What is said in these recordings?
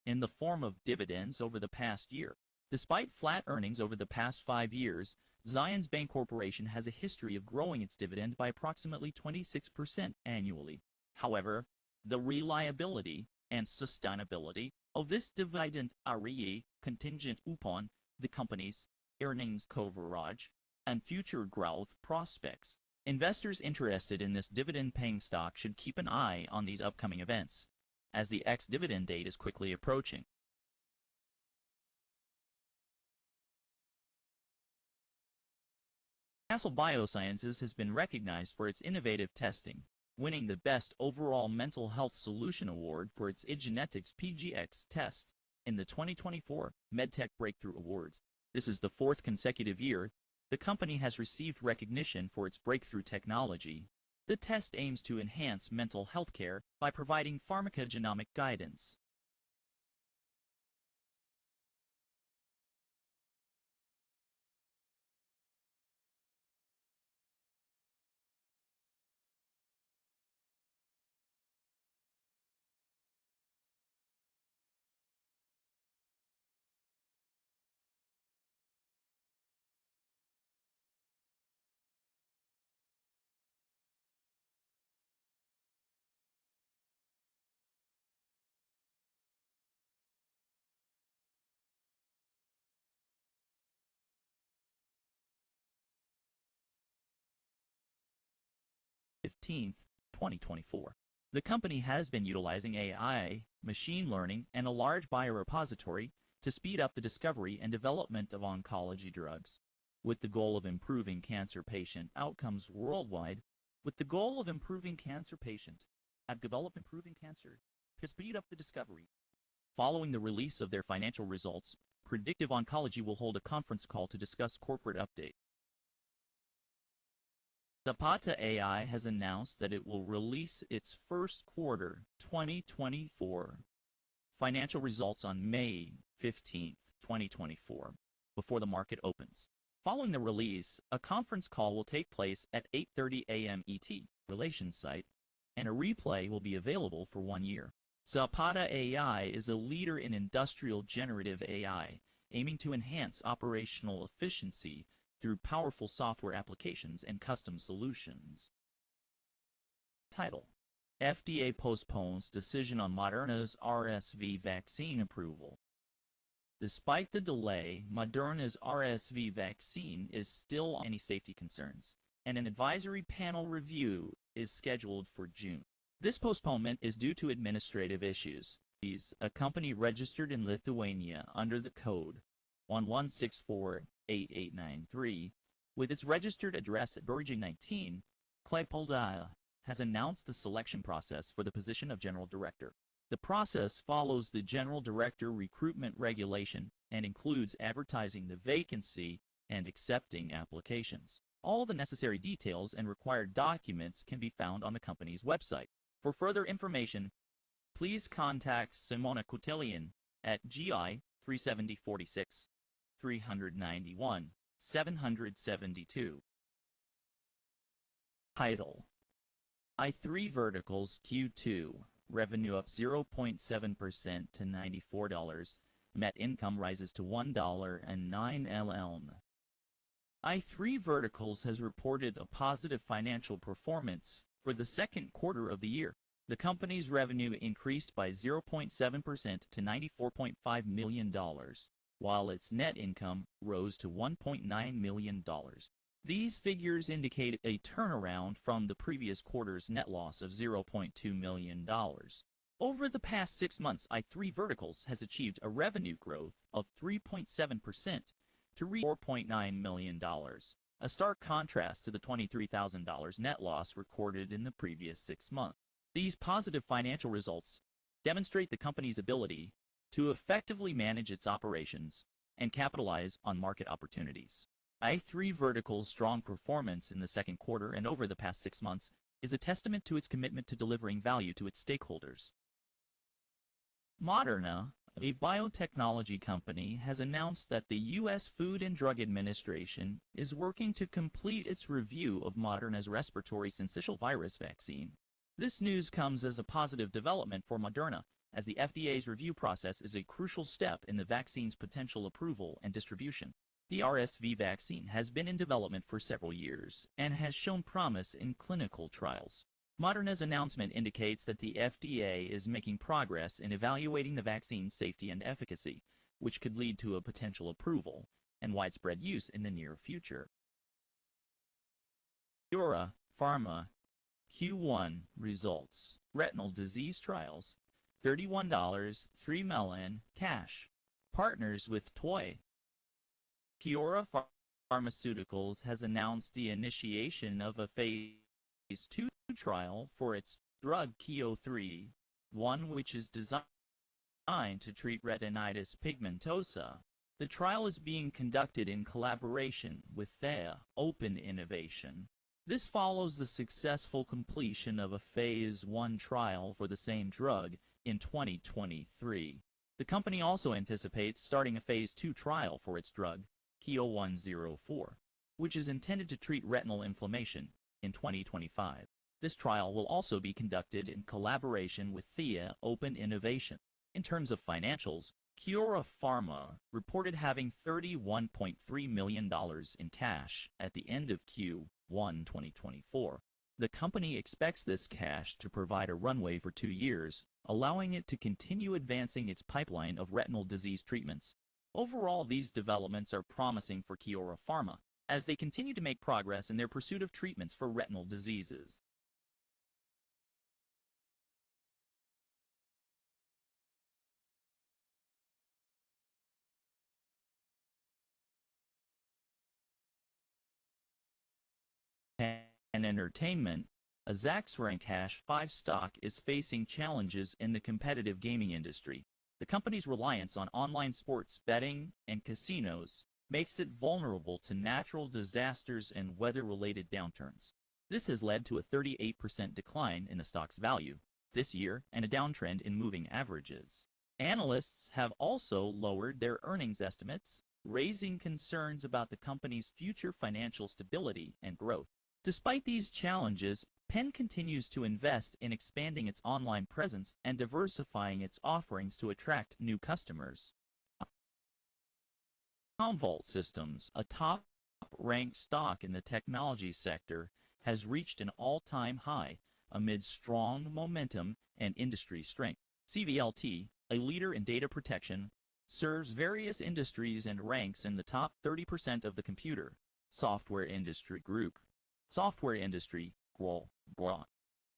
in the form of dividends over the past year. Despite flat earnings over the past 5 years, Zions Bank Corporation has a history of growing its dividend by approximately 26% annually. However, the reliability and sustainability of this dividend are contingent upon the company's earnings coverage and future growth prospects. Investors interested in this dividend-paying stock should keep an eye on these upcoming events, as the ex-dividend date is quickly approaching. Castle Biosciences has been recognized for its innovative testing, winning the Best Overall Mental Health Solution Award for its eGenetics PGX test in the 2024 MedTech Breakthrough Awards. This is the 4th consecutive year the company has received recognition for its breakthrough technology. The test aims to enhance mental health care by providing pharmacogenomic guidance. Fifteenth, 2024. The company has been utilizing AI, machine learning, and a large biorepository to speed up the discovery and development of oncology drugs, with the goal of improving cancer patient outcomes worldwide, to speed up the discovery. Following the release of their financial results, Predictive Oncology will hold a conference call to discuss corporate update. Zapata AI has announced that it will release its first quarter 2024 financial results on May 15, 2024, before the market opens. Following the release, a conference call will take place at 8:30 a.m. ET relations site, and a replay will be available for 1 year. Zapata AI is a leader in industrial generative AI, aiming to enhance operational efficiency through powerful software applications and custom solutions. Title: FDA postpones decision on Moderna's RSV vaccine approval. Despite the delay, Moderna's RSV vaccine is still on any safety concerns, and an advisory panel review is scheduled for June. This postponement is due to administrative issues. A company registered in Lithuania under the code 11648893, with its registered address at Berging 19, Klaipėda, has announced the selection process for the position of General Director. The process follows the General Director recruitment regulation and includes advertising the vacancy and accepting applications. All the necessary details and required documents can be found on the company's website. For further information, please contact Simona Coutelian at GI 37046. 391, 772. Title: i3 Verticals Q2, revenue up 0.7% to $94, net income rises to $1.09 LLM. i3 Verticals has reported a positive financial performance for the second quarter of the year. The company's revenue increased by 0.7% to $94.5 million. While its net income rose to $1.9 million. These figures indicate a turnaround from the previous quarter's net loss of $0.2 million. Over the past 6 months, i3 Verticals has achieved a revenue growth of 3.7% to reach $4.9 million, a stark contrast to the $23,000 net loss recorded in the previous 6 months. These positive financial results demonstrate the company's ability to effectively manage its operations and capitalize on market opportunities. i3 Vertical's strong performance in the second quarter and over the past 6 months is a testament to its commitment to delivering value to its stakeholders. Moderna, a biotechnology company, has announced that the U.S. Food and Drug Administration is working to complete its review of Moderna's respiratory syncytial virus vaccine. This news comes as a positive development for Moderna, as the FDA's review process is a crucial step in the vaccine's potential approval and distribution. The RSV vaccine has been in development for several years and has shown promise in clinical trials. Moderna's announcement indicates that the FDA is making progress in evaluating the vaccine's safety and efficacy, which could lead to a potential approval and widespread use in the near future. Kiora Pharma Q1 results. Retinal disease trials. $31, $3 million, cash. Partners with Toy. Kiora Pharmaceuticals has announced the initiation of a phase 2 trial for its drug KIO3, one which is designed to treat retinitis pigmentosa. The trial is being conducted in collaboration with Thea Open Innovation. This follows the successful completion of a phase 1 trial for the same drug in 2023. The company also anticipates starting a phase 2 trial for its drug, KIO104, which is intended to treat retinal inflammation, in 2025. This trial will also be conducted in collaboration with Thea Open Innovation. In terms of financials, Kiora Pharma reported having $31.3 million in cash at the end of Q1 2024. The company expects this cash to provide a runway for 2 years, allowing it to continue advancing its pipeline of retinal disease treatments. Overall, these developments are promising for Kiora Pharma, as they continue to make progress in their pursuit of treatments for retinal diseases. And entertainment, a Zacks Rank Hash 5 stock is facing challenges in the competitive gaming industry. The company's reliance on online sports betting and casinos makes it vulnerable to natural disasters and weather-related downturns. This has led to a 38% decline in the stock's value this year and a downtrend in moving averages. Analysts have also lowered their earnings estimates, raising concerns about the company's future financial stability and growth. Despite these challenges, Penn continues to invest in expanding its online presence and diversifying its offerings to attract new customers. Commvault Systems, a top-ranked stock in the technology sector, has reached an all-time high amid strong momentum and industry strength. CVLT, a leader in data protection, serves various industries and ranks in the top 30% of the computer software industry group. Software industry,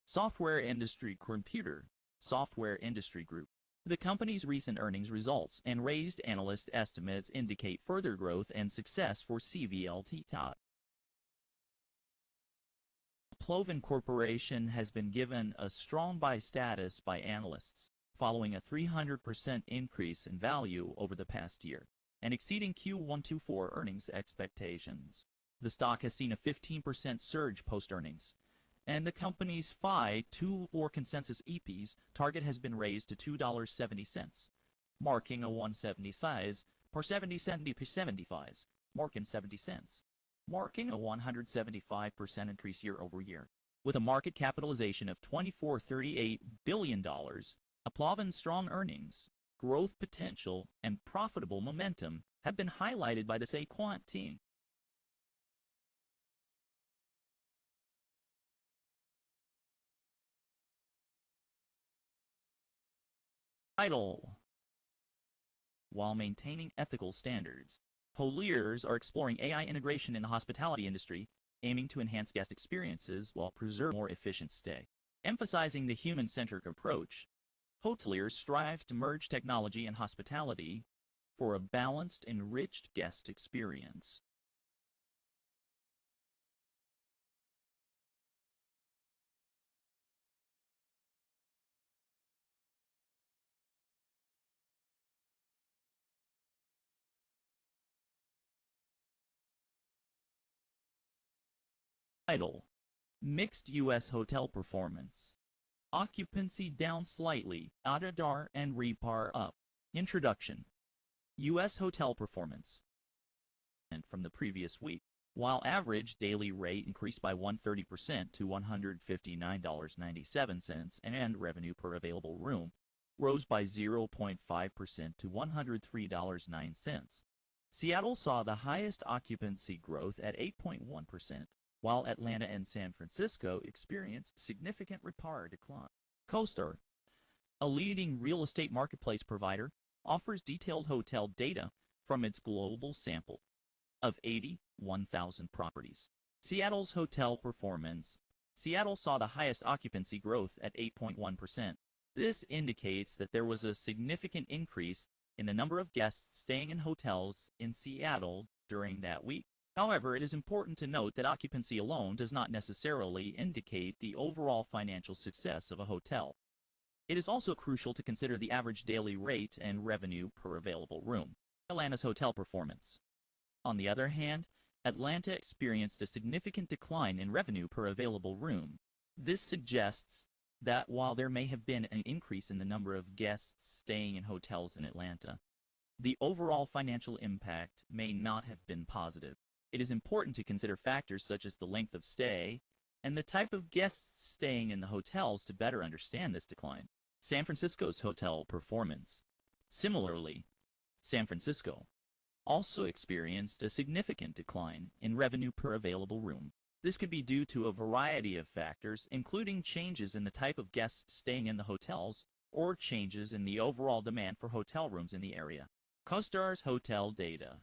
Software industry computer, software industry group. The company's recent earnings results and raised analyst estimates indicate further growth and success for CVLT. Ploven Corporation has been given a strong buy status by analysts, following a 300% increase in value over the past year, and exceeding Q124 earnings expectations. The stock has seen a 15% surge post-earnings, and the company's FI24 consensus EPS target has been raised to $2.70, marking a 175 per 70 marking 70 cents, marking a 175% increase year over year. With a market capitalization of $24.38 billion, Ploven's strong earnings, growth potential, and profitable momentum have been highlighted by the Sequant team. Title. While maintaining ethical standards, Hoteliers are exploring AI integration in the hospitality industry, aiming to enhance guest experiences while preserving a more efficient stay. Emphasizing the human-centric approach, hoteliers strive to merge technology and hospitality for a balanced, enriched guest experience. Title: Mixed U.S. hotel performance. Occupancy down slightly, ADR and RevPAR up. Introduction: U.S. hotel performance. And from the previous week, while average daily rate increased by 130% to $159.97 and revenue per available room rose by 0.5% to $103.09. Seattle saw the highest occupancy growth at 8.1%, while Atlanta and San Francisco experienced significant RevPAR decline. CoStar, a leading real estate marketplace provider, offers detailed hotel data from its global sample of 81,000 properties. Seattle's hotel performance. Seattle saw the highest occupancy growth at 8.1%. This indicates that there was a significant increase in the number of guests staying in hotels in Seattle during that week. However, it is important to note that occupancy alone does not necessarily indicate the overall financial success of a hotel. It is also crucial to consider the average daily rate and revenue per available room. Atlanta's hotel performance. On the other hand, Atlanta experienced a significant decline in revenue per available room. This suggests that while there may have been an increase in the number of guests staying in hotels in Atlanta, the overall financial impact may not have been positive. It is important to consider factors such as the length of stay and the type of guests staying in the hotels to better understand this decline. San Francisco's hotel performance. Similarly, San Francisco also experienced a significant decline in revenue per available room. This could be due to a variety of factors, including changes in the type of guests staying in the hotels or changes in the overall demand for hotel rooms in the area. CoStar's hotel data.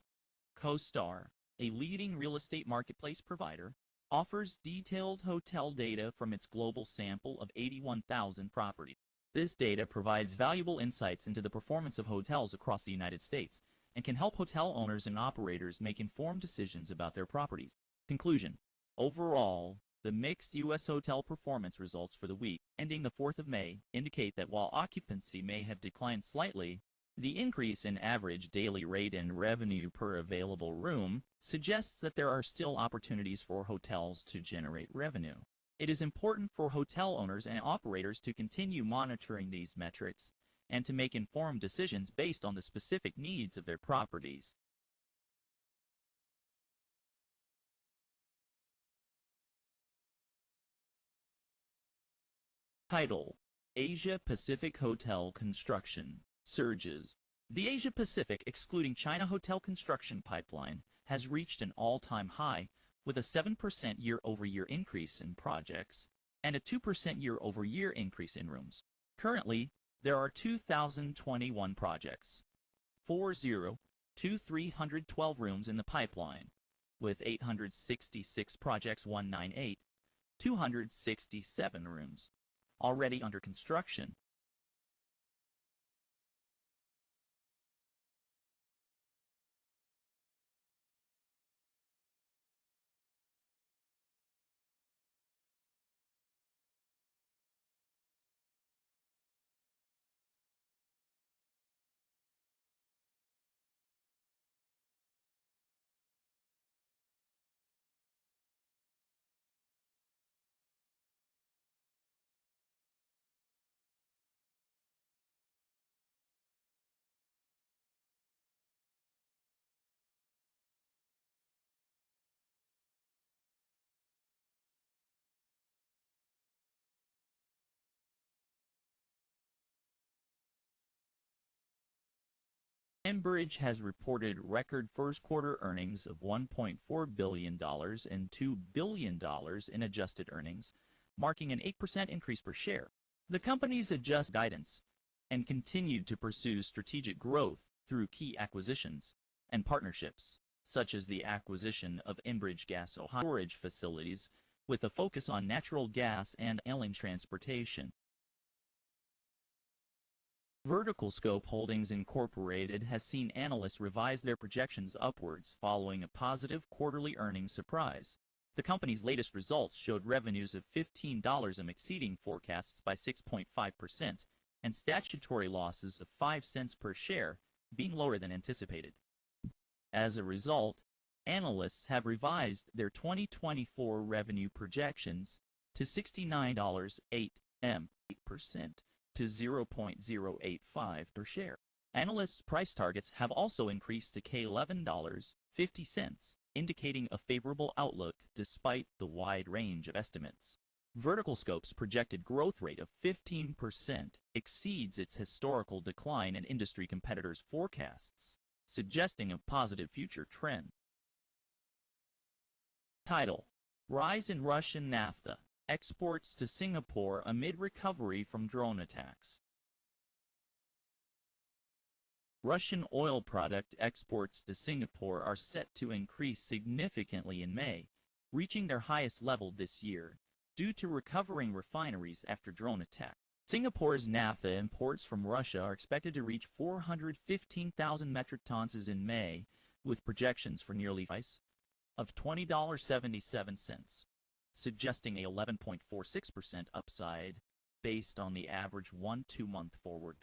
CoStar, a leading real estate marketplace provider, offers detailed hotel data from its global sample of 81,000 properties. This data provides valuable insights into the performance of hotels across the United States and can help hotel owners and operators make informed decisions about their properties. Conclusion. Overall, the mixed U.S. hotel performance results for the week ending the 4th of May indicate that while occupancy may have declined slightly, the increase in average daily rate and revenue per available room suggests that there are still opportunities for hotels to generate revenue. It is important for hotel owners and operators to continue monitoring these metrics and to make informed decisions based on the specific needs of their properties. Title: Asia Pacific Hotel Construction Surges. The Asia Pacific, excluding China hotel construction pipeline, has reached an all-time high with a 7% year-over-year increase in projects and a 2% year-over-year increase in rooms. Currently, there are 2,021 projects, 312 rooms in the pipeline, with 866 projects 198, 267 rooms already under construction. Enbridge has reported record first-quarter earnings of $1.4 billion and $2 billion in adjusted earnings, marking an 8% increase per share. The company's adjusted guidance and continued to pursue strategic growth through key acquisitions and partnerships, such as the acquisition of Enbridge Gas Ohio storage facilities with a focus on natural gas and LNG transportation. Vertical Scope Holdings Incorporated has seen analysts revise their projections upwards following a positive quarterly earnings surprise. The company's latest results showed revenues of $15 exceeding forecasts by 6.5%, and statutory losses of 5 cents per share being lower than anticipated. As a result, analysts have revised their 2024 revenue projections to $69.08 to 0.085 per share. Analysts' price targets have also increased to $11.50, indicating a favorable outlook despite the wide range of estimates. VerticalScope's projected growth rate of 15% exceeds its historical decline and industry competitors' forecasts, suggesting a positive future trend. Title: Rise in Russian naphtha exports to Singapore amid recovery from drone attacks. Russian oil product exports to Singapore are set to increase significantly in May, reaching their highest level this year, due to recovering refineries after drone attacks. Singapore's naphtha imports from Russia are expected to reach 415,000 metric tons in May, with projections for nearly price of $20.77, suggesting a 11.46% upside based on the average 1-2-month forward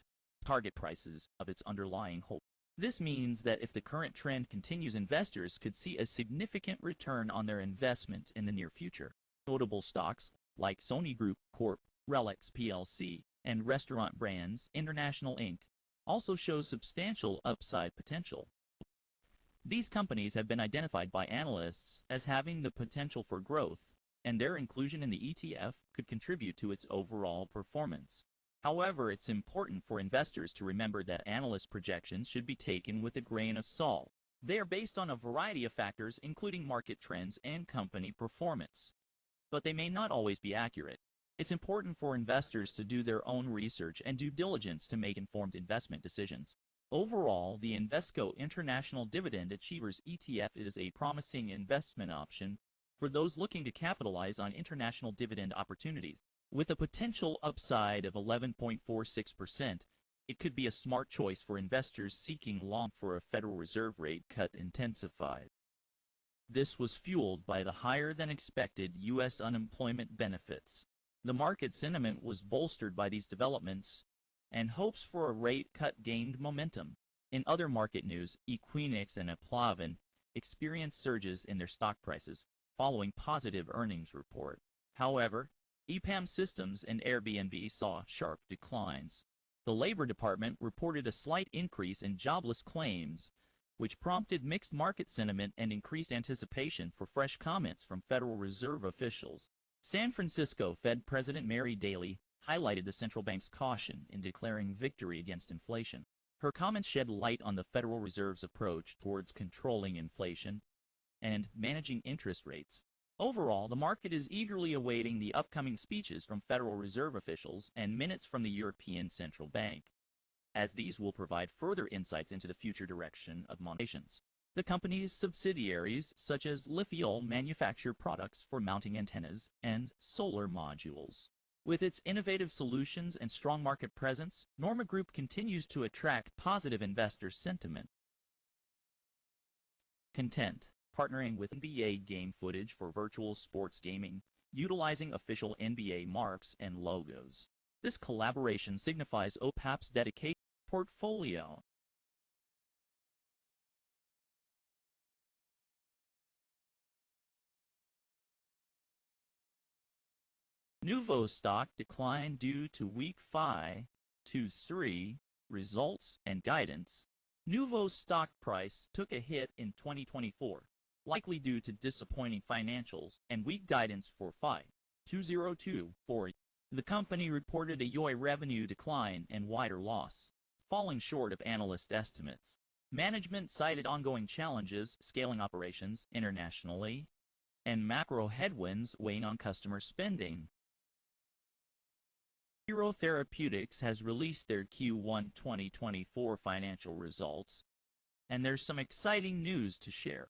target prices of its underlying hold. This means that if the current trend continues, investors could see a significant return on their investment in the near future. Notable stocks like Sony Group Corp., Relics plc, and Restaurant Brands International Inc. also show substantial upside potential. These companies have been identified by analysts as having the potential for growth, and their inclusion in the ETF could contribute to its overall performance. However, it's important for investors to remember that analyst projections should be taken with a grain of salt. They are based on a variety of factors, including market trends and company performance, but they may not always be accurate. It's important for investors to do their own research and due diligence to make informed investment decisions. Overall, the Invesco International Dividend Achievers ETF is a promising investment option for those looking to capitalize on international dividend opportunities. With a potential upside of 11.46%, it could be a smart choice for investors seeking long for a Federal Reserve rate cut intensified. This was fueled by the higher-than-expected U.S. unemployment benefits. The market sentiment was bolstered by these developments, and hopes for a rate cut gained momentum. In other market news, Equinix and Aplavin experienced surges in their stock prices following positive earnings report. However, EPAM Systems and Airbnb saw sharp declines. The Labor Department reported a slight increase in jobless claims, which prompted mixed market sentiment and increased anticipation for fresh comments from Federal Reserve officials. San Francisco Fed President Mary Daly highlighted the central bank's caution in declaring victory against inflation. Her comments shed light on the Federal Reserve's approach towards controlling inflation and managing interest rates. Overall, the market is eagerly awaiting the upcoming speeches from Federal Reserve officials and minutes from the European Central Bank, as these will provide further insights into the future direction of monetary. The company's subsidiaries, such as Lithiol, manufacture products for mounting antennas and solar modules. With its innovative solutions and strong market presence, Norma Group continues to attract positive investor sentiment. Content: partnering with NBA game footage for virtual sports gaming, utilizing official NBA marks and logos. This collaboration signifies OPAP's dedication to portfolio. Nuvo stock declined due to weak FY23 results and guidance. Nuvo's stock price took a hit in 2024, likely due to disappointing financials and weak guidance for FY2024. The company reported a YoY revenue decline and wider loss, falling short of analyst estimates. Management cited ongoing challenges scaling operations internationally and macro headwinds weighing on customer spending. Hero Therapeutics has released their Q1 2024 financial results, and there's some exciting news to share.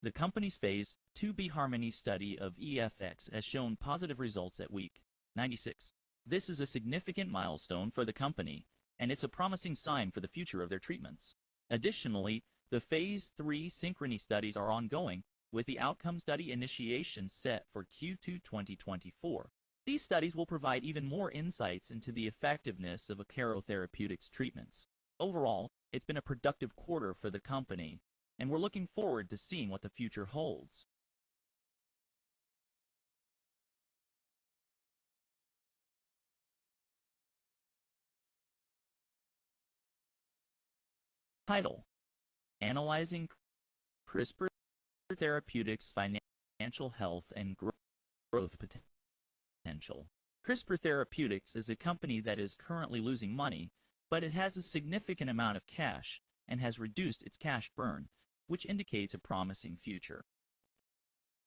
The company's Phase 2b Harmony study of EFX has shown positive results at week 96. This is a significant milestone for the company, and it's a promising sign for the future of their treatments. Additionally, the Phase 3 Synchrony studies are ongoing, with the outcome study initiation set for Q2 2024. These studies will provide even more insights into the effectiveness of Akero Therapeutics treatments. Overall, it's been a productive quarter for the company, and we're looking forward to seeing what the future holds. Title: Analyzing CRISPR Therapeutics Financial Health and Growth Potential. potential. CRISPR Therapeutics is a company that is currently losing money, but it has a significant amount of cash and has reduced its cash burn, which indicates a promising future.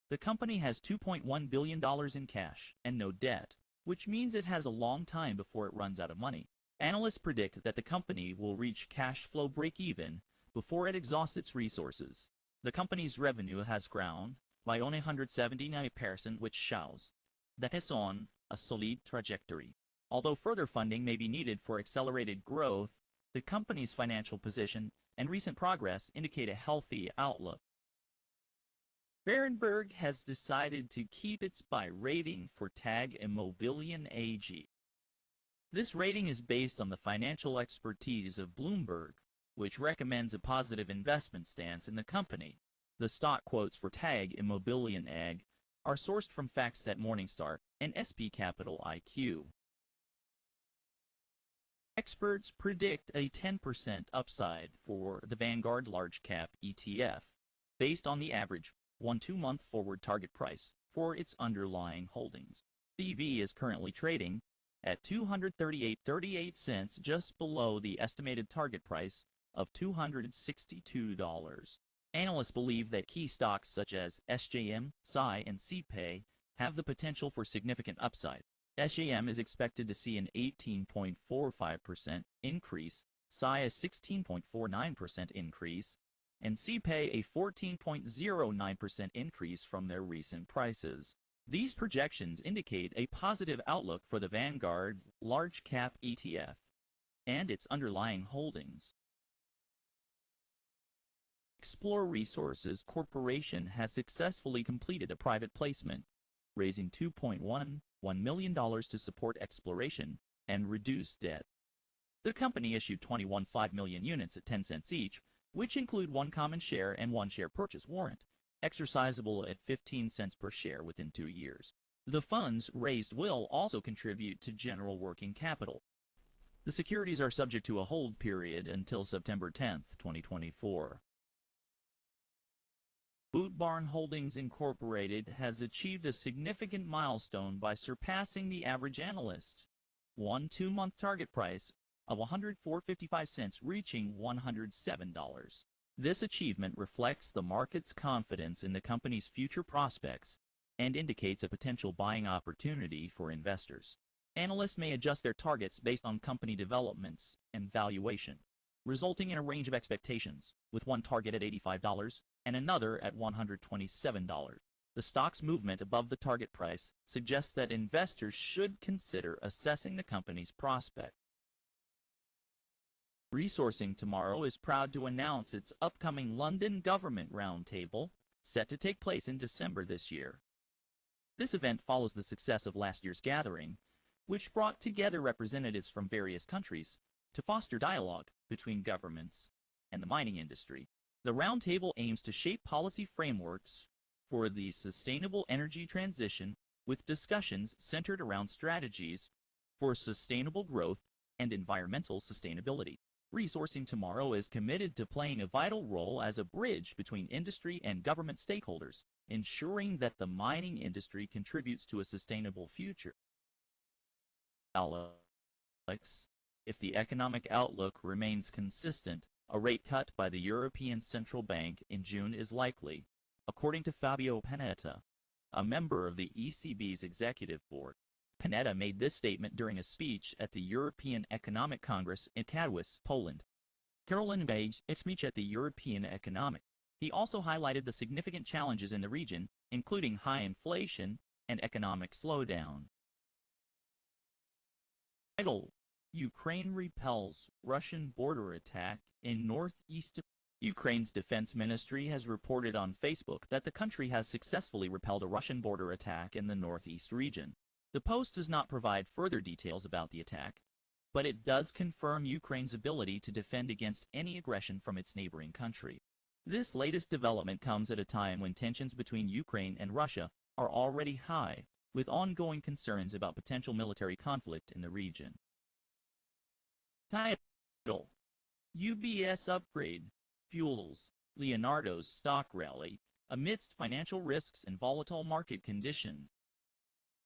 The company has $2.1 billion in cash and no debt, which means it has a long time before it runs out of money. Analysts predict that the company will reach cash flow break-even before it exhausts its resources. The company's revenue has grown by only 179%, which shows that it's on a solid trajectory. Although further funding may be needed for accelerated growth, the company's financial position and recent progress indicate a healthy outlook. Berenberg has decided to keep its buy rating for TAG Immobilien AG. This rating is based on the financial expertise of Bloomberg, which recommends a positive investment stance in the company. The stock quotes for TAG Immobilien AG are sourced from FactSet Morningstar and SP Capital IQ. Experts predict a 10% upside for the Vanguard Large Cap ETF, based on the average 1-2-month forward target price for its underlying holdings. BV is currently trading at 238.38 cents, just below the estimated target price of $262. Analysts believe that key stocks such as SJM, SI, and CPay have the potential for significant upside. SJM is expected to see an 18.45% increase, SI a 16.49% increase, and CPay a 14.09% increase from their recent prices. These projections indicate a positive outlook for the Vanguard Large Cap ETF and its underlying holdings. Explore Resources Corporation has successfully completed a private placement, raising $2.11 million to support exploration and reduce debt. The company issued 21.5 million units at 10 cents each, which include 1 common share and 1 share purchase warrant, exercisable at 15 cents per share within 2 years. The funds raised will also contribute to general working capital. The securities are subject to a hold period until September 10, 2024. Boot Barn Holdings Incorporated has achieved a significant milestone by surpassing the average analyst 1-2-month target price of $104.55, reaching $107. This achievement reflects the market's confidence in the company's future prospects and indicates a potential buying opportunity for investors. Analysts may adjust their targets based on company developments and valuation, resulting in a range of expectations, with one target at $85 and another at $127. The stock's movement above the target price suggests that investors should consider assessing the company's prospects. Resourcing Tomorrow is proud to announce its upcoming London Government Roundtable, set to take place in December this year. This event follows the success of last year's gathering, which brought together representatives from various countries to foster dialogue between governments and the mining industry. The roundtable aims to shape policy frameworks for the sustainable energy transition, with discussions centered around strategies for sustainable growth and environmental sustainability. Resourcing Tomorrow is committed to playing a vital role as a bridge between industry and government stakeholders, ensuring that the mining industry contributes to a sustainable future. Alex, if the economic outlook remains consistent, a rate cut by the European Central Bank in June is likely, according to Fabio Panetta, a member of the ECB's executive board. Panetta made this statement during a speech at the European Economic Congress in Katowice, Poland. Caroline made a speech at the European Economic. He also highlighted the significant challenges in the region, including high inflation and economic slowdown. Title: Ukraine repels Russian border attack in northeast. Ukraine's defense ministry has reported on Facebook that the country has successfully repelled a Russian border attack in the northeast region. The post does not provide further details about the attack, but it does confirm Ukraine's ability to defend against any aggression from its neighboring country. This latest development comes at a time when tensions between Ukraine and Russia are already high, with ongoing concerns about potential military conflict in the region. Title: UBS upgrade fuels Leonardo's stock rally amidst financial risks and volatile market conditions.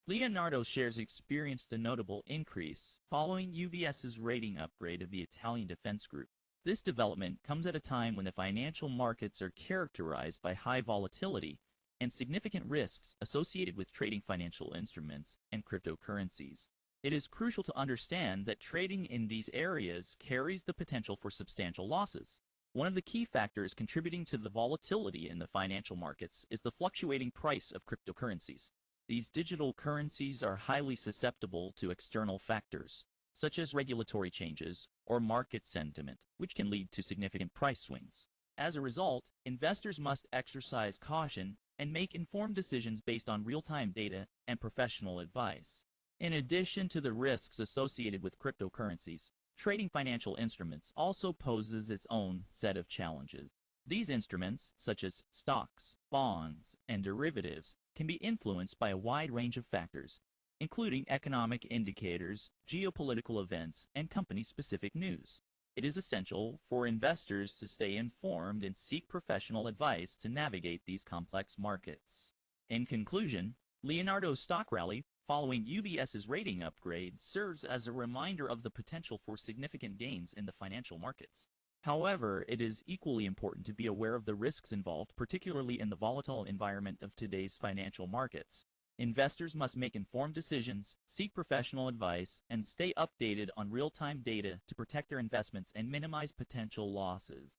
Leonardo shares experienced a notable increase following UBS's rating upgrade of the Italian defense group. This development comes at a time when the financial markets are characterized by high volatility and significant risks associated with trading financial instruments and cryptocurrencies. It is crucial to understand that trading in these areas carries the potential for substantial losses. One of the key factors contributing to the volatility in the financial markets is the fluctuating price of cryptocurrencies. These digital currencies are highly susceptible to external factors, such as regulatory changes or market sentiment, which can lead to significant price swings. As a result, investors must exercise caution and make informed decisions based on real-time data and professional advice. In addition to the risks associated with cryptocurrencies, trading financial instruments also poses its own set of challenges. These instruments, such as stocks, bonds, and derivatives, can be influenced by a wide range of factors, including economic indicators, geopolitical events, and company-specific news. It is essential for investors to stay informed and seek professional advice to navigate these complex markets. In conclusion, Leonardo's stock rally following UBS's rating upgrade serves as a reminder of the potential for significant gains in the financial markets. However, it is equally important to be aware of the risks involved, particularly in the volatile environment of today's financial markets. Investors must make informed decisions, seek professional advice, and stay updated on real-time data to protect their investments and minimize potential losses.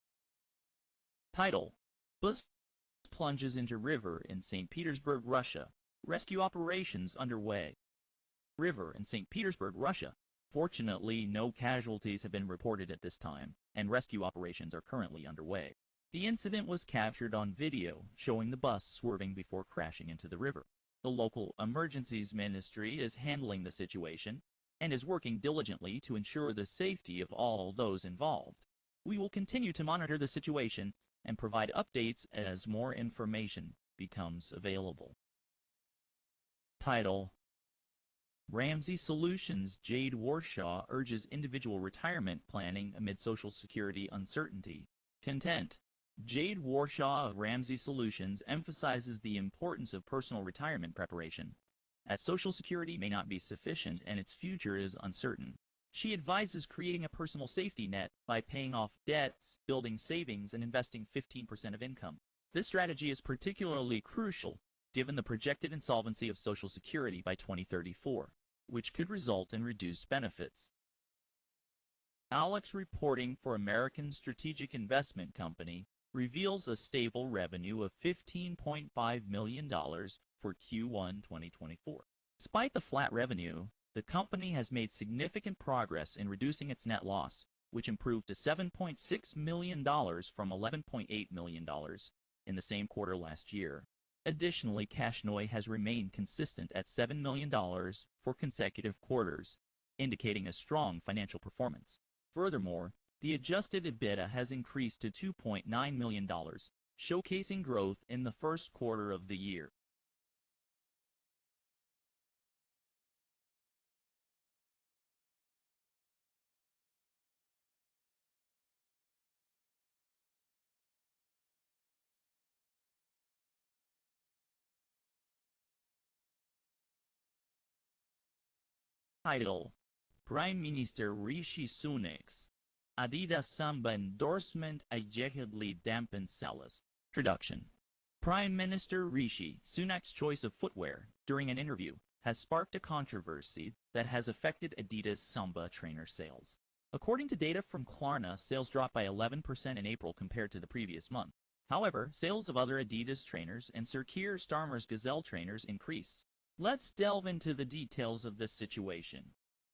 Title: Bus plunges into river in St. Petersburg, Russia. Rescue operations underway. River in St. Petersburg, Russia. Fortunately, no casualties have been reported at this time, and rescue operations are currently underway. The incident was captured on video, showing the bus swerving before crashing into the river. The local emergencies ministry is handling the situation and is working diligently to ensure the safety of all those involved. We will continue to monitor the situation and provide updates as more information becomes available. Title: Ramsey Solutions Jade Warshaw urges individual retirement planning amid Social Security uncertainty. Content: Jade Warshaw of Ramsey Solutions emphasizes the importance of personal retirement preparation, as Social Security may not be sufficient and its future is uncertain. She advises creating a personal safety net by paying off debts, building savings, and investing 15% of income. This strategy is particularly crucial given the projected insolvency of Social Security by 2034, which could result in reduced benefits. Alex reporting for American Strategic Investment Company reveals a stable revenue of $15.5 million for Q1 2024. Despite the flat revenue, the company has made significant progress in reducing its net loss, which improved to $7.6 million from $11.8 million in the same quarter last year. Additionally, cash NOI has remained consistent at $7 million for consecutive quarters, indicating a strong financial performance. Furthermore, the adjusted EBITDA has increased to $2.9 million, showcasing growth in the first quarter of the year. Title: Prime Minister Rishi Sunak's Adidas Samba endorsement allegedly dampens sales. Introduction. Prime Minister Rishi Sunak's choice of footwear during an interview has sparked a controversy that has affected Adidas Samba trainer sales. According to data from Klarna, sales dropped by 11% in April compared to the previous month. However, sales of other Adidas trainers and Sir Keir Starmer's Gazelle trainers increased. Let's delve into the details of this situation.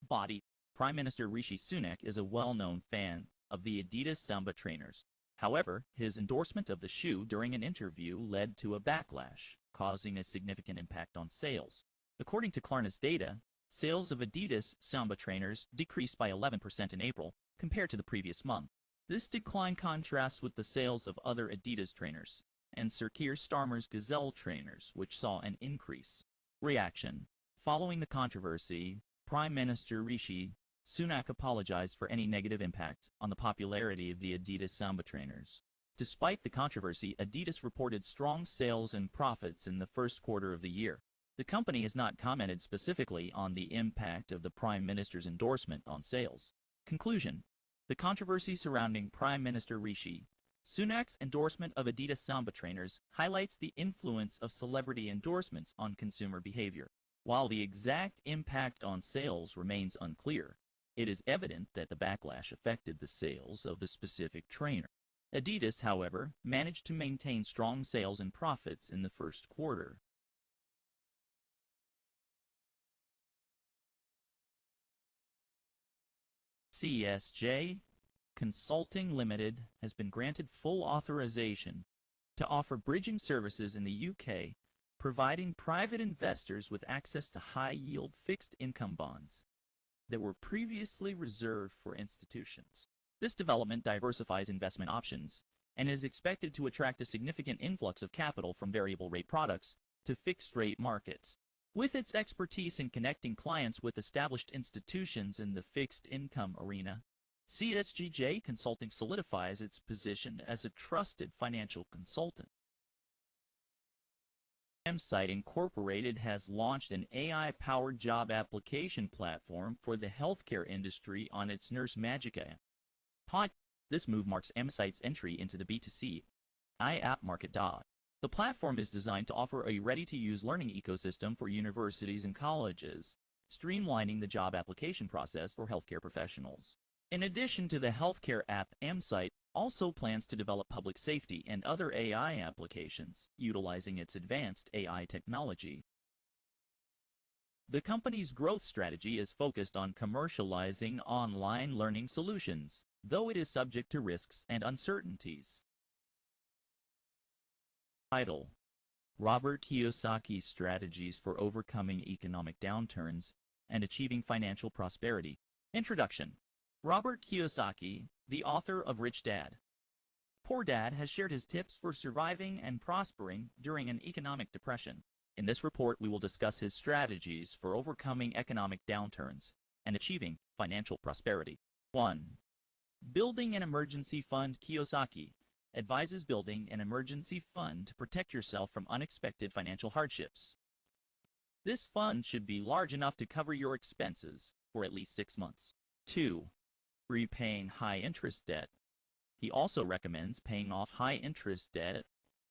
Body. Prime Minister Rishi Sunak is a well-known fan of the Adidas Samba trainers. However, his endorsement of the shoe during an interview led to a backlash, causing a significant impact on sales. According to Klarna's data, sales of Adidas Samba trainers decreased by 11% in April compared to the previous month. This decline contrasts with the sales of other Adidas trainers and Sir Keir Starmer's Gazelle trainers, which saw an increase. Reaction. Following the controversy, Prime Minister Rishi Sunak apologized for any negative impact on the popularity of the Adidas Samba trainers. Despite the controversy, Adidas reported strong sales and profits in the first quarter of the year. The company has not commented specifically on the impact of the Prime Minister's endorsement on sales. Conclusion: the controversy surrounding Prime Minister Rishi Sunak's endorsement of Adidas Samba trainers highlights the influence of celebrity endorsements on consumer behavior. While the exact impact on sales remains unclear, it is evident that the backlash affected the sales of the specific trainer. Adidas, however, managed to maintain strong sales and profits in the first quarter. CSJ Consulting Limited has been granted full authorization to offer bridging services in the UK, providing private investors with access to high-yield fixed income bonds that were previously reserved for institutions. This development diversifies investment options and is expected to attract a significant influx of capital from variable rate products to fixed rate markets. With its expertise in connecting clients with established institutions in the fixed income arena, CSGJ Consulting solidifies its position as a trusted financial consultant. AInvest Incorporated has launched an AI-powered job application platform for the healthcare industry on its Nurse Magica app. This move marks AInvest's entry into the B2C AI app market. The platform is designed to offer a ready-to-use learning ecosystem for universities and colleges, streamlining the job application process for healthcare professionals. In addition to the healthcare app, AInvest also plans to develop public safety and other AI applications, utilizing its advanced AI technology. The company's growth strategy is focused on commercializing online learning solutions, though it is subject to risks and uncertainties. Title: Robert Kiyosaki's Strategies for Overcoming Economic Downturns and Achieving Financial Prosperity. Introduction. Robert Kiyosaki, the author of Rich Dad, Poor Dad, has shared his tips for surviving and prospering during an economic depression. In this report, we will discuss his strategies for overcoming economic downturns and achieving financial prosperity. 1. Building an emergency fund. Kiyosaki advises building an emergency fund to protect yourself from unexpected financial hardships. This fund should be large enough to cover your expenses for at least 6 months. 2. Repaying high-interest debt. He also recommends paying off high-interest debt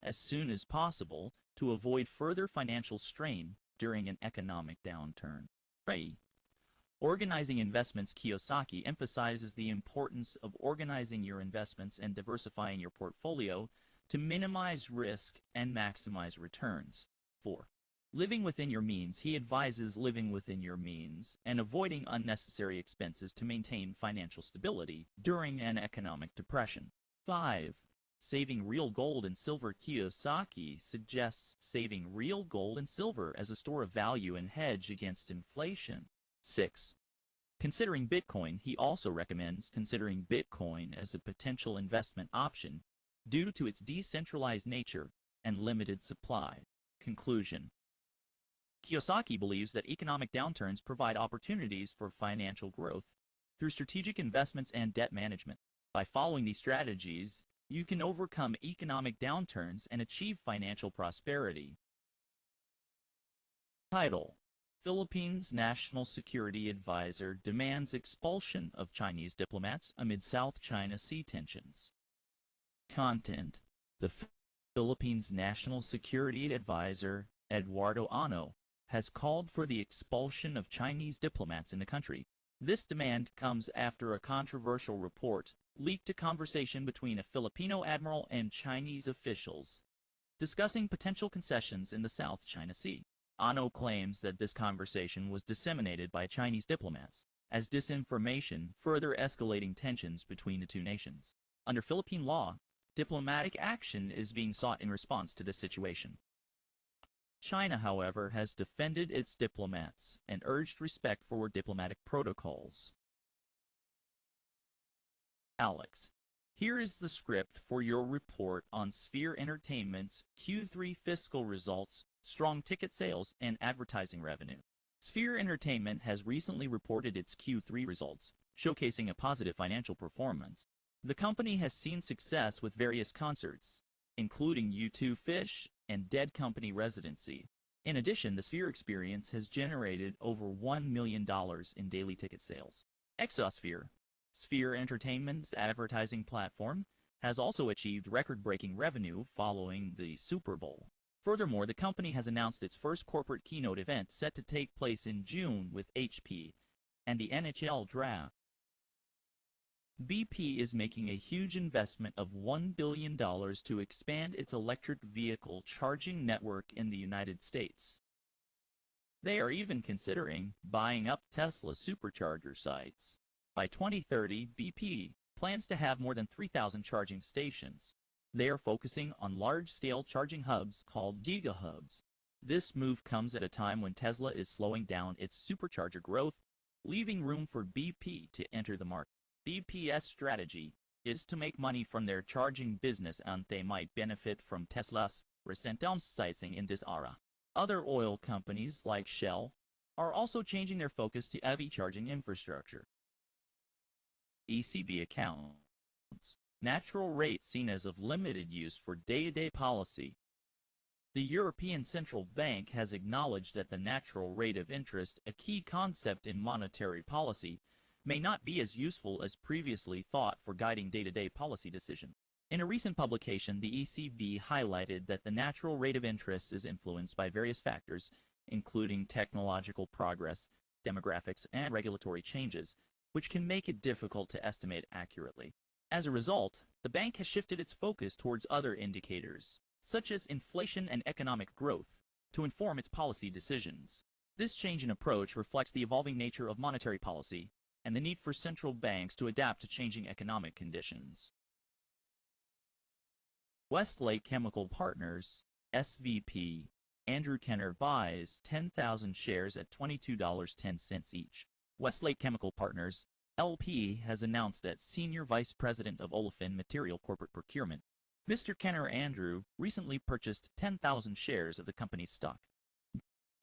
as soon as possible to avoid further financial strain during an economic downturn. 3. Organizing investments. Kiyosaki emphasizes the importance of organizing your investments and diversifying your portfolio to minimize risk and maximize returns. 4. Living within your means. He advises living within your means and avoiding unnecessary expenses to maintain financial stability during an economic depression. 5. Saving real gold and silver. Kiyosaki suggests saving real gold and silver as a store of value and hedge against inflation. 6. Considering Bitcoin. He also recommends considering Bitcoin as a potential investment option due to its decentralized nature and limited supply. Conclusion. Kiyosaki believes that economic downturns provide opportunities for financial growth through strategic investments and debt management. By following these strategies, you can overcome economic downturns and achieve financial prosperity. Title: Philippines National Security Advisor demands expulsion of Chinese diplomats amid South China Sea tensions. Content: The Philippines National Security Advisor, Eduardo Ano, has called for the expulsion of Chinese diplomats in the country. This demand comes after a controversial report leaked a conversation between a Filipino admiral and Chinese officials discussing potential concessions in the South China Sea. Ano claims that this conversation was disseminated by Chinese diplomats as disinformation, further escalating tensions between the two nations. Under Philippine law, diplomatic action is being sought in response to this situation. China, however, has defended its diplomats and urged respect for diplomatic protocols. Alex, here is the script for your report on Sphere Entertainment's Q3 fiscal results, strong ticket sales, and advertising revenue. Sphere Entertainment has recently reported its Q3 results, showcasing a positive financial performance. The company has seen success with various concerts, including U2 Fish and Dead Company Residency, In addition, the Sphere experience has generated over $1 million in daily ticket sales. Exosphere, Sphere Entertainment's advertising platform, has also achieved record-breaking revenue following the Super Bowl. Furthermore, the company has announced its first corporate keynote event set to take place in June with HP and the NHL Draft. BP is making a huge investment of $1 billion to expand its electric vehicle charging network in the United States. They are even considering buying up Tesla supercharger sites. By 2030, BP plans to have more than 3,000 charging stations. They are focusing on large-scale charging hubs called gigahubs. This move comes at a time when Tesla is slowing down its supercharger growth, leaving room for BP to enter the market. BP's strategy is to make money from their charging business, and they might benefit from Tesla's recent downsizing in this era. Other oil companies like Shell are also changing their focus to EV charging infrastructure. ECB accounts. Natural rate seen as of limited use for day-to-day policy. The European Central Bank has acknowledged that the natural rate of interest, a key concept in monetary policy, may not be as useful as previously thought for guiding day-to-day policy decisions. In a recent publication, the ECB highlighted that the natural rate of interest is influenced by various factors, including technological progress, demographics, and regulatory changes, which can make it difficult to estimate accurately. As a result, the bank has shifted its focus towards other indicators, such as inflation and economic growth, to inform its policy decisions. This change in approach reflects the evolving nature of monetary policy and the need for central banks to adapt to changing economic conditions. Westlake Chemical Partners, SVP, Andrew Kenner buys 10,000 shares at $22.10 each. Westlake Chemical Partners, LP, has announced that Senior Vice President of Olefin Material Corporate Procurement, Mr. Kenner Andrew, recently purchased 10,000 shares of the company's stock.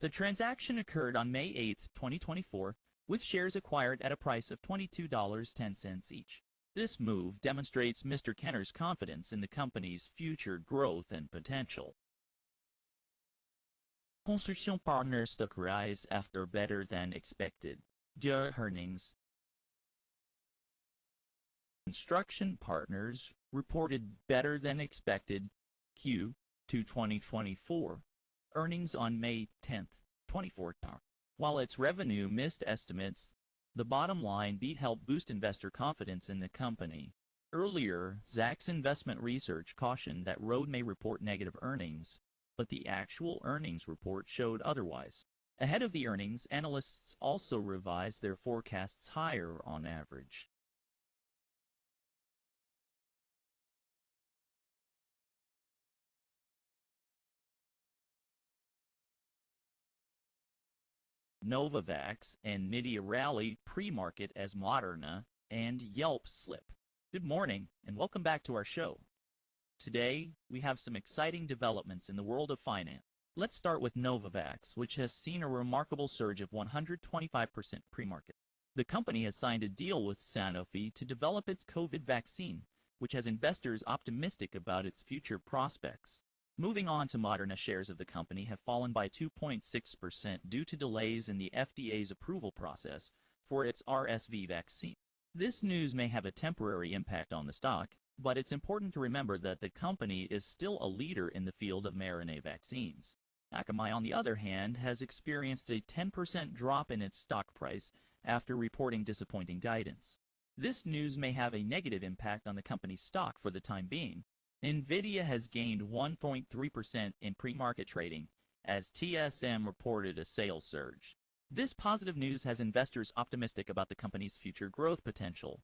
The transaction occurred on May 8, 2024, with shares acquired at a price of $22.10 each. This move demonstrates Mr. Kenner's confidence in the company's future growth and potential. Construction Partners stock rise after better than expected earnings. Construction Partners reported better than expected Q2 2024 earnings on May 10, 2024. While its revenue missed estimates, the bottom line beat helped boost investor confidence in the company. Earlier, Zacks Investment Research cautioned that Road may report negative earnings, but the actual earnings report showed otherwise. Ahead of the earnings, analysts also revised their forecasts higher on average. Novavax and Nvidia rally pre-market as Moderna and Yelp slip. Good morning and welcome back to our show. Today, we have some exciting developments in the world of finance. Let's start with Novavax, which has seen a remarkable surge of 125% pre-market. The company has signed a deal with Sanofi to develop its COVID vaccine, which has investors optimistic about its future prospects. Moving on to Moderna, shares of the company have fallen by 2.6% due to delays in the FDA's approval process for its RSV vaccine. This news may have a temporary impact on the stock, but it's important to remember that the company is still a leader in the field of mRNA vaccines. Akamai, on the other hand, has experienced a 10% drop in its stock price after reporting disappointing guidance. This news may have a negative impact on the company's stock for the time being. Nvidia has gained 1.3% in pre-market trading as TSM reported a sales surge. This positive news has investors optimistic about the company's future growth potential.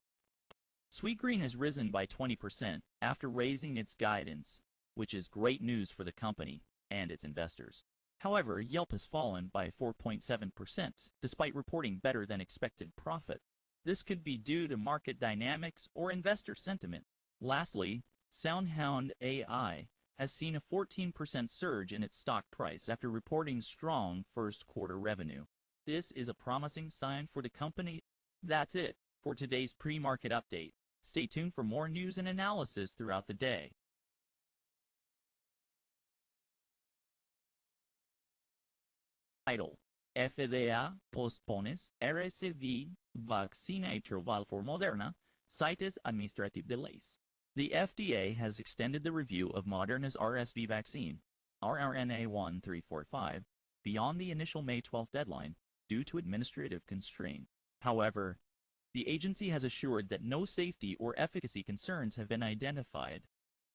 Sweetgreen has risen by 20% after raising its guidance, which is great news for the company and its investors. However, Yelp has fallen by 4.7% despite reporting better than expected profit. This could be due to market dynamics or investor sentiment. Lastly, SoundHound AI has seen a 14% surge in its stock price after reporting strong first quarter revenue. This is a promising sign for the company. That's it for today's pre-market update. Stay tuned for more news and analysis throughout the day. Title: FDA postpones RSV vaccine trial for Moderna, cites administrative delays. The FDA has extended the review of Moderna's RSV vaccine, rRNA-1345, beyond the initial May 12 deadline due to administrative constraint. However, the agency has assured that no safety or efficacy concerns have been identified,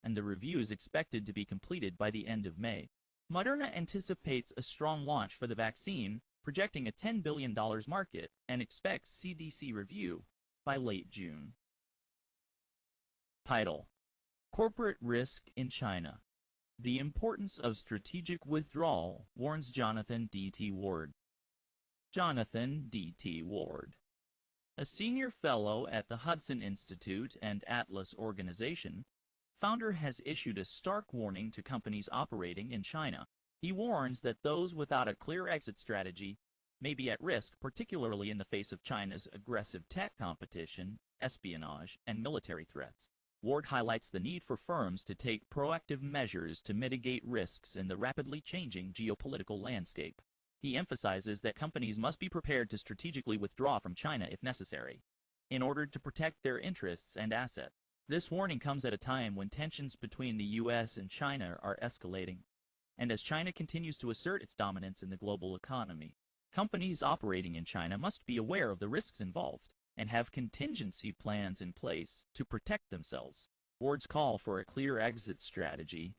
and the review is expected to be completed by the end of May. Moderna anticipates a strong launch for the vaccine, projecting a $10 billion market, and expects CDC review by late June. Title: Corporate Risk in China. The Importance of Strategic Withdrawal, warns Jonathan D.T. Ward. Jonathan D.T. Ward, a senior fellow at the Hudson Institute and Atlas Organization, founder, has issued a stark warning to companies operating in China. He warns that those without a clear exit strategy may be at risk, particularly in the face of China's aggressive tech competition, espionage, and military threats. Ward highlights the need for firms to take proactive measures to mitigate risks in the rapidly changing geopolitical landscape. He emphasizes that companies must be prepared to strategically withdraw from China if necessary, in order to protect their interests and assets. This warning comes at a time when tensions between the U.S. and China are escalating, and as China continues to assert its dominance in the global economy. Companies operating in China must be aware of the risks involved and have contingency plans in place to protect themselves. Ward's call for a clear exit strategy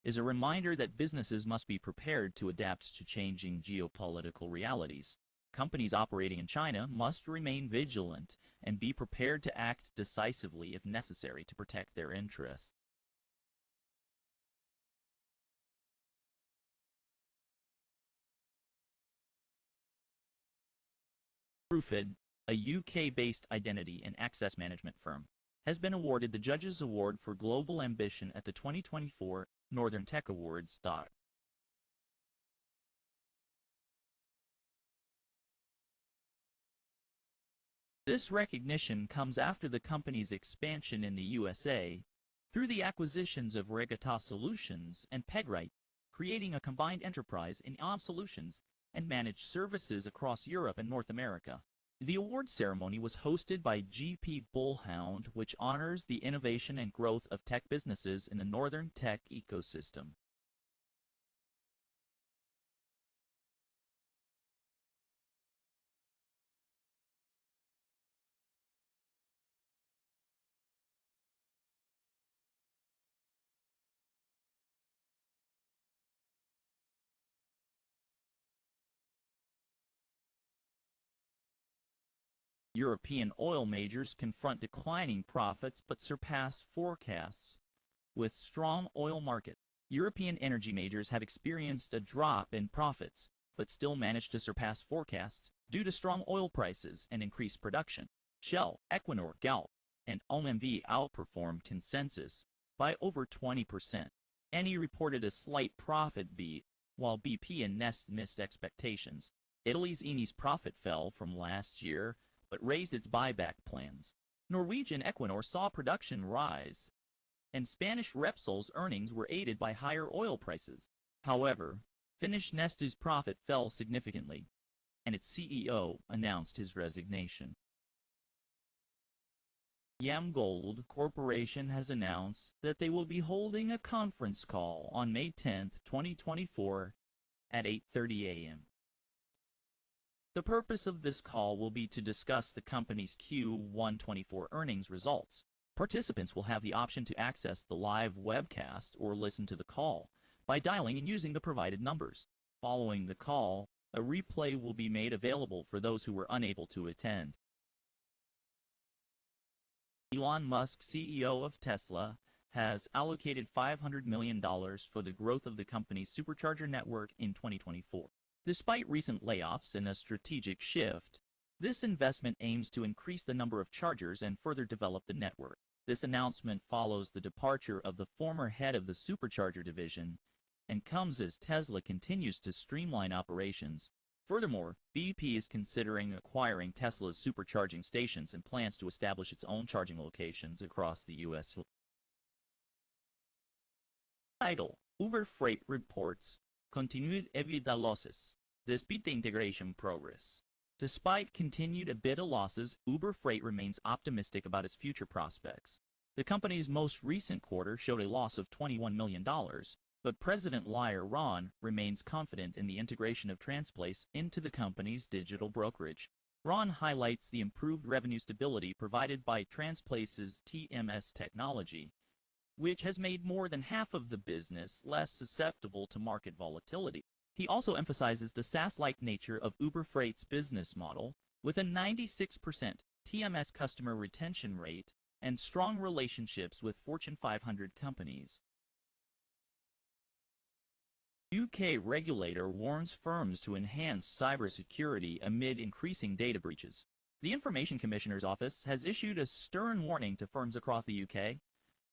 is a reminder that businesses must be prepared to adapt to changing geopolitical realities. Companies operating in China must remain vigilant and be prepared to act decisively if necessary to protect their interests. Proofed, a UK-based identity and access management firm, has been awarded the Judges Award for Global Ambition at the 2024 Northern Tech Awards. This recognition comes after the company's expansion in the USA through the acquisitions of Regatta Solutions and Pegrite, creating a combined enterprise in OM Solutions and managed services across Europe and North America. The award ceremony was hosted by GP Bullhound, which honors the innovation and growth of tech businesses in the Northern tech ecosystem. European oil majors confront declining profits but surpass forecasts. With strong oil market, European energy majors have experienced a drop in profits, but still managed to surpass forecasts due to strong oil prices and increased production. Shell, Equinor, Galp, and OMV outperformed consensus by over 20%. Eni reported a slight profit beat, while BP and Nest missed expectations. Italy's Eni's profit fell from last year, but raised its buyback plans. Norwegian Equinor saw production rise, and Spanish Repsol's earnings were aided by higher oil prices. However, Finnish Neste's profit fell significantly, and its CEO announced his resignation. Yam Gold Corporation has announced that they will be holding a conference call on May 10, 2024 at 8:30 a.m. The purpose of this call will be to discuss the company's Q1 24 earnings results. Participants will have the option to access the live webcast or listen to the call by dialing and using the provided numbers. Following the call, a replay will be made available for those who were unable to attend. Elon Musk, CEO of Tesla, has allocated $500 million for the growth of the company's supercharger network in 2024. Despite recent layoffs and a strategic shift, this investment aims to increase the number of chargers and further develop the network. This announcement follows the departure of the former head of the supercharger division and comes as Tesla continues to streamline operations. Furthermore, BP is considering acquiring Tesla's supercharging stations and plans to establish its own charging locations across the U.S. Title: Uber Freight reports continued EBITDA losses. This beat the integration progress. Despite continued EBITDA losses, Uber Freight remains optimistic about its future prospects. The company's most recent quarter showed a loss of $21 million, but President Lior Ron remains confident in the integration of Transplace into the company's digital brokerage. Ron highlights the improved revenue stability provided by Transplace's TMS technology, which has made more than half of the business less susceptible to market volatility. He also emphasizes the SaaS-like nature of Uber Freight's business model, with a 96% TMS customer retention rate and strong relationships with Fortune 500 companies. UK regulator warns firms to enhance cybersecurity amid increasing data breaches. The Information Commissioner's Office has issued a stern warning to firms across the UK,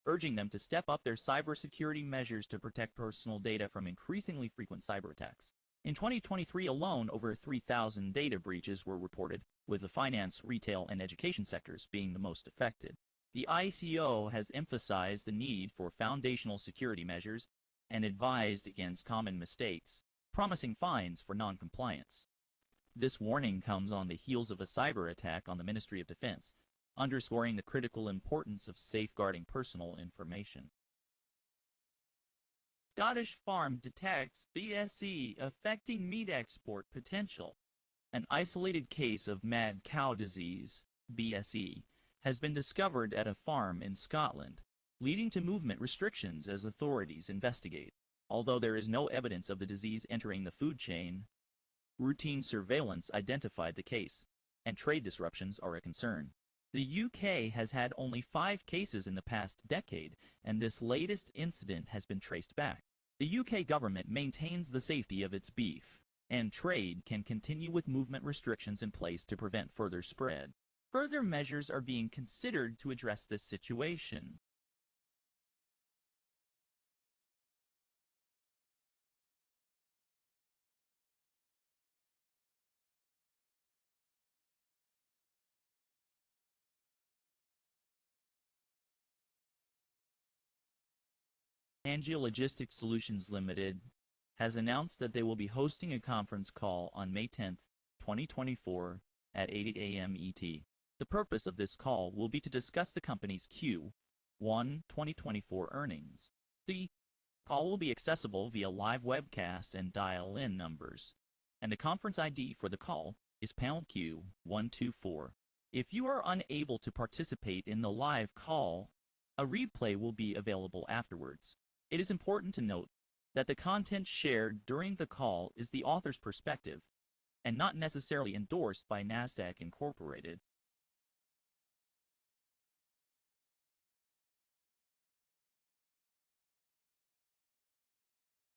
urging them to step up their cybersecurity measures to protect personal data from increasingly frequent cyber attacks. In 2023 alone, over 3,000 data breaches were reported, with the finance, retail, and education sectors being the most affected. The ICO has emphasized the need for foundational security measures and advised against common mistakes, promising fines for non-compliance. This warning comes on the heels of a cyber attack on the Ministry of Defense, underscoring the critical importance of safeguarding personal information. Scottish farm detects BSE affecting meat export potential. An isolated case of mad cow disease, BSE, has been discovered at a farm in Scotland, leading to movement restrictions as authorities investigate. Although there is no evidence of the disease entering the food chain, routine surveillance identified the case, and trade disruptions are a concern. The UK has had only 5 cases in the past decade, and this latest incident has been traced back. The UK government maintains the safety of its beef, and trade can continue with movement restrictions in place to prevent further spread. Further measures are being considered to address this situation. Angia Logistics Solutions Limited has announced that they will be hosting a conference call on May 10, 2024 at 8 a.m. ET. The purpose of this call will be to discuss the company's Q1 2024 earnings. The call will be accessible via live webcast and dial-in numbers, and the conference ID for the call is #Q124. If you are unable to participate in the live call, a replay will be available afterwards. It is important to note that the content shared during the call is the author's perspective and not necessarily endorsed by NASDAQ Incorporated.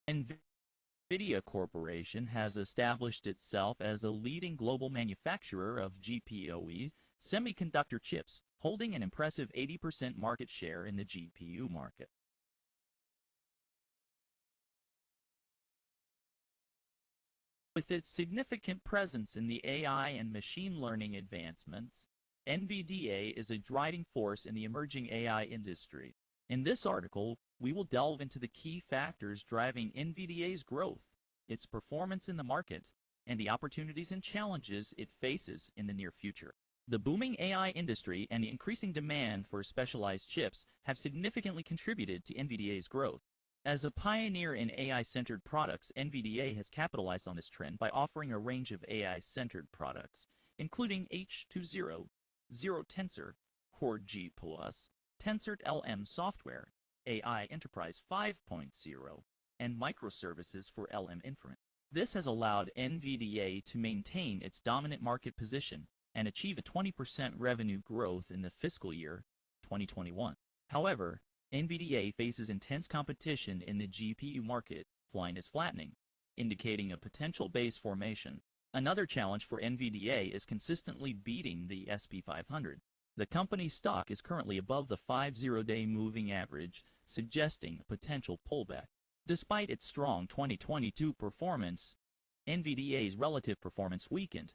NVIDIA Corporation has established itself as a leading global manufacturer of GPU semiconductor chips, holding an impressive 80% market share in the GPU market. With its significant presence in the AI and machine learning advancements, NVDA is a driving force in the emerging AI industry. In this article, we will delve into the key factors driving NVDA's growth, its performance in the market, and the opportunities and challenges it faces in the near future. The booming AI industry and the increasing demand for specialized chips have significantly contributed to NVDA's growth. As a pioneer in AI-centered products, NVDA has capitalized on this trend by offering a range of AI-centered products, including H20, Zero Tensor, Core G+, Tensor LM software, AI Enterprise 5.0, and microservices for LM inference. This has allowed NVDA to maintain its dominant market position and achieve a 20% revenue growth in the fiscal year 2021. However, NVDA faces intense competition in the GPU market. Line is flattening, indicating a potential base formation. Another challenge for NVDA is consistently beating the SP 500. The company's stock is currently above the 50-day moving average, suggesting a potential pullback. Despite its strong 2022 performance, NVDA's relative performance weakened,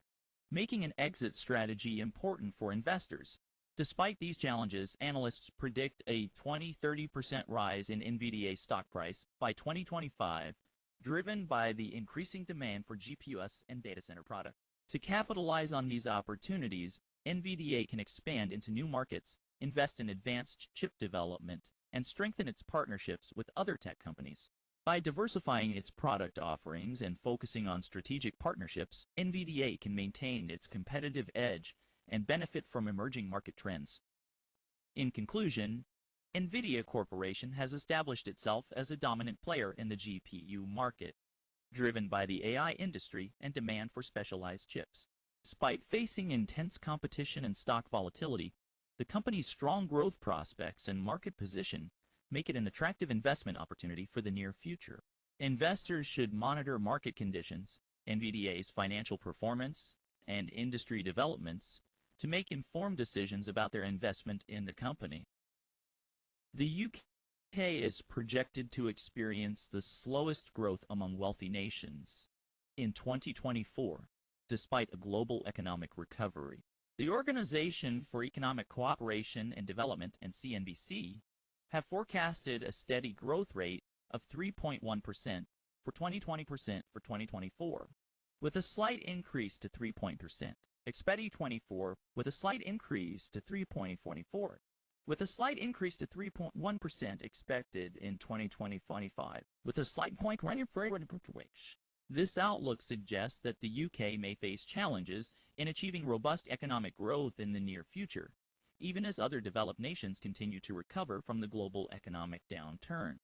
making an exit strategy important for investors. Despite these challenges, analysts predict a 20–30% rise in NVDA stock price by 2025, driven by the increasing demand for GPUs and data center products. To capitalize on these opportunities, NVIDIA can expand into new markets, invest in advanced chip development, and strengthen its partnerships with other tech companies. By diversifying its product offerings and focusing on strategic partnerships, NVIDIA can maintain its competitive edge and benefit from emerging market trends. In conclusion, NVIDIA Corporation has established itself as a dominant player in the GPU market, driven by the AI industry and demand for specialized chips. Despite facing intense competition and stock volatility, the company's strong growth prospects and market position make it an attractive investment opportunity for the near future. Investors should monitor market conditions, NVIDIA's financial performance, and industry developments to make informed decisions about their investment in the company. The UK is projected to experience the slowest growth among wealthy nations in 2024, despite a global economic recovery. The Organization for Economic Cooperation and Development and CNBC have forecasted a steady growth rate of 3.1% for 2024, with a slight increase to 3%. Expected 24 with a slight increase to 3.44, with a slight increase to 3.1% expected in 2025, with a slight point forward. This outlook suggests that the UK may face challenges in achieving robust economic growth in the near future, even as other developed nations continue to recover from the global economic downturn.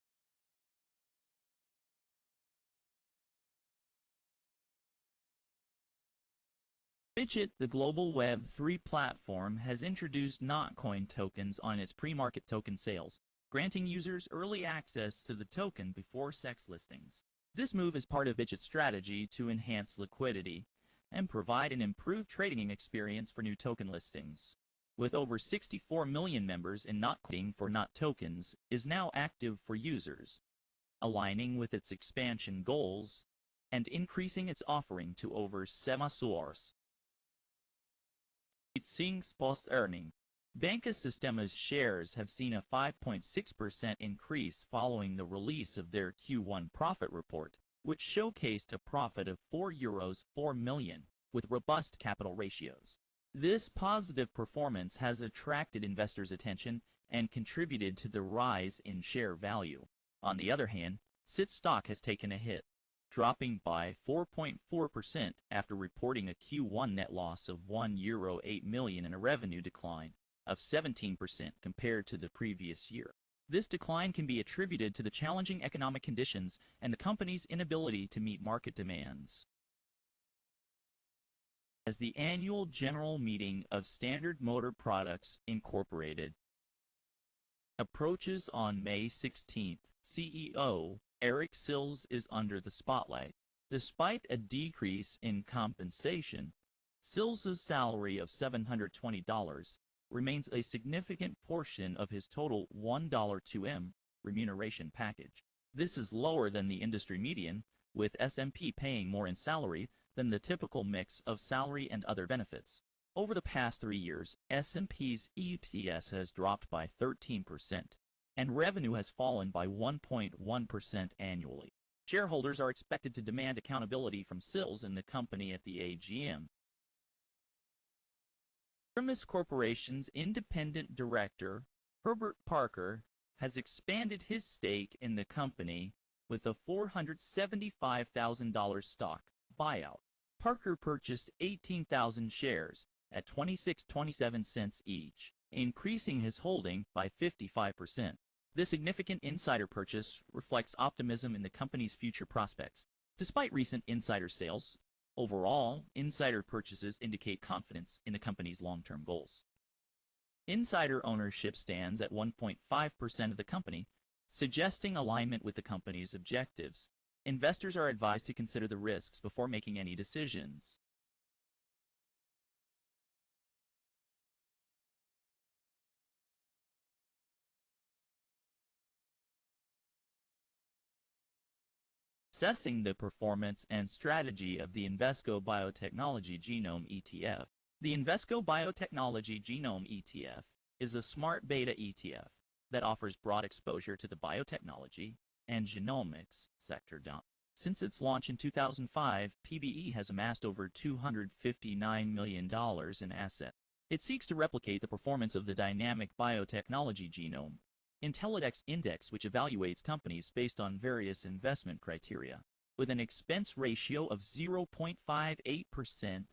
Fidget, the global Web3 platform, has introduced Notcoin tokens on its pre-market token sales, granting users early access to the token before SEX listings. This move is part of Fidget's strategy to enhance liquidity and provide an improved trading experience for new token listings. With over 64 million members in Notcoin for Not tokens is now active for users, aligning with its expansion goals and increasing its offering to over 7 sources. Since post-earning, Banca Sistema's shares have seen a 5.6% increase following the release of their Q1 profit report, which showcased a profit of €4 million, with robust capital ratios. This positive performance has attracted investors' attention and contributed to the rise in share value. On the other hand, SIT stock has taken a hit, dropping by 4.4% after reporting a Q1 net loss of €8 million and a revenue decline of 17% compared to the previous year. This decline can be attributed to the challenging economic conditions and the company's inability to meet market demands. As the annual general meeting of Standard Motor Products Incorporated approaches on May 16th, CEO Eric Sills is under the spotlight. Despite a decrease in compensation, Sills' salary of $720 remains a significant portion of his total $1 remuneration package. This is lower than the industry median, with S&P paying more in salary than the typical mix of salary and other benefits. Over the past 3 years, S&P's EPS has dropped by 13%, and revenue has fallen by 1.1% annually. Shareholders are expected to demand accountability from Sills and the company at the AGM. Aramis Corporation's independent director, Herbert Parker, has expanded his stake in the company with a $475,000 stock buyout. Parker purchased 18,000 shares at 26.27 cents each, increasing his holding by 55%. This significant insider purchase reflects optimism in the company's future prospects. Despite recent insider sales, overall, insider purchases indicate confidence in the company's long-term goals. Insider ownership stands at 1.5% of the company, suggesting alignment with the company's objectives. Investors are advised to consider the risks before making any decisions. Assessing the performance and strategy of the Invesco Biotechnology Genome ETF. The Invesco Biotechnology Genome ETF is a smart beta ETF that offers broad exposure to the biotechnology and genomics sector. Since its launch in 2005, PBE has amassed over $259 million in assets. It seeks to replicate the performance of the dynamic biotechnology genome index, which evaluates companies based on various investment criteria. With an expense ratio of 0.58%,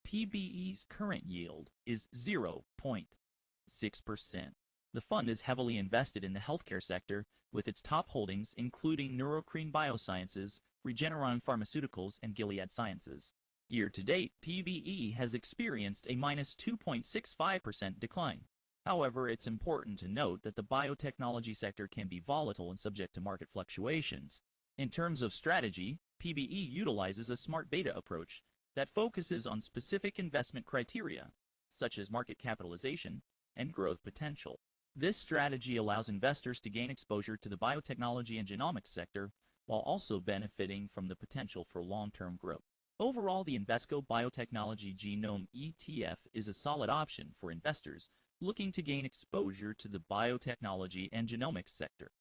PBE's current yield is 0.6%. The fund is heavily invested in the healthcare sector, with its top holdings including Neurocrine Biosciences, Regeneron Pharmaceuticals, and Gilead Sciences. Year-to-date, PBE has experienced a minus 2.65% decline. However, it's important to note that the biotechnology sector can be volatile and subject to market fluctuations. In terms of strategy, PBE utilizes a smart beta approach that focuses on specific investment criteria, such as market capitalization and growth potential. This strategy allows investors to gain exposure to the biotechnology and genomics sector while also benefiting from the potential for long-term growth. Overall, the Invesco Biotechnology Genome ETF is a solid option for investors looking to gain exposure to the biotechnology and genomics sector.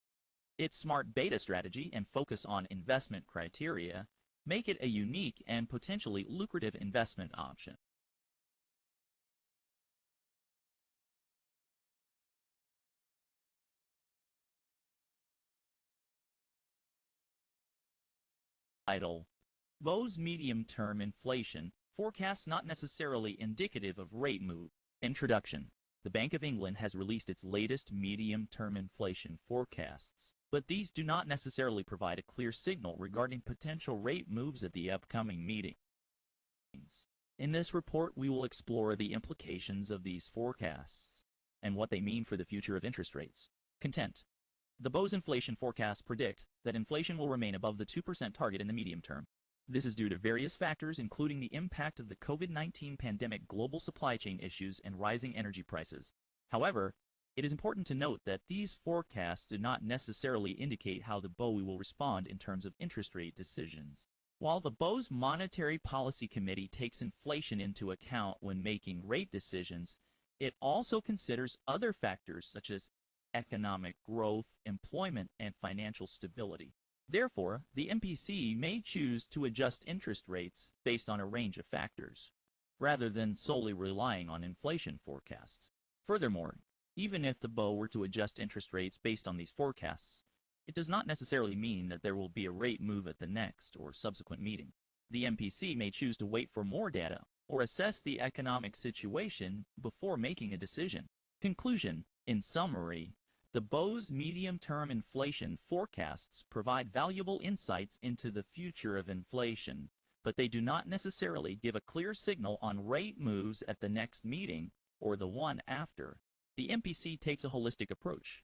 Its smart beta strategy and focus on investment criteria make it a unique and potentially lucrative investment option. Title: Bow's medium-term inflation forecast not necessarily indicative of rate move. Introduction. The Bank of England has released its latest medium-term inflation forecasts, but these do not necessarily provide a clear signal regarding potential rate moves at the upcoming meetings. In this report, we will explore the implications of these forecasts and what they mean for the future of interest rates. Content. The Bow's inflation forecasts predict that inflation will remain above the 2% target in the medium term. This is due to various factors, including the impact of the COVID-19 pandemic, global supply chain issues, and rising energy prices. However, it is important to note that these forecasts do not necessarily indicate how the BOE will respond in terms of interest rate decisions. While the BOE's Monetary Policy Committee takes inflation into account when making rate decisions, it also considers other factors such as economic growth, employment, and financial stability. Therefore, the MPC may choose to adjust interest rates based on a range of factors, rather than solely relying on inflation forecasts. Furthermore, even if the BOE were to adjust interest rates based on these forecasts, it does not necessarily mean that there will be a rate move at the next or subsequent meeting. The MPC may choose to wait for more data or assess the economic situation before making a decision. Conclusion. In summary, the BOE's medium-term inflation forecasts provide valuable insights into the future of inflation, but they do not necessarily give a clear signal on rate moves at the next meeting or the one after. The MPC takes a holistic approach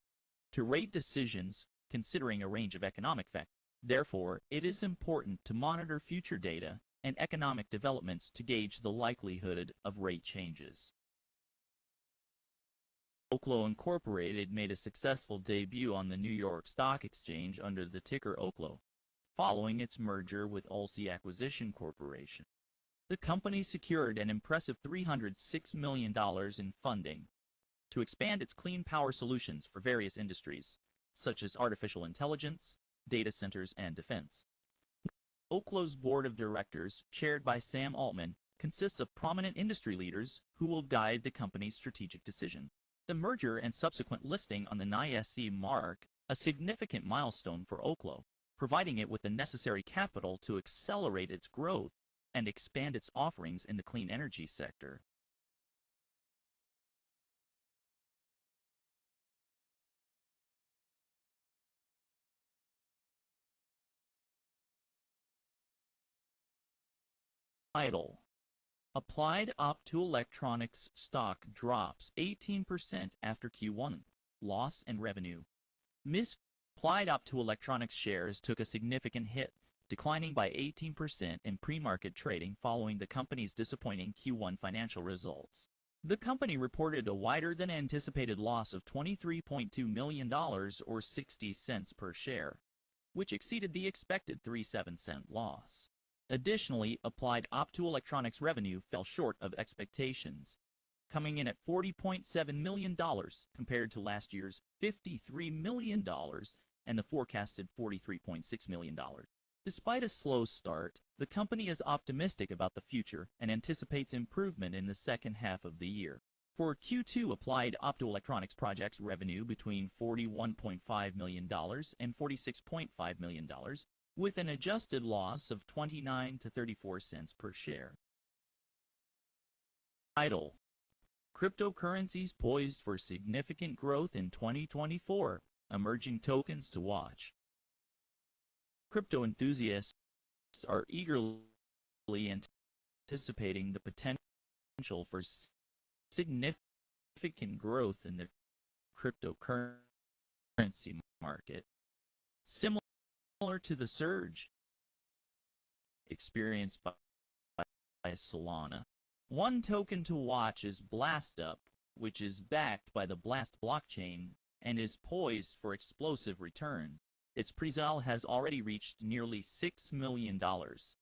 to rate decisions, considering a range of economic factors. Therefore, it is important to monitor future data and economic developments to gauge the likelihood of rate changes. Oklo Incorporated made a successful debut on the New York Stock Exchange under the ticker Oklo, following its merger with Ulse Acquisition Corporation. The company secured an impressive $306 million in funding to expand its clean power solutions for various industries, such as artificial intelligence, data centers, and defense. Oklo's board of directors, chaired by Sam Altman, consists of prominent industry leaders who will guide the company's strategic decisions. The merger and subsequent listing on the NYSE mark a significant milestone for Oklo, providing it with the necessary capital to accelerate its growth and expand its offerings in the clean energy sector. Title: Applied Optoelectronics stock drops 18% after Q1, loss and revenue. Applied Optoelectronics shares took a significant hit, declining by 18% in pre-market trading following the company's disappointing Q1 financial results. The company reported a wider than anticipated loss of $23.2 million or 60 cents per share, which exceeded the expected 37-cent loss. Additionally, Applied Optoelectronics revenue fell short of expectations, coming in at $40.7 million compared to last year's $53 million and the forecasted $43.6 million. Despite a slow start, the company is optimistic about the future and anticipates improvement in the second half of the year. For Q2, Applied Optoelectronics projects revenue between $41.5 million and $46.5 million, with an adjusted loss of 29 to 34 cents per share. Title: Cryptocurrencies poised for significant growth in 2024. Emerging tokens to watch. Crypto enthusiasts are eagerly anticipating the potential for significant growth in the cryptocurrency market, similar to the surge experienced by Solana. One token to watch is BlastUp, which is backed by the Blast blockchain and is poised for explosive return. Its pre-sale has already reached nearly $6 million,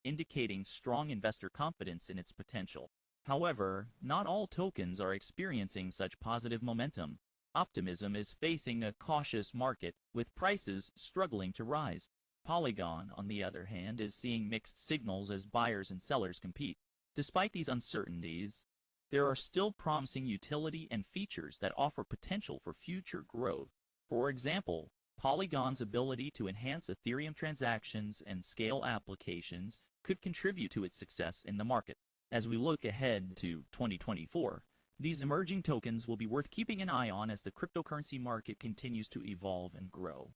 indicating strong investor confidence in its potential. However, not all tokens are experiencing such positive momentum. Optimism is facing a cautious market, with prices struggling to rise. Polygon, on the other hand, is seeing mixed signals as buyers and sellers compete. Despite these uncertainties, there are still promising utility and features that offer potential for future growth. For example, Polygon's ability to enhance Ethereum transactions and scale applications could contribute to its success in the market. As we look ahead to 2024, these emerging tokens will be worth keeping an eye on as the cryptocurrency market continues to evolve and grow.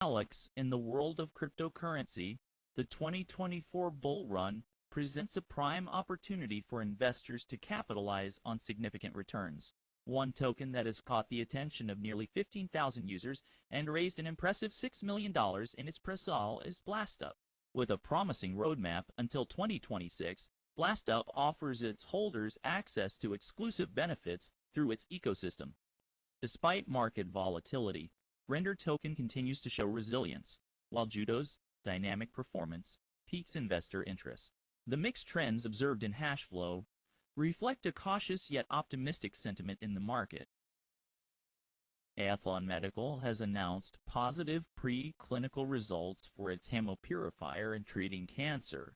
Alex, in the world of cryptocurrency, the 2024 bull run presents a prime opportunity for investors to capitalize on significant returns. One token that has caught the attention of nearly 15,000 users and raised an impressive $6 million in its pre-sale is BlastUp. With a promising roadmap until 2026, BlastUp offers its holders access to exclusive benefits through its ecosystem. Despite market volatility, Render token continues to show resilience, while Judo's dynamic performance piques investor interest. The mixed trends observed in hash flow reflect a cautious yet optimistic sentiment in the market. Aethlon Medical has announced positive pre-clinical results for its hemopurifier in treating cancer.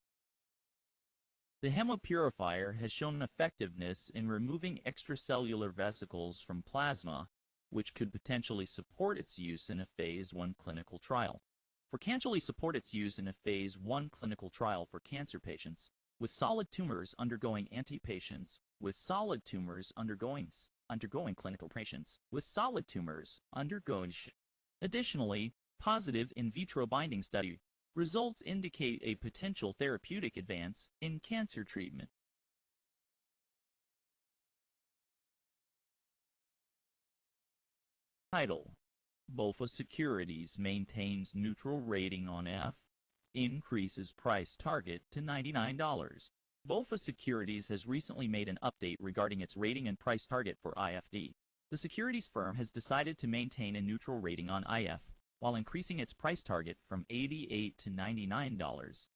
The hemopurifier has shown effectiveness in removing extracellular vesicles from plasma, which could potentially support its use in a Phase 1 clinical trial. For Phase 1 clinical trial for cancer patients with solid tumors undergoing clinical patients with solid tumors undergoing. Additionally, positive in vitro binding study results indicate a potential therapeutic advance in cancer treatment. Title: BofA Securities maintains neutral rating on F, increases price target to $99. BofA Securities has recently made an update regarding its rating and price target for IFD. The securities firm has decided to maintain a neutral rating on IF, while increasing its price target from $88 to $99.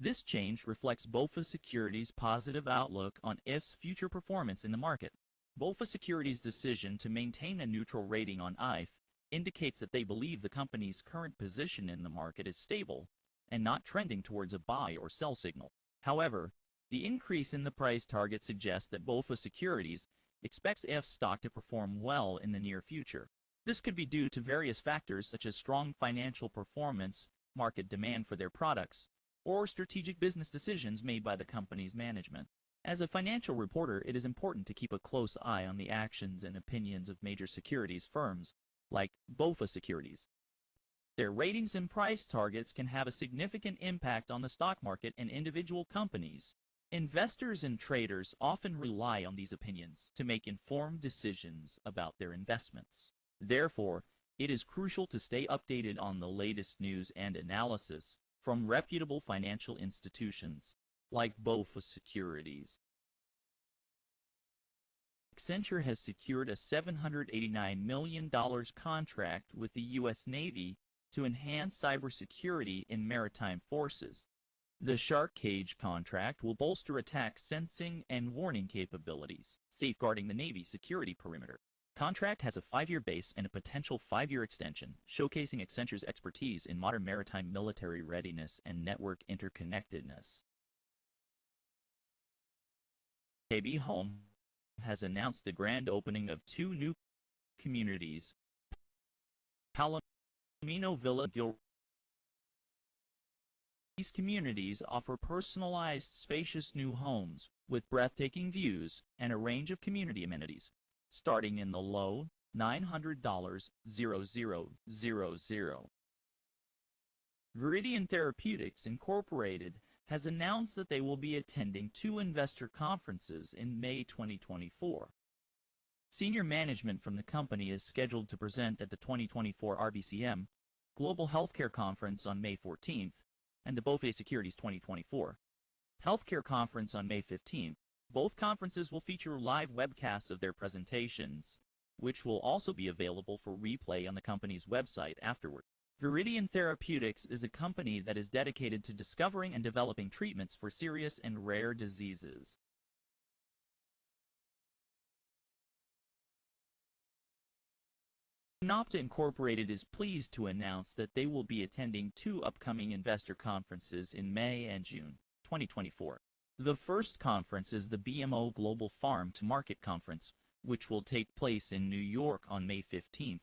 This change reflects BofA Securities' positive outlook on IF's future performance in the market. BofA Securities' decision to maintain a neutral rating on IF indicates that they believe the company's current position in the market is stable and not trending towards a buy or sell signal. However, the increase in the price target suggests that BofA Securities expects IF stock to perform well in the near future. This could be due to various factors such as strong financial performance, market demand for their products, or strategic business decisions made by the company's management. As a financial reporter, it is important to keep a close eye on the actions and opinions of major securities firms, like BofA Securities. Their ratings and price targets can have a significant impact on the stock market and individual companies. Investors and traders often rely on these opinions to make informed decisions about their investments. Therefore, it is crucial to stay updated on the latest news and analysis from reputable financial institutions like BofA Securities. Accenture has secured a $789 million contract with the U.S. Navy to enhance cybersecurity in maritime forces. The Shark Cage contract will bolster attack sensing and warning capabilities, safeguarding the Navy's security perimeter. Contract has a 5-year base and a potential 5-year extension, showcasing Accenture's expertise in modern maritime military readiness and network interconnectedness. KB Home has announced the grand opening of 2 new communities, Palomino Villa Gil. These communities offer personalized, spacious new homes with breathtaking views and a range of community amenities, starting in the low $900,000. Viridian Therapeutics Incorporated has announced that they will be attending 2 investor conferences in May 2024. Senior management from the company is scheduled to present at the 2024 RBCM Global Healthcare Conference on May 14th and the BofA Securities 2024 Healthcare Conference on May 15th. Both conferences will feature live webcasts of their presentations, which will also be available for replay on the company's website afterward. Viridian Therapeutics is a company that is dedicated to discovering and developing treatments for serious and rare diseases. SunOpta Incorporated is pleased to announce that they will be attending 2 upcoming investor conferences in May and June 2024. The first conference is the BMO Global Farm to Market Conference, which will take place in New York on May 15th,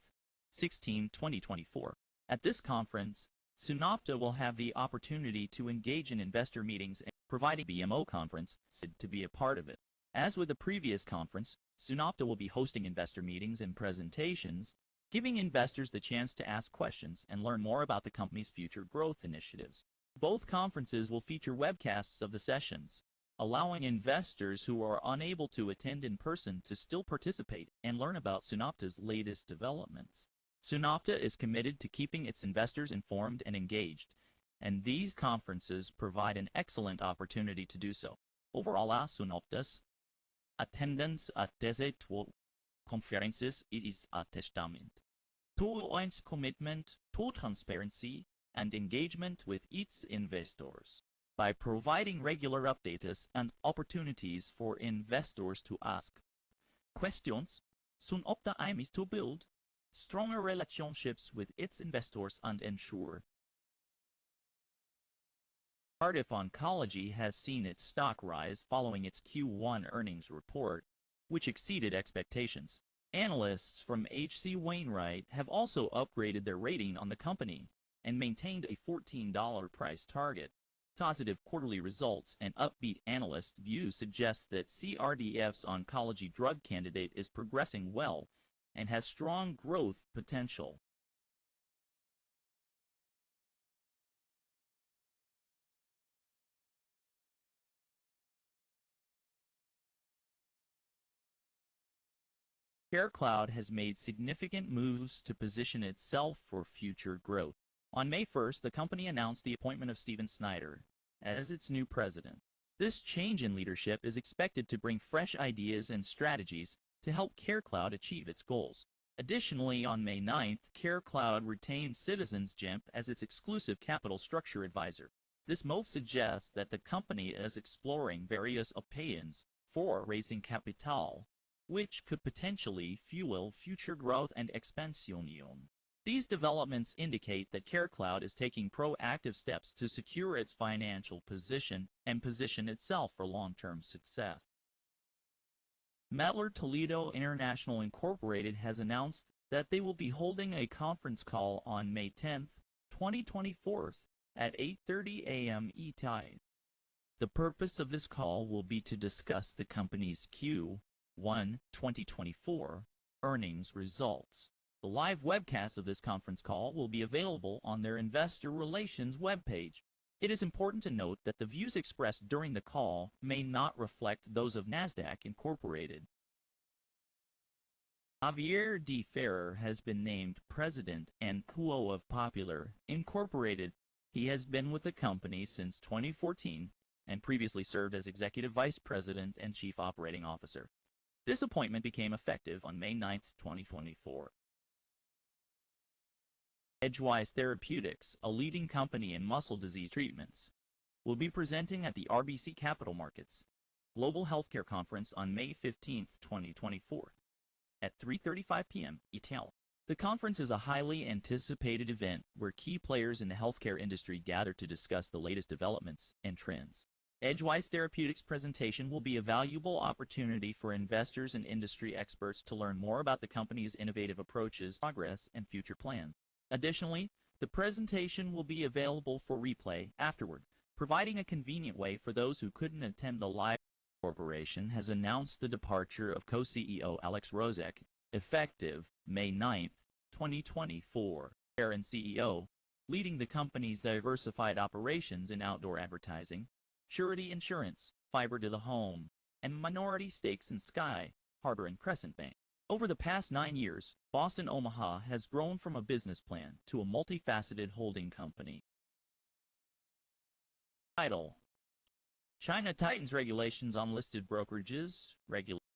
16, 2024. At this conference, SunOpta will have the opportunity to engage in investor meetings and providing BMO conference to be a part of it. As with the previous conference, SunOpta will be hosting investor meetings and presentations, giving investors the chance to ask questions and learn more about the company's future growth initiatives. Both conferences will feature webcasts of the sessions, allowing investors who are unable to attend in person to still participate and learn about SunOpta's latest developments. SunOpta is committed to keeping its investors informed and engaged, and these conferences provide an excellent opportunity to do so. Overall, SunOpta's attendance at these 2 conferences is a testament to its commitment to transparency and engagement with its investors. By providing regular updates and opportunities for investors to ask questions, SunOpta aims to build stronger relationships with its investors and ensure Cardiff Oncology has seen its stock rise following its Q1 earnings report, which exceeded expectations. Analysts from H.C. Wainwright have also upgraded their rating on the company and maintained a $14 price target. Positive quarterly results and upbeat analyst views suggest that CRDF's oncology drug candidate is progressing well and has strong growth potential. CareCloud has made significant moves to position itself for future growth. On May 1st, the company announced the appointment of Steven Snyder as its new president. This change in leadership is expected to bring fresh ideas and strategies to help CareCloud achieve its goals. Additionally, on May 9th, CareCloud retained Citizens GEMP as its exclusive capital structure advisor. This move suggests that the company is exploring various options for raising capital, which could potentially fuel future growth and expansion. These developments indicate that CareCloud is taking proactive steps to secure its financial position and position itself for long-term success. Mettler Toledo International Incorporated has announced that they will be holding a conference call on May 10, 2024 at 8:30 a.m. ET. The purpose of this call will be to discuss the company's Q1 2024 earnings results. The live webcast of this conference call will be available on their investor relations webpage. It is important to note that the views expressed during the call may not reflect those of Nasdaq Incorporated. Javier D. Ferrer has been named President and CEO of Popular Incorporated. He has been with the company since 2014 and previously served as Executive Vice President and Chief Operating Officer. This appointment became effective on May 9, 2024. Edgewise Therapeutics, a leading company in muscle disease treatments, will be presenting at the RBC Capital Markets Global Healthcare Conference on May 15, 2024, at 3:35 p.m. ET. The conference is a highly anticipated event where key players in the healthcare industry gather to discuss the latest developments and trends. Edgewise Therapeutics' presentation will be a valuable opportunity for investors and industry experts to learn more about the company's innovative approaches, progress, and future plans. Additionally, the presentation will be available for replay afterward, providing a convenient way for those who couldn't attend the live. Corporation has announced the departure of co-CEO Alex Rozek, effective May 9, 2024. Chair and CEO, leading the company's diversified operations in outdoor advertising, surety insurance, fiber to the home, and minority stakes in Sky, Harbor, and Crescent Bank. Over the past 9 years, Boston Omaha has grown from a business plan to a multifaceted holding company. Title: China tightens regulations on listed brokerages.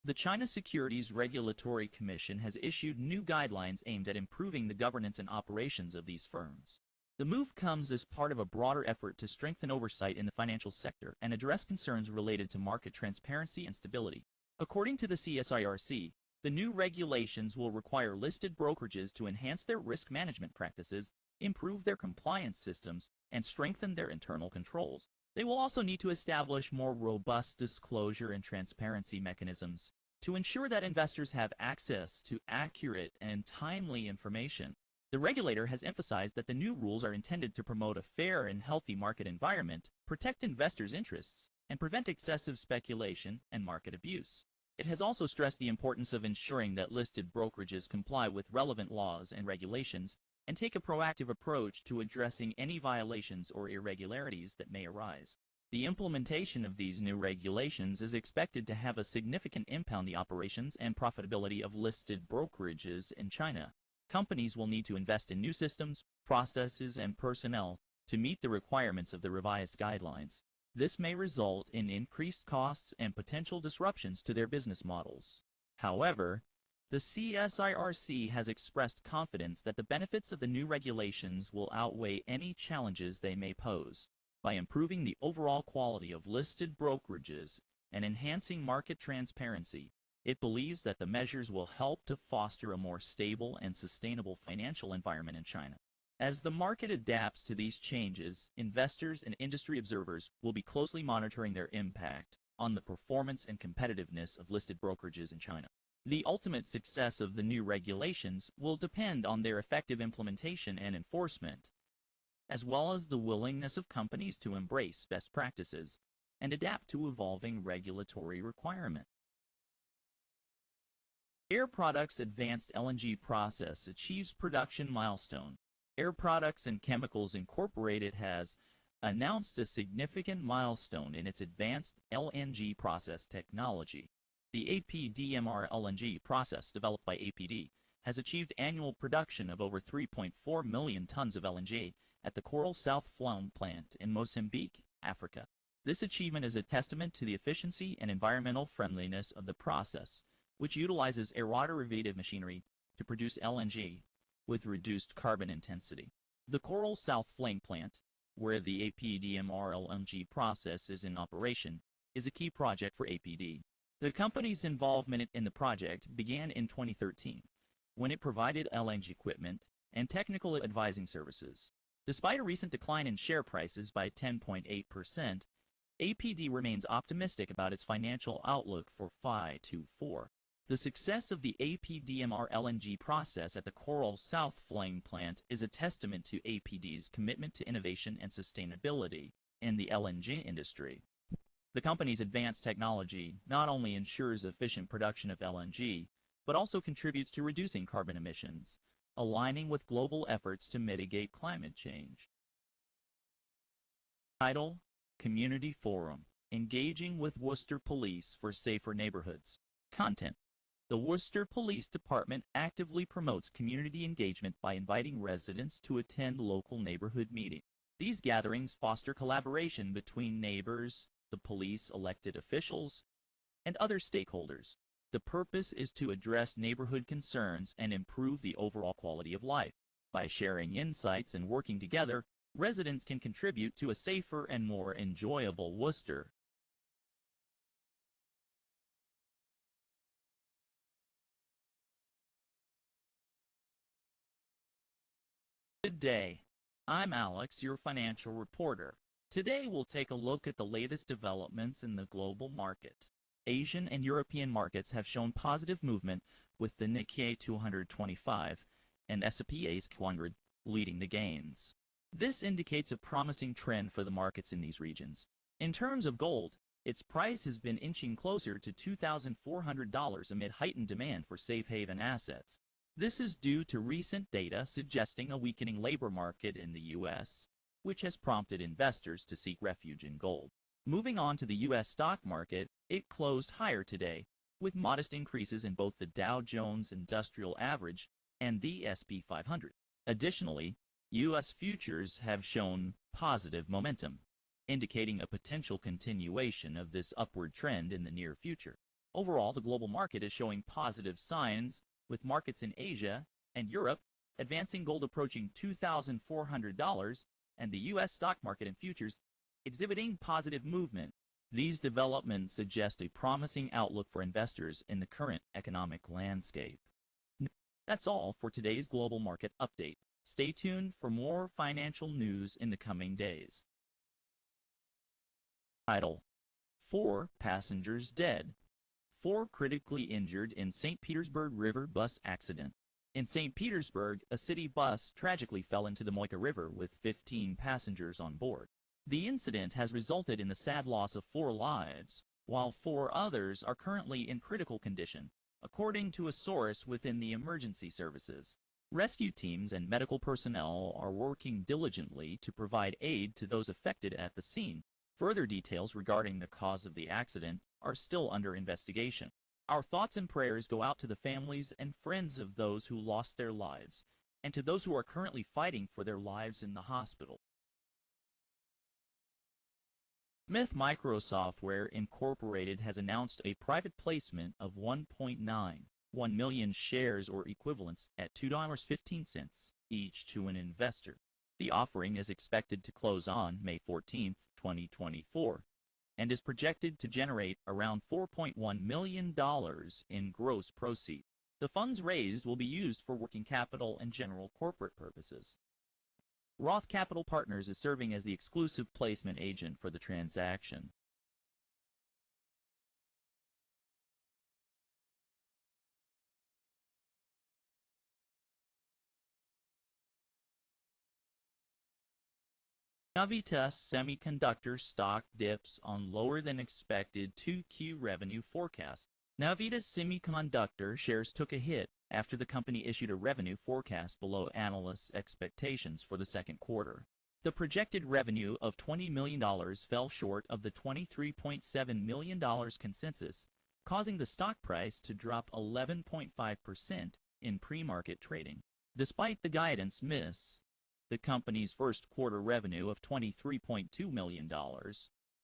The China Securities Regulatory Commission has issued new guidelines aimed at improving the governance and operations of these firms. The move comes as part of a broader effort to strengthen oversight in the financial sector and address concerns related to market transparency and stability. According to the CSIRC, the new regulations will require listed brokerages to enhance their risk management practices, improve their compliance systems, and strengthen their internal controls. They will also need to establish more robust disclosure and transparency mechanisms to ensure that investors have access to accurate and timely information. The regulator has emphasized that the new rules are intended to promote a fair and healthy market environment, protect investors' interests, and prevent excessive speculation and market abuse. It has also stressed the importance of ensuring that listed brokerages comply with relevant laws and regulations and take a proactive approach to addressing any violations or irregularities that may arise. The implementation of these new regulations is expected to have a significant impact on the operations and profitability of listed brokerages in China. Companies will need to invest in new systems, processes, and personnel to meet the requirements of the revised guidelines. This may result in increased costs and potential disruptions to their business models. However, the CSIRC has expressed confidence that the benefits of the new regulations will outweigh any challenges they may pose. By improving the overall quality of listed brokerages and enhancing market transparency, it believes that the measures will help to foster a more stable and sustainable financial environment in China. As the market adapts to these changes, investors and industry observers will be closely monitoring their impact on the performance and competitiveness of listed brokerages in China. The ultimate success of the new regulations will depend on their effective implementation and enforcement, as well as the willingness of companies to embrace best practices and adapt to evolving regulatory requirements. Air Products' advanced LNG process achieves production milestone. Air Products and Chemicals Incorporated has announced a significant milestone in its advanced LNG process technology. The APDMR LNG process developed by APD has achieved annual production of over 3.4 million tons of LNG at the Coral South Flão plant in Mozambique, Africa. This achievement is a testament to the efficiency and environmental friendliness of the process, which utilizes aeroderivative machinery to produce LNG with reduced carbon intensity. The Coral South Flame plant, where the APDMR LNG process is in operation, is a key project for APD. The company's involvement in the project began in 2013, when it provided LNG equipment and technical advising services. Despite a recent decline in share prices by 10.8%, APD remains optimistic about its financial outlook for FY24. The success of the APDMR LNG process at the Coral South Flame plant is a testament to APD's commitment to innovation and sustainability in the LNG industry. The company's advanced technology not only ensures efficient production of LNG, but also contributes to reducing carbon emissions, aligning with global efforts to mitigate climate change. Title: Community Forum, Engaging with Worcester Police for Safer Neighborhoods. Content: The Worcester Police Department actively promotes community engagement by inviting residents to attend local neighborhood meetings. These gatherings foster collaboration between neighbors, the police, elected officials, and other stakeholders. The purpose is to address neighborhood concerns and improve the overall quality of life. By sharing insights and working together, residents can contribute to a safer and more enjoyable Worcester. Good day. I'm Alex, your financial reporter. Today we'll take a look at the latest developments in the global market. Asian and European markets have shown positive movement with the Nikkei 225 and S&P 500 leading the gains. This indicates a promising trend for the markets in these regions. In terms of gold, its price has been inching closer to $2,400 amid heightened demand for safe haven assets. This is due to recent data suggesting a weakening labor market in the U.S., which has prompted investors to seek refuge in gold. Moving on to the U.S. stock market, it closed higher today, with modest increases in both the Dow Jones Industrial Average and the S&P 500. Additionally, U.S. futures have shown positive momentum, indicating a potential continuation of this upward trend in the near future. Overall, the global market is showing positive signs, with markets in Asia and Europe advancing, gold approaching $2,400, and the U.S. stock market and futures exhibiting positive movement. These developments suggest a promising outlook for investors in the current economic landscape. That's all for today's global market update. Stay tuned for more financial news in the coming days. Title: 4 passengers dead. 4 critically injured in St. Petersburg River bus accident. In St. Petersburg, a city bus tragically fell into the Moika River with 15 passengers on board. The incident has resulted in the sad loss of 4 lives, while 4 others are currently in critical condition, according to a source within the emergency services. Rescue teams and medical personnel are working diligently to provide aid to those affected at the scene. Further details regarding the cause of the accident are still under investigation. Our thoughts and prayers go out to the families and friends of those who lost their lives, and to those who are currently fighting for their lives in the hospital. Smith Microsoftware Incorporated has announced a private placement of 1.91 million shares or equivalents at $2.15 each to an investor. The offering is expected to close on May 14, 2024, and is projected to generate around $4.1 million in gross proceeds. The funds raised will be used for working capital and general corporate purposes. Roth Capital Partners is serving as the exclusive placement agent for the transaction. Navitas Semiconductor stock dips on lower than expected 2Q revenue forecast. Navitas Semiconductor shares took a hit after the company issued a revenue forecast below analysts' expectations for the second quarter. The projected revenue of $20 million fell short of the $23.7 million consensus, causing the stock price to drop 11.5% in pre-market trading. Despite the guidance miss, the company's first quarter revenue of $23.2 million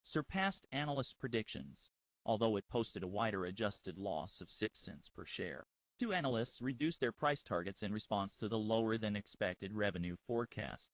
surpassed analysts' predictions, although it posted a wider adjusted loss of 6 cents per share. 2 analysts reduced their price targets in response to the lower than expected revenue forecast.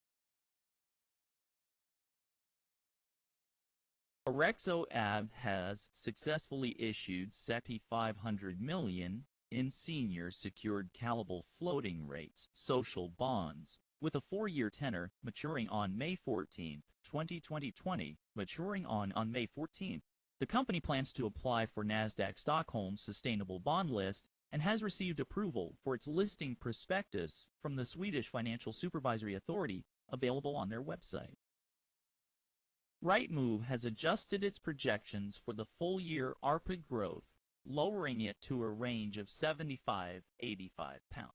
Orexo AB has successfully issued SEPI $500 million in senior secured callable floating rates social bonds, with a 4-year tenor maturing on May 14, 2020, maturing on May 14. The company plans to apply for Nasdaq Stockholm's sustainable bond list and has received approval for its listing prospectus from the Swedish Financial Supervisory Authority, available on their website. Rightmove has adjusted its projections for the full-year ARPA growth, lowering it to a range of 75-85 pounds.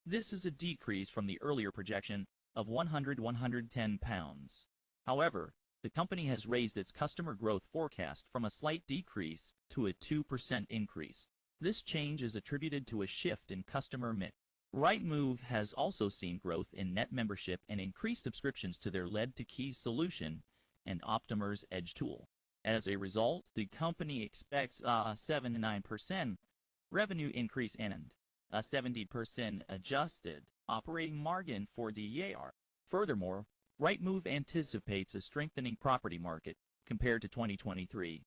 This is a decrease from the earlier projection of 100-110 pounds. However, the company has raised its customer growth forecast from a slight decrease to a 2% increase. This change is attributed to a shift in customer mix. Rightmove has also seen growth in net membership and increased subscriptions to their Lead-to-Key solution and Optimer's Edge tool. As a result, the company expects a 7-9% revenue increase and a 70% adjusted operating margin for the year. Furthermore, Rightmove anticipates a strengthening property market compared to 2023.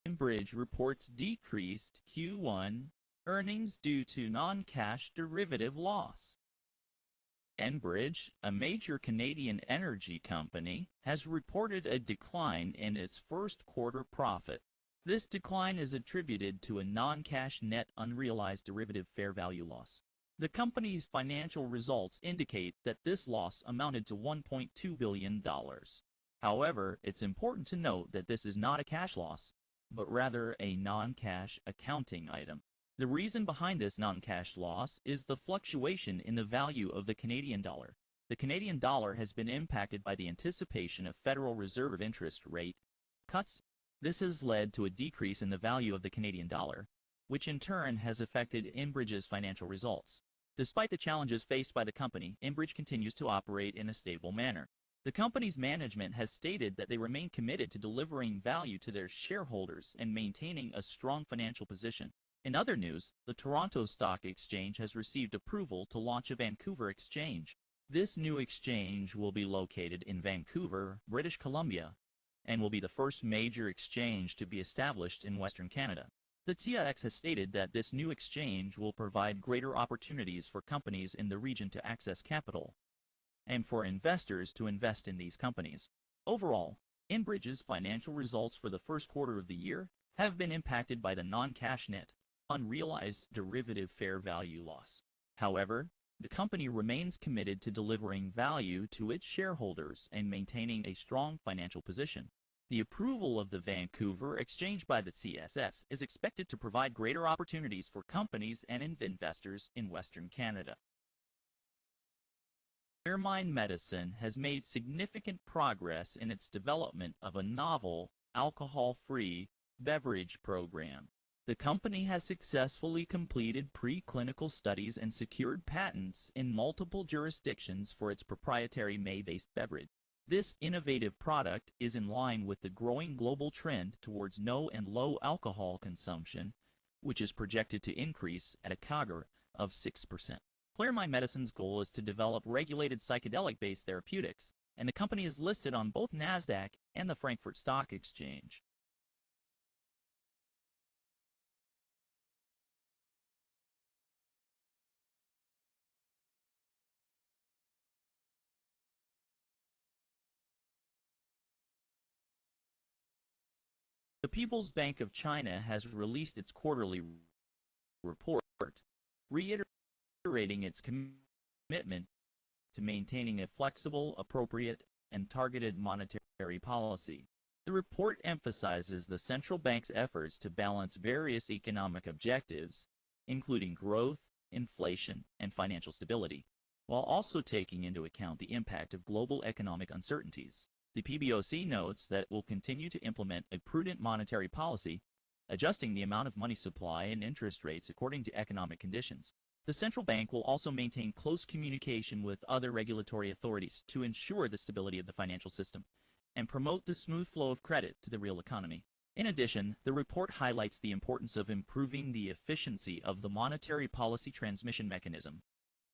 Enbridge reports decreased Q1 earnings due to non-cash derivative loss. Enbridge, a major Canadian energy company, has reported a decline in its first quarter profit. This decline is attributed to a non-cash net unrealized derivative fair value loss. The company's financial results indicate that this loss amounted to $1.2 billion. However, it's important to note that this is not a cash loss, but rather a non-cash accounting item. The reason behind this non-cash loss is the fluctuation in the value of the Canadian dollar. The Canadian dollar has been impacted by the anticipation of Federal Reserve interest rate cuts. This has led to a decrease in the value of the Canadian dollar, which in turn has affected Enbridge's financial results. Despite the challenges faced by the company, Enbridge continues to operate in a stable manner. The company's management has stated that they remain committed to delivering value to their shareholders and maintaining a strong financial position. In other news, the Toronto Stock Exchange has received approval to launch a Vancouver exchange. This new exchange will be located in Vancouver, British Columbia, and will be the first major exchange to be established in Western Canada. The TSX has stated that this new exchange will provide greater opportunities for companies in the region to access capital, and for investors to invest in these companies. Overall, Enbridge's financial results for the first quarter of the year have been impacted by the non-cash net unrealized derivative fair value loss. However, the company remains committed to delivering value to its shareholders and maintaining a strong financial position. The approval of the Vancouver exchange by the TSX is expected to provide greater opportunities for companies and investors in Western Canada. Fairmind Medicine has made significant progress in its development of a novel, alcohol-free beverage program. The company has successfully completed preclinical studies and secured patents in multiple jurisdictions for its proprietary maize-based beverage. This innovative product is in line with the growing global trend towards no and low alcohol consumption, which is projected to increase at a CAGR of 6%. Fairmind Medicine's goal is to develop regulated psychedelic-based therapeutics, and the company is listed on both NASDAQ and the Frankfurt Stock Exchange. The People's Bank of China has released its quarterly report, reiterating its commitment to maintaining a flexible, appropriate, and targeted monetary policy. The report emphasizes the central bank's efforts to balance various economic objectives, including growth, inflation, and financial stability, while also taking into account the impact of global economic uncertainties. The PBOC notes that it will continue to implement a prudent monetary policy, adjusting the amount of money supply and interest rates according to economic conditions. The central bank will also maintain close communication with other regulatory authorities to ensure the stability of the financial system and promote the smooth flow of credit to the real economy. In addition, the report highlights the importance of improving the efficiency of the monetary policy transmission mechanism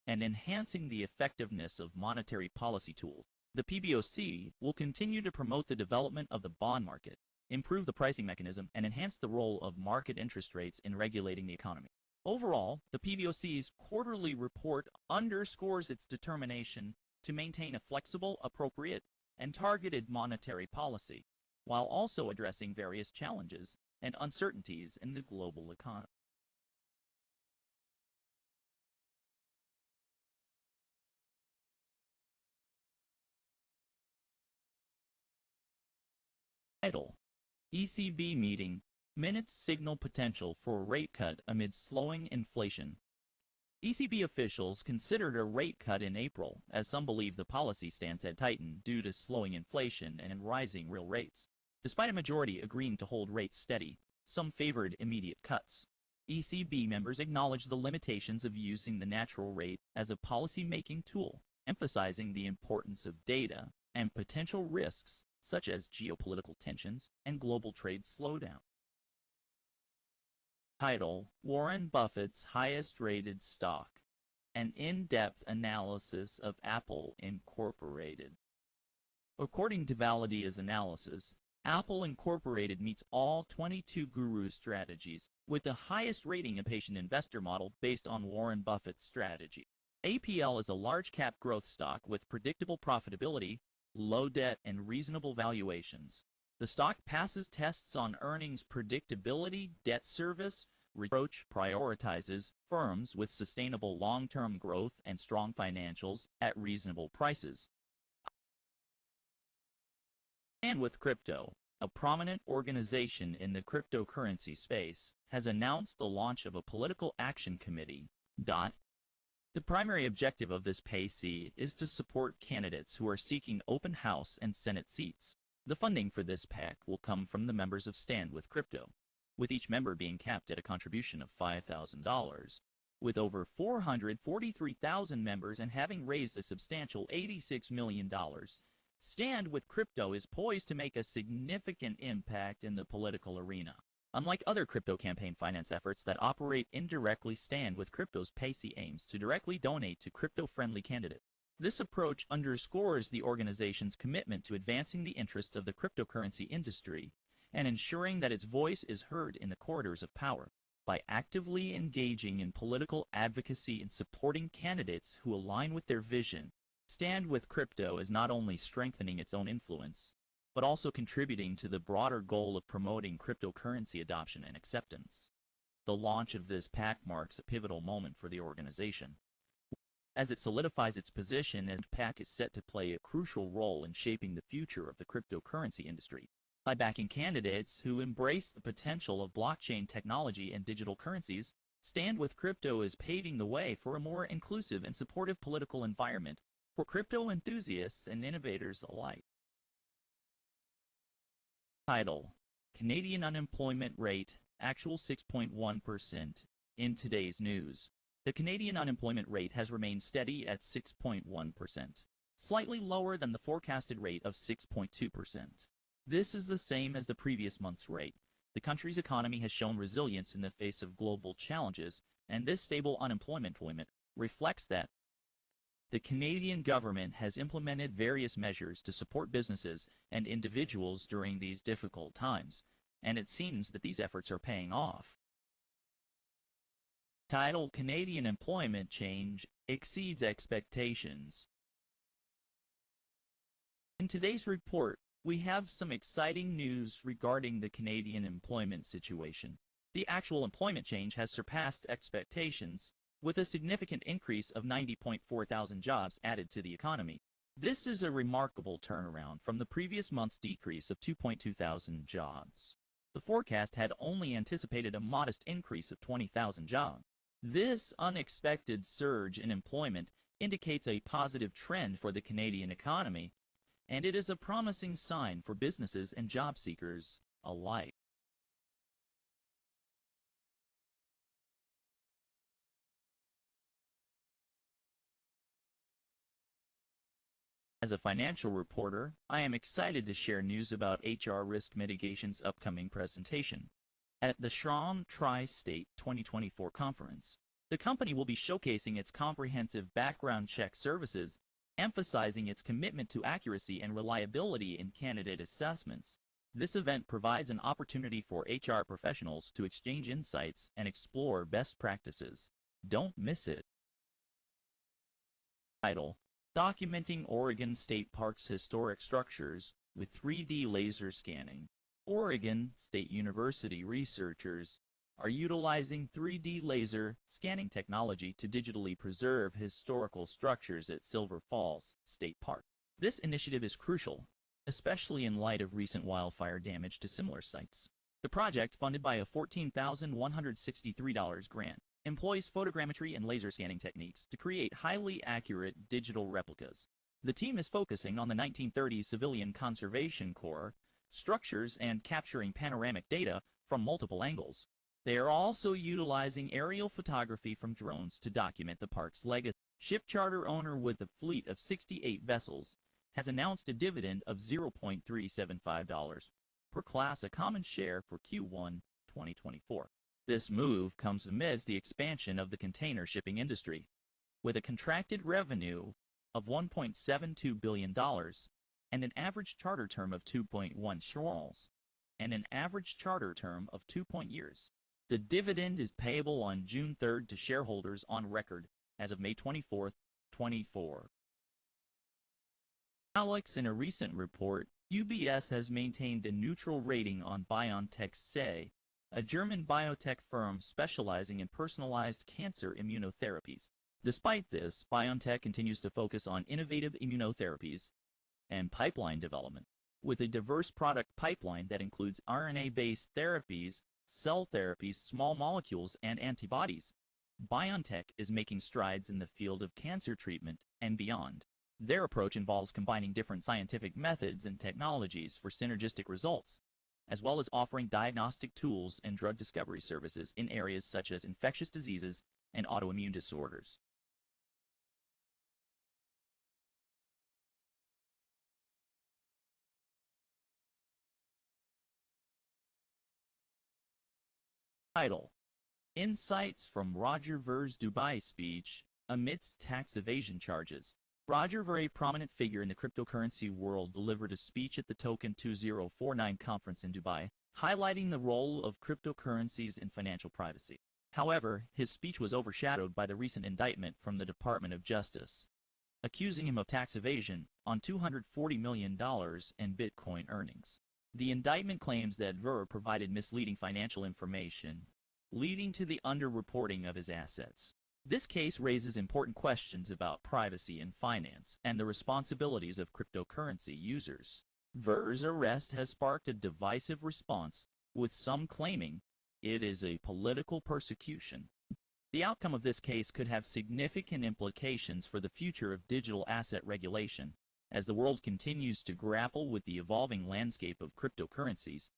and enhancing the effectiveness of monetary policy tools. The PBOC will continue to promote the development of the bond market, improve the pricing mechanism, and enhance the role of market interest rates in regulating the economy. Overall, the PBOC's quarterly report underscores its determination to maintain a flexible, appropriate, and targeted monetary policy, while also addressing various challenges and uncertainties in the global economy. Title: ECB meeting minutes signal potential for rate cut amid slowing inflation. ECB officials considered a rate cut in April, as some believe the policy stance had tightened due to slowing inflation and rising real rates. Despite a majority agreeing to hold rates steady, some favored immediate cuts. ECB members acknowledged the limitations of using the natural rate as a policy-making tool, emphasizing the importance of data and potential risks such as geopolitical tensions and global trade slowdown. Title: Warren Buffett's highest-rated stock. an in-depth analysis of Apple Incorporated. According to Validia's analysis, Apple Incorporated meets all 22 guru strategies, with the highest rating of patient investor model based on Warren Buffett's strategy. APL is a large-cap growth stock with predictable profitability, low debt, and reasonable valuations. The stock passes tests on earnings predictability, debt service, approach prioritizes firms with sustainable long-term growth and strong financials at reasonable prices. And with crypto, a prominent organization in the cryptocurrency space has announced the launch of a political action committee. The primary objective of this PAC is to support candidates who are seeking open House and Senate seats. The funding for this PAC will come from the members of Stand with Crypto, with each member being capped at a contribution of $5,000. With over 443,000 members and having raised a substantial $86 million, Stand with Crypto is poised to make a significant impact in the political arena. Unlike other crypto campaign finance efforts that operate indirectly, Stand with Crypto's PAC aims to directly donate to crypto-friendly candidates. This approach underscores the organization's commitment to advancing the interests of the cryptocurrency industry and ensuring that its voice is heard in the corridors of power. By actively engaging in political advocacy and supporting candidates who align with their vision, Stand with Crypto is not only strengthening its own influence, but also contributing to the broader goal of promoting cryptocurrency adoption and acceptance. The launch of this PAC marks a pivotal moment for the organization, as it solidifies its position as PAC is set to play a crucial role in shaping the future of the cryptocurrency industry. By backing candidates who embrace the potential of blockchain technology and digital currencies, Stand with Crypto is paving the way for a more inclusive and supportive political environment for crypto enthusiasts and innovators alike. Title: Canadian unemployment rate, actual 6.1%. In today's news, the Canadian unemployment rate has remained steady at 6.1%, slightly lower than the forecasted rate of 6.2%. This is the same as the previous month's rate. The country's economy has shown resilience in the face of global challenges, and this stable unemployment reflects that the Canadian government has implemented various measures to support businesses and individuals during these difficult times, and it seems that these efforts are paying off. Title: Canadian employment change exceeds expectations. In today's report, we have some exciting news regarding the Canadian employment situation. The actual employment change has surpassed expectations, with a significant increase of 90.4 thousand jobs added to the economy. This is a remarkable turnaround from the previous month's decrease of 2.2 thousand jobs. The forecast had only anticipated a modest increase of 20,000 jobs. This unexpected surge in employment indicates a positive trend for the Canadian economy, and it is a promising sign for businesses and job seekers alike. As a financial reporter, I am excited to share news about HR Risk Mitigation's upcoming presentation at the Schrom Tri-State 2024 conference. The company will be showcasing its comprehensive background check services, emphasizing its commitment to accuracy and reliability in candidate assessments. This event provides an opportunity for HR professionals to exchange insights and explore best practices. Don't miss it. Title: Documenting Oregon State Park's Historic Structures with 3D Laser Scanning. Oregon State University researchers are utilizing 3D laser scanning technology to digitally preserve historical structures at Silver Falls State Park. This initiative is crucial, especially in light of recent wildfire damage to similar sites. The project, funded by a $14,163 grant, employs photogrammetry and laser scanning techniques to create highly accurate digital replicas. The team is focusing on the 1930s Civilian Conservation Corps structures and capturing panoramic data from multiple angles. They are also utilizing aerial photography from drones to document the park's legacy. Ship charter owner with a fleet of 68 vessels has announced a dividend of $0.375 per Class A common share for Q1 2024. This move comes amidst the expansion of the container shipping industry. with a contracted revenue of $1.72 billion and an average charter term of 2.1 years and an average charter term of 2 years. The dividend is payable on June 3rd to shareholders on record as of May 24, 2024. Alex, in a recent report, UBS has maintained a neutral rating on BioNTech SE, a German biotech firm specializing in personalized cancer immunotherapies. Despite this, BioNTech continues to focus on innovative immunotherapies and pipeline development, with a diverse product pipeline that includes RNA-based therapies, cell therapies, small molecules, and antibodies. BioNTech is making strides in the field of cancer treatment and beyond. Their approach involves combining different scientific methods and technologies for synergistic results, as well as offering diagnostic tools and drug discovery services in areas such as infectious diseases and autoimmune disorders. Title: Insights from Roger Ver's Dubai speech amidst tax evasion charges. Roger Ver, a prominent figure in the cryptocurrency world, delivered a speech at the Token 2049 conference in Dubai, highlighting the role of cryptocurrencies in financial privacy. However, his speech was overshadowed by the recent indictment from the Department of Justice, accusing him of tax evasion on $240 million in Bitcoin earnings. The indictment claims that Ver provided misleading financial information, leading to the underreporting of his assets. This case raises important questions about privacy in finance and the responsibilities of cryptocurrency users. Ver's arrest has sparked a divisive response, with some claiming it is a political persecution. The outcome of this case could have significant implications for the future of digital asset regulation. As the world continues to grapple with the evolving landscape of cryptocurrencies,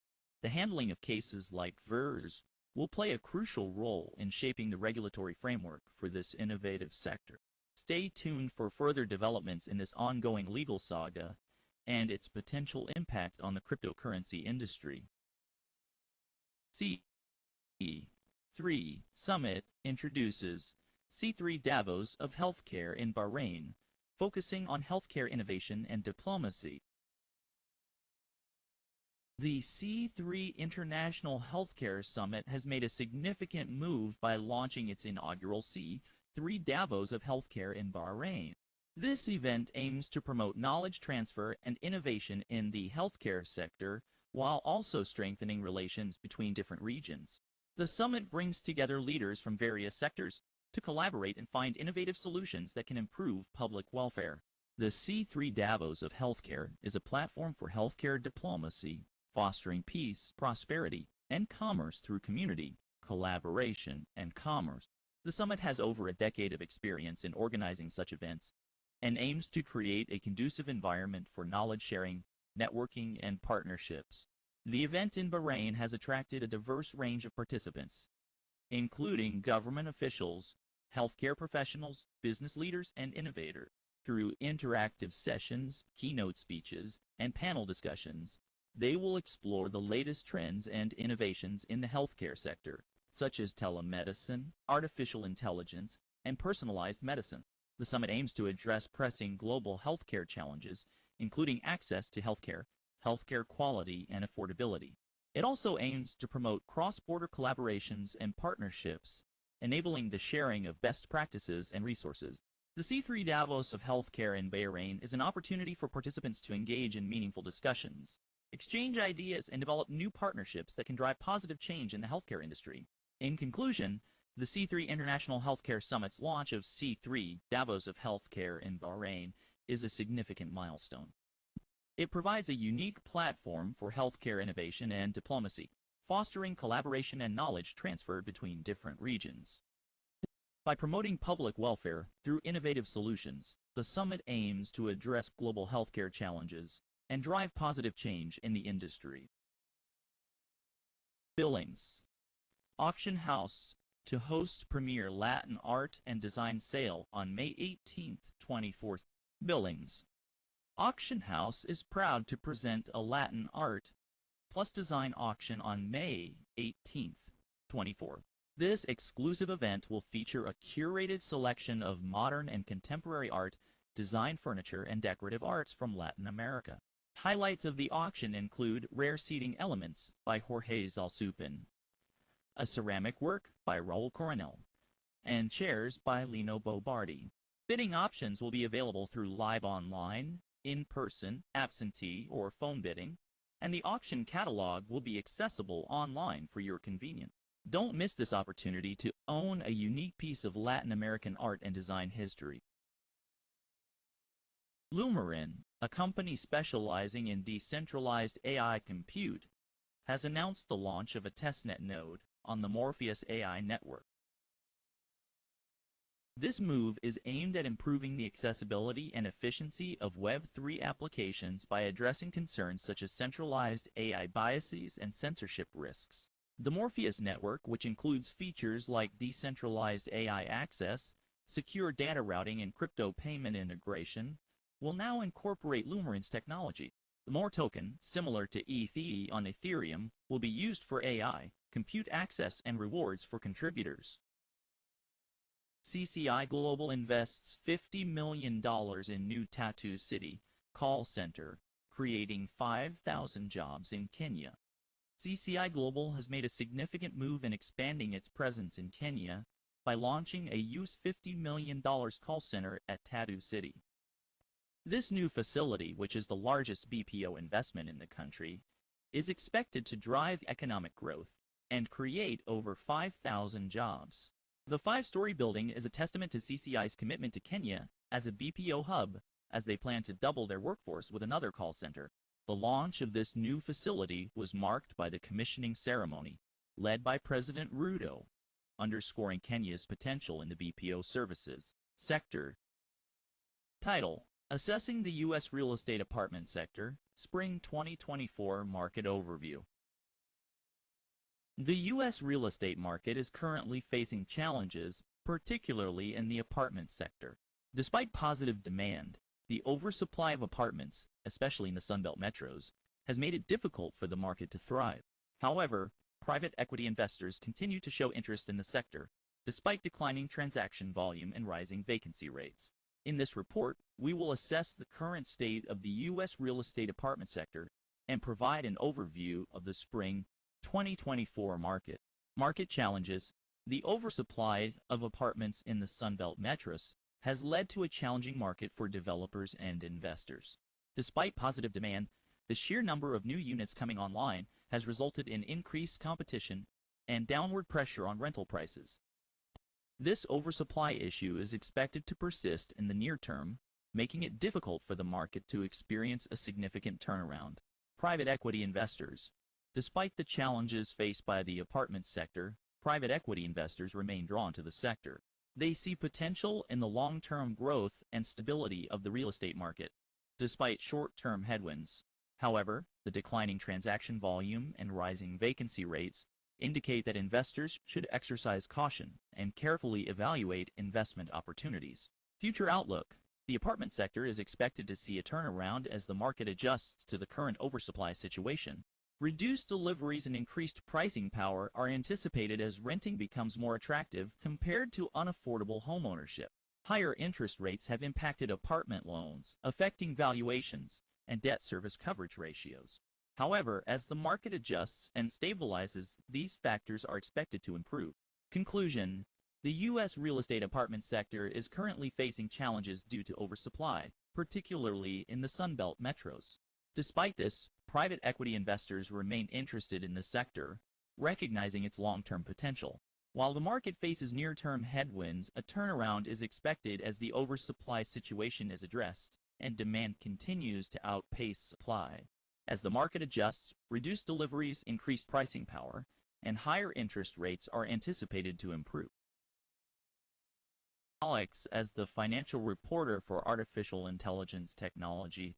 the handling of cases like Ver's will play a crucial role in shaping the regulatory framework for this innovative sector. Stay tuned for further developments in this ongoing legal saga and its potential impact on the cryptocurrency industry. C3 Summit introduces C3 Davos of Healthcare in Bahrain, focusing on healthcare innovation and diplomacy. The C3 International Healthcare Summit has made a significant move by launching its inaugural C3 Davos of Healthcare in Bahrain. This event aims to promote knowledge transfer and innovation in the healthcare sector while also strengthening relations between different regions. The summit brings together leaders from various sectors to collaborate and find innovative solutions that can improve public welfare. The C3 Davos of Healthcare is a platform for healthcare diplomacy, fostering peace, prosperity, and commerce through community, collaboration, and commerce. The summit has over a decade of experience in organizing such events and aims to create a conducive environment for knowledge sharing, networking, and partnerships. The event in Bahrain has attracted a diverse range of participants, including government officials, healthcare professionals, business leaders, and innovators. Through interactive sessions, keynote speeches, and panel discussions, they will explore the latest trends and innovations in the healthcare sector, such as telemedicine, artificial intelligence, and personalized medicine. The summit aims to address pressing global healthcare challenges, including access to healthcare, healthcare quality, and affordability. It also aims to promote cross-border collaborations and partnerships, enabling the sharing of best practices and resources. The C3 Davos of Healthcare in Bahrain is an opportunity for participants to engage in meaningful discussions, exchange ideas, and develop new partnerships that can drive positive change in the healthcare industry. In conclusion, the C3 International Healthcare Summit's launch of C3 Davos of Healthcare in Bahrain is a significant milestone. It provides a unique platform for healthcare innovation and diplomacy, fostering collaboration and knowledge transfer between different regions. By promoting public welfare through innovative solutions, the summit aims to address global healthcare challenges and drive positive change in the industry. Billings. Auction House to host premier Latin art and design sale on May 18, 2024. Billings. Auction House is proud to present a Latin art plus design auction on May 18, 2024. This exclusive event will feature a curated selection of modern and contemporary art, design furniture, and decorative arts from Latin America. Highlights of the auction include rare seating elements by Jorge Zalsupin, a ceramic work by Raul Coronel, and chairs by Lino Bobardi. Bidding options will be available through live online, in-person, absentee, or phone bidding, and the auction catalog will be accessible online for your convenience. Don't miss this opportunity to own a unique piece of Latin American art and design history. Lumerin, a company specializing in decentralized AI compute, has announced the launch of a testnet node on the Morpheus AI network. This move is aimed at improving the accessibility and efficiency of Web3 applications by addressing concerns such as centralized AI biases and censorship risks. The Morpheus network, which includes features like decentralized AI access, secure data routing, and crypto payment integration, will now incorporate Lumerin's technology. The MOR token, similar to ETH on Ethereum, will be used for AI, compute access, and rewards for contributors. CCI Global invests $50 million in new Tattoo City call center, creating 5,000 jobs in Kenya. CCI Global has made a significant move in expanding its presence in Kenya by launching a $50 million call center at Tattoo City. This new facility, which is the largest BPO investment in the country, is expected to drive economic growth and create over 5,000 jobs. The 5-story building is a testament to CCI's commitment to Kenya as a BPO hub, as they plan to double their workforce with another call center. The launch of this new facility was marked by the commissioning ceremony, led by President Ruto, underscoring Kenya's potential in the BPO services sector. Title: Assessing the U.S. Real Estate Apartment Sector, Spring 2024 Market Overview. The U.S. real estate market is currently facing challenges, particularly in the apartment sector. Despite positive demand, the oversupply of apartments, especially in the Sunbelt metros, has made it difficult for the market to thrive. However, private equity investors continue to show interest in the sector, despite declining transaction volume and rising vacancy rates. In this report, we will assess the current state of the U.S. real estate apartment sector and provide an overview of the spring 2024 market. Market challenges. The oversupply of apartments in the Sunbelt metros has led to a challenging market for developers and investors. Despite positive demand, the sheer number of new units coming online has resulted in increased competition and downward pressure on rental prices. This oversupply issue is expected to persist in the near term, making it difficult for the market to experience a significant turnaround. Private equity investors. Despite the challenges faced by the apartment sector, private equity investors remain drawn to the sector. They see potential in the long-term growth and stability of the real estate market, despite short-term headwinds. However, the declining transaction volume and rising vacancy rates indicate that investors should exercise caution and carefully evaluate investment opportunities. Future outlook. The apartment sector is expected to see a turnaround as the market adjusts to the current oversupply situation. Reduced deliveries and increased pricing power are anticipated as renting becomes more attractive compared to unaffordable homeownership. Higher interest rates have impacted apartment loans, affecting valuations and debt service coverage ratios. However, as the market adjusts and stabilizes, these factors are expected to improve. Conclusion: the U.S. real estate apartment sector is currently facing challenges due to oversupply, particularly in the Sunbelt metros. Despite this, private equity investors remain interested in the sector, recognizing its long-term potential. While the market faces near-term headwinds, a turnaround is expected as the oversupply situation is addressed and demand continues to outpace supply. As the market adjusts, reduced deliveries, increased pricing power, and higher interest rates are anticipated to improve. Alex, as the financial reporter for artificial intelligence technology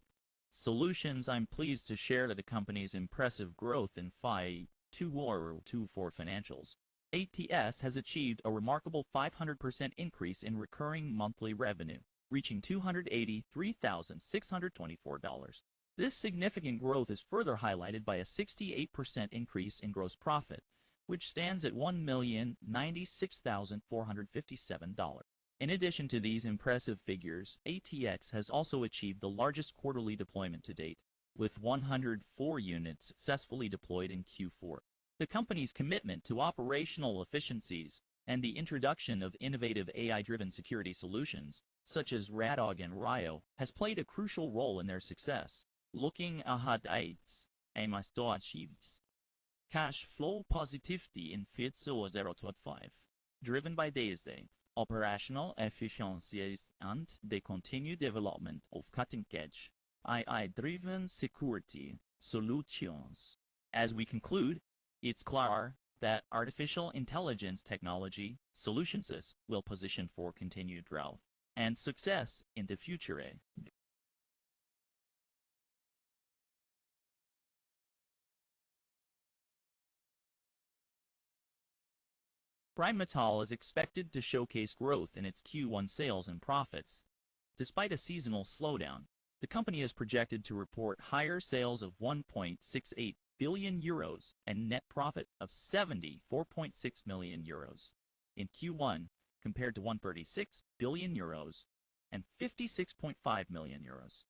solutions, I'm pleased to share the company's impressive growth in FY 2024 financials. ATS has achieved a remarkable 500% increase in recurring monthly revenue, reaching $283,624. This significant growth is further highlighted by a 68% increase in gross profit, which stands at $1,096,457. In addition to these impressive figures, ATX has also achieved the largest quarterly deployment to date, with 104 units successfully deployed in Q4. The company's commitment to operational efficiencies and the introduction of innovative AI-driven security solutions, such as Radog and Rio, has played a crucial role in their success. Looking ahead at AInvest achieves cash flow positivity in fiscal 2025, driven by daily operational efficiencies and the continued development of cutting-edge AI-driven security solutions. As we conclude, it's clear that artificial intelligence technology solutions will position for continued growth and success in the future. Rheinmetall is expected to showcase growth in its Q1 sales and profits. Despite a seasonal slowdown, the company is projected to report higher sales of 1.68 billion euros and net profit of 74.6 million euros in Q1 compared to 136 billion euros and 56.5 million euros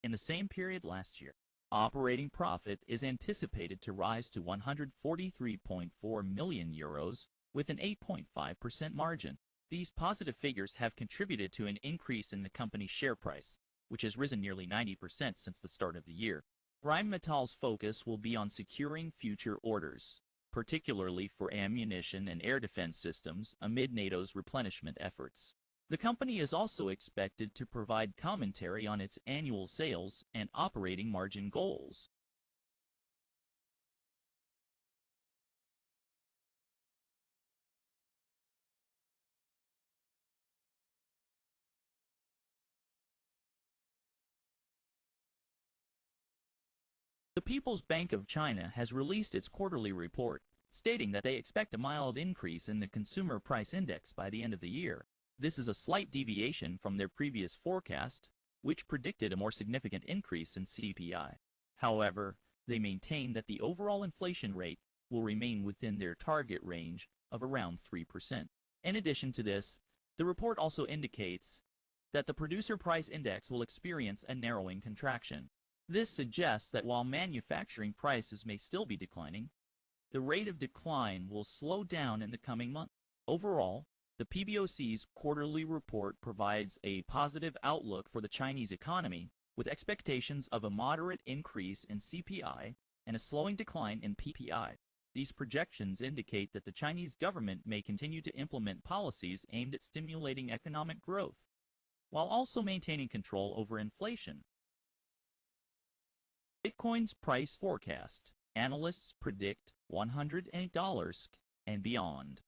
in the same period last year. Operating profit is anticipated to rise to 143.4 million euros with an 8.5% margin. These positive figures have contributed to an increase in the company's share price, which has risen nearly 90% since the start of the year. Rheinmetall's focus will be on securing future orders, particularly for ammunition and air defense systems amid NATO's replenishment efforts. The company is also expected to provide commentary on its annual sales and operating margin goals. The People's Bank of China has released its quarterly report, stating that they expect a mild increase in the consumer price index by the end of the year. This is a slight deviation from their previous forecast, which predicted a more significant increase in CPI. However, they maintain that the overall inflation rate will remain within their target range of around 3%. In addition to this, the report also indicates that the producer price index will experience a narrowing contraction. This suggests that while manufacturing prices may still be declining, the rate of decline will slow down in the coming months. Overall, the PBOC's quarterly report provides a positive outlook for the Chinese economy, with expectations of a moderate increase in CPI and a slowing decline in PPI. These projections indicate that the Chinese government may continue to implement policies aimed at stimulating economic growth, while also maintaining control over inflation. Bitcoin's price forecast. Analysts predict $108 and beyond.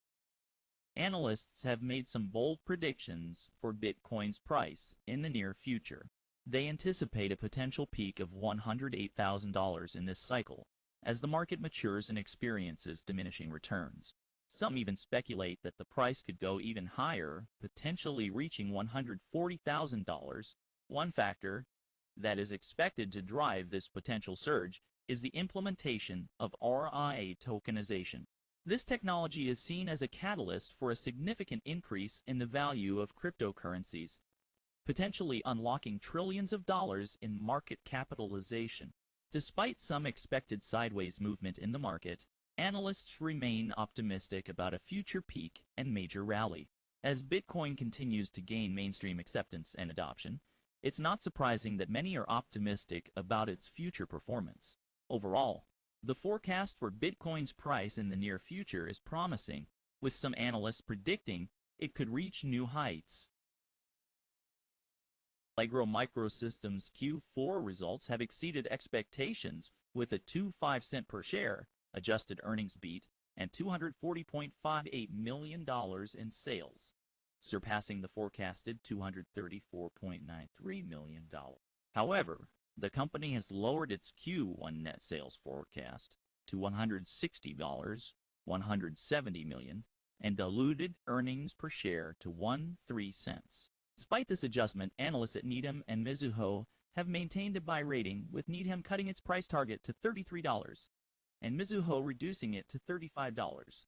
Analysts have made some bold predictions for Bitcoin's price in the near future. They anticipate a potential peak of $108,000 in this cycle, as the market matures and experiences diminishing returns. Some even speculate that the price could go even higher, potentially reaching $140,000. One factor that is expected to drive this potential surge is the implementation of RIA tokenization. This technology is seen as a catalyst for a significant increase in the value of cryptocurrencies, potentially unlocking trillions of dollars in market capitalization. Despite some expected sideways movement in the market, analysts remain optimistic about a future peak and major rally. As Bitcoin continues to gain mainstream acceptance and adoption, it's not surprising that many are optimistic about its future performance. Overall, the forecast for Bitcoin's price in the near future is promising, with some analysts predicting it could reach new heights. Allegro Microsystems Q4 results have exceeded expectations with a 2.5 per share adjusted earnings beat and $240.58 million in sales, surpassing the forecasted $234.93 million. However, the company has lowered its Q1 net sales forecast to $160 million, and diluted earnings per share to 1.3 cents. Despite this adjustment, analysts at Needham and Mizuho have maintained a buy rating, with Needham cutting its price target to $33 and Mizuho reducing it to $35.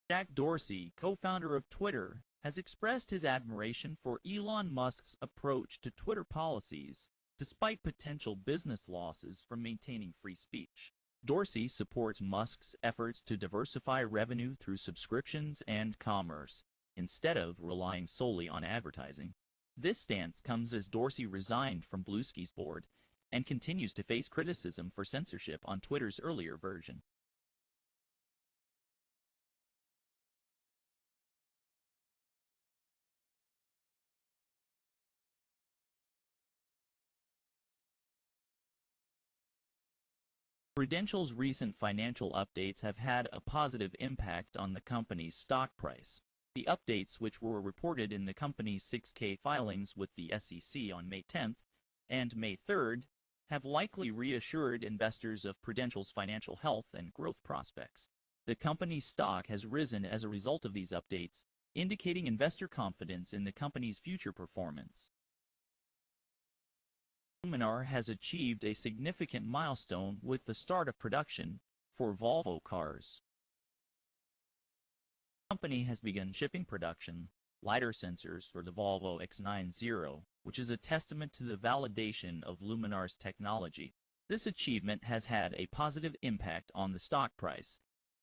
Jack Dorsey, co-founder of Twitter, has expressed his admiration for Elon Musk's approach to Twitter policies, despite potential business losses from maintaining free speech. Dorsey supports Musk's efforts to diversify revenue through subscriptions and commerce, instead of relying solely on advertising. This stance comes as Dorsey resigned from Bluesky's board and continues to face criticism for censorship on Twitter's earlier version. Prudential's recent financial updates have had a positive impact on the company's stock price. The updates, which were reported in the company's 6K filings with the SEC on May 10th and May 3rd, have likely reassured investors of Prudential's financial health and growth prospects. The company's stock has risen as a result of these updates, indicating investor confidence in the company's future performance. Luminar has achieved a significant milestone with the start of production for Volvo cars. The company has begun shipping production LiDAR sensors for the Volvo X90, which is a testament to the validation of Luminar's technology. This achievement has had a positive impact on the stock price,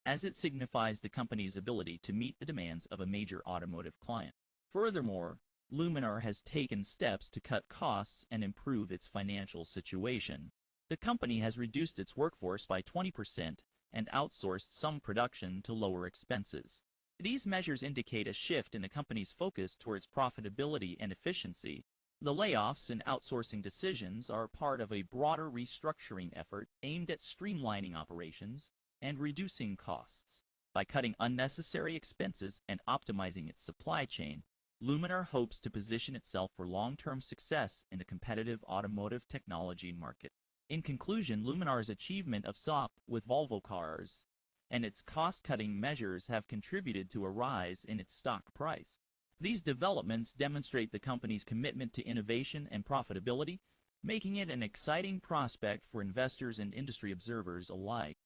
as it signifies the company's ability to meet the demands of a major automotive client. Furthermore, Luminar has taken steps to cut costs and improve its financial situation. The company has reduced its workforce by 20% and outsourced some production to lower expenses. These measures indicate a shift in the company's focus towards profitability and efficiency. The layoffs and outsourcing decisions are part of a broader restructuring effort aimed at streamlining operations and reducing costs. By cutting unnecessary expenses and optimizing its supply chain, Luminar hopes to position itself for long-term success in the competitive automotive technology market. In conclusion, Luminar's achievement of SOP with Volvo cars and its cost-cutting measures have contributed to a rise in its stock price. These developments demonstrate the company's commitment to innovation and profitability, making it an exciting prospect for investors and industry observers alike.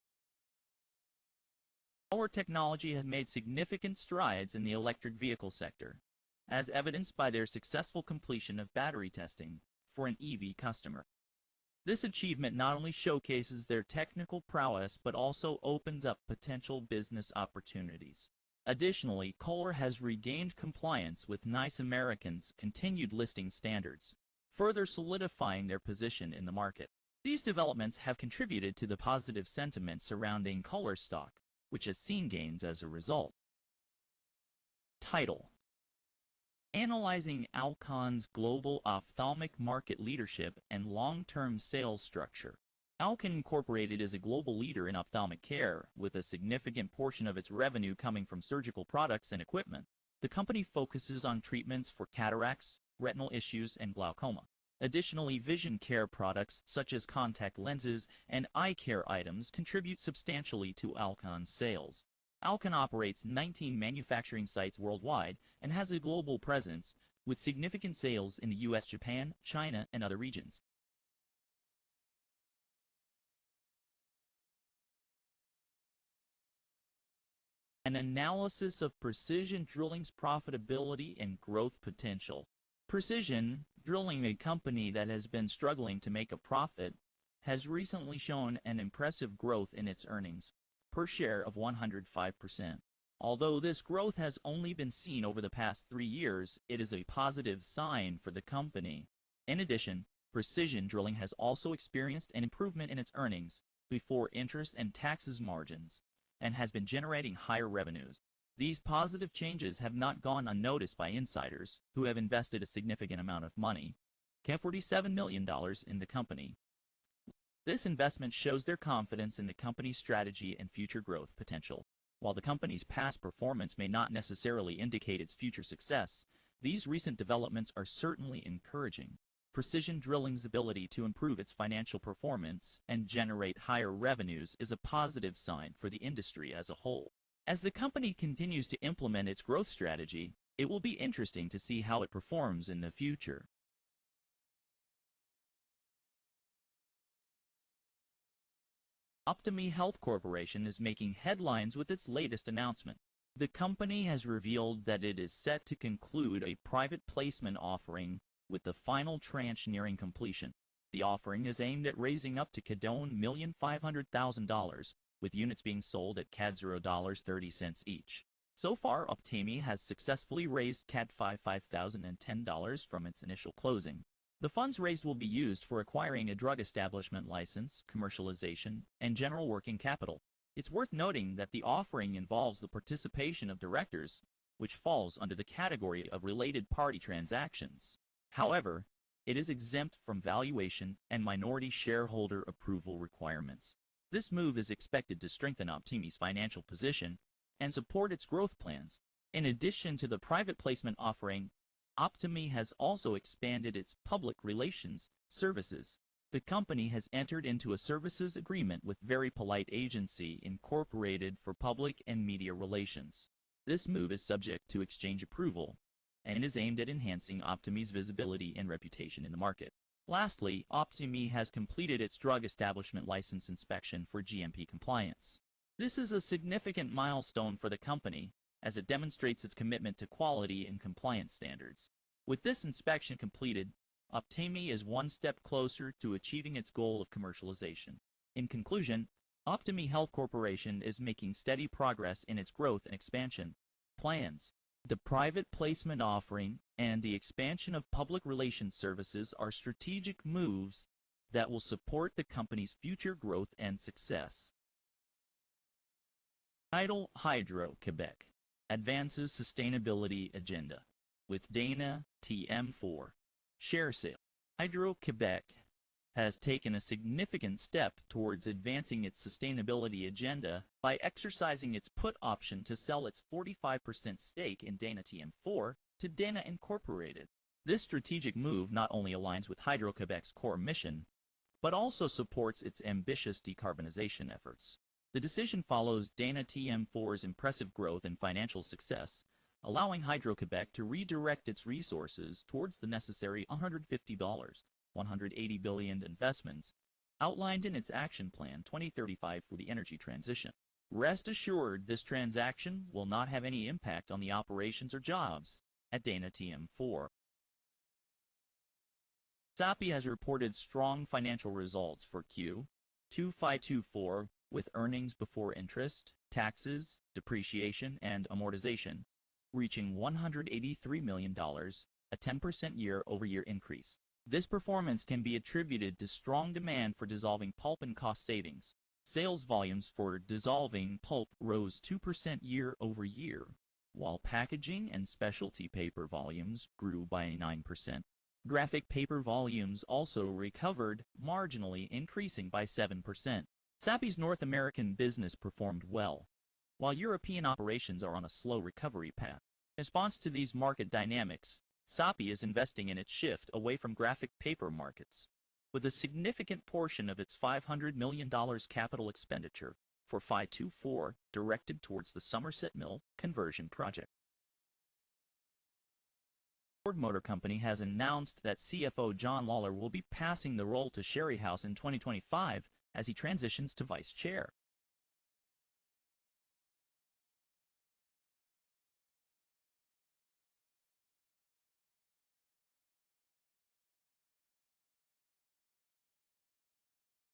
Our technology has made significant strides in the electric vehicle sector, as evidenced by their successful completion of battery testing for an EV customer. This achievement not only showcases their technical prowess but also opens up potential business opportunities. Additionally, Kohler has regained compliance with Nice American's continued listing standards, further solidifying their position in the market. These developments have contributed to the positive sentiment surrounding Kohler stock, which has seen gains as a result. Title: Analyzing Alcon's global ophthalmic market leadership and long-term sales structure. Alcon Incorporated is a global leader in ophthalmic care, with a significant portion of its revenue coming from surgical products and equipment. The company focuses on treatments for cataracts, retinal issues, and glaucoma. Additionally, vision care products such as contact lenses and eye care items contribute substantially to Alcon's sales. Alcon operates 19 manufacturing sites worldwide and has a global presence, with significant sales in the US, Japan, China, and other regions. An analysis of Precision Drilling's profitability and growth potential. Precision Drilling, a company that has been struggling to make a profit, has recently shown an impressive growth in its earnings per share of 105%. Although this growth has only been seen over the past 3 years, it is a positive sign for the company. In addition, Precision Drilling has also experienced an improvement in its earnings before interest and taxes margins, and has been generating higher revenues. These positive changes have not gone unnoticed by insiders, who have invested a significant amount of money, $47 million, in the company. This investment shows their confidence in the company's strategy and future growth potential. While the company's past performance may not necessarily indicate its future success, these recent developments are certainly encouraging. Precision Drilling's ability to improve its financial performance and generate higher revenues is a positive sign for the industry as a whole. As the company continues to implement its growth strategy, it will be interesting to see how it performs in the future. Optime Health Corporation is making headlines with its latest announcement. The company has revealed that it is set to conclude a private placement offering with the final tranche nearing completion. The offering is aimed at raising up to $1,500,000, with units being sold at CAD $0.30 each. So far, Optime has successfully raised CAD $5,010 from its initial closing. The funds raised will be used for acquiring a drug establishment license, commercialization, and general working capital. It's worth noting that the offering involves the participation of directors, which falls under the category of related party transactions. However, it is exempt from valuation and minority shareholder approval requirements. This move is expected to strengthen Optime's financial position and support its growth plans. In addition to the private placement offering, Optime has also expanded its public relations services. The company has entered into a services agreement with Very Polite Agency Incorporated for public and media relations. This move is subject to exchange approval and is aimed at enhancing Optime's visibility and reputation in the market. Lastly, Optime has completed its drug establishment license inspection for GMP compliance. This is a significant milestone for the company, as it demonstrates its commitment to quality and compliance standards. With this inspection completed, Optime is one step closer to achieving its goal of commercialization. In conclusion, Optime Health Corporation is making steady progress in its growth and expansion plans. The private placement offering and the expansion of public relations services are strategic moves that will support the company's future growth and success. Title: Hydro Quebec advances sustainability agenda with Dana TM4 share sale. Hydro Quebec has taken a significant step towards advancing its sustainability agenda by exercising its put option to sell its 45% stake in Dana TM4 to Dana Incorporated. This strategic move not only aligns with Hydro Quebec's core mission, but also supports its ambitious decarbonization efforts. The decision follows Dana TM4's impressive growth and financial success, allowing Hydro Quebec to redirect its resources towards the necessary $180 billion investments outlined in its Action Plan 2035 for the energy transition. Rest assured, this transaction will not have any impact on the operations or jobs at Dana TM4. SAPI has reported strong financial results for Q2 with earnings before interest, taxes, depreciation, and amortization, reaching $183 million, a 10% year-over-year increase. This performance can be attributed to strong demand for dissolving pulp and cost savings. Sales volumes for dissolving pulp rose 2% year-over-year, while packaging and specialty paper volumes grew by 9%. Graphic paper volumes also recovered, marginally increasing by 7%. SAPI's North American business performed well, while European operations are on a slow recovery path. In response to these market dynamics, SAPI is investing in its shift away from graphic paper markets, with a significant portion of its $500 million capital expenditure for Phi-24 directed towards the Somerset Mill conversion project. Ford Motor Company has announced that CFO John Lawler will be passing the role to Sherry House in 2025 as he transitions to vice chair.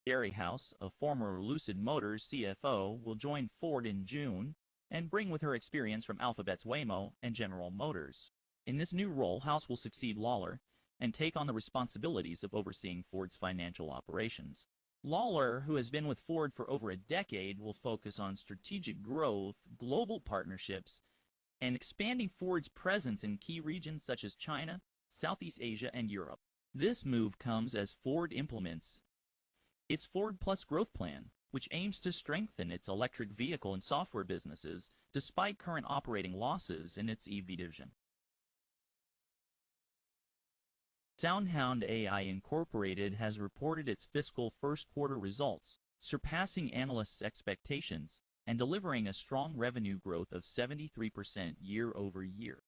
Sherry House, a former Lucid Motors CFO, will join Ford in June and bring with her experience from Alphabet's Waymo and General Motors. In this new role, House will succeed Lawler and take on the responsibilities of overseeing Ford's financial operations. Lawler, who has been with Ford for over a decade, will focus on strategic growth, global partnerships, and expanding Ford's presence in key regions such as China, Southeast Asia, and Europe. This move comes as Ford implements its Ford Plus growth plan, which aims to strengthen its electric vehicle and software businesses despite current operating losses in its EV division. SoundHound AI Incorporated has reported its fiscal first quarter results, surpassing analysts' expectations and delivering a strong revenue growth of 73% year-over-year.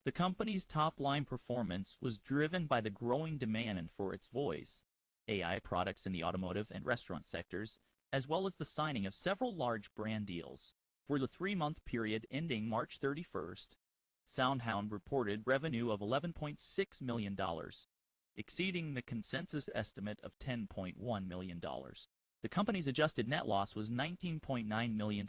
The company's top-line performance was driven by the growing demand for its voice AI products in the automotive and restaurant sectors, as well as the signing of several large brand deals. For the 3-month period ending March 31st, SoundHound reported revenue of $11.6 million, exceeding the consensus estimate of $10.1 million. The company's adjusted net loss was $19.9 million,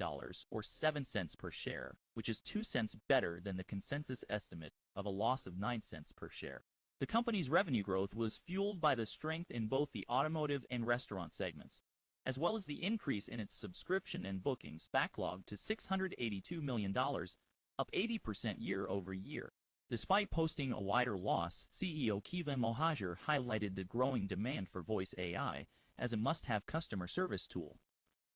or 7 cents per share, which is 2 cents better than the consensus estimate of a loss of 9 cents per share. The company's revenue growth was fueled by the strength in both the automotive and restaurant segments, as well as the increase in its subscription and bookings backlog to $682 million, up 80% year over year. Despite posting a wider loss, CEO Kiva Mohajer highlighted the growing demand for voice AI as a must-have customer service tool,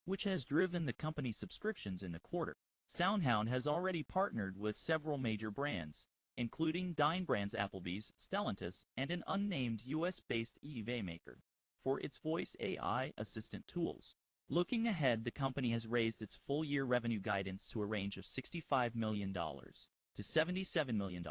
which has driven the company's subscriptions in the quarter. SoundHound has already partnered with several major brands, including Dine Brands Applebee's, Stellantis, and an unnamed US-based EV maker, for its voice AI assistant tools. Looking ahead, the company has raised its full-year revenue guidance to a range of $65 million to $77 million,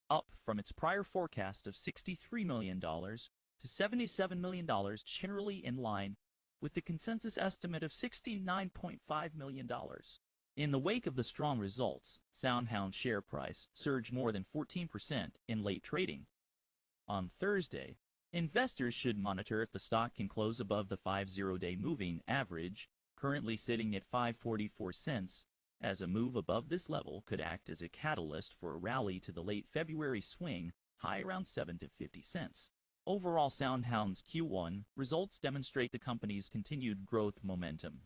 up from its prior forecast of $63 million to $77 million, generally in line with the consensus estimate of $69.5 million. In the wake of the strong results, SoundHound's share price surged more than 14% in late trading. On Thursday, investors should monitor if the stock can close above the 50-day moving average, currently sitting at 5.44 cents, as a move above this level could act as a catalyst for a rally to the late February swing high around 7 to 50 cents. Overall, SoundHound's Q1 results demonstrate the company's continued growth momentum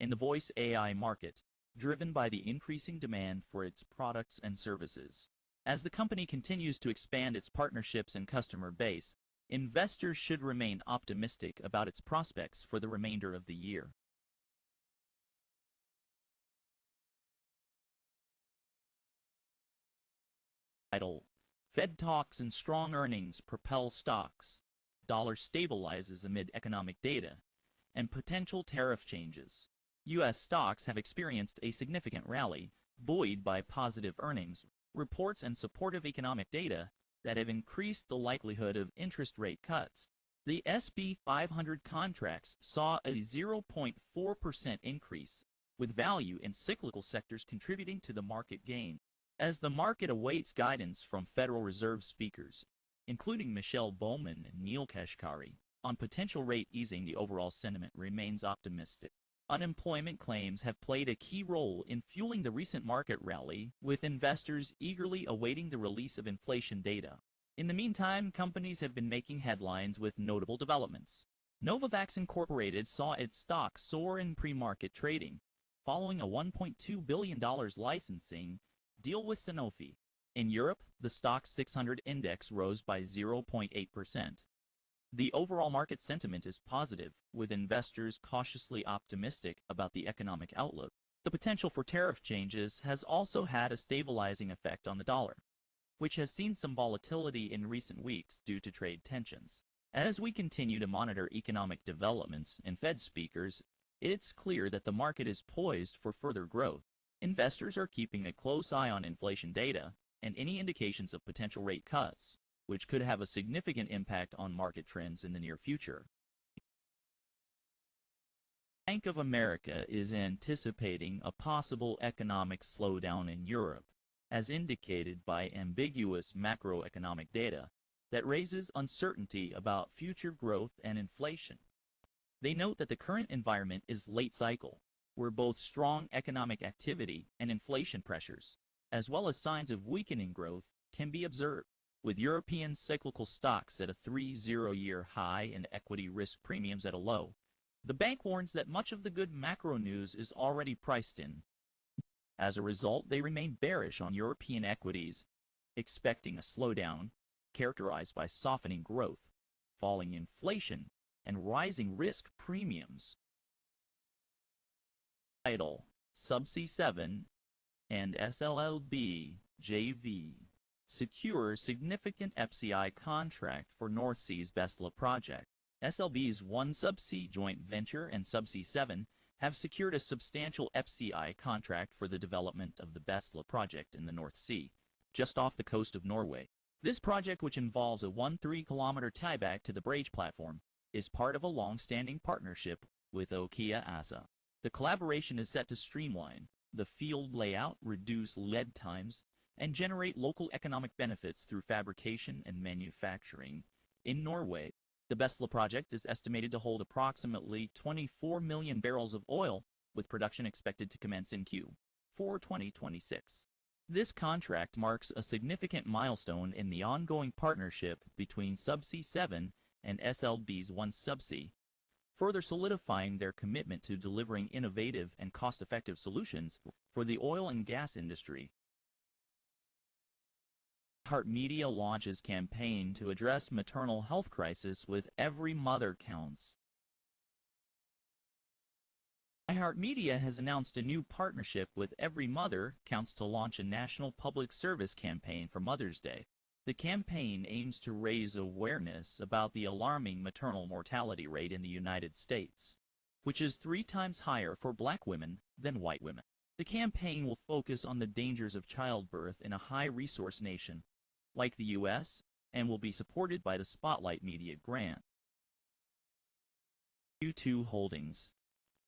in the voice AI market, driven by the increasing demand for its products and services. As the company continues to expand its partnerships and customer base, investors should remain optimistic about its prospects for the remainder of the year. Fed talks and strong earnings propel stocks. Dollar stabilizes amid economic data and potential tariff changes. U.S. stocks have experienced a significant rally, buoyed by positive earnings reports and supportive economic data that have increased the likelihood of interest rate cuts. The S&P 500 contracts saw a 0.4% increase, with value in cyclical sectors contributing to the market gain. As the market awaits guidance from Federal Reserve speakers, including Michelle Bowman and Neil Kashkari, on potential rate easing, the overall sentiment remains optimistic. Unemployment claims have played a key role in fueling the recent market rally, with investors eagerly awaiting the release of inflation data. In the meantime, companies have been making headlines with notable developments. Novavax Incorporated saw its stock soar in pre-market trading, following a $1.2 billion licensing deal with Sanofi. In Europe, the Stoxx 600 index rose by 0.8%. The overall market sentiment is positive, with investors cautiously optimistic about the economic outlook. The potential for tariff changes has also had a stabilizing effect on the dollar, which has seen some volatility in recent weeks due to trade tensions. As we continue to monitor economic developments and Fed speakers, it's clear that the market is poised for further growth. Investors are keeping a close eye on inflation data and any indications of potential rate cuts, which could have a significant impact on market trends in the near future. Bank of America is anticipating a possible economic slowdown in Europe, as indicated by ambiguous macroeconomic data that raises uncertainty about future growth and inflation. They note that the current environment is late cycle, where both strong economic activity and inflation pressures, as well as signs of weakening growth, can be observed. With European cyclical stocks at a 3-0-year high and equity risk premiums at a low, the bank warns that much of the good macro news is already priced in. As a result, they remain bearish on European equities, expecting a slowdown characterized by softening growth, falling inflation, and rising risk premiums. Title: Subsea 7 and SLLB JV secure significant FCI contract for North Sea's Bestla project. SLB's OneSubsea joint venture and Subsea 7 have secured a substantial FCI contract for the development of the Bestla project in the North Sea, just off the coast of Norway. This project, which involves a 13-kilometer tieback to the Brage platform, is part of a long-standing partnership with Okia ASA. The collaboration is set to streamline the field layout, reduce lead times, and generate local economic benefits through fabrication and manufacturing in Norway. The Bestla project is estimated to hold approximately 24 million barrels of oil, with production expected to commence in Q4 2026. This contract marks a significant milestone in the ongoing partnership between Subsea 7 and SLB's OneSubsea, further solidifying their commitment to delivering innovative and cost-effective solutions for the oil and gas industry. iHeart Media launches campaign to address maternal health crisis with Every Mother Counts. iHeart Media has announced a new partnership with Every Mother Counts to launch a national public service campaign for Mother's Day. The campaign aims to raise awareness about the alarming maternal mortality rate in the United States, which is 3 times higher for Black women than white women. The campaign will focus on the dangers of childbirth in a high-resource nation like the U.S. and will be supported by the Spotlight Media grant. Q2 Holdings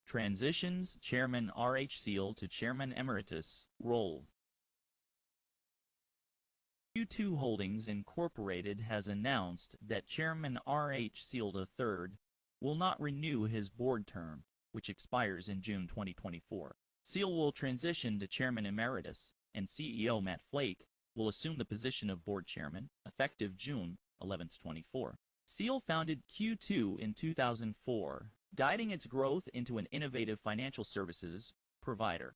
transitions Chairman R.H. Seal to Chairman Emeritus role. Q2 Holdings Incorporated has announced that Chairman R.H. Seal III will not renew his board term, which expires in June 2024. Seal will transition to Chairman Emeritus, and CEO Matt Flake will assume the position of board chairman, effective June 11, 2024. Seal founded Q2 in 2004, guiding its growth into an innovative financial services provider.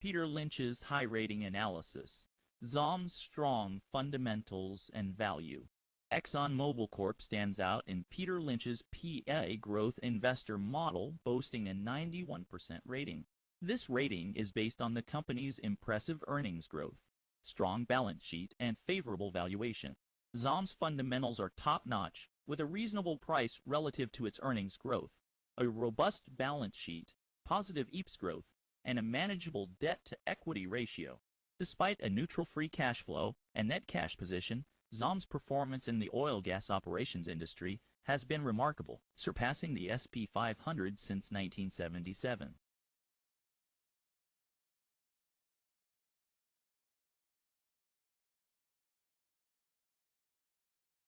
Peter Lynch's high rating analysis. ZOM's strong fundamentals and value. ExxonMobil Corp stands out in Peter Lynch's PA growth investor model, boasting a 91% rating. This rating is based on the company's impressive earnings growth, strong balance sheet, and favorable valuation. ZOM's fundamentals are top-notch, with a reasonable price relative to its earnings growth, a robust balance sheet, positive EPS growth, and a manageable debt-to-equity ratio. Despite a neutral free cash flow and net cash position, ZOM's performance in the oil gas operations industry has been remarkable, surpassing the S&P 500 since 1977.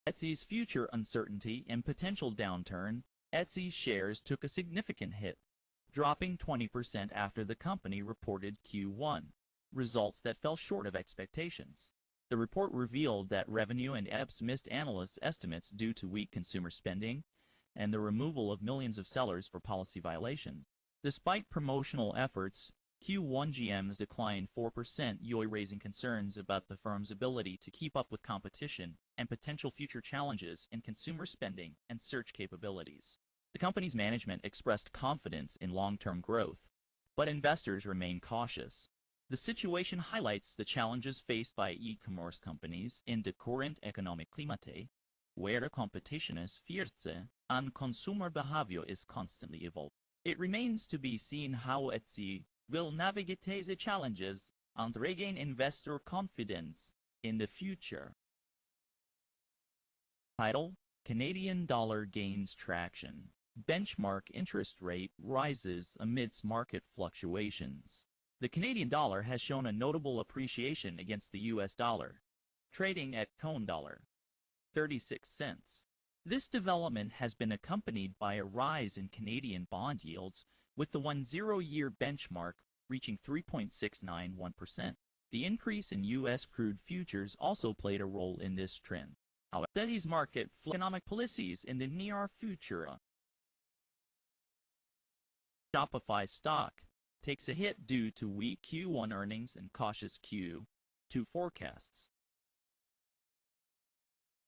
Etsy's future uncertainty and potential downturn. Etsy's shares took a significant hit, dropping 20% after the company reported Q1 results that fell short of expectations. The report revealed that revenue and EPS missed analysts' estimates due to weak consumer spending and the removal of millions of sellers for policy violations. Despite promotional efforts, Q1 GMs declined 4%, raising concerns about the firm's ability to keep up with competition and potential future challenges in consumer spending and search capabilities. The company's management expressed confidence in long-term growth, but investors remain cautious. The situation highlights the challenges faced by e-commerce companies in the current economic climate, where competition is fierce and consumer behavior is constantly evolving. It remains to be seen how Etsy will navigate the challenges and regain investor confidence in the future. Title: Canadian dollar gains traction. Benchmark interest rate rises amidst market fluctuations. The Canadian dollar has shown a notable appreciation against the US dollar, trading at $1.36. This development has been accompanied by a rise in Canadian bond yields, with the 1-0-year benchmark reaching 3.691%. The increase in U.S. crude futures also played a role in this trend. However, these market economic policies in the near future. Shopify stock takes a hit due to weak Q1 earnings and cautious Q2 forecasts.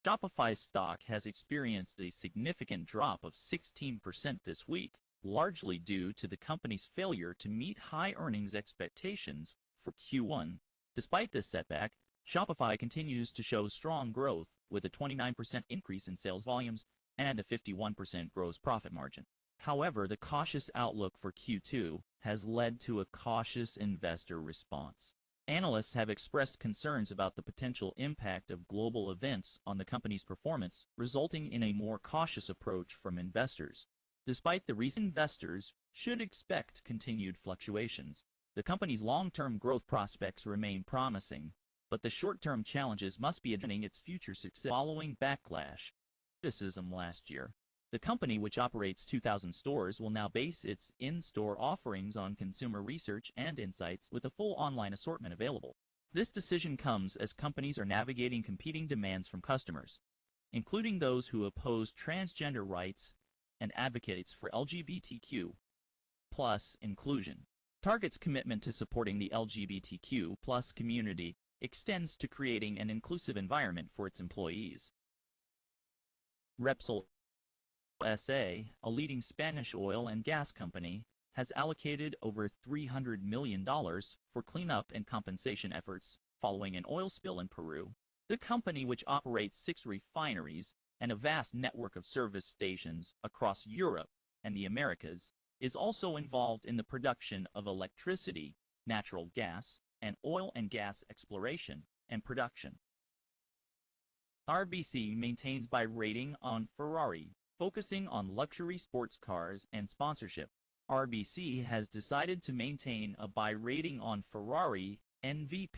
Shopify stock has experienced a significant drop of 16% this week, largely due to the company's failure to meet high earnings expectations for Q1. Despite this setback, Shopify continues to show strong growth, with a 29% increase in sales volumes and a 51% gross profit margin. However, the cautious outlook for Q2 has led to a cautious investor response. Analysts have expressed concerns about the potential impact of global events on the company's performance, resulting in a more cautious approach from investors. Despite the recent investors should expect continued fluctuations. The company's long-term growth prospects remain promising, but the short-term challenges must be addressing its future success following backlash criticism last year. The company, which operates 2,000 stores, will now base its in-store offerings on consumer research and insights with a full online assortment available. This decision comes as companies are navigating competing demands from customers, including those who oppose transgender rights and advocates for LGBTQ+ inclusion. Target's commitment to supporting the LGBTQ+ community extends to creating an inclusive environment for its employees. Repsol S.A., a leading Spanish oil and gas company, has allocated over $300 million for cleanup and compensation efforts following an oil spill in Peru. The company, which operates 6 refineries and a vast network of service stations across Europe and the Americas, is also involved in the production of electricity, natural gas, and oil and gas exploration and production. RBC maintains buy rating on Ferrari, focusing on luxury sports cars and sponsorship. RBC has decided to maintain a buy rating on Ferrari NV,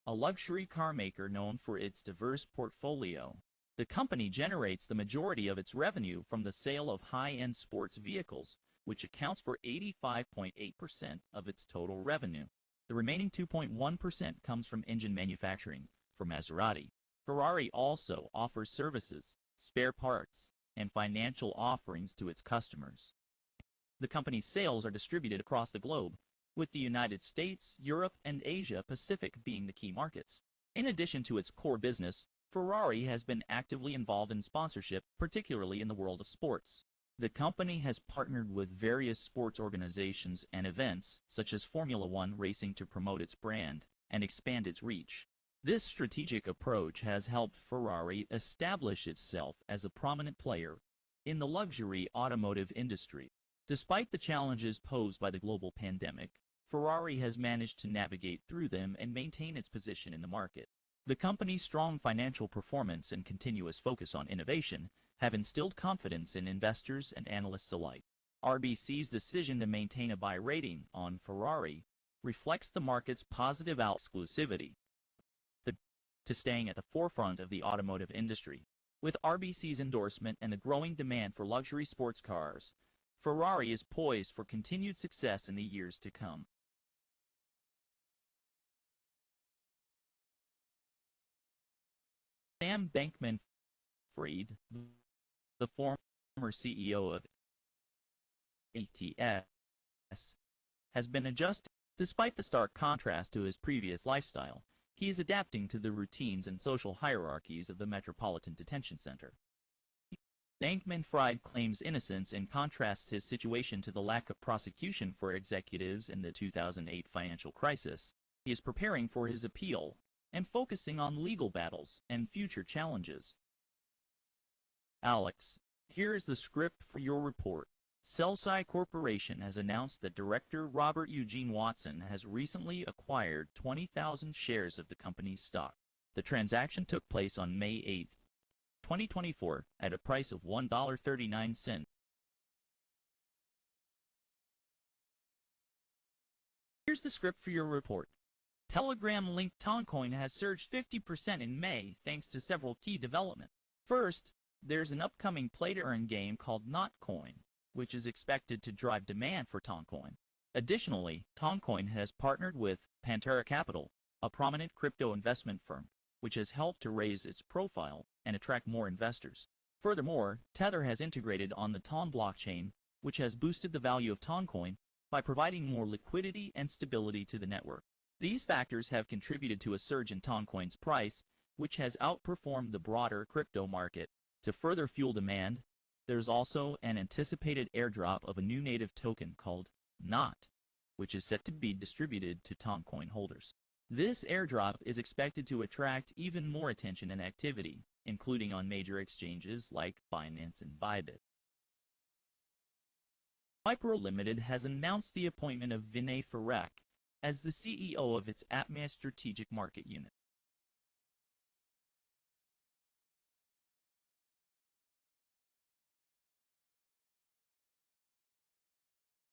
a luxury car maker known for its diverse portfolio. The company generates the majority of its revenue from the sale of high-end sports vehicles, which accounts for 85.8% of its total revenue. The remaining 2.1% comes from engine manufacturing for Maserati. Ferrari also offers services, spare parts, and financial offerings to its customers. The company's sales are distributed across the globe, with the United States, Europe, and Asia Pacific being the key markets. In addition to its core business, Ferrari has been actively involved in sponsorship, particularly in the world of sports. The company has partnered with various sports organizations and events, such as Formula One racing, to promote its brand and expand its reach. This strategic approach has helped Ferrari establish itself as a prominent player in the luxury automotive industry. Despite the challenges posed by the global pandemic, Ferrari has managed to navigate through them and maintain its position in the market. The company's strong financial performance and continuous focus on innovation have instilled confidence in investors and analysts alike. RBC's decision to maintain a buy rating on Ferrari reflects the market's positive exclusivity to staying at the forefront of the automotive industry. With RBC's endorsement and the growing demand for luxury sports cars, Ferrari is poised for continued success in the years to come. Sam Bankman-Fried, the former CEO of ATS, has been adjusted. Despite the stark contrast to his previous lifestyle, he is adapting to the routines and social hierarchies of the Metropolitan Detention Center. Bankman-Fried claims innocence and contrasts his situation to the lack of prosecution for executives in the 2008 financial crisis. He is preparing for his appeal and focusing on legal battles and future challenges. Alex, here is the script for your report. Cellsci Corporation has announced that Director Robert Eugene Watson has recently acquired 20,000 shares of the company's stock. The transaction took place on May 8, 2024, at a price of $1.39. Here's the script for your report. Telegram-linked Toncoin has surged 50% in May thanks to several key developments. First, there's an upcoming play-to-earn game called Notcoin, which is expected to drive demand for Toncoin. Additionally, Toncoin has partnered with Pantera Capital, a prominent crypto investment firm, which has helped to raise its profile and attract more investors. Furthermore, Tether has integrated on the Ton blockchain, which has boosted the value of Toncoin by providing more liquidity and stability to the network. These factors have contributed to a surge in Toncoin's price, which has outperformed the broader crypto market. To further fuel demand, there's also an anticipated airdrop of a new native token called NOT, which is set to be distributed to Toncoin holders. This airdrop is expected to attract even more attention and activity, including on major exchanges like Binance and Bybit. Wipro Limited has announced the appointment of Vinay Pharak as the CEO of its APMEA strategic market unit.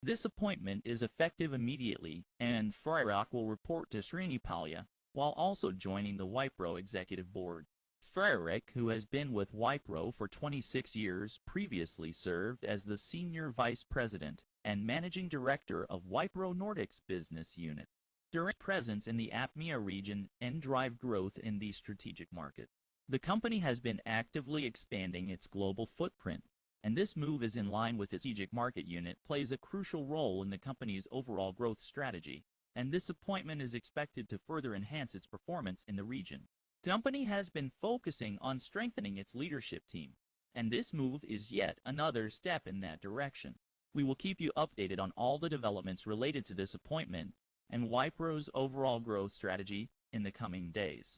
This appointment is effective immediately, and Freyrock will report to Srinipalya, while also joining the Wipro executive board. Freyrock, who has been with Wipro for 26 years, previously served as the Senior Vice President and Managing Director of Wipro Nordics Business Unit. Direct presence in the APMEA region and drive growth in the strategic market. The company has been actively expanding its global footprint, and this move is in line with its strategic market unit, plays a crucial role in the company's overall growth strategy, and this appointment is expected to further enhance its performance in the region. The company has been focusing on strengthening its leadership team, and this move is yet another step in that direction. We will keep you updated on all the developments related to this appointment and Wipro's overall growth strategy in the coming days.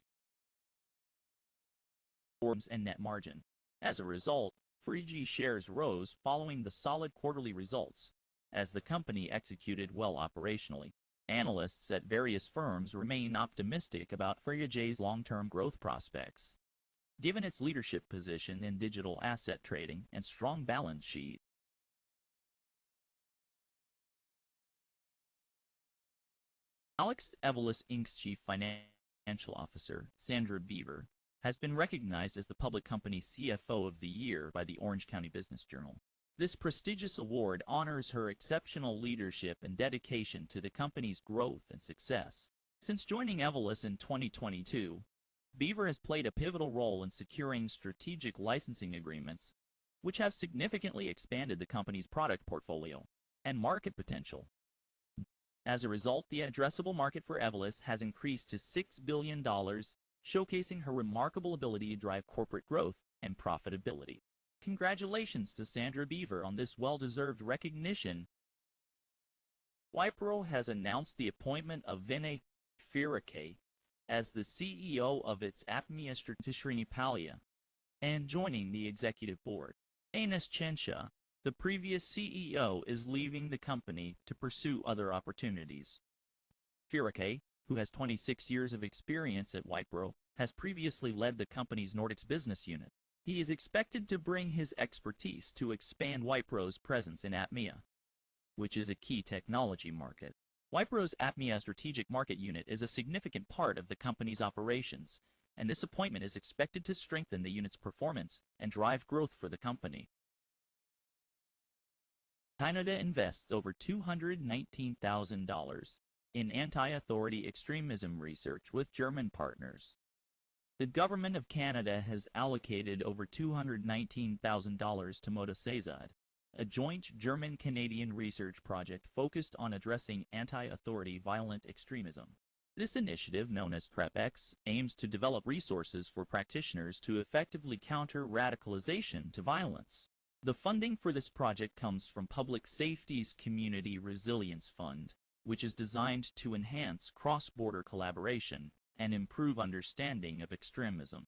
Forms and net margin. As a result, Free shares rose following the solid quarterly results, as the company executed well operationally. Analysts at various firms remain optimistic about Frey's long-term growth prospects. Given its leadership position in digital asset trading and strong balance sheet, Alex Evolus Inc.'s Chief Financial Officer, Sandra Beaver, has been recognized as the Public Company CFO of the Year by the Orange County Business Journal. This prestigious award honors her exceptional leadership and dedication to the company's growth and success. Since joining Evolus in 2022, Beaver has played a pivotal role in securing strategic licensing agreements, which have significantly expanded the company's product portfolio and market potential. As a result, the addressable market for Evolus has increased to $6 billion, showcasing her remarkable ability to drive corporate growth and profitability. Congratulations to Sandra Beaver on this well-deserved recognition. Wipro has announced the appointment of Vinay Firake as the CEO of its APMEA Srinipalya and joining the executive board. Anis Chensha, the previous CEO, is leaving the company to pursue other opportunities. Firake, who has 26 years of experience at Wipro, has previously led the company's Nordics business unit. He is expected to bring his expertise to expand Wipro's presence in APMEA, which is a key technology market. Wipro's APMEA strategic market unit is a significant part of the company's operations, and this appointment is expected to strengthen the unit's performance and drive growth for the company. Canada invests over $219,000 in anti-authority extremism research with German partners. The Government of Canada has allocated over $219,000 to Modasezad, a joint German-Canadian research project focused on addressing anti-authority violent extremism. This initiative, known as PrepX, aims to develop resources for practitioners to effectively counter radicalization to violence. The funding for this project comes from Public Safety's Community Resilience Fund, which is designed to enhance cross-border collaboration and improve understanding of extremism.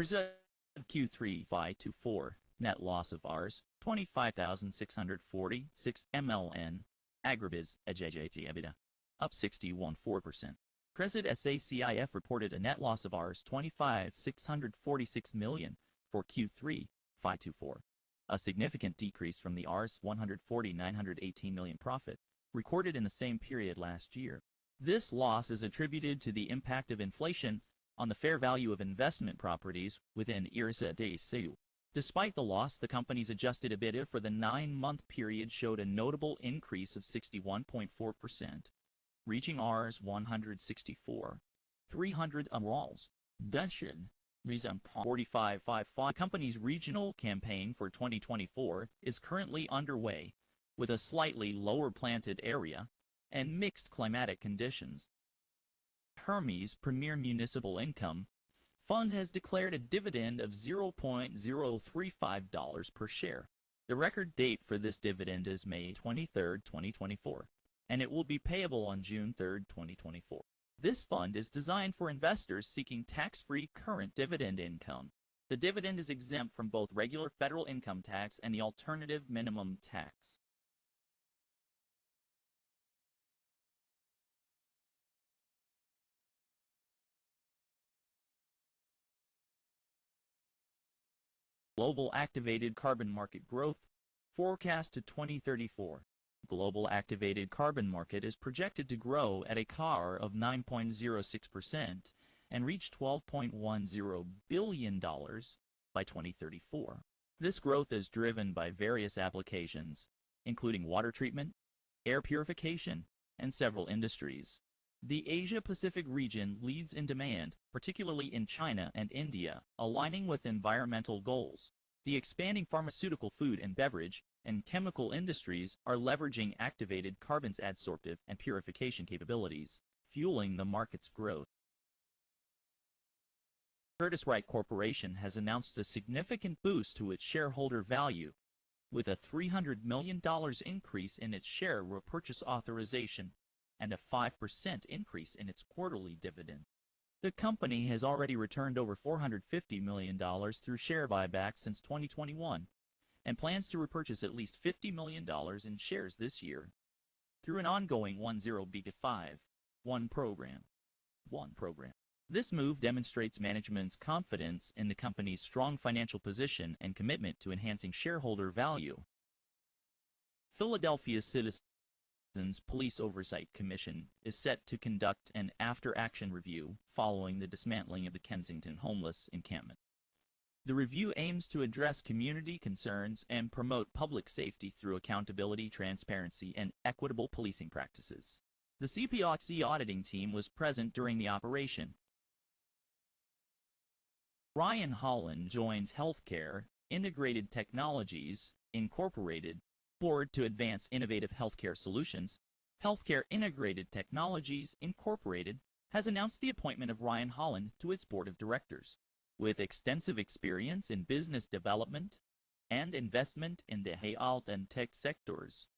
Q3 524 net loss of Rs 25,646 MLN Agribiz AJJ EBITDA up 61.4%. Crescent SACIF reported a net loss of Rs 25,646 million for Q3 524, a significant decrease from the Rs 140,918 million profit recorded in the same period last year. This loss is attributed to the impact of inflation on the fair value of investment properties within IRSA DSU. Despite the loss, the company's adjusted EBITDA for the 9-month period showed a notable increase of 61.4%, reaching Rs 164,300 Amrals. Dushin Reason 4555. The company's regional campaign for 2024 is currently underway, with a slightly lower planted area and mixed climatic conditions. Hermes Premier Municipal Income Fund has declared a dividend of $0.035 per share. The record date for this dividend is May 23, 2024, and it will be payable on June 3, 2024. This fund is designed for investors seeking tax-free current dividend income. The dividend is exempt from both regular federal income tax and the alternative minimum tax. Global activated carbon market growth forecast to 2034. Global activated carbon market is projected to grow at a CAGR of 9.06% and reach $12.10 billion by 2034. This growth is driven by various applications, including water treatment, air purification, and several industries. The Asia-Pacific region leads in demand, particularly in China and India, aligning with environmental goals. The expanding pharmaceutical, food and beverage, and chemical industries are leveraging activated carbon's adsorptive and purification capabilities, fueling the market's growth. Curtiss-Wright Corporation has announced a significant boost to its shareholder value, with a $300 million increase in its share repurchase authorization and a 5% increase in its quarterly dividend. The company has already returned over $450 million through share buybacks since 2021 and plans to repurchase at least $50 million in shares this year through an ongoing 10b5-1 program. This move demonstrates management's confidence in the company's strong financial position and commitment to enhancing shareholder value. Philadelphia Citizens Police Oversight Commission is set to conduct an after-action review following the dismantling of the Kensington homeless encampment. The review aims to address community concerns and promote public safety through accountability, transparency, and equitable policing practices. The CPOC auditing team was present during the operation. Ryan Holland joins Healthcare Integrated Technologies, Incorporated, Board to advance innovative healthcare solutions. Healthcare Integrated Technologies, Incorporated, has announced the appointment of Ryan Holland to its board of directors. With extensive experience in business development and investment in the health and tech sectors,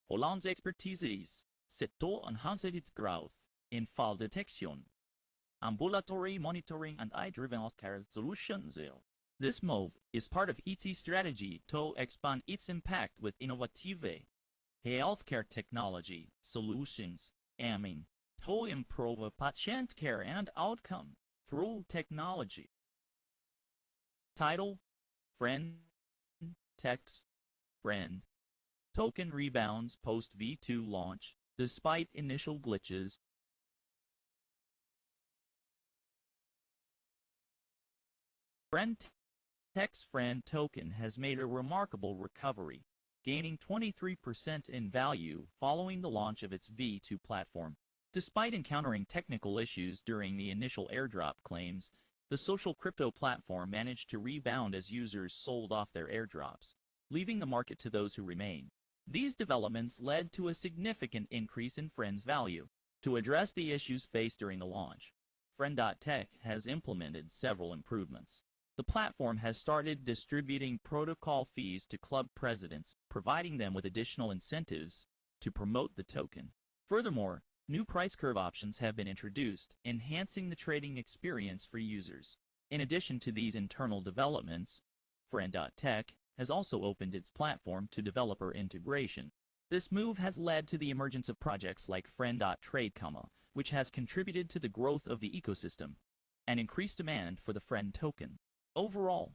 Holland's expertise set to enhance its growth in fall detection, ambulatory monitoring, and AI-driven healthcare solutions. This move is part of its strategy to expand its impact with innovative healthcare technology solutions, aiming to improve patient care and outcome through technology. Title: Friend Tech's Friend Token rebounds post V2 launch despite initial glitches. Friend Tech's Friend token has made a remarkable recovery, gaining 23% in value following the launch of its V2 platform. Despite encountering technical issues during the initial airdrop claims, the social crypto platform managed to rebound as users sold off their airdrops, leaving the market to those who remain. These developments led to a significant increase in Friend's value. To address the issues faced during the launch, Friend.tech has implemented several improvements. The platform has started distributing protocol fees to club presidents, providing them with additional incentives to promote the token. Furthermore, new price curve options have been introduced, enhancing the trading experience for users. In addition to these internal developments, Friend.tech has also opened its platform to developer integration. This move has led to the emergence of projects like Friend.trade, which has contributed to the growth of the ecosystem and increased demand for the Friend token. Overall,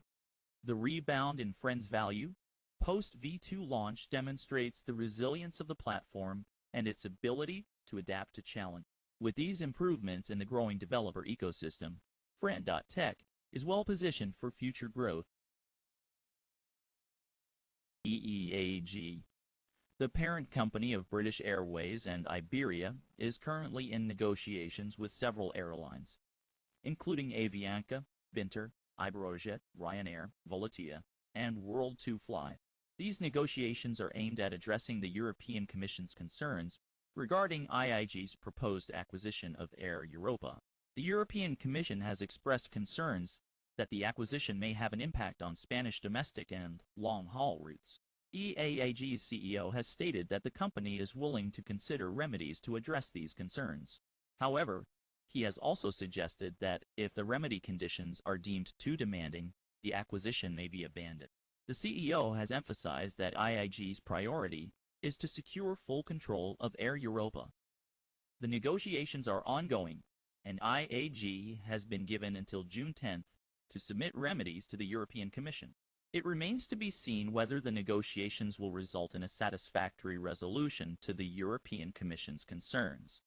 the rebound in Friend's value post V2 launch demonstrates the resilience of the platform and its ability to adapt to challenge. With these improvements in the growing developer ecosystem, Friend.tech is well positioned for future growth. EEAG, the parent company of British Airways and Iberia, is currently in negotiations with several airlines, including Avianca, Binter, Iberojet, Ryanair, Volotea, and World2Fly. These negotiations are aimed at addressing the European Commission's concerns regarding IAG's proposed acquisition of Air Europa. The European Commission has expressed concerns that the acquisition may have an impact on Spanish domestic and long-haul routes. EAAG's CEO has stated that the company is willing to consider remedies to address these concerns. However, he has also suggested that if the remedy conditions are deemed too demanding, the acquisition may be abandoned. The CEO has emphasized that IAG's priority is to secure full control of Air Europa. The negotiations are ongoing, and IAG has been given until June 10th to submit remedies to the European Commission. It remains to be seen whether the negotiations will result in a satisfactory resolution to the European Commission's concerns.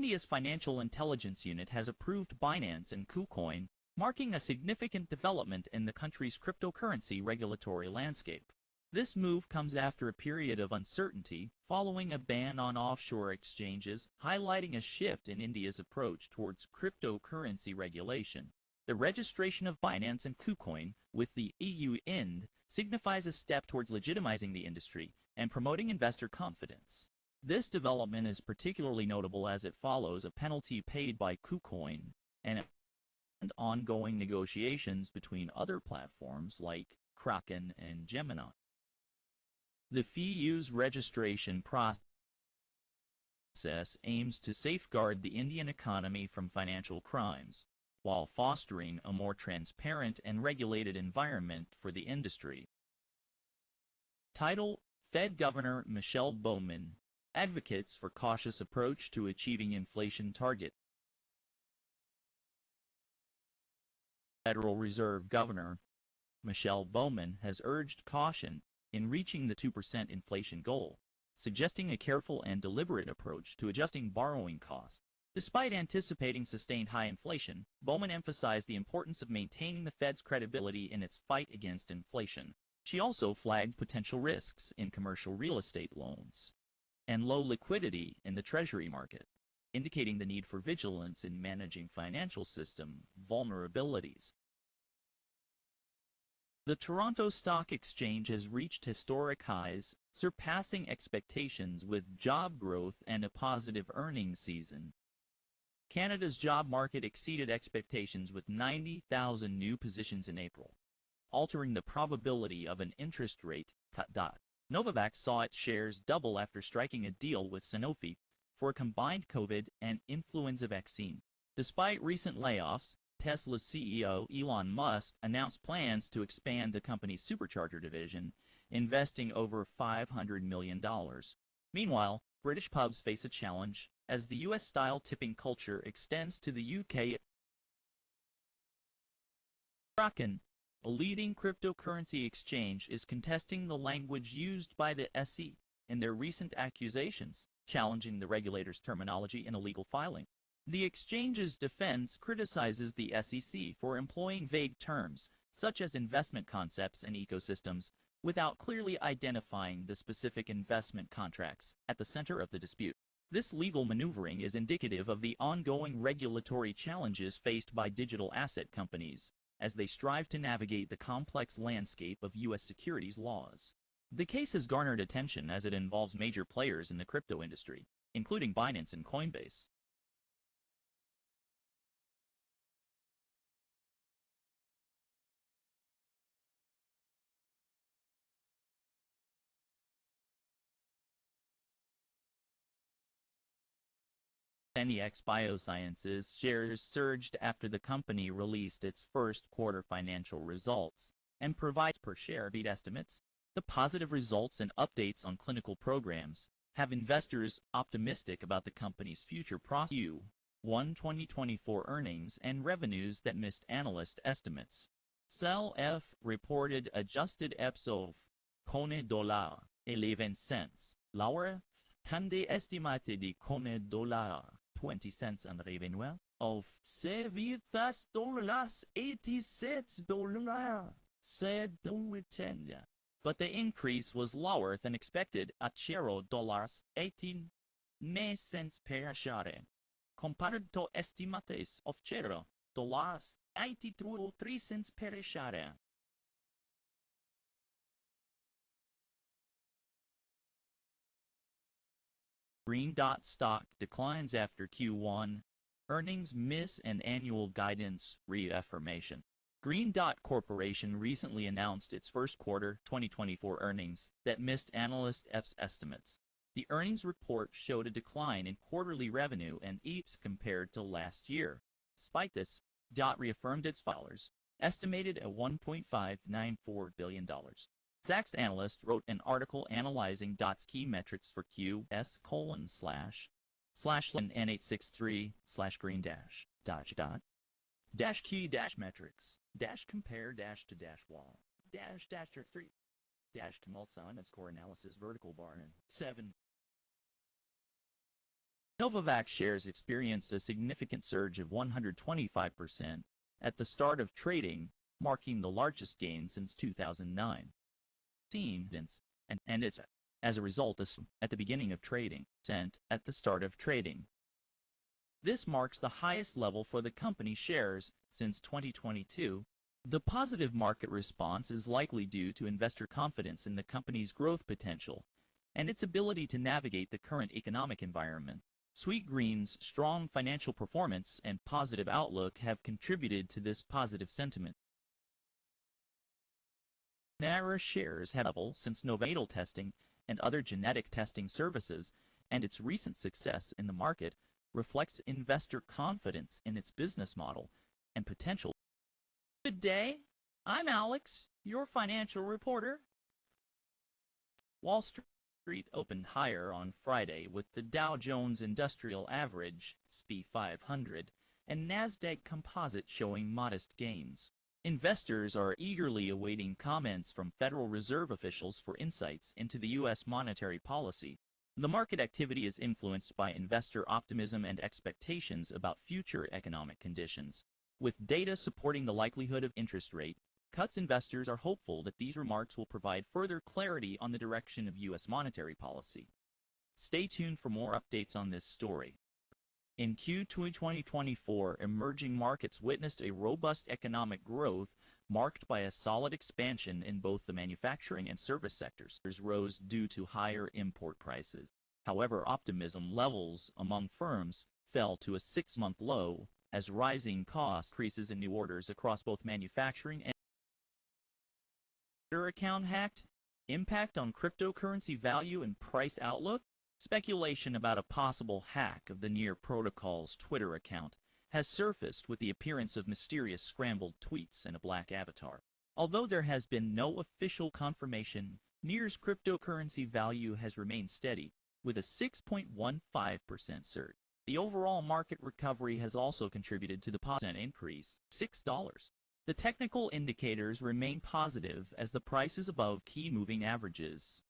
India's Financial Intelligence Unit has approved Binance and KuCoin, marking a significant development in the country's cryptocurrency regulatory landscape. This move comes after a period of uncertainty following a ban on offshore exchanges, highlighting a shift in India's approach towards cryptocurrency regulation. The registration of Binance and KuCoin with the AInvest signifies a step towards legitimizing the industry and promoting investor confidence. This development is particularly notable as it follows a penalty paid by KuCoin and ongoing negotiations between other platforms like Kraken and Gemini. The FIU's registration process aims to safeguard the Indian economy from financial crimes, while fostering a more transparent and regulated environment for the industry. Title: Fed Governor Michelle Bowman advocates for cautious approach to achieving inflation target. Federal Reserve Governor Michelle Bowman has urged caution in reaching the 2% inflation goal, suggesting a careful and deliberate approach to adjusting borrowing costs. Despite anticipating sustained high inflation, Bowman emphasized the importance of maintaining the Fed's credibility in its fight against inflation. She also flagged potential risks in commercial real estate loans and low liquidity in the Treasury market, indicating the need for vigilance in managing financial system vulnerabilities. The Toronto Stock Exchange has reached historic highs, surpassing expectations with job growth and a positive earnings season. Canada's job market exceeded expectations with 90,000 new positions in April, altering the probability of an interest rate cut. Novavax saw its shares double after striking a deal with Sanofi for a combined COVID and influenza vaccine. Despite recent layoffs, Tesla's CEO Elon Musk announced plans to expand the company's supercharger division, investing over $500 million. Meanwhile, British pubs face a challenge as the US-style tipping culture extends to the UK. Kraken, a leading cryptocurrency exchange, is contesting the language used by the SEC in their recent accusations, challenging the regulator's terminology in a legal filing. The exchange's defense criticizes the SEC for employing vague terms, such as investment concepts and ecosystems, without clearly identifying the specific investment contracts at the center of the dispute. This legal maneuvering is indicative of the ongoing regulatory challenges faced by digital asset companies as they strive to navigate the complex landscape of U.S. securities laws. The case has garnered attention as it involves major players in the crypto industry, including Binance and Coinbase. NEX Biosciences shares surged after the company released its first quarter financial results and provides per share beat estimates. The positive results and updates on clinical programs have investors optimistic about the company's future prospects. Q1 2024 earnings and revenues that missed analyst estimates. CEL-F reported adjusted EPS of $11.11, lower than the estimated $20 and revenue of $7.86, said the but the increase was lower than expected at $0.18 per share, compared to estimates of $0.83 per share. Green Dot stock declines after Q1 earnings miss and annual guidance reaffirmation. Green Dot Corporation recently announced its first quarter 2024 earnings that missed analyst estimates. The earnings report showed a decline in quarterly revenue and EPS compared to last year. Despite this, Dot reaffirmed its followers, estimated at $1.594 billion. Zacks analyst wrote an article analyzing DOT's key metrics for Q//N863 green key metrics compare to wall street Kamulsan score analysis vertical bar and 7. Novavax shares experienced a significant surge of 125% at the start of trading, marking the largest gain since 2009. And it's as a result at the beginning of trading, at the start of trading. This marks the highest level for the company shares since 2022. The positive market response is likely due to investor confidence in the company's growth potential and its ability to navigate the current economic environment. Sweetgreen's strong financial performance and positive outlook have contributed to this positive sentiment. Nara shares have level since Novatal testing and other genetic testing services, and its recent success in the market reflects investor confidence in its business model and potential. Good day, I'm Alex, your financial reporter. Wall Street opened higher on Friday with the Dow Jones Industrial Average, SP 500, and Nasdaq Composite showing modest gains. Investors are eagerly awaiting comments from Federal Reserve officials for insights into the U.S. monetary policy. The market activity is influenced by investor optimism and expectations about future economic conditions. With data supporting the likelihood of interest rate cuts, investors are hopeful that these remarks will provide further clarity on the direction of U.S. monetary policy. Stay tuned for more updates on this story. In Q2 2024, emerging markets witnessed a robust economic growth marked by a solid expansion in both the manufacturing and service sectors. Rose due to higher import prices. However, optimism levels among firms fell to a 6-month low as rising cost increases in new orders across both manufacturing and account hacked, impact on cryptocurrency value and price outlook. Speculation about a possible hack of the Near Protocol's Twitter account has surfaced with the appearance of mysterious scrambled tweets and a black avatar. Although there has been no official confirmation, Near's cryptocurrency value has remained steady, with a 6.15% surge. The overall market recovery has also contributed to the positive increase, $6. The technical indicators remain positive as the price is above key moving averages.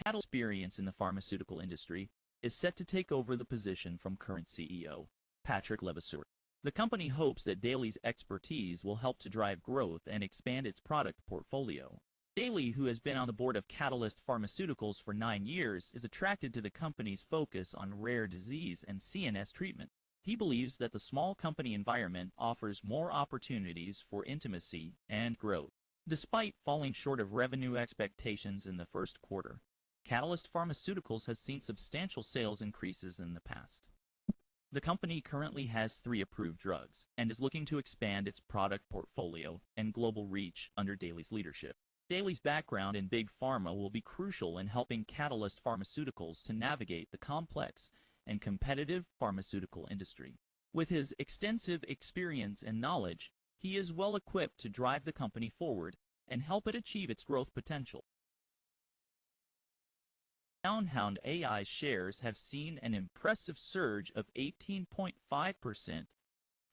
Catalyst experience in the pharmaceutical industry is set to take over the position from current CEO, Patrick Levasseur. The company hopes that Daly's expertise will help to drive growth and expand its product portfolio. Daly, who has been on the board of Catalyst Pharmaceuticals for 9 years, is attracted to the company's focus on rare disease and CNS treatment. He believes that the small company environment offers more opportunities for intimacy and growth. Despite falling short of revenue expectations in the first quarter, Catalyst Pharmaceuticals has seen substantial sales increases in the past. The company currently has 3 approved drugs and is looking to expand its product portfolio and global reach under Daly's leadership. Daly's background in big pharma will be crucial in helping Catalyst Pharmaceuticals to navigate the complex and competitive pharmaceutical industry. With his extensive experience and knowledge, he is well equipped to drive the company forward and help it achieve its growth potential. SoundHound AI shares have seen an impressive surge of 18.5%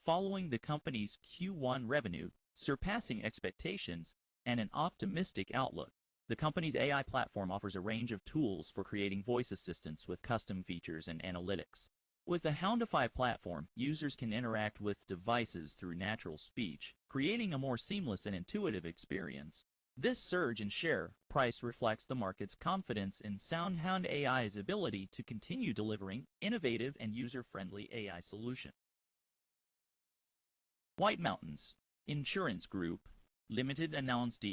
following the company's Q1 revenue surpassing expectations and an optimistic outlook. The company's AI platform offers a range of tools for creating voice assistants with custom features and analytics. With the Houndify platform, users can interact with devices through natural speech, creating a more seamless and intuitive experience. This surge in share price reflects the market's confidence in SoundHound AI's ability to continue delivering innovative and user-friendly AI solutions. White Mountains Insurance Group Limited announced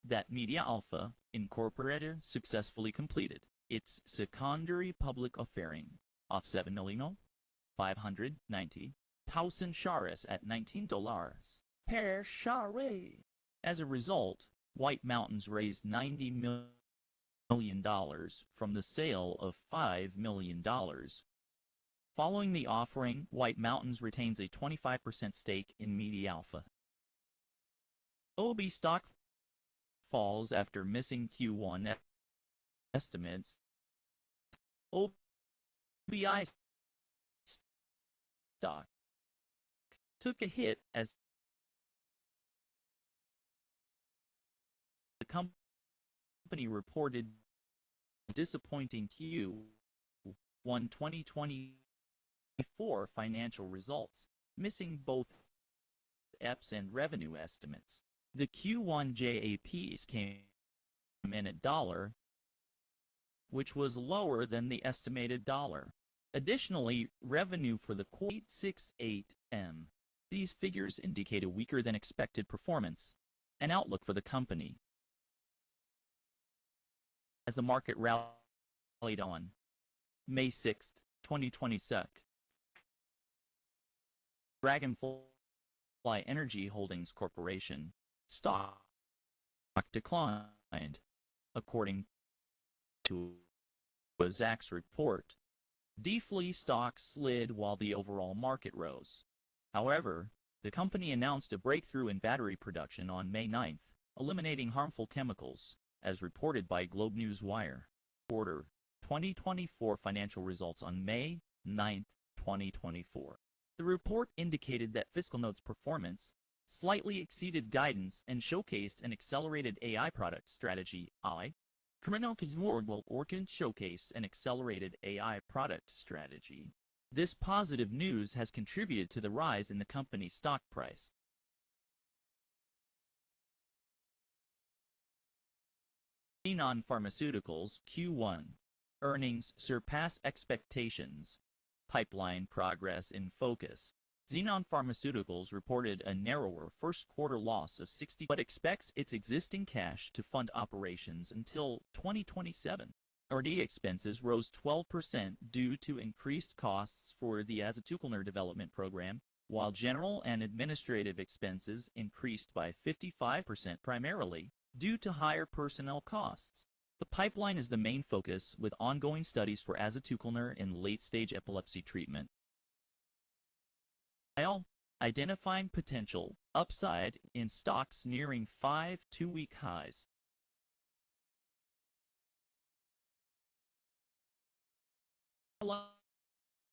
that Media Alpha Incorporated successfully completed its secondary public offering of 7,590,000 shares at $19 per share. As a result, White Mountains raised $90 million from the sale of $5 million Following the offering, White Mountains retains a 25% stake in MediaAlpha. OB stock falls after missing Q1 estimates. OBI stock took a hit as the company reported disappointing Q1 2024 financial results, missing both EPS and revenue estimates. The Q1 JAPs came in at $1, which was lower than the estimated $1. Additionally, revenue for the quarter 0.68 These figures indicate a weaker than expected performance and outlook for the company. As the market rallied on May 6, 2026, Dragonfly Energy Holdings Corporation stock declined, according to a Zacks report. DFLE stock slid while the overall market rose. However, the company announced a breakthrough in battery production on May 9, eliminating harmful chemicals, as reported by GlobeNewsWire. Quarter 2024 financial results on May 9, 2024. The report indicated that fiscal note's performance slightly exceeded guidance and showcased an accelerated AI product strategy. Showcased an accelerated AI product strategy. This positive news has contributed to the rise in the company's stock price. Xenon Pharmaceuticals Q1 earnings surpass expectations. Pipeline progress in focus. Xenon Pharmaceuticals reported a narrower first quarter loss of $60 but expects its existing cash to fund operations until 2027. R&D expenses rose 12% due to increased costs for the azetukalner development program, while general and administrative expenses increased by 55% primarily due to higher personnel costs. The pipeline is the main focus, with ongoing studies for azetukalner in late-stage epilepsy treatment. Identifying potential upside in stocks nearing 5 two-week highs. Hello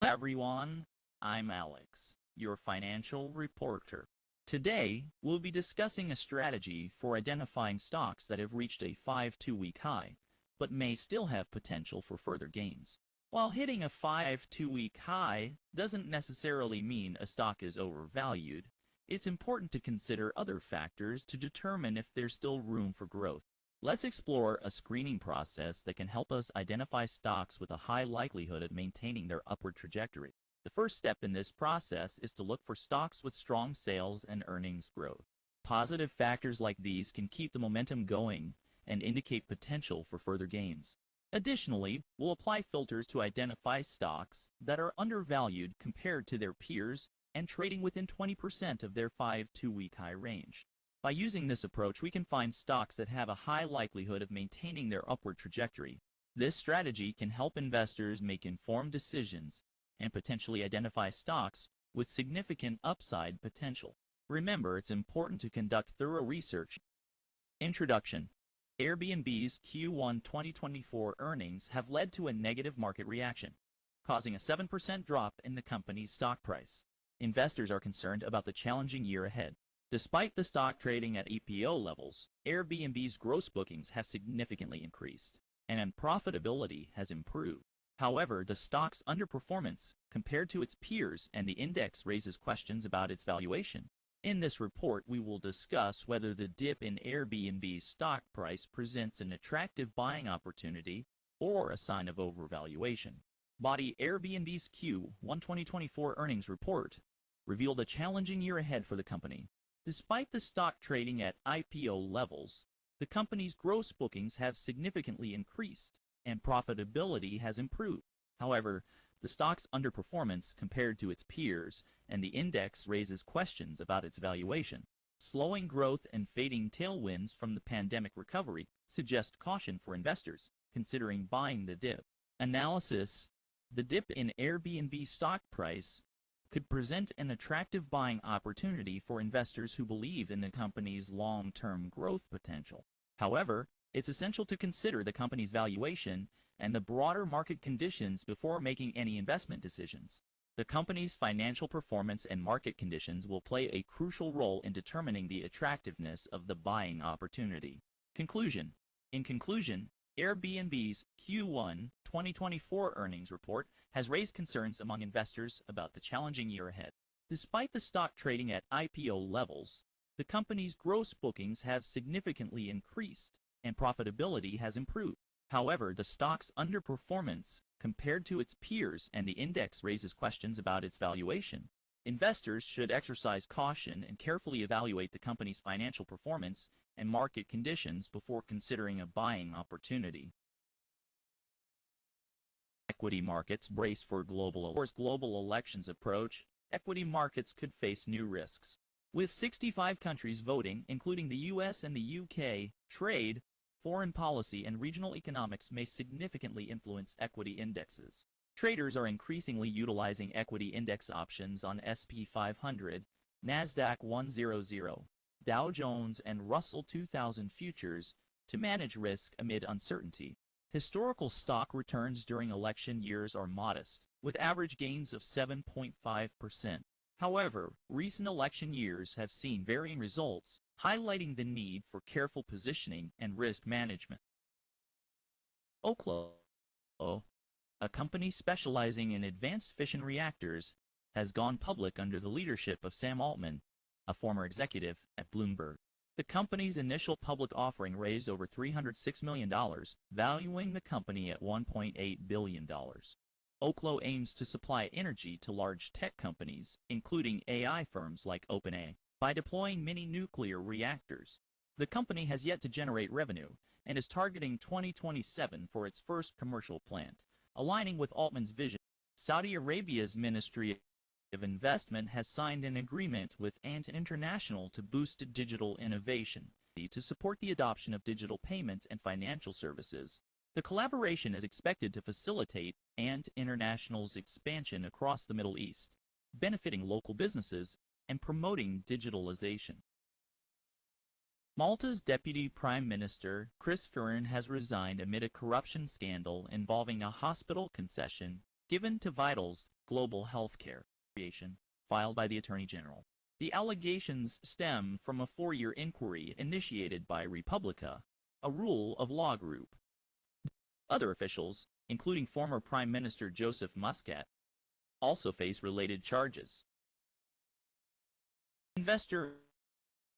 everyone, I'm Alex, your financial reporter. Today, we'll be discussing a strategy for identifying stocks that have reached a 5 two-week high, but may still have potential for further gains. While hitting a 5 two-week high doesn't necessarily mean a stock is overvalued, it's important to consider other factors to determine if there's still room for growth. Let's explore a screening process that can help us identify stocks with a high likelihood of maintaining their upward trajectory. The first step in this process is to look for stocks with strong sales and earnings growth. Positive factors like these can keep the momentum going and indicate potential for further gains. Additionally, we'll apply filters to identify stocks that are undervalued compared to their peers and trading within 20% of their 5 two-week high range. By using this approach, we can find stocks that have a high likelihood of maintaining their upward trajectory. This strategy can help investors make informed decisions and potentially identify stocks with significant upside potential. Remember, it's important to conduct thorough research. Introduction. Airbnb's Q1 2024 earnings have led to a negative market reaction, causing a 7% drop in the company's stock price. Investors are concerned about the challenging year ahead. Despite the stock trading at IPO levels, Airbnb's gross bookings have significantly increased, and profitability has improved. However, the stock's underperformance compared to its peers and the index raises questions about its valuation. In this report, we will discuss whether the dip in Airbnb's stock price presents an attractive buying opportunity or a sign of overvaluation. Airbnb's Q1 2024 earnings report revealed a challenging year ahead for the company. Despite the stock trading at IPO levels, the company's gross bookings have significantly increased and profitability has improved. However, the stock's underperformance compared to its peers and the index raises questions about its valuation. Slowing growth and fading tailwinds from the pandemic recovery suggest caution for investors considering buying the dip. Analysis. The dip in Airbnb stock price could present an attractive buying opportunity for investors who believe in the company's long-term growth potential. However, it's essential to consider the company's valuation and the broader market conditions before making any investment decisions. The company's financial performance and market conditions will play a crucial role in determining the attractiveness of the buying opportunity. Conclusion. In conclusion, Airbnb's Q1 2024 earnings report has raised concerns among investors about the challenging year ahead. Despite the stock trading at IPO levels, the company's gross bookings have significantly increased and profitability has improved. However, the stock's underperformance compared to its peers and the index raises questions about its valuation. Investors should exercise caution and carefully evaluate the company's financial performance and market conditions before considering a buying opportunity. Equity markets brace for global elections approach. Equity markets could face new risks. With 65 countries voting, including the US and the UK, trade, foreign policy, and regional economics may significantly influence equity indexes. Traders are increasingly utilizing equity index options on S&P 500, NASDAQ 100, Dow Jones, and Russell 2000 futures to manage risk amid uncertainty. Historical stock returns during election years are modest, with average gains of 7.5%. However, recent election years have seen varying results, highlighting the need for careful positioning and risk management. Oklo, a company specializing in advanced fission reactors, has gone public under the leadership of Sam Altman, a former executive at Bloomberg. The company's initial public offering raised over $306 million, valuing the company at $1.8 billion. Oklo aims to supply energy to large tech companies, including AI firms like OpenAI, by deploying mini-nuclear reactors. The company has yet to generate revenue and is targeting 2027 for its first commercial plant, aligning with Altman's vision. Saudi Arabia's Ministry of Investment has signed an agreement with Ant International to boost digital innovation, to support the adoption of digital payment and financial services. The collaboration is expected to facilitate Ant International's expansion across the Middle East, benefiting local businesses and promoting digitalization. Malta's Deputy Prime Minister, Chris Fearn, has resigned amid a corruption scandal involving a hospital concession given to Vital's Global Healthcare Corporation, filed by the Attorney General. The allegations stem from a 4-year inquiry initiated by Republica, a rule of law group. Other officials, including former Prime Minister Joseph Muscat, also face related charges. Investor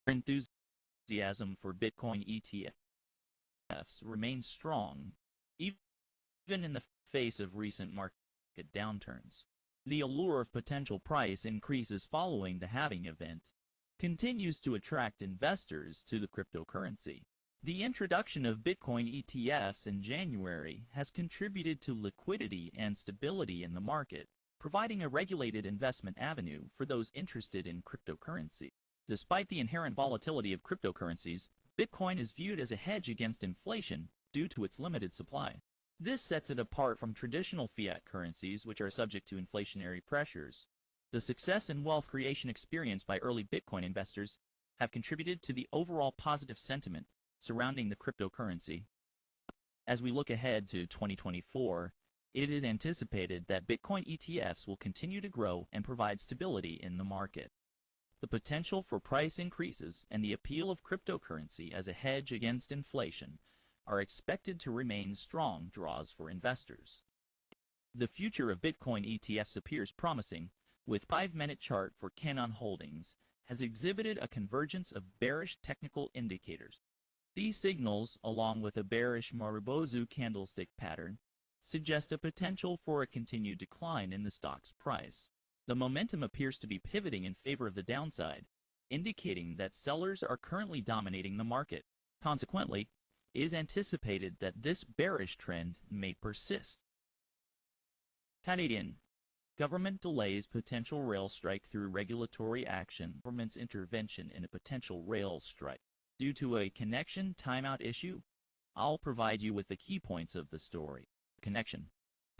enthusiasm for Bitcoin ETFs remains strong, even in the face of recent market downturns. The allure of potential price increases following the halving event continues to attract investors to the cryptocurrency. The introduction of Bitcoin ETFs in January has contributed to liquidity and stability in the market, providing a regulated investment avenue for those interested in cryptocurrency. Despite the inherent volatility of cryptocurrencies, Bitcoin is viewed as a hedge against inflation due to its limited supply. This sets it apart from traditional fiat currencies, which are subject to inflationary pressures. The success and wealth creation experienced by early Bitcoin investors have contributed to the overall positive sentiment surrounding the cryptocurrency. As we look ahead to 2024, it is anticipated that Bitcoin ETFs will continue to grow and provide stability in the market. The potential for price increases and the appeal of cryptocurrency as a hedge against inflation are expected to remain strong draws for investors. The future of Bitcoin ETFs appears promising, with 5-minute chart for Canon Holdings has exhibited a convergence of bearish technical indicators. These signals, along with a bearish Marubozu candlestick pattern, suggest a potential for a continued decline in the stock's price. The momentum appears to be pivoting in favor of the downside, indicating that sellers are currently dominating the market. Consequently, it is anticipated that this bearish trend may persist. Canadian government delays potential rail strike through regulatory action. Government's intervention in a potential rail strike. Due to a connection timeout issue, I'll provide you with the key points of the story. Connection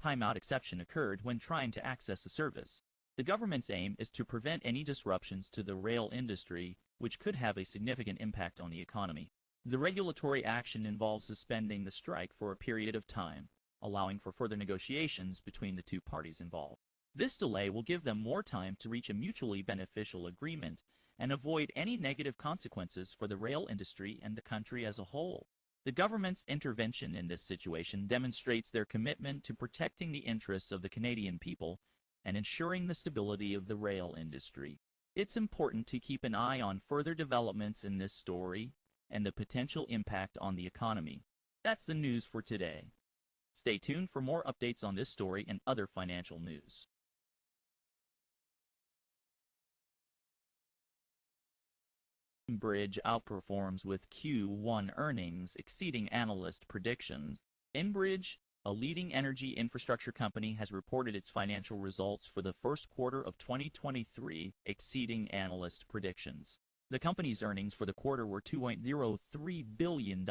timeout exception occurred when trying to access the service. The government's aim is to prevent any disruptions to the rail industry, which could have a significant impact on the economy. The regulatory action involves suspending the strike for a period of time, allowing for further negotiations between the two parties involved. This delay will give them more time to reach a mutually beneficial agreement and avoid any negative consequences for the rail industry and the country as a whole. The government's intervention in this situation demonstrates their commitment to protecting the interests of the Canadian people and ensuring the stability of the rail industry. It's important to keep an eye on further developments in this story and the potential impact on the economy. That's the news for today. Stay tuned for more updates on this story and other financial news. Enbridge outperforms with Q1 earnings exceeding analyst predictions. Enbridge, a leading energy infrastructure company, has reported its financial results for the first quarter of 2023 exceeding analyst predictions. The company's earnings for the quarter were $2.03 billion,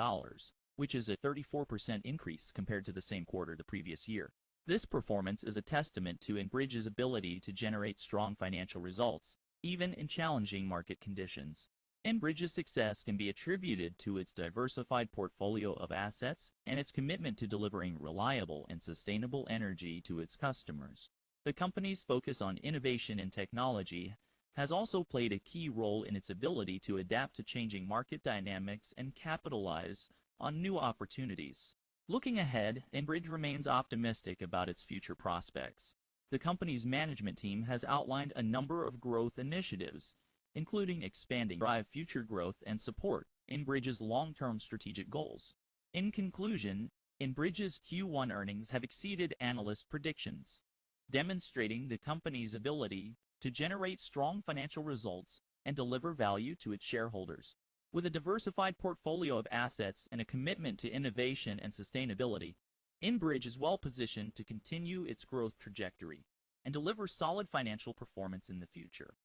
which is a 34% increase compared to the same quarter the previous year. This performance is a testament to Enbridge's ability to generate strong financial results, even in challenging market conditions. Enbridge's success can be attributed to its diversified portfolio of assets and its commitment to delivering reliable and sustainable energy to its customers. The company's focus on innovation and technology has also played a key role in its ability to adapt to changing market dynamics and capitalize on new opportunities. Looking ahead, Enbridge remains optimistic about its future prospects. The company's management team has outlined a number of growth initiatives, including expanding drive future growth and support Enbridge's long-term strategic goals. In conclusion, Enbridge's Q1 earnings have exceeded analyst predictions, demonstrating the company's ability to generate strong financial results and deliver value to its shareholders. With a diversified portfolio of assets and a commitment to innovation and sustainability, Enbridge is well positioned to continue its growth trajectory and deliver solid financial performance in the future.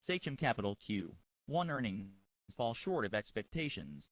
Sachem Capital Q1 earnings fall short of expectations.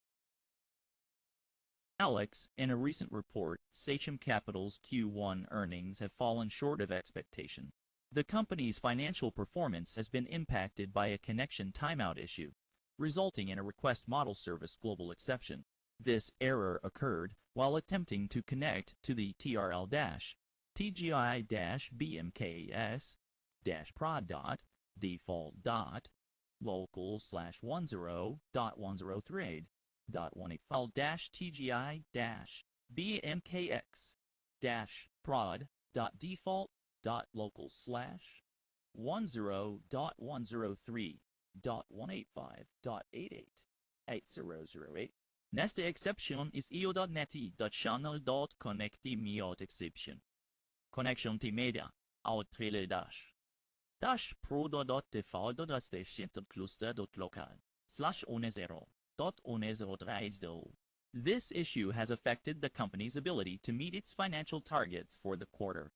Alex, in a recent report, Sachem Capital's Q1 earnings have fallen short of expectations. The company's financial performance has been impacted by a connection timeout issue, resulting in a request model service global exception. This error occurred while attempting to connect to the TRL-BMKS-prod.default.103.185.88.80008. Nesta exception is io.neti.channel.connecti-exception. Connection to media, outrele dash. Dash pro.default.station.cluster.local/10.10.3. This issue has affected the company's ability to meet its financial targets for the quarter.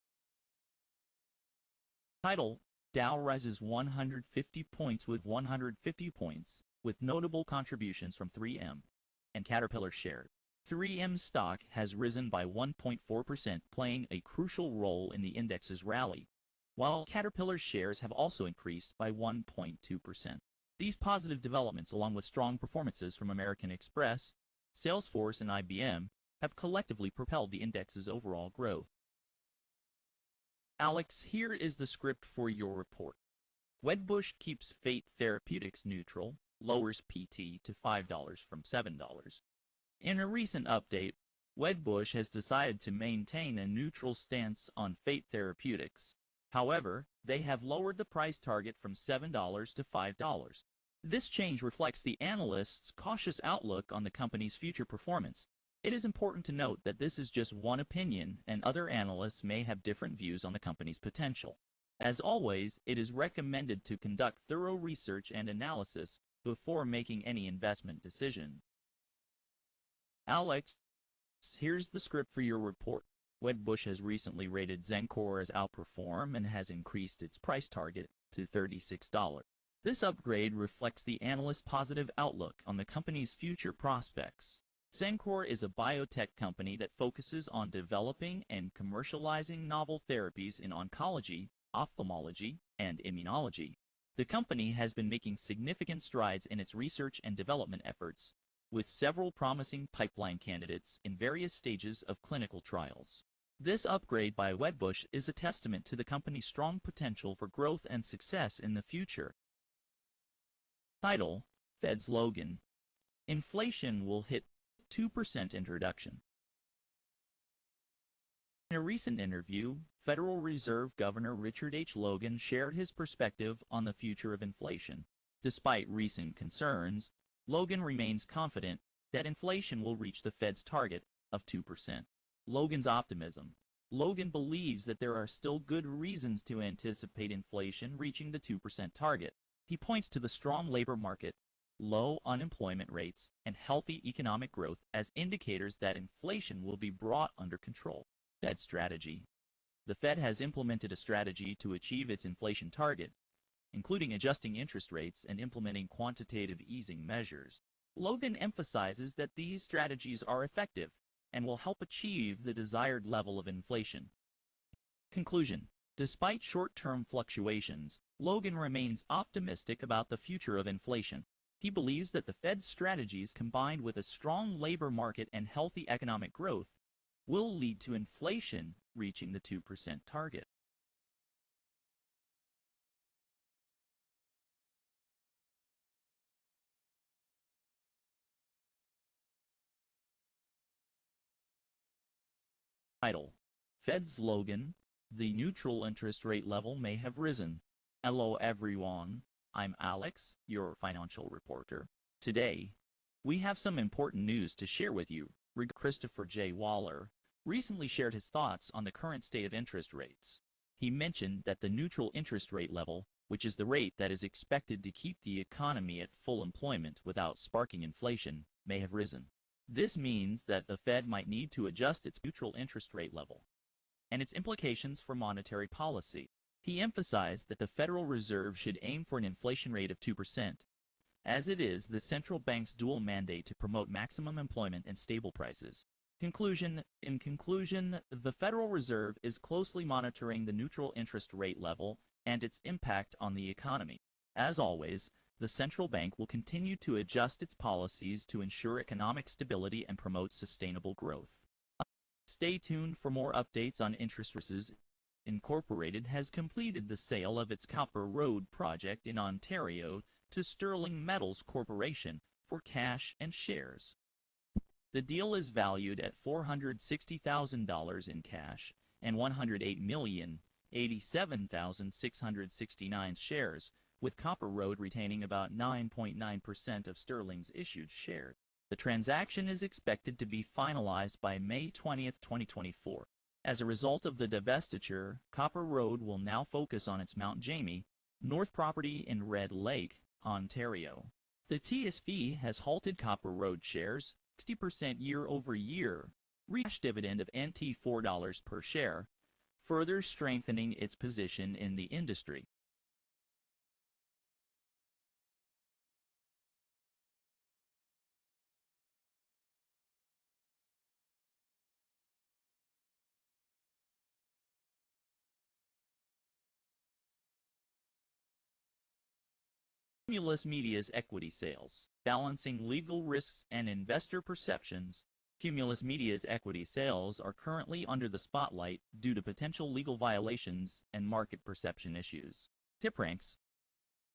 Title: Dow rises 150 points with 150 points, with notable contributions from 3M and Caterpillar shares. 3M stock has risen by 1.4%, playing a crucial role in the index's rally, while Caterpillar shares have also increased by 1.2%. These positive developments, along with strong performances from American Express, Salesforce, and IBM, have collectively propelled the index's overall growth. Alex, here is the script for your report. Wedbush keeps Fate Therapeutics neutral, lowers PT to $5 from $7. In a recent update, Wedbush has decided to maintain a neutral stance on Fate Therapeutics. However, they have lowered the price target from $7 to $5. This change reflects the analysts' cautious outlook on the company's future performance. It is important to note that this is just one opinion, and other analysts may have different views on the company's potential. As always, it is recommended to conduct thorough research and analysis before making any investment decision. Alex, here's the script for your report. Wedbush has recently rated Zencor as outperform and has increased its price target to $36. This upgrade reflects the analyst's positive outlook on the company's future prospects. Cencor is a biotech company that focuses on developing and commercializing novel therapies in oncology, ophthalmology, and immunology. The company has been making significant strides in its research and development efforts, with several promising pipeline candidates in various stages of clinical trials. This upgrade by Wedbush is a testament to the company's strong potential for growth and success in the future. Title: Fed's Logan. Inflation will hit 2% introduction. In a recent interview, Federal Reserve Governor Richard H. Logan shared his perspective on the future of inflation. Despite recent concerns, Logan remains confident that inflation will reach the Fed's target of 2%. Logan's optimism. Logan believes that there are still good reasons to anticipate inflation reaching the 2% target. He points to the strong labor market, low unemployment rates, and healthy economic growth as indicators that inflation will be brought under control. Fed strategy. The Fed has implemented a strategy to achieve its inflation target, including adjusting interest rates and implementing quantitative easing measures. Logan emphasizes that these strategies are effective and will help achieve the desired level of inflation. Conclusion. Despite short-term fluctuations, Logan remains optimistic about the future of inflation. He believes that the Fed's strategies, combined with a strong labor market and healthy economic growth, will lead to inflation reaching the 2% target. Title: Fed's Logan. The neutral interest rate level may have risen. Hello everyone, I'm Alex, your financial reporter. Today, we have some important news to share with you. Christopher J. Waller recently shared his thoughts on the current state of interest rates. He mentioned that the neutral interest rate level, which is the rate that is expected to keep the economy at full employment without sparking inflation, may have risen. This means that the Fed might need to adjust its neutral interest rate level and its implications for monetary policy. He emphasized that the Federal Reserve should aim for an inflation rate of 2%, as it is the central bank's dual mandate to promote maximum employment and stable prices. In conclusion, the Federal Reserve is closely monitoring the neutral interest rate level and its impact on the economy. As always, the central bank will continue to adjust its policies to ensure economic stability and promote sustainable growth. Stay tuned for more updates on Interest Resources Incorporated has completed the sale of its Copper Road project in Ontario to Sterling Metals Corporation for cash and shares. The deal is valued at $460,000 in cash and 108,087,669 shares, with Copper Road retaining about 9.9% of Sterling's issued shares. The transaction is expected to be finalized by May 20, 2024. As a result of the divestiture, Copper Road will now focus on its Mount Jamie North property in Red Lake, Ontario. The TSV has halted Copper Road shares 60% year-over-year, cash dividend of $4 per share, further strengthening its position in the industry. Cumulus Media's equity sales. Balancing legal risks and investor perceptions, Cumulus Media's equity sales are currently under the spotlight due to potential legal violations and market perception issues. TipRanks,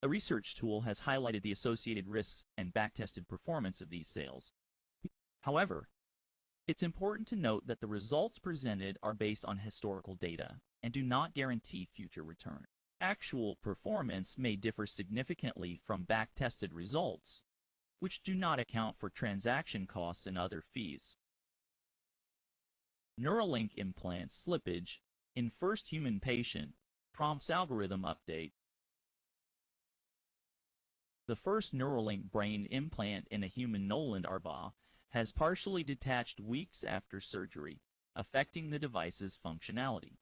a research tool, has highlighted the associated risks and backtested performance of these sales. However, it's important to note that the results presented are based on historical data and do not guarantee future return. Actual performance may differ significantly from back-tested results, which do not account for transaction costs and other fees. Neuralink implant slippage in first human patient prompts algorithm update. The first Neuralink brain implant in a human Noland Arbaugh has partially detached weeks after surgery, affecting the device's functionality.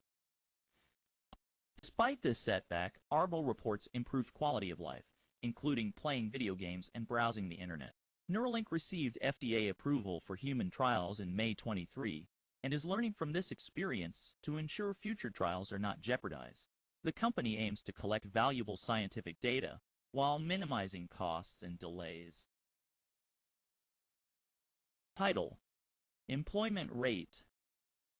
Despite this setback, Arbaugh reports improved quality of life, including playing video games and browsing the internet. Neuralink received FDA approval for human trials in May 23 and is learning from this experience to ensure future trials are not jeopardized. The company aims to collect valuable scientific data while minimizing costs and delays. Title: Employment rate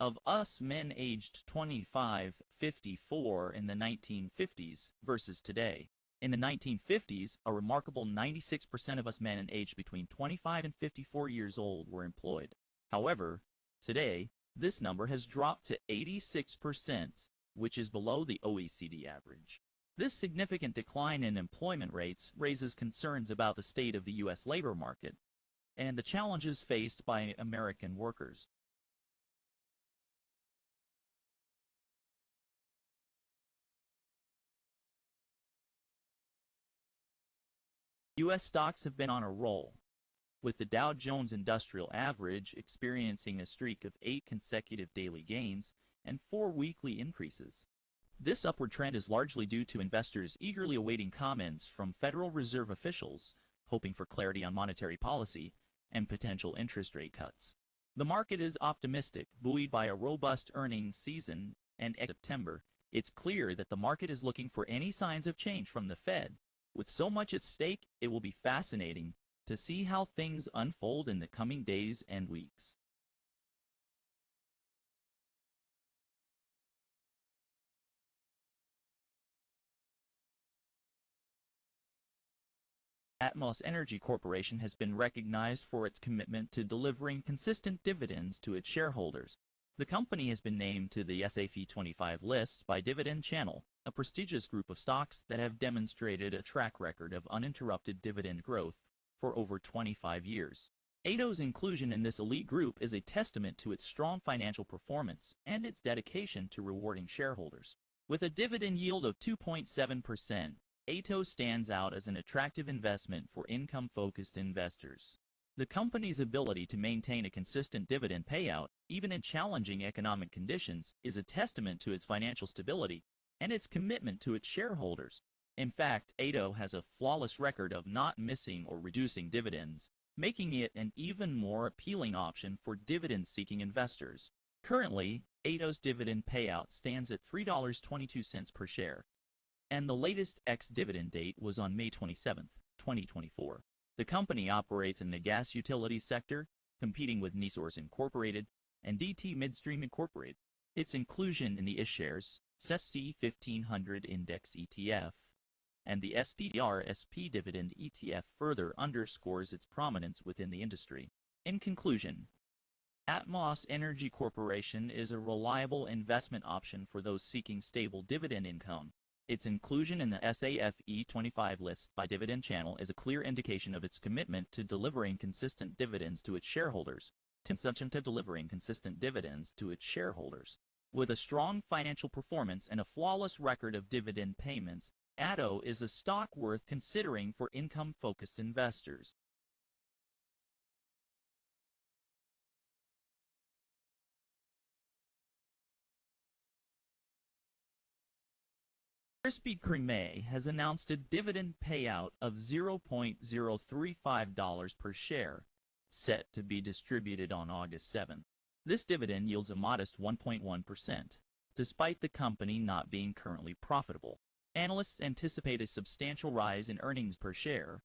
of us men aged 25-54 in the 1950s versus today. In the 1950s, a remarkable 96% of us men aged between 25 and 54 years old were employed. However, today, this number has dropped to 86%, which is below the OECD average. This significant decline in employment rates raises concerns about the state of the U.S. labor market and the challenges faced by American workers. U.S. stocks have been on a roll, with the Dow Jones Industrial Average experiencing a streak of 8 consecutive daily gains and 4 weekly increases. This upward trend is largely due to investors eagerly awaiting comments from Federal Reserve officials, hoping for clarity on monetary policy and potential interest rate cuts. The market is optimistic, buoyed by a robust earnings season, and in September, it's clear that the market is looking for any signs of change from the Fed. With so much at stake, it will be fascinating to see how things unfold in the coming days and weeks. Atmos Energy Corporation has been recognized for its commitment to delivering consistent dividends to its shareholders. The company has been named to the S&P 25 list by Dividend Channel, a prestigious group of stocks that have demonstrated a track record of uninterrupted dividend growth for over 25 years. AInvest's inclusion in this elite group is a testament to its strong financial performance and its dedication to rewarding shareholders. With a dividend yield of 2.7%, AInvest stands out as an attractive investment for income-focused investors. The company's ability to maintain a consistent dividend payout, even in challenging economic conditions, is a testament to its financial stability and its commitment to its shareholders. In fact, AInvest has a flawless record of not missing or reducing dividends, making it an even more appealing option for dividend-seeking investors. Currently, AInvest's dividend payout stands at $3.22 per share, and the latest ex-dividend date was on May 27, 2024. The company operates in the gas utility sector, competing with NiSource Incorporated and DT Midstream Incorporated. Its inclusion in the iShares SEST 1500 Index ETF and the SPDR/SP Dividend ETF further underscores its prominence within the industry. In conclusion, Atmos Energy Corporation is a reliable investment option for those seeking stable dividend income. Its inclusion in the S&P 25 list by Dividend Channel is a clear indication of its commitment to delivering consistent dividends to its shareholders. With a strong financial performance and a flawless record of dividend payments, ATO is a stock worth considering for income-focused investors. Krispy Kreme has announced a dividend payout of $0.035 per share, set to be distributed on August 7. This dividend yields a modest 1.1%, despite the company not being currently profitable. Analysts anticipate a substantial rise in earnings per share,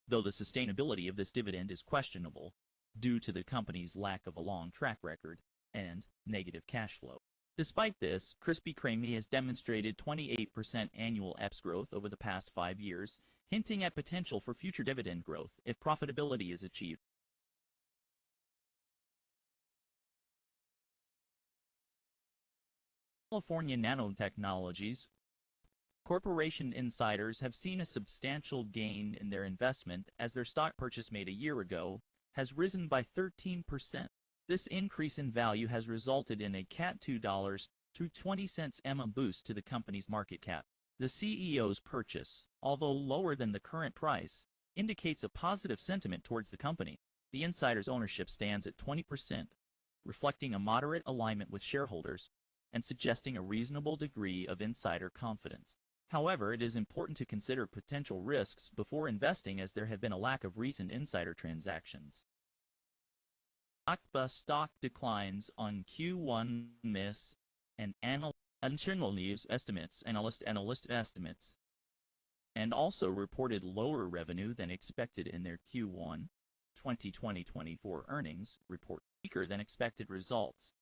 though the sustainability of this dividend is questionable due to the company's lack of a long track record and negative cash flow. Despite this, Krispy Kreme has demonstrated 28% annual EPS growth over the past 5 years, hinting at potential for future dividend growth if profitability is achieved. California Nanotechnologies Corporation insiders have seen a substantial gain in their investment as their stock purchase made a year ago has risen by 13%. This increase in value has resulted in a CAD $2.20 boost to the company's market cap. The CEO's purchase, although lower than the current price, indicates a positive sentiment towards the company. The insider's ownership stands at 20%, reflecting a moderate alignment with shareholders and suggesting a reasonable degree of insider confidence. However, it is important to consider potential risks before investing, as there have been a lack of recent insider transactions. Akba stock declines on Q1 miss and internal news estimates, analyst estimates, and also reported lower revenue than expected in their Q1 2020-24 earnings report, weaker than expected results.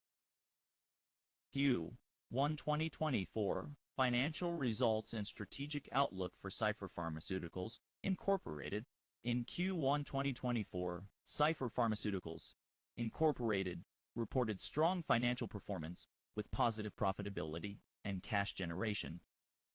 Q1 2024 financial results and strategic outlook for Cipher Pharmaceuticals, Incorporated. In Q1 2024, Cipher Pharmaceuticals, Incorporated, reported strong financial performance with positive profitability and cash generation,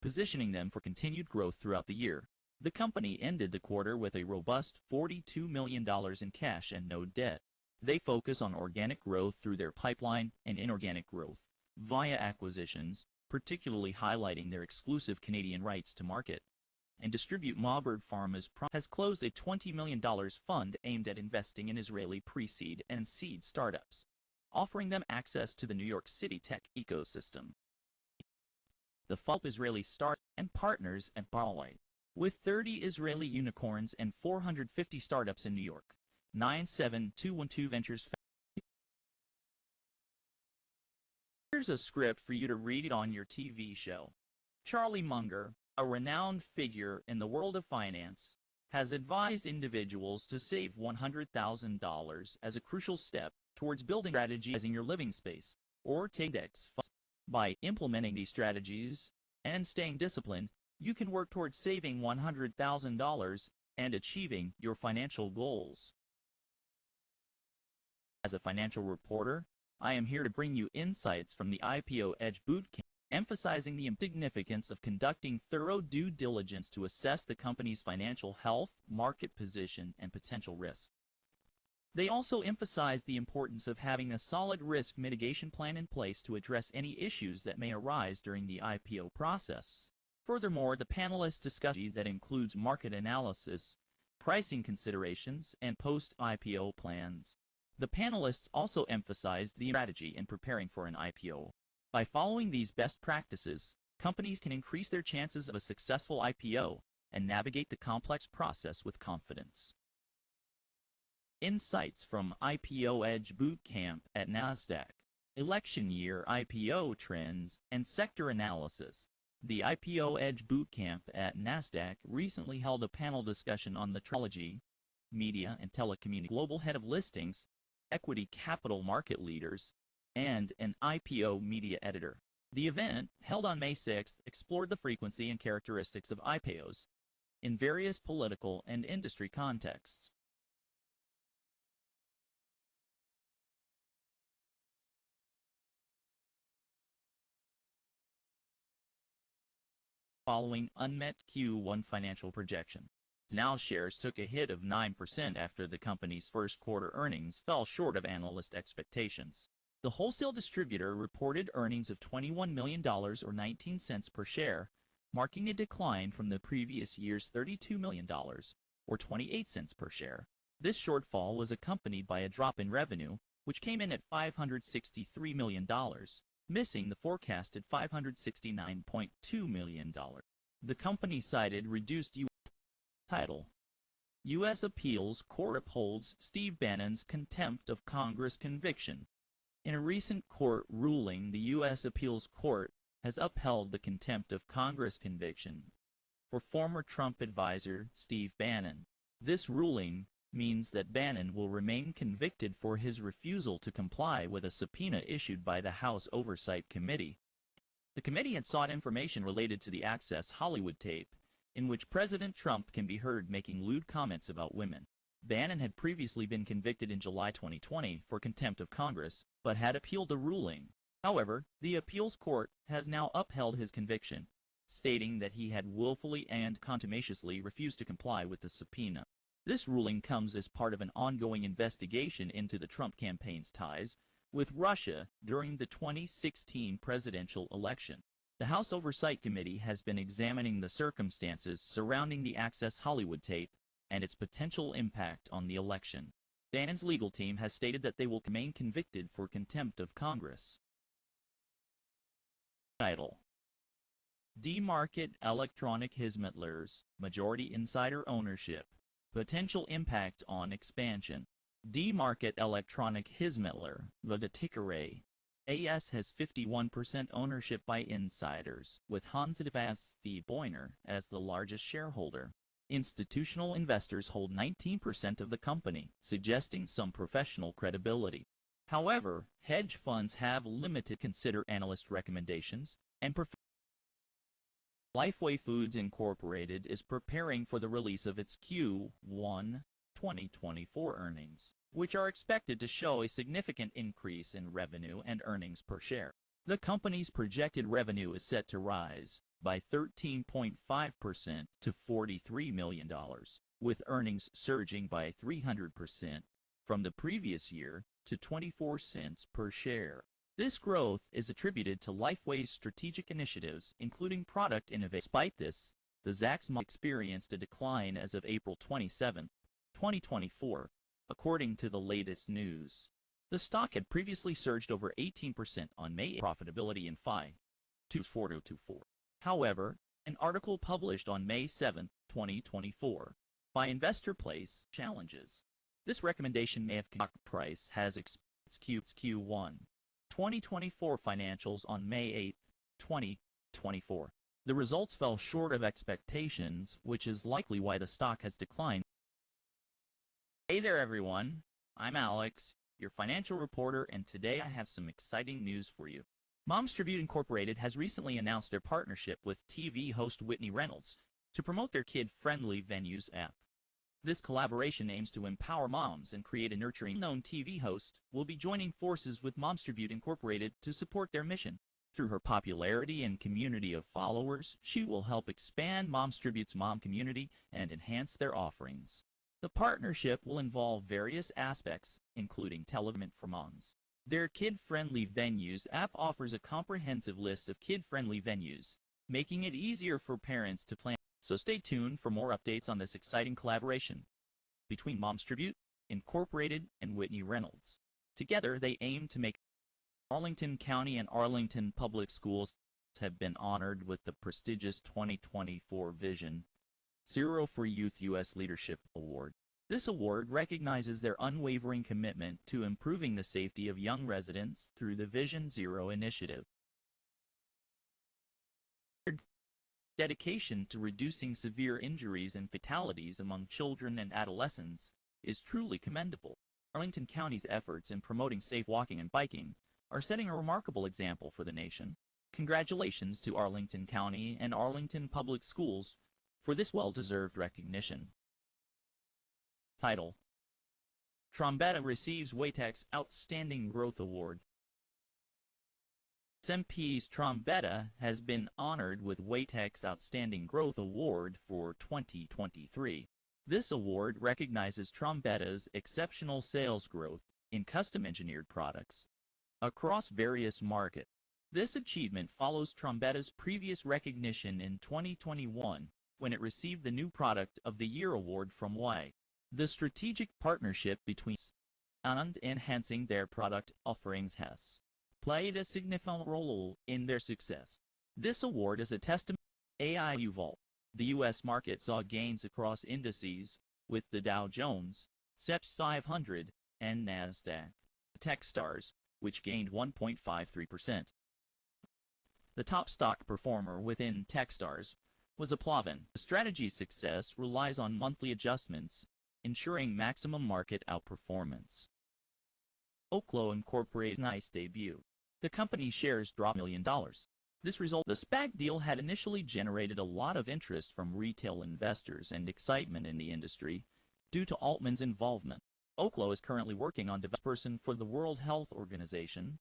positioning them for continued growth throughout the year. The company ended the quarter with a robust $42 million in cash and no debt. They focus on organic growth through their pipeline and inorganic growth via acquisitions, particularly highlighting their exclusive Canadian rights to market and distribute. Maubert Pharma's has closed a $20 million fund aimed at investing in Israeli pre-seed and seed startups, offering them access to the New York City tech ecosystem. The FULP Israeli startups and partners at Barloy, with 30 Israeli unicorns and 450 startups in New York. 97212 Ventures. Here's a script for you to read it on your TV show. Charlie Munger, a renowned figure in the world of finance, has advised individuals to save $100,000 as a crucial step towards building strategies in your living space, or take index funds. By implementing these strategies and staying disciplined, you can work towards saving $100,000 and achieving your financial goals. As a financial reporter, I am here to bring you insights from the IPO Edge Bootcamp, emphasizing the significance of conducting thorough due diligence to assess the company's financial health, market position, and potential risk. They also emphasize the importance of having a solid risk mitigation plan in place to address any issues that may arise during the IPO process. Furthermore, the panelists discuss that includes market analysis, pricing considerations, and post-IPO plans. The panelists also emphasized the strategy in preparing for an IPO. By following these best practices, companies can increase their chances of a successful IPO and navigate the complex process with confidence. Insights from IPO Edge Bootcamp at NASDAQ. Election year IPO trends and sector analysis. The IPO Edge Bootcamp at NASDAQ recently held a panel discussion on the technology, media, and telecommunications global head of listings, equity capital market leaders, and an IPO media editor. The event, held on May 6th, explored the frequency and characteristics of IPOs in various political and industry contexts. Following unmet Q1 financial projection, Now shares took a hit of 9% after the company's first quarter earnings fell short of analyst expectations. The wholesale distributor reported earnings of $21 million or 19 cents per share, marking a decline from the previous year's $32 million or 28 cents per share. This shortfall was accompanied by a drop in revenue, which came in at $563 million, missing the forecasted $569.2 million. The company cited reduced U.S. title. U.S. Appeals Court upholds Steve Bannon's contempt of Congress conviction. In a recent court ruling, the U.S. Appeals Court has upheld the contempt of Congress conviction for former Trump advisor Steve Bannon. This ruling means that Bannon will remain convicted for his refusal to comply with a subpoena issued by the House Oversight Committee. The committee had sought information related to the Access Hollywood tape, in which President Trump can be heard making lewd comments about women. Bannon had previously been convicted in July 2020 for contempt of Congress, but had appealed the ruling. However, the appeals court has now upheld his conviction, stating that he had willfully and contumaciously refused to comply with the subpoena. This ruling comes as part of an ongoing investigation into the Trump campaign's ties with Russia during the 2016 presidential election. The House Oversight Committee has been examining the circumstances surrounding the Access Hollywood tape and its potential impact on the election. Bannon's legal team has stated that they will remain convicted for contempt of Congress. Title: D-Market Electronic Hismittler's majority insider ownership. Potential impact on expansion. D-Market Electronic Hismittler, the ticker AS has 51% ownership by insiders, with Hans the Boyner as the largest shareholder. Institutional investors hold 19% of the company, suggesting some professional credibility. However, hedge funds have limited consider analyst recommendations and Lifeway Foods Incorporated is preparing for the release of its Q1 2024 earnings, which are expected to show a significant increase in revenue and earnings per share. The company's projected revenue is set to rise by 13.5% to $43 million, with earnings surging by 300% from the previous year to 24 cents per share. This growth is attributed to Lifeway's strategic initiatives, including product innovation. Despite this, the Zacks experienced a decline as of April 27, 2024, according to the latest news. The stock had previously surged over 18% on May profitability in FI 24224. However, an article published on May 7, 2024, by Investor Place challenges. This recommendation may have stock price has Q1 2024 financials on May 8, 2024. The results fell short of expectations, which is likely why the stock has declined. Hey there everyone, I'm Alex, your financial reporter, and today I have some exciting news for you. Moms Tribute Incorporated has recently announced their partnership with TV host Whitney Reynolds to promote their kid-friendly Venues app. This collaboration aims to empower moms and create a nurturing. Known TV host will be joining forces with Moms Tribute Incorporated to support their mission. Through her popularity and community of followers, she will help expand Moms Tribute's mom community and enhance their offerings. The partnership will involve various aspects, including television for moms. Their kid-friendly Venues app offers a comprehensive list of kid-friendly venues, making it easier for parents to plan. So stay tuned for more updates on this exciting collaboration between Moms Tribute Incorporated and Whitney Reynolds. Together, they aim to make Arlington County and Arlington Public Schools have been honored with the prestigious 2024 Vision Zero for Youth U.S. Leadership Award. This award recognizes their unwavering commitment to improving the safety of young residents through the Vision Zero initiative. Dedication to reducing severe injuries and fatalities among children and adolescents is truly commendable. Arlington County's efforts in promoting safe walking and biking are setting a remarkable example for the nation. Congratulations to Arlington County and Arlington Public Schools for this well-deserved recognition. Title: Trombetta receives Waytech's Outstanding Growth Award. SMP's Trombetta has been honored with Waytech's Outstanding Growth Award for 2023. This award recognizes Trombetta's exceptional sales growth in custom-engineered products across various markets. This achievement follows Trombetta's previous recognition in 2021 when it received the New Product of the Year award from Y. The strategic partnership between and enhancing their product offerings has played a significant role in their success. This award is a testament to AInvest. The U.S. market saw gains across indices, with the Dow Jones, SEP 500, and NASDAQ Techstars, which gained 1.53%. The top stock performer within Techstars was Aplavin. The strategy's success relies on monthly adjustments, ensuring maximum market outperformance. Oklo Incorporated's nice debut. The company's shares dropped $1 million. This result, the SPAC deal had initially generated a lot of interest from retail investors and excitement in the industry due to Altman's involvement. Oklo is currently working on spokesperson for the World Health Organization.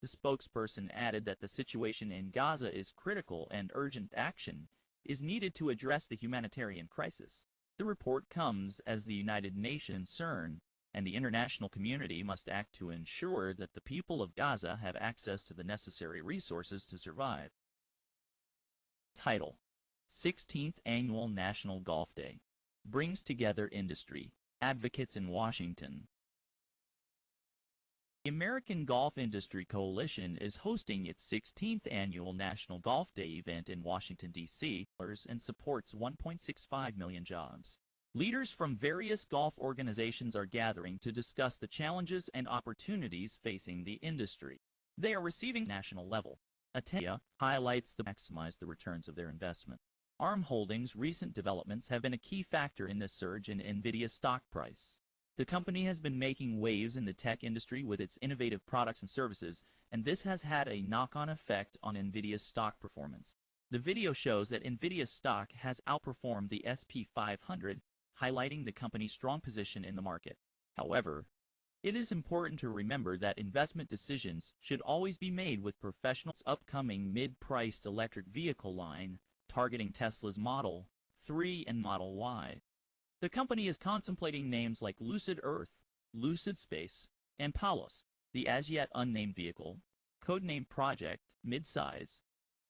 The spokesperson added that the situation in Gaza is critical and urgent action is needed to address the humanitarian crisis. The report comes as the United Nations CERN and the international community must act to ensure that the people of Gaza have access to the necessary resources to survive. Title: 16th Annual National Golf Day brings together industry advocates in Washington. The American Golf Industry Coalition is hosting its 16th annual National Golf Day event in Washington, D.C., and supports 1.65 million jobs. Leaders from various golf organizations are gathering to discuss the challenges and opportunities facing the industry. They are receiving national level. Attendee highlights the maximize the returns of their investment. ARM Holdings' recent developments have been a key factor in the surge in NVIDIA stock price. The company has been making waves in the tech industry with its innovative products and services, and this has had a knock-on effect on NVIDIA's stock performance. The video shows that NVIDIA's stock has outperformed the S&P 500, highlighting the company's strong position in the market. However, it is important to remember that investment decisions should always be made with professionals. Upcoming mid-priced electric vehicle line, targeting Tesla's Model 3 and Model Y. The company is contemplating names like Lucid Earth, Lucid Space, and Palos. The as-yet unnamed vehicle, codenamed Project Midsize,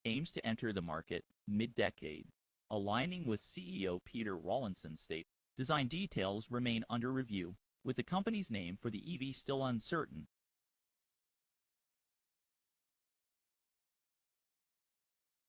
aims to enter the market mid-decade, aligning with CEO Peter Rawlinson's state. Design details remain under review, with the company's name for the EV still uncertain.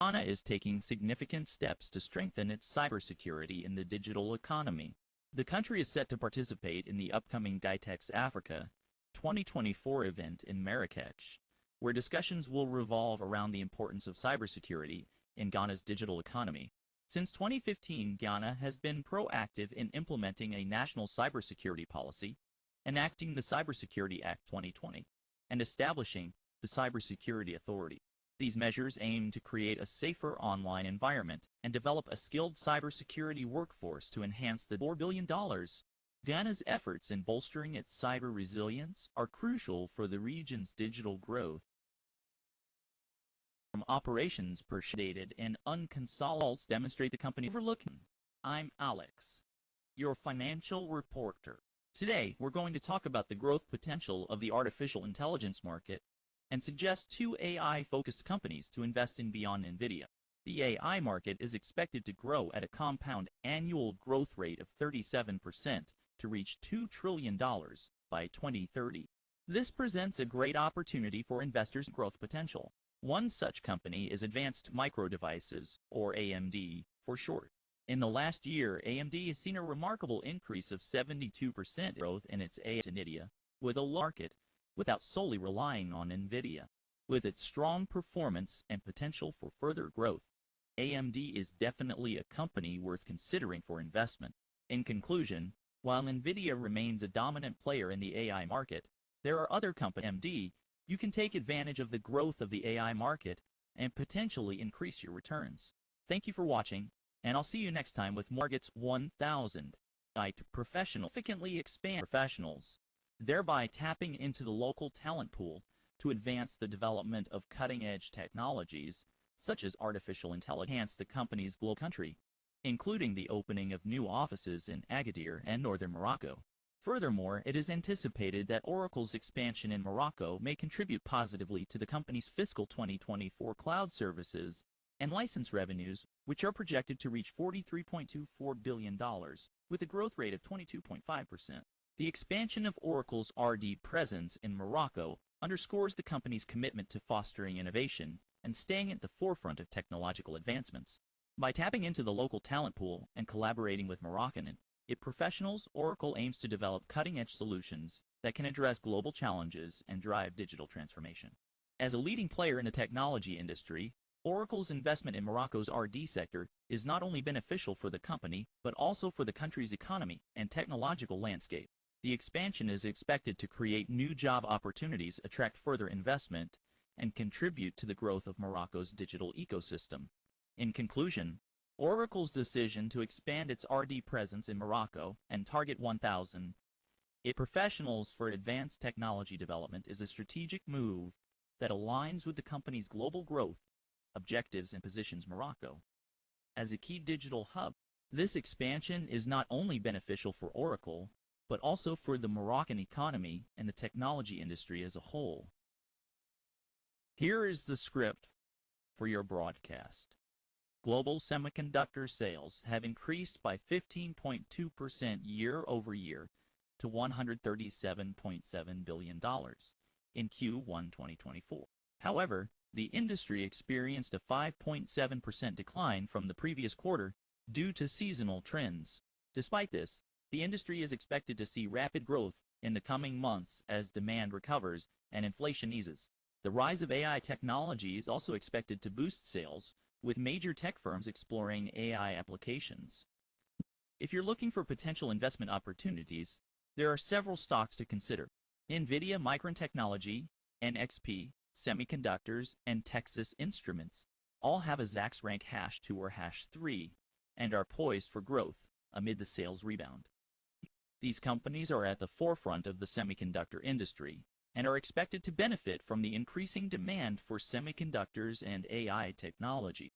Ghana is taking significant steps to strengthen its cybersecurity in the digital economy. The country is set to participate in the upcoming GITEX Africa 2024 event in Marrakech, where discussions will revolve around the importance of cybersecurity in Ghana's digital economy. Since 2015, Ghana has been proactive in implementing a national cybersecurity policy, enacting the Cybersecurity Act 2020, and establishing the Cybersecurity Authority. These measures aim to create a safer online environment and develop a skilled cybersecurity workforce to enhance the $4 billion. Ghana's efforts in bolstering its cyber resilience are crucial for the region's digital growth. From operations dated and unconsolidated demonstrate the company overlooking. I'm Alex, your financial reporter. Today, we're going to talk about the growth potential of the artificial intelligence market and suggest 2 AI-focused companies to invest in beyond NVIDIA. The AI market is expected to grow at a compound annual growth rate of 37% to reach $2 trillion by 2030. This presents a great opportunity for investors' growth potential. One such company is Advanced Micro Devices, or AMD for short. In the last year, AMD has seen a remarkable increase of 72% growth in its AI NVIDIA, with a market without solely relying on NVIDIA. With its strong performance and potential for further growth, AMD is definitely a company worth considering for investment. In conclusion, while NVIDIA remains a dominant player in the AI market, there are other companies. AMD, you can take advantage of the growth of the AI market and potentially increase your returns. Thank you for watching, and I'll see you next time with Markets 1000. Guide to professional significantly expand professionals, thereby tapping into the local talent pool to advance the development of cutting-edge technologies such as artificial intelligence. Enhance the company's global country, including the opening of new offices in Agadir and northern Morocco. Furthermore, it is anticipated that Oracle's expansion in Morocco may contribute positively to the company's fiscal 2024 cloud services and license revenues, which are projected to reach $43.24 billion, with a growth rate of 22.5%. The expansion of Oracle's R&D presence in Morocco underscores the company's commitment to fostering innovation and staying at the forefront of technological advancements. By tapping into the local talent pool and collaborating with Moroccan professionals, Oracle aims to develop cutting-edge solutions that can address global challenges and drive digital transformation. As a leading player in the technology industry, Oracle's investment in Morocco's R&D sector is not only beneficial for the company, but also for the country's economy and technological landscape. The expansion is expected to create new job opportunities, attract further investment, and contribute to the growth of Morocco's digital ecosystem. In conclusion, Oracle's decision to expand its R&D presence in Morocco and target 1,000 professionals for advanced technology development is a strategic move that aligns with the company's global growth objectives and positions Morocco as a key digital hub. This expansion is not only beneficial for Oracle, but also for the Moroccan economy and the technology industry as a whole. Here is the script for your broadcast. Global semiconductor sales have increased by 15.2% year over year to $137.7 billion in Q1 2024. However, the industry experienced a 5.7% decline from the previous quarter due to seasonal trends. Despite this, the industry is expected to see rapid growth in the coming months as demand recovers and inflation eases. The rise of AI technology is also expected to boost sales, with major tech firms exploring AI applications. If you're looking for potential investment opportunities, there are several stocks to consider. NVIDIA Micron Technology, NXP, Semiconductors, and Texas Instruments all have a Zacks rank #2 or #3 and are poised for growth amid the sales rebound. These companies are at the forefront of the semiconductor industry and are expected to benefit from the increasing demand for semiconductors and AI technology.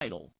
Title: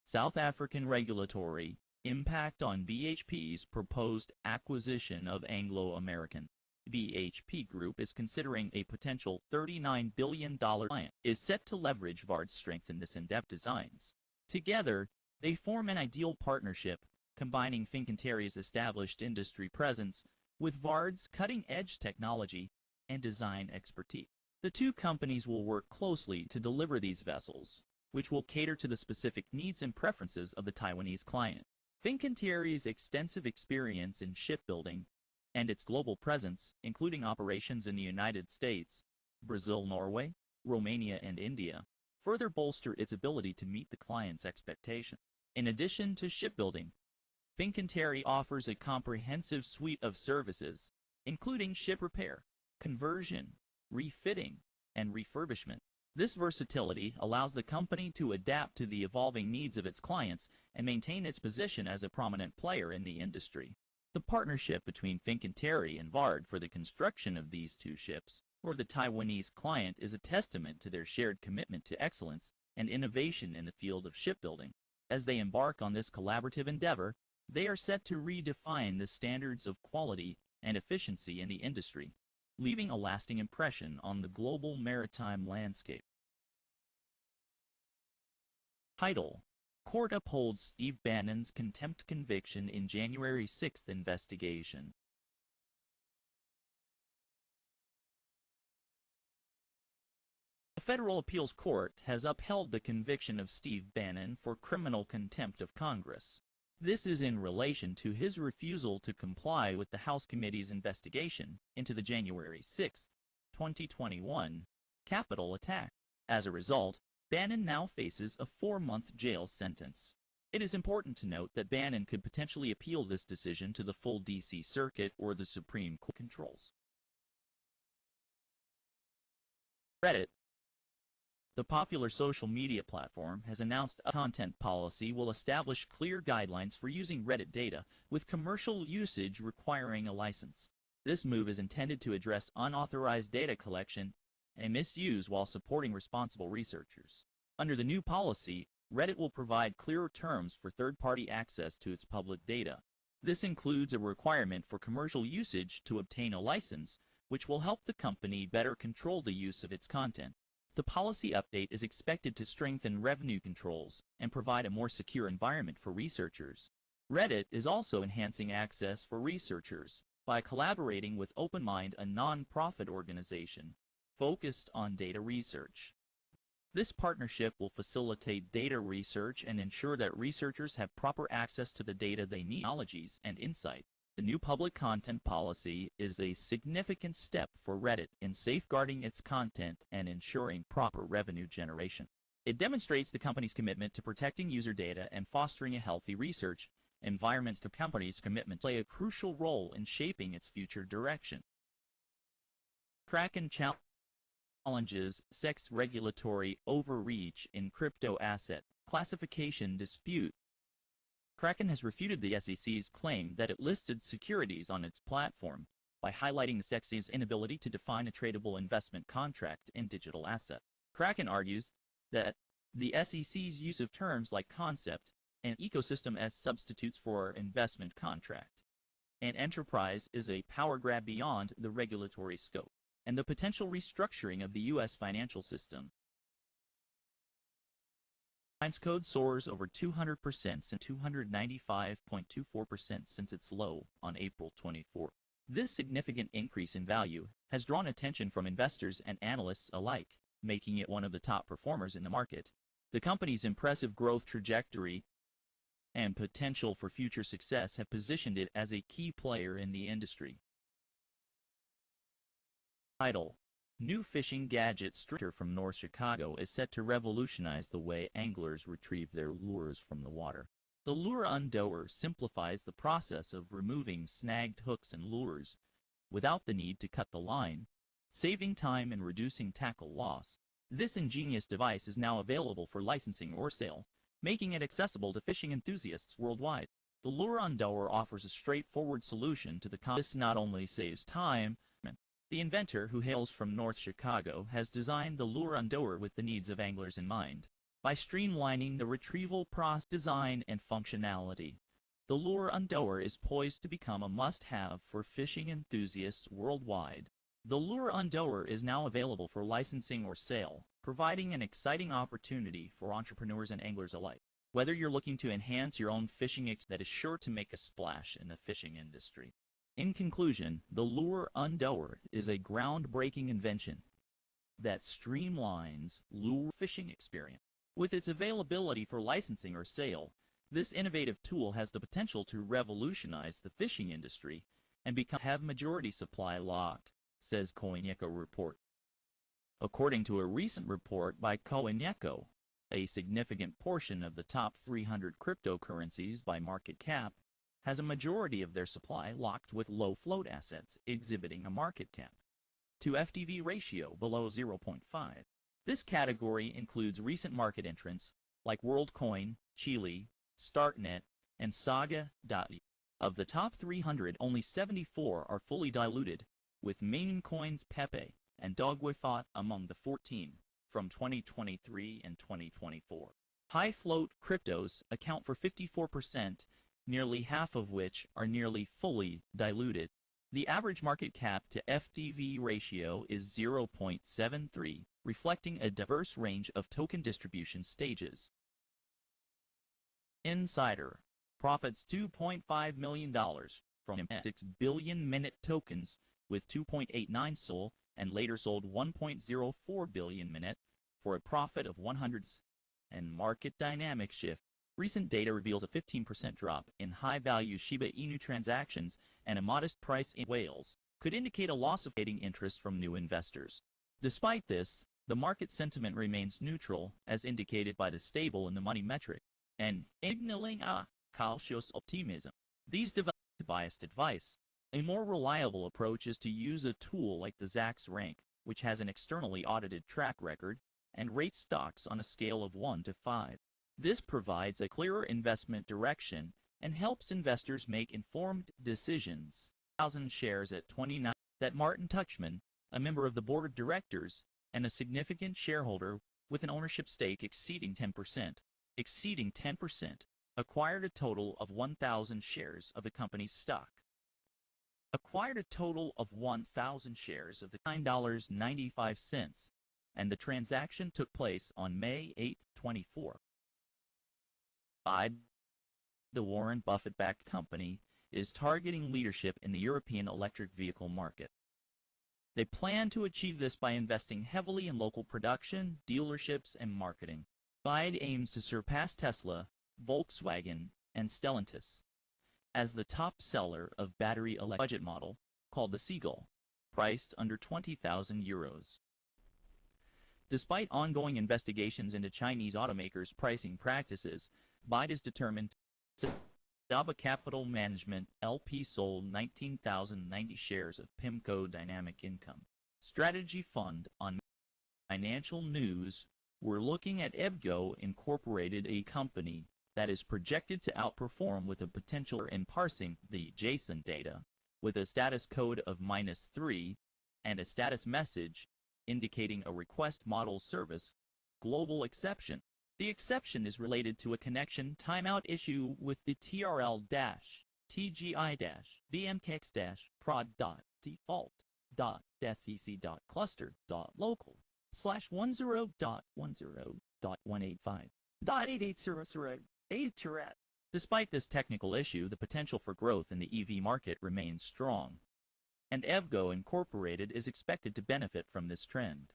South African Regulatory Impact on BHP's Proposed Acquisition of Anglo American. BHP Group is considering a potential $39 billion client, is set to leverage Vard's strengths in this in-depth designs. Together, they form an ideal partnership, combining Fincantieri's established industry presence with Vard's cutting-edge technology and design expertise. The two companies will work closely to deliver these vessels, which will cater to the specific needs and preferences of the Taiwanese client. Fincantieri's extensive experience in shipbuilding and its global presence, including operations in the United States, Brazil, Norway, Romania, and India, further bolster its ability to meet the client's expectation. In addition to shipbuilding, Fincantieri offers a comprehensive suite of services, including ship repair, conversion, refitting, and refurbishment. This versatility allows the company to adapt to the evolving needs of its clients and maintain its position as a prominent player in the industry. The partnership between Fincantieri and Vard for the construction of these two ships for the Taiwanese client is a testament to their shared commitment to excellence and innovation in the field of shipbuilding. As they embark on this collaborative endeavor, they are set to redefine the standards of quality and efficiency in the industry, leaving a lasting impression on the global maritime landscape. Title: Court upholds Steve Bannon's contempt conviction in January 6th investigation. The Federal Appeals Court has upheld the conviction of Steve Bannon for criminal contempt of Congress. This is in relation to his refusal to comply with the House Committee's investigation into the January 6, 2021, Capitol attack. As a result, Bannon now faces a 4-month jail sentence. It is important to note that Bannon could potentially appeal this decision to the full D.C. Circuit or the Supreme Court controls. Reddit. The popular social media platform has announced a content policy will establish clear guidelines for using Reddit data, with commercial usage requiring a license. This move is intended to address unauthorized data collection and misuse while supporting responsible researchers. Under the new policy, Reddit will provide clearer terms for third-party access to its public data. This includes a requirement for commercial usage to obtain a license, which will help the company better control the use of its content. The policy update is expected to strengthen revenue controls and provide a more secure environment for researchers. Reddit is also enhancing access for researchers by collaborating with OpenMind, a non-profit organization focused on data research. This partnership will facilitate data research and ensure that researchers have proper access to the data they need, technologies, and insight. The new public content policy is a significant step for Reddit in safeguarding its content and ensuring proper revenue generation. It demonstrates the company's commitment to protecting user data and fostering a healthy research environment. The company's commitment play a crucial role in shaping its future direction. Kraken challenges SEC's regulatory overreach in crypto asset classification dispute. Kraken has refuted the SEC's claim that it listed securities on its platform by highlighting the SEC's inability to define a tradable investment contract in digital asset. Kraken argues that the SEC's use of terms like concept and ecosystem as substitutes for investment contract and enterprise is a power grab beyond the regulatory scope and the potential restructuring of the U.S. financial system. Client's code soars over 200% and 295.24% since its low on April 24. This significant increase in value has drawn attention from investors and analysts alike, making it one of the top performers in the market. The company's impressive growth trajectory and potential for future success have positioned it as a key player in the industry. Title: New fishing gadget streamer from North Chicago is set to revolutionize the way anglers retrieve their lures from the water. The Lure Undoer simplifies the process of removing snagged hooks and lures without the need to cut the line, saving time and reducing tackle loss. This ingenious device is now available for licensing or sale, making it accessible to fishing enthusiasts worldwide. The Lure Undoer offers a straightforward solution to the This not only saves time. The inventor, who hails from North Chicago, has designed the Lure Undoer with the needs of anglers in mind. By streamlining the retrieval process, design, and functionality, the Lure Undoer is poised to become a must-have for fishing enthusiasts worldwide. The Lure Undoer is now available for licensing or sale, providing an exciting opportunity for entrepreneurs and anglers alike. Whether you're looking to enhance your own fishing experience, that is sure to make a splash in the fishing industry. In conclusion, the Lure Undoer is a groundbreaking invention that streamlines lure fishing experience. With its availability for licensing or sale, this innovative tool has the potential to revolutionize the fishing industry and have majority supply locked, says CoinGecko report. According to a recent report by CoinGecko, a significant portion of the top 300 cryptocurrencies by market cap has a majority of their supply locked with low float assets exhibiting a market cap to FDV ratio below 0.5. This category includes recent market entrants like WorldCoin, Chile, Startnet, and Saga.io. Of the top 300, only 74 are fully diluted, with meme coins Pepe and Dogwifot among the 14 from 2023 and 2024. High float cryptos account for 54%, nearly half of which are nearly fully diluted. The average market cap to FDV ratio is 0.73, reflecting a diverse range of token distribution stages. Insider profits $2.5 million from 6 billion minute tokens, with 2.89 sold and later sold 1.04 billion minute for a profit of 100. And market dynamic shift. Recent data reveals a 15% drop in high-value Shiba Inu transactions and a modest price in whales could indicate a loss of trading interest from new investors. Despite this, the market sentiment remains neutral, as indicated by the stable in the money metric, and ignoring a cautious optimism. These develop biased advice. A more reliable approach is to use a tool like the Zacks Rank, which has an externally audited track record and rates stocks on a scale of 1 to 5. This provides a clearer investment direction and helps investors make informed decisions. 1,000 shares at 29. That Martin Tuchman, a member of the board of directors and a significant shareholder with an ownership stake exceeding 10%, acquired a total of 1,000 shares of the company's stock. Acquired a total of 1,000 shares of the $9.95, and the transaction took place on May 8, 24. The Warren Buffett-backed company is targeting leadership in the European electric vehicle market. They plan to achieve this by investing heavily in local production, dealerships, and marketing. BYD aims to surpass Tesla, Volkswagen, and Stellantis as the top seller of battery electric budget model, called the Seagull, priced under €20,000. Despite ongoing investigations into Chinese automakers' pricing practices, BYD is determined to Daba Capital Management LP sold 19,090 shares of PIMCO Dynamic Income Strategy Fund. On financial news, we're looking at EBGO Incorporated, a company that is projected to outperform with a potential in parsing the JSON data with a status code of -3 and a status message indicating a request model service global exception. The exception is related to a connection timeout issue with the TRL-TGI-BMKX-prod.default.dec.cluster.local/10.10.185. .8800 Despite this technical issue, the potential for growth in the EV market remains strong, and EVgo Incorporated is expected to benefit from this trend.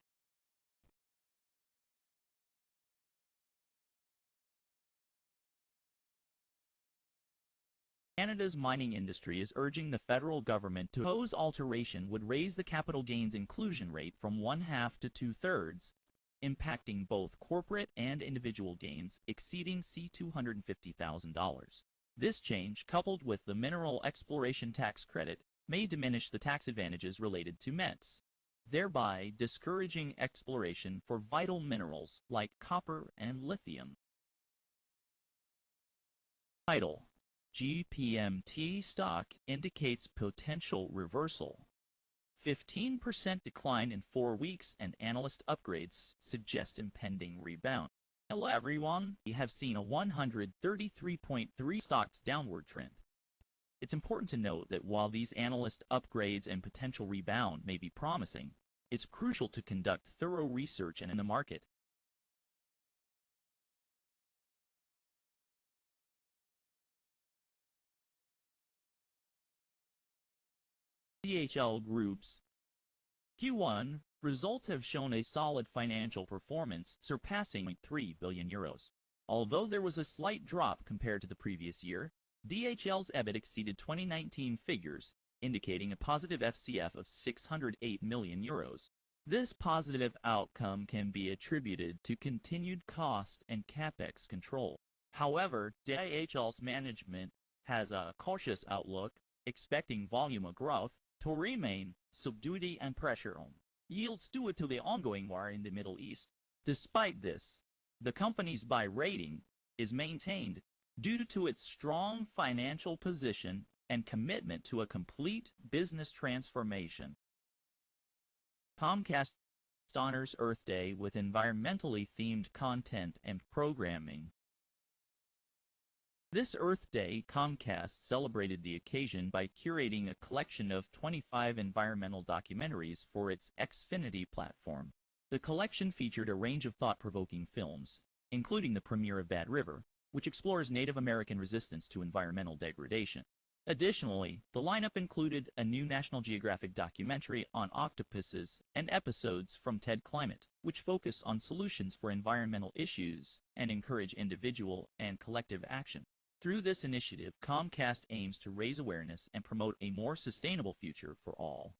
Canada's mining industry is urging the federal government to oppose alteration would raise the capital gains inclusion rate from 1/2 to 2/3, impacting both corporate and individual gains exceeding $250,000. This change, coupled with the mineral exploration tax credit, may diminish the tax advantages related to METs, thereby discouraging exploration for vital minerals like copper and lithium. Title: GPMT stock indicates potential reversal. 15% decline in 4 weeks, and analyst upgrades suggest impending rebound. Hello everyone, we have seen a 133.3 stocks downward trend. It's important to note that while these analyst upgrades and potential rebound may be promising, it's crucial to conduct thorough research in the market. DHL Group's Q1 results have shown a solid financial performance, surpassing €3 billion. Although there was a slight drop compared to the previous year, DHL's EBIT exceeded 2019 figures, indicating a positive FCF of €608 million. This positive outcome can be attributed to continued cost and capex control. However, DHL's management has a cautious outlook, expecting volume growth to remain subdued and pressure on yields due to the ongoing war in the Middle East. Despite this, the company's buy rating is maintained due to its strong financial position and commitment to a complete business transformation. Comcast honors Earth Day with environmentally themed content and programming. This Earth Day, Comcast celebrated the occasion by curating a collection of 25 environmental documentaries for its Xfinity platform. The collection featured a range of thought-provoking films, including the premiere of Bad River, which explores Native American resistance to environmental degradation. Additionally, the lineup included a new National Geographic documentary on octopuses and episodes from TED Climate, which focus on solutions for environmental issues and encourage individual and collective action. Through this initiative, Comcast aims to raise awareness and promote a more sustainable future for all.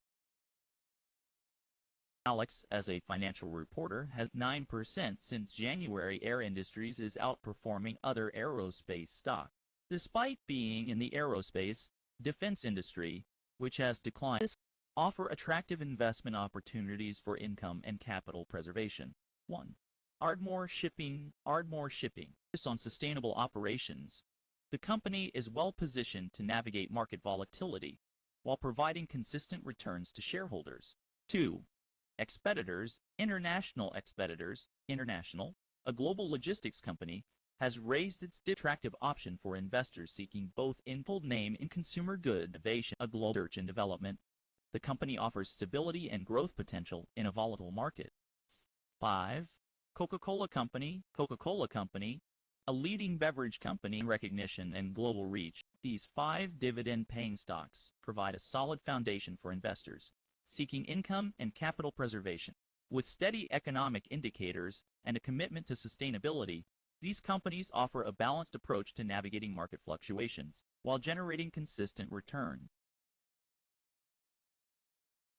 Alex, as a financial reporter, has 9% since January. Air Industries is outperforming other aerospace stocks. Despite being in the aerospace defense industry, which has declined, this offer attractive investment opportunities for income and capital preservation. 1. Ardmore Shipping. Focus on sustainable operations. The company is well positioned to navigate market volatility while providing consistent returns to shareholders. 2. Expeditors. International, a global logistics company, has raised its attractive option for investors seeking both in-hold name in consumer good innovation, a global research and development. The company offers stability and growth potential in a volatile market. 5. Coca-Cola Company, a leading beverage company in recognition and global reach. These 5 dividend-paying stocks provide a solid foundation for investors seeking income and capital preservation. With steady economic indicators and a commitment to sustainability, these companies offer a balanced approach to navigating market fluctuations while generating consistent returns.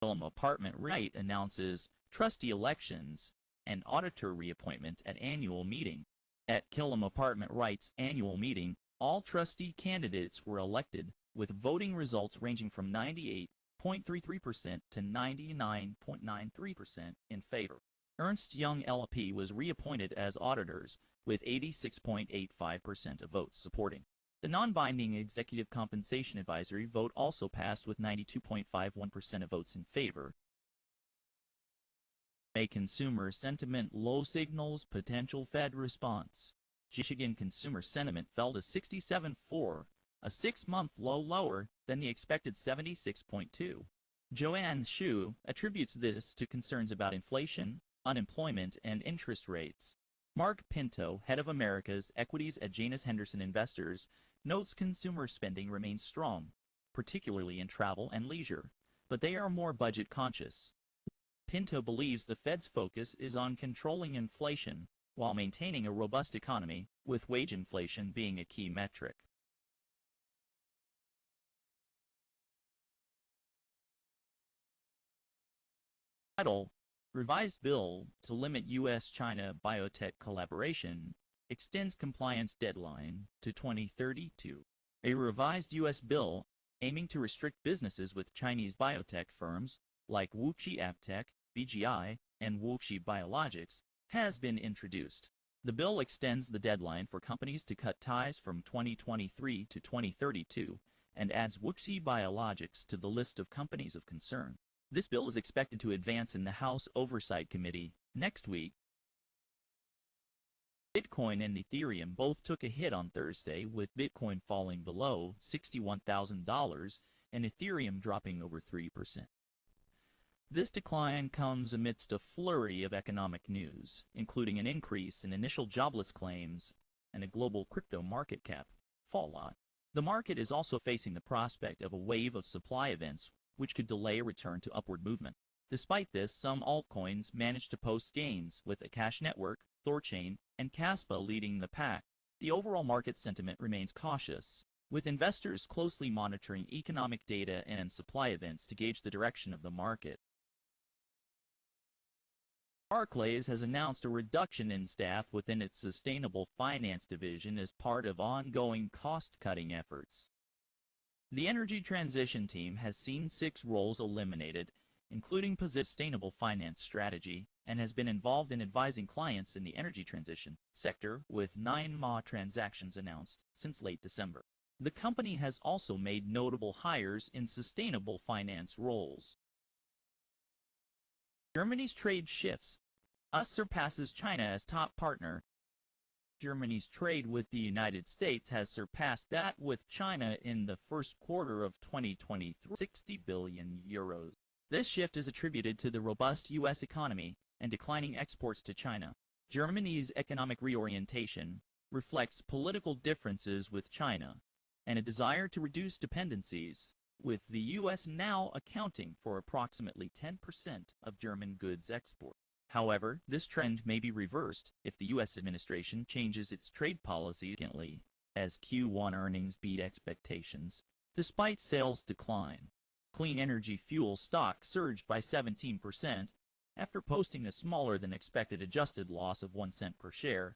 Killam Apartment REIT announces trustee elections and auditor reappointment at annual meeting. At Killam Apartment REIT's annual meeting, all trustee candidates were elected, with voting results ranging from 98.33% to 99.93% in favor. Ernst Young LLP was reappointed as auditors, with 86.85% of votes supporting. The non-binding executive compensation advisory vote also passed with 92.51% of votes in favor. May consumer sentiment low signals potential Fed response. Michigan consumer sentiment fell to 67.4, a 6-month low lower than the expected 76.2. Joanne Shu attributes this to concerns about inflation, unemployment, and interest rates. Mark Pinto, head of America's equities at Janus Henderson Investors, notes consumer spending remains strong, particularly in travel and leisure, but they are more budget conscious. Pinto believes the Fed's focus is on controlling inflation while maintaining a robust economy, with wage inflation being a key metric. Title: Revised Bill to Limit U.S.-China Biotech Collaboration Extends Compliance Deadline to 2032. A revised U.S. bill aiming to restrict businesses with Chinese biotech firms like WuXi AppTec, BGI, and WuXi Biologics has been introduced. The bill extends the deadline for companies to cut ties from 2023 to 2032 and adds WuXi Biologics to the list of companies of concern. This bill is expected to advance in the House Oversight Committee next week. Bitcoin and Ethereum both took a hit on Thursday, with Bitcoin falling below $61,000 and Ethereum dropping over 3%. This decline comes amidst a flurry of economic news, including an increase in initial jobless claims and a global crypto market cap fallout. The market is also facing the prospect of a wave of supply events which could delay a return to upward movement. Despite this, some altcoins managed to post gains, with Akash Network, Thorchain, and Kaspa leading the pack. The overall market sentiment remains cautious, with investors closely monitoring economic data and supply events to gauge the direction of the market. Barclays has announced a reduction in staff within its sustainable finance division as part of ongoing cost-cutting efforts. The energy transition team has seen 6 roles eliminated, including sustainable finance strategy, and has been involved in advising clients in the energy transition sector, with 9 MA transactions announced since late December. The company has also made notable hires in sustainable finance roles. Germany's trade shifts. US surpasses China as top partner. Germany's trade with the United States has surpassed that with China in the first quarter of 2023, 60 billion euros. This shift is attributed to the robust U.S. economy and declining exports to China. Germany's economic reorientation reflects political differences with China and a desire to reduce dependencies, with the U.S. now accounting for approximately 10% of German goods export. However, this trend may be reversed if the U.S. administration changes its trade policy significantly, as Q1 earnings beat expectations, despite sales decline. Clean energy fuel stock surged by 17% after posting a smaller-than-expected adjusted loss of 1 cent per share,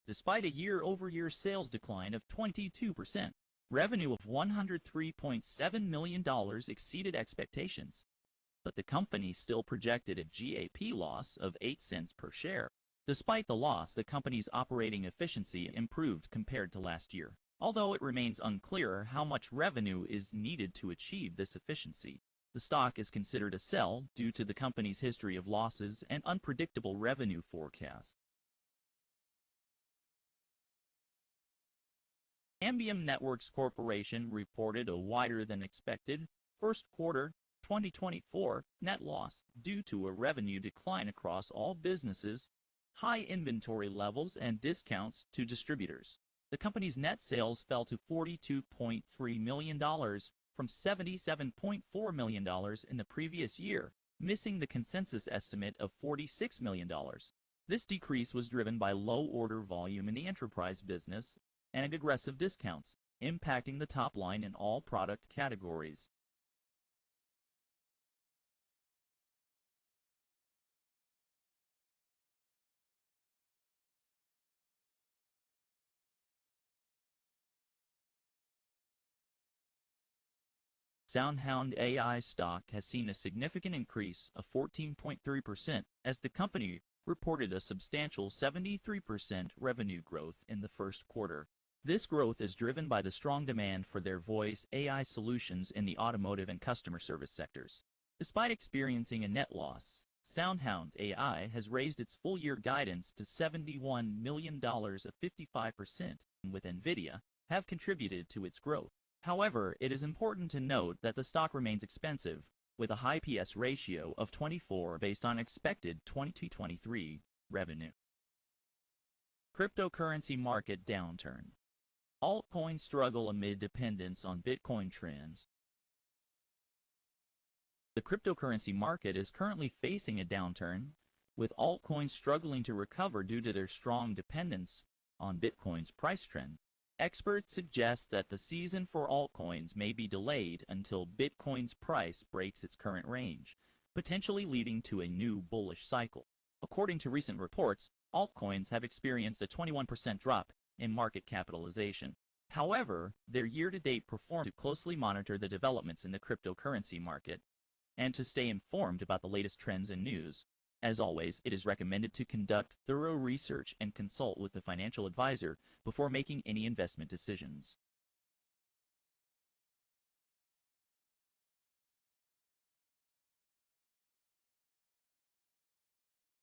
despite a year-over-year sales decline of 22%. Revenue of $103.7 million exceeded expectations, but the company still projected a GAAP loss of 8 cents per share. Despite the loss, the company's operating efficiency improved compared to last year, although it remains unclear how much revenue is needed to achieve this efficiency. The stock is considered a sell due to the company's history of losses and unpredictable revenue forecasts. Cambium Networks Corporation reported a wider-than-expected first quarter 2024 net loss due to a revenue decline across all businesses, high inventory levels, and discounts to distributors. The company's net sales fell to $42.3 million from $77.4 million in the previous year, missing the consensus estimate of $46 million. This decrease was driven by low order volume in the enterprise business and aggressive discounts, impacting the top line in all product categories. SoundHound AI stock has seen a significant increase of 14.3% as the company reported a substantial 73% revenue growth in the first quarter. This growth is driven by the strong demand for their voice AI solutions in the automotive and customer service sectors. Despite experiencing a net loss, SoundHound AI has raised its full-year guidance to $71 million, a 55%, with NVIDIA, have contributed to its growth. However, it is important to note that the stock remains expensive, with a high PS ratio of 24 based on expected 2023 revenue. Cryptocurrency market downturn. Altcoins struggle amid dependence on Bitcoin trends. The cryptocurrency market is currently facing a downturn, with altcoins struggling to recover due to their strong dependence on Bitcoin's price trend. Experts suggest that the season for altcoins may be delayed until Bitcoin's price breaks its current range, potentially leading to a new bullish cycle. According to recent reports, altcoins have experienced a 21% drop in market capitalization. However, their year-to-date performance to closely monitor the developments in the cryptocurrency market and to stay informed about the latest trends and news. As always, it is recommended to conduct thorough research and consult with a financial advisor before making any investment decisions.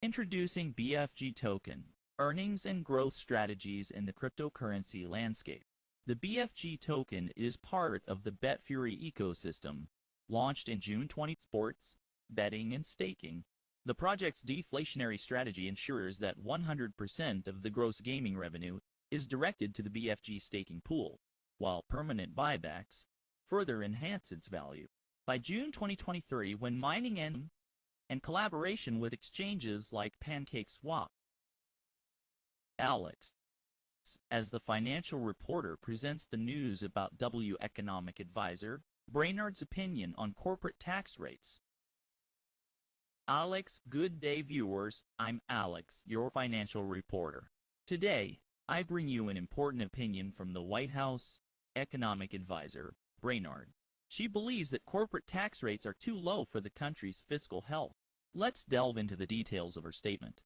Introducing BFG Token, Earnings and Growth Strategies in the Cryptocurrency Landscape. The BFG token is part of the BetFury ecosystem, launched in June 2020. Sports, betting, and staking. The project's deflationary strategy ensures that 100% of the gross gaming revenue is directed to the BFG staking pool, while permanent buybacks further enhance its value. By June 2023, when mining and collaboration with exchanges like PancakeSwap, Alex, as the financial reporter presents the news about W Economic Advisor, Brainard's opinion on corporate tax rates. Alex, good day viewers, I'm Alex, your financial reporter. Today, I bring you an important opinion from the White House Economic Advisor, Brainard. She believes that corporate tax rates are too low for the country's fiscal health. Let's delve into the details of her statement.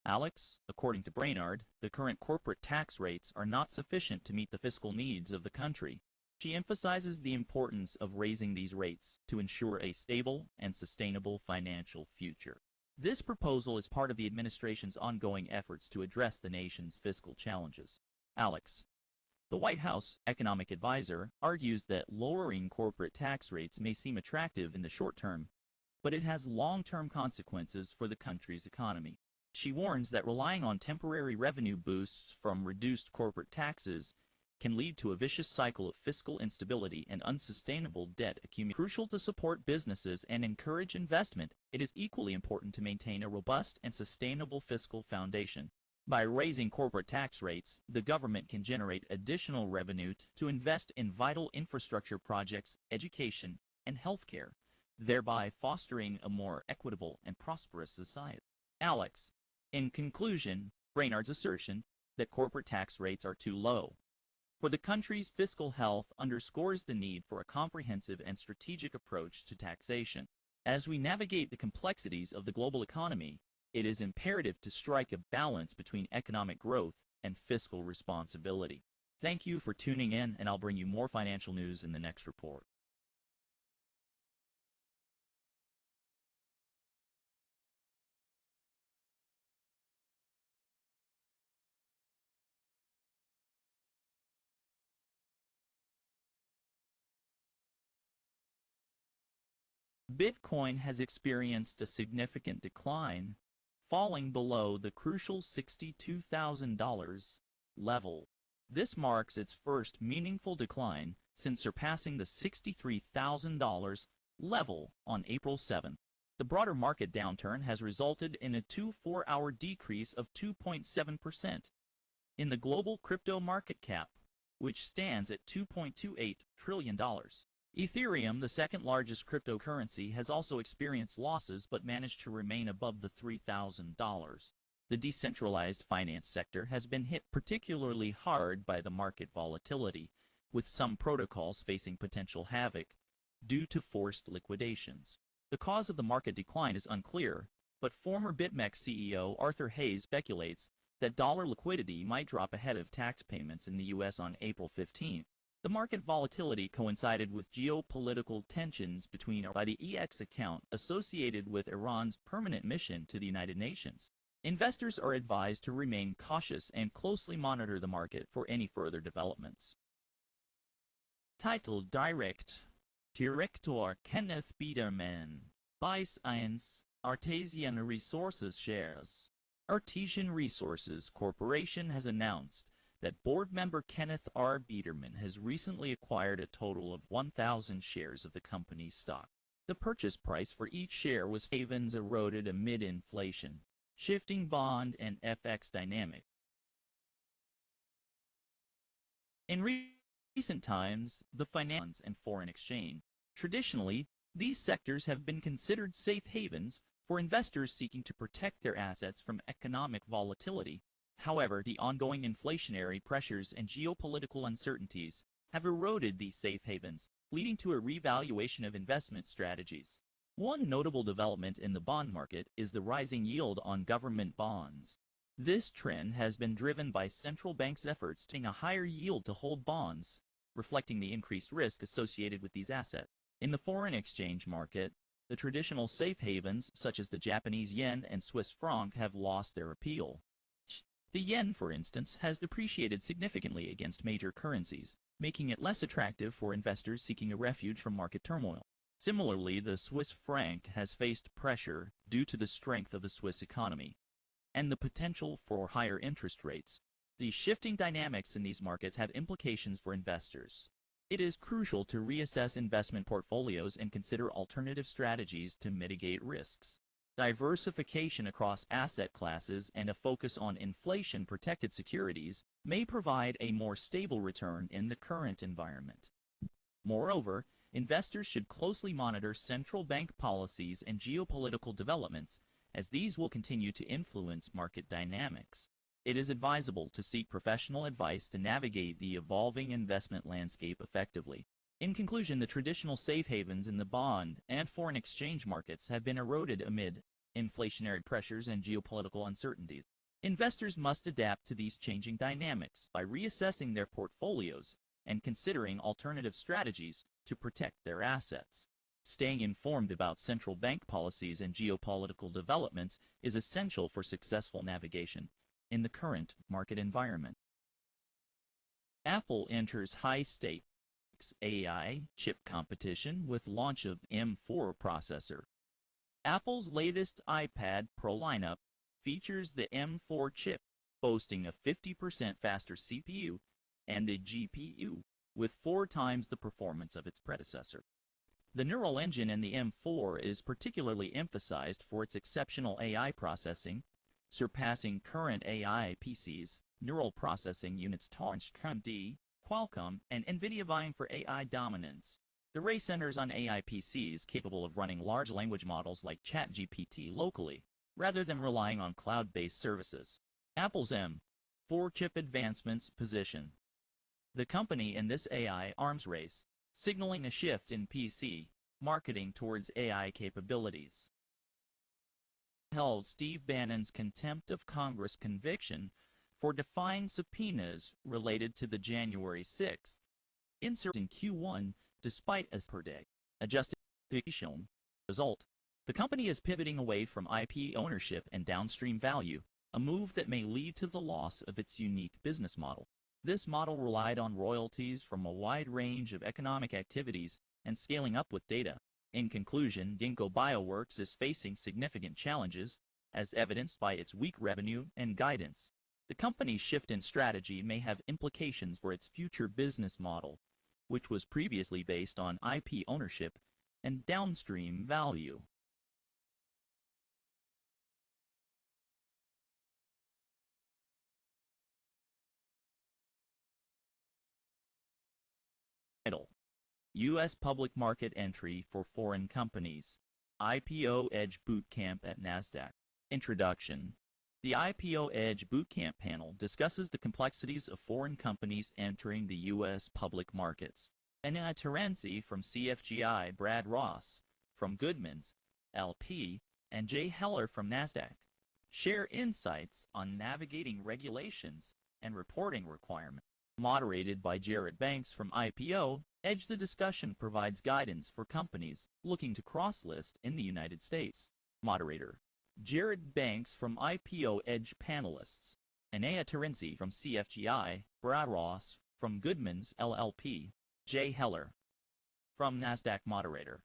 Alex, according to Brainard, the current corporate tax rates are not sufficient to meet the fiscal needs of the country. She emphasizes the importance of raising these rates to ensure a stable and sustainable financial future. This proposal is part of the administration's ongoing efforts to address the nation's fiscal challenges. Alex, the White House Economic Advisor, argues that lowering corporate tax rates may seem attractive in the short term, but it has long-term consequences for the country's economy. She warns that relying on temporary revenue boosts from reduced corporate taxes can lead to a vicious cycle of fiscal instability and unsustainable debt accumulation. Crucial to support businesses and encourage investment, it is equally important to maintain a robust and sustainable fiscal foundation. By raising corporate tax rates, the government can generate additional revenue to invest in vital infrastructure projects, education, and healthcare, thereby fostering a more equitable and prosperous society. Alex, in conclusion, Brainard's assertion that corporate tax rates are too low for the country's fiscal health underscores the need for a comprehensive and strategic approach to taxation. As we navigate the complexities of the global economy, it is imperative to strike a balance between economic growth and fiscal responsibility. Thank you for tuning in, and I'll bring you more financial news in the next report. Bitcoin has experienced a significant decline, falling below the crucial $62,000 level. This marks its first meaningful decline since surpassing the $63,000 level on April 7. The broader market downturn has resulted in a 24-hour decrease of 2.7% in the global crypto market cap, which stands at $2.28 trillion. Ethereum, the second largest cryptocurrency, has also experienced losses but managed to remain above the $3,000. The decentralized finance sector has been hit particularly hard by the market volatility, with some protocols facing potential havoc due to forced liquidations. The cause of the market decline is unclear, but former BitMEX CEO Arthur Hayes speculates that dollar liquidity might drop ahead of tax payments in the U.S. on April 15. The market volatility coincided with geopolitical tensions by the EX account associated with Iran's permanent mission to the United Nations. Investors are advised to remain cautious and closely monitor the market for any further developments. Title Director Kenneth Biederman buys AInvest Artesian Resources shares. Artesian Resources Corporation has announced that board member Kenneth R. Biederman has recently acquired a total of 1,000 shares of the company's stock. The purchase price for each share was havens eroded amid inflation, shifting bond and FX dynamics. In recent times, the finance and foreign exchange. Traditionally, these sectors have been considered safe havens for investors seeking to protect their assets from economic volatility. However, the ongoing inflationary pressures and geopolitical uncertainties have eroded these safe havens, leading to a revaluation of investment strategies. One notable development in the bond market is the rising yield on government bonds. This trend has been driven by central banks' efforts to gain a higher yield to hold bonds, reflecting the increased risk associated with these assets. In the foreign exchange market, the traditional safe havens such as the Japanese yen and Swiss franc have lost their appeal. The yen, for instance, has depreciated significantly against major currencies, making it less attractive for investors seeking a refuge from market turmoil. Similarly, the Swiss franc has faced pressure due to the strength of the Swiss economy and the potential for higher interest rates. The shifting dynamics in these markets have implications for investors. It is crucial to reassess investment portfolios and consider alternative strategies to mitigate risks. Diversification across asset classes and a focus on inflation-protected securities may provide a more stable return in the current environment. Moreover, investors should closely monitor central bank policies and geopolitical developments, as these will continue to influence market dynamics. It is advisable to seek professional advice to navigate the evolving investment landscape effectively. In conclusion, the traditional safe havens in the bond and foreign exchange markets have been eroded amid inflationary pressures and geopolitical uncertainties. Investors must adapt to these changing dynamics by reassessing their portfolios and considering alternative strategies to protect their assets. Staying informed about central bank policies and geopolitical developments is essential for successful navigation in the current market environment. Apple enters high-stakes AI chip competition with launch of M4 processor. Apple's latest iPad Pro lineup features the M4 chip, boasting a 50% faster CPU and a GPU with 4 times the performance of its predecessor. The neural engine in the M4 is particularly emphasized for its exceptional AI processing, surpassing current AI PCs, neural processing units launched AMD, Qualcomm, and NVIDIA vying for AI dominance. The race centers on AI PCs capable of running large language models like ChatGPT locally, rather than relying on cloud-based services. Apple's M4 chip advancements position the company in this AI arms race, signaling a shift in PC marketing towards AI capabilities. Held Steve Bannon's contempt of Congress conviction for defying subpoenas related to the January 6th insert in Q1 despite a per-day adjusted result. The company is pivoting away from IP ownership and downstream value, a move that may lead to the loss of its unique business model. This model relied on royalties from a wide range of economic activities and scaling up with data. In conclusion, Ginkgo Bioworks is facing significant challenges, as evidenced by its weak revenue and guidance. The company's shift in strategy may have implications for its future business model, which was previously based on IP ownership and downstream value. U.S. public market entry for foreign companies. IPO Edge Bootcamp at NASDAQ. Introduction. The IPO Edge Bootcamp panel discusses the complexities of foreign companies entering the U.S. public markets. Anna Terenzi from CFGI, Brad Ross from Goodman's, LP, and Jay Heller from NASDAQ share insights on navigating regulations and reporting requirements. Moderated by Jarrett Banks from IPO, Edge the discussion provides guidance for companies looking to cross-list in the United States. Moderator. Jarrett Banks from IPO Edge panelists. Anaya Terenzi from CFGI, Brad Ross from Goodman's LLP, Jay Heller from NASDAQ. Moderator.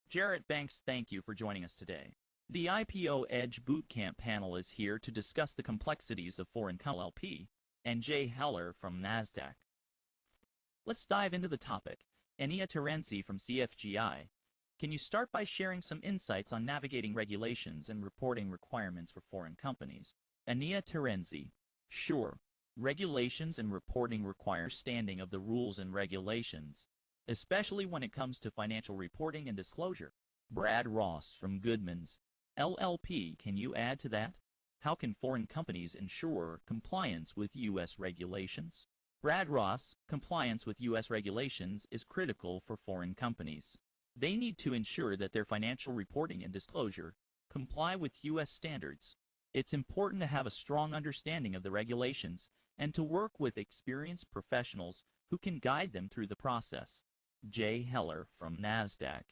Jarrett Banks, thank you for joining us today. The IPO Edge Bootcamp panel is here to discuss the complexities of foreign LLP, and Jay Heller from NASDAQ. Let's dive into the topic. Ania Terenzi from CFGI. Can you start by sharing some insights on navigating regulations and reporting requirements for foreign companies? Ania Terenzi. Sure. Regulations and reporting require understanding of the rules and regulations, especially when it comes to financial reporting and disclosure. Brad Ross from Goodman's LLP. Can you add to that? How can foreign companies ensure compliance with U.S. regulations? Brad Ross, compliance with U.S. regulations is critical for foreign companies. They need to ensure that their financial reporting and disclosure comply with U.S. standards. It's important to have a strong understanding of the regulations and to work with experienced professionals who can guide them through the process. Jay Heller from NASDAQ.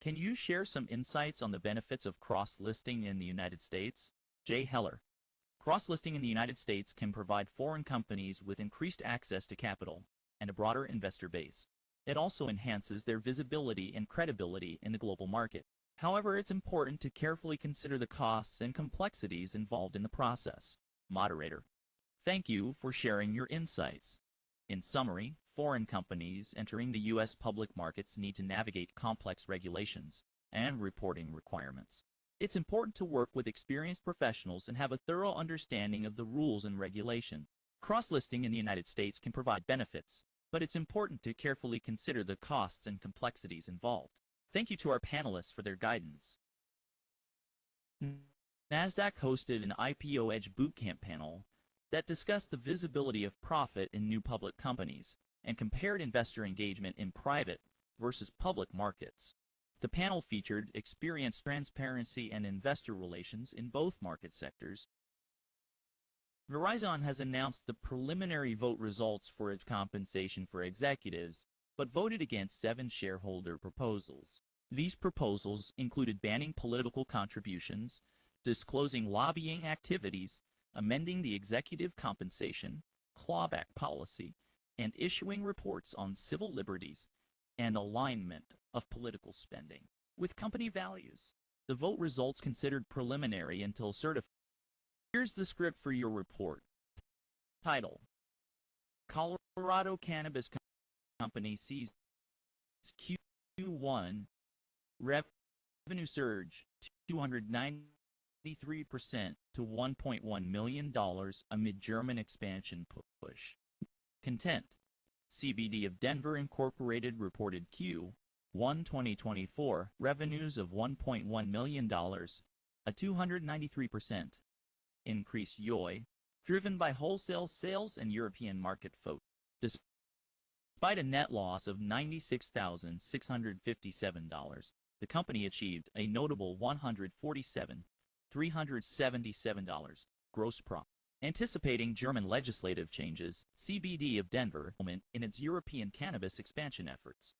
Can you share some insights on the benefits of cross-listing in the United States? Jay Heller. Cross-listing in the United States can provide foreign companies with increased access to capital and a broader investor base. It also enhances their visibility and credibility in the global market. However, it's important to carefully consider the costs and complexities involved in the process. Moderator. Thank you for sharing your insights. In summary, foreign companies entering the U.S. public markets need to navigate complex regulations and reporting requirements. It's important to work with experienced professionals and have a thorough understanding of the rules and regulation. Cross-listing in the United States can provide benefits, but it's important to carefully consider the costs and complexities involved. Thank you to our panelists for their guidance. NASDAQ hosted an IPO Edge Bootcamp panel that discussed the visibility of profit in new public companies and compared investor engagement in private versus public markets. The panel featured experienced transparency and investor relations in both market sectors. Verizon has announced the preliminary vote results for its compensation for executives, but voted against 7 shareholder proposals. These proposals included banning political contributions, disclosing lobbying activities, amending the executive compensation, clawback policy, and issuing reports on civil liberties and alignment of political spending with company values. The vote results considered preliminary until certified. Here's the script for your report. Title: Colorado Cannabis Company sees Q1 revenue surge 293% to $1.1 million amid German expansion push. Content: CBD of Denver Incorporated reported Q1 2024 revenues of $1.1 million, a 293% increase YoY, driven by wholesale sales and European market float. Despite a net loss of $96,657, the company achieved a notable $147,377 gross profit. Anticipating German legislative changes, CBD of Denver in its European cannabis expansion efforts.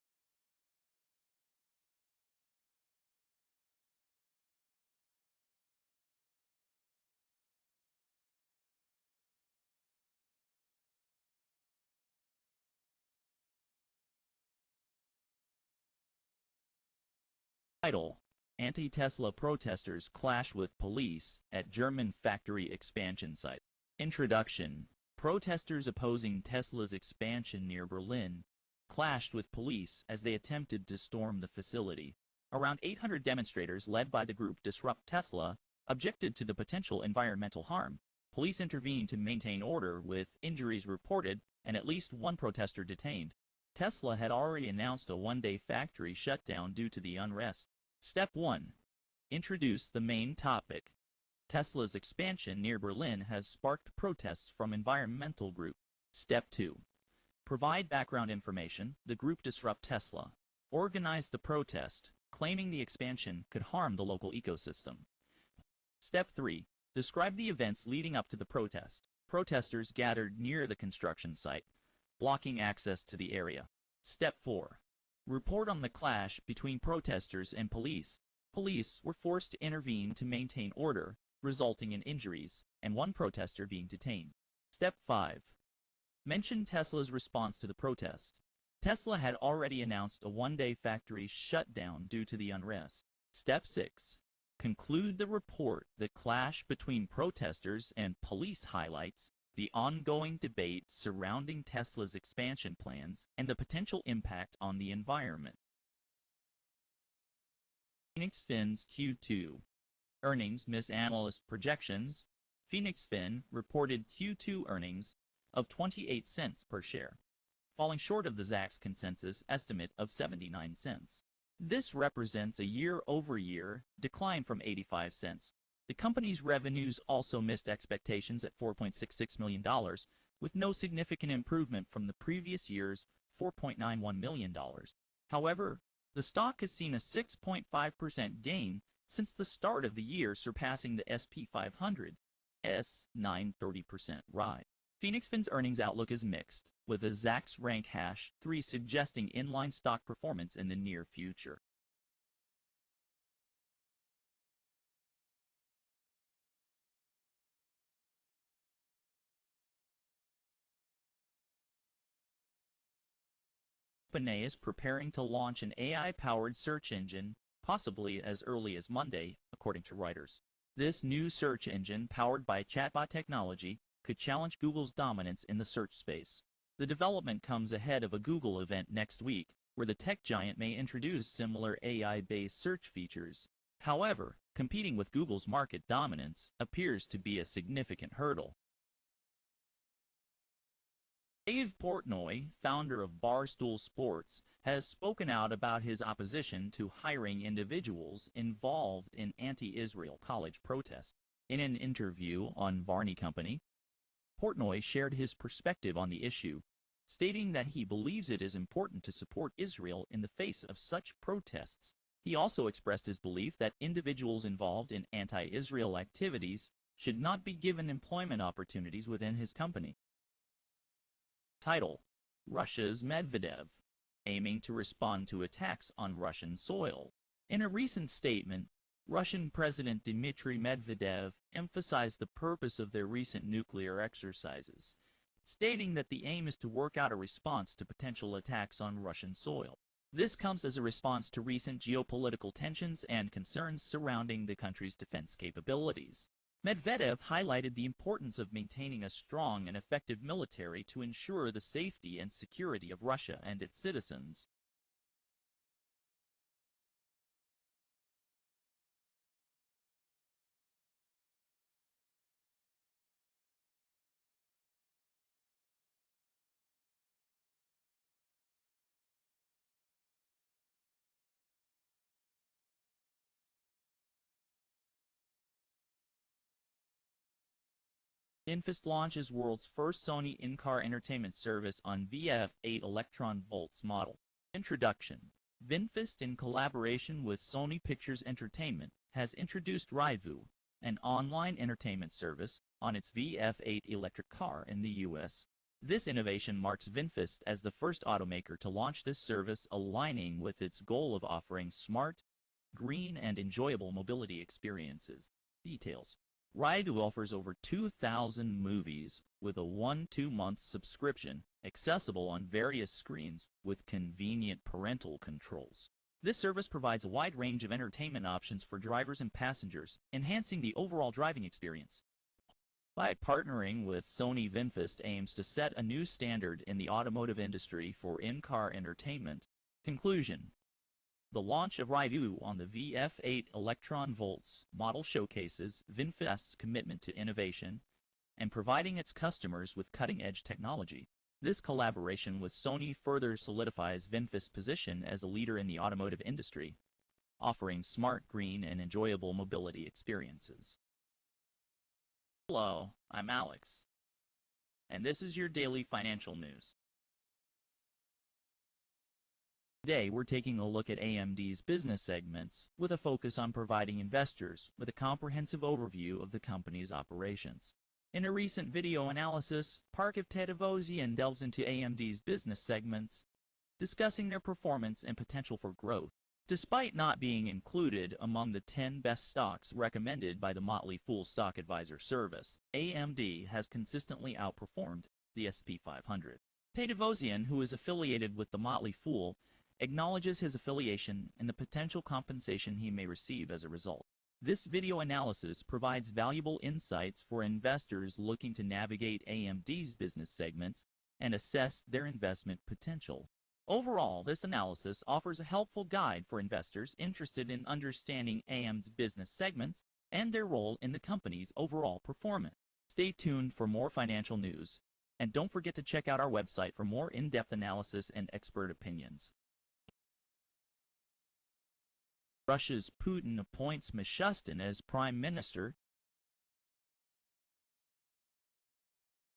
Title: Anti-Tesla protesters clash with police at German factory expansion site. Introduction: Protesters opposing Tesla's expansion near Berlin clashed with police as they attempted to storm the facility. Around 800 demonstrators led by the group Disrupt Tesla objected to the potential environmental harm. Police intervened to maintain order, with injuries reported and at least one protester detained. Tesla had already announced a one-day factory shutdown due to the unrest. Step 1. Introduce the main topic. Tesla's expansion near Berlin has sparked protests from environmental groups. Step 2. Provide background information. The group Disrupt Tesla organized the protest, claiming the expansion could harm the local ecosystem. Step 3. Describe the events leading up to the protest. Protesters gathered near the construction site, blocking access to the area. Step 4. Report on the clash between protesters and police. Police were forced to intervene to maintain order, resulting in injuries and one protester being detained. Step 5. Mention Tesla's response to the protest. Tesla had already announced a one-day factory shutdown due to the unrest. Step 6. conclude the report. The clash between protesters and police highlights the ongoing debate surrounding Tesla's expansion plans and the potential impact on the environment. Phoenix Fin's Q2 earnings miss analyst projections. Phoenix Fin reported Q2 earnings of 28 cents per share, falling short of the Zacks consensus estimate of 79 cents. This represents a year-over-year decline from 85 cents. The company's revenues also missed expectations at $4.66 million, with no significant improvement from the previous year's $4.91 million. However, the stock has seen a 6.5% gain since the start of the year, surpassing the SP 500's 930% rise. Phoenix Fin's earnings outlook is mixed, with a Zacks rank #3 suggesting inline stock performance in the near future. OpenAI is preparing to launch an AI-powered search engine, possibly as early as Monday, according to Reuters. This new search engine, powered by chatbot technology, could challenge Google's dominance in the search space. The development comes ahead of a Google event next week, where the tech giant may introduce similar AI-based search features. However, competing with Google's market dominance appears to be a significant hurdle. Dave Portnoy, founder of Barstool Sports, has spoken out about his opposition to hiring individuals involved in anti-Israel college protests. In an interview on Varney Company, Portnoy shared his perspective on the issue, stating that he believes it is important to support Israel in the face of such protests. He also expressed his belief that individuals involved in anti-Israel activities should not be given employment opportunities within his company. Title: Russia's Medvedev, aiming to respond to attacks on Russian soil. In a recent statement, Russian President Dmitry Medvedev emphasized the purpose of their recent nuclear exercises, stating that the aim is to work out a response to potential attacks on Russian soil. This comes as a response to recent geopolitical tensions and concerns surrounding the country's defense capabilities. Medvedev highlighted the importance of maintaining a strong and effective military to ensure the safety and security of Russia and its citizens. AInvest launches world's first Sony in-car entertainment service on VF8 Electron Volts model. Introduction. VinFast, in collaboration with Sony Pictures Entertainment, has introduced Raivu, an online entertainment service, on its VF8 electric car in the U.S. This innovation marks VinFast as the first automaker to launch this service, aligning with its goal of offering smart, green, and enjoyable mobility experiences. Details. Raivu offers over 2,000 movies with a 1-2-month subscription, accessible on various screens with convenient parental controls. This service provides a wide range of entertainment options for drivers and passengers, enhancing the overall driving experience. By partnering with Sony, VinFast aims to set a new standard in the automotive industry for in-car entertainment. Conclusion. The launch of Raivu on the VF8 Electron Volts model showcases VinFast's commitment to innovation and providing its customers with cutting-edge technology. This collaboration with Sony further solidifies VinFast's position as a leader in the automotive industry, offering smart, green, and enjoyable mobility experiences. Hello, I'm Alex, and this is your daily financial news. Today, we're taking a look at AMD's business segments with a focus on providing investors with a comprehensive overview of the company's operations. In a recent video analysis, Parkiv Tedevosian delves into AMD's business segments, discussing their performance and potential for growth. Despite not being included among the 10 best stocks recommended by the Motley Fool Stock Advisor service, AMD has consistently outperformed the SP 500. Tedevosian, who is affiliated with the Motley Fool, acknowledges his affiliation and the potential compensation he may receive as a result. This video analysis provides valuable insights for investors looking to navigate AMD's business segments and assess their investment potential. Overall, this analysis offers a helpful guide for investors interested in understanding AMD's business segments and their role in the company's overall performance. Stay tuned for more financial news, and don't forget to check out our website for more in-depth analysis and expert opinions. Russia's Putin appoints Mishustin as Prime Minister.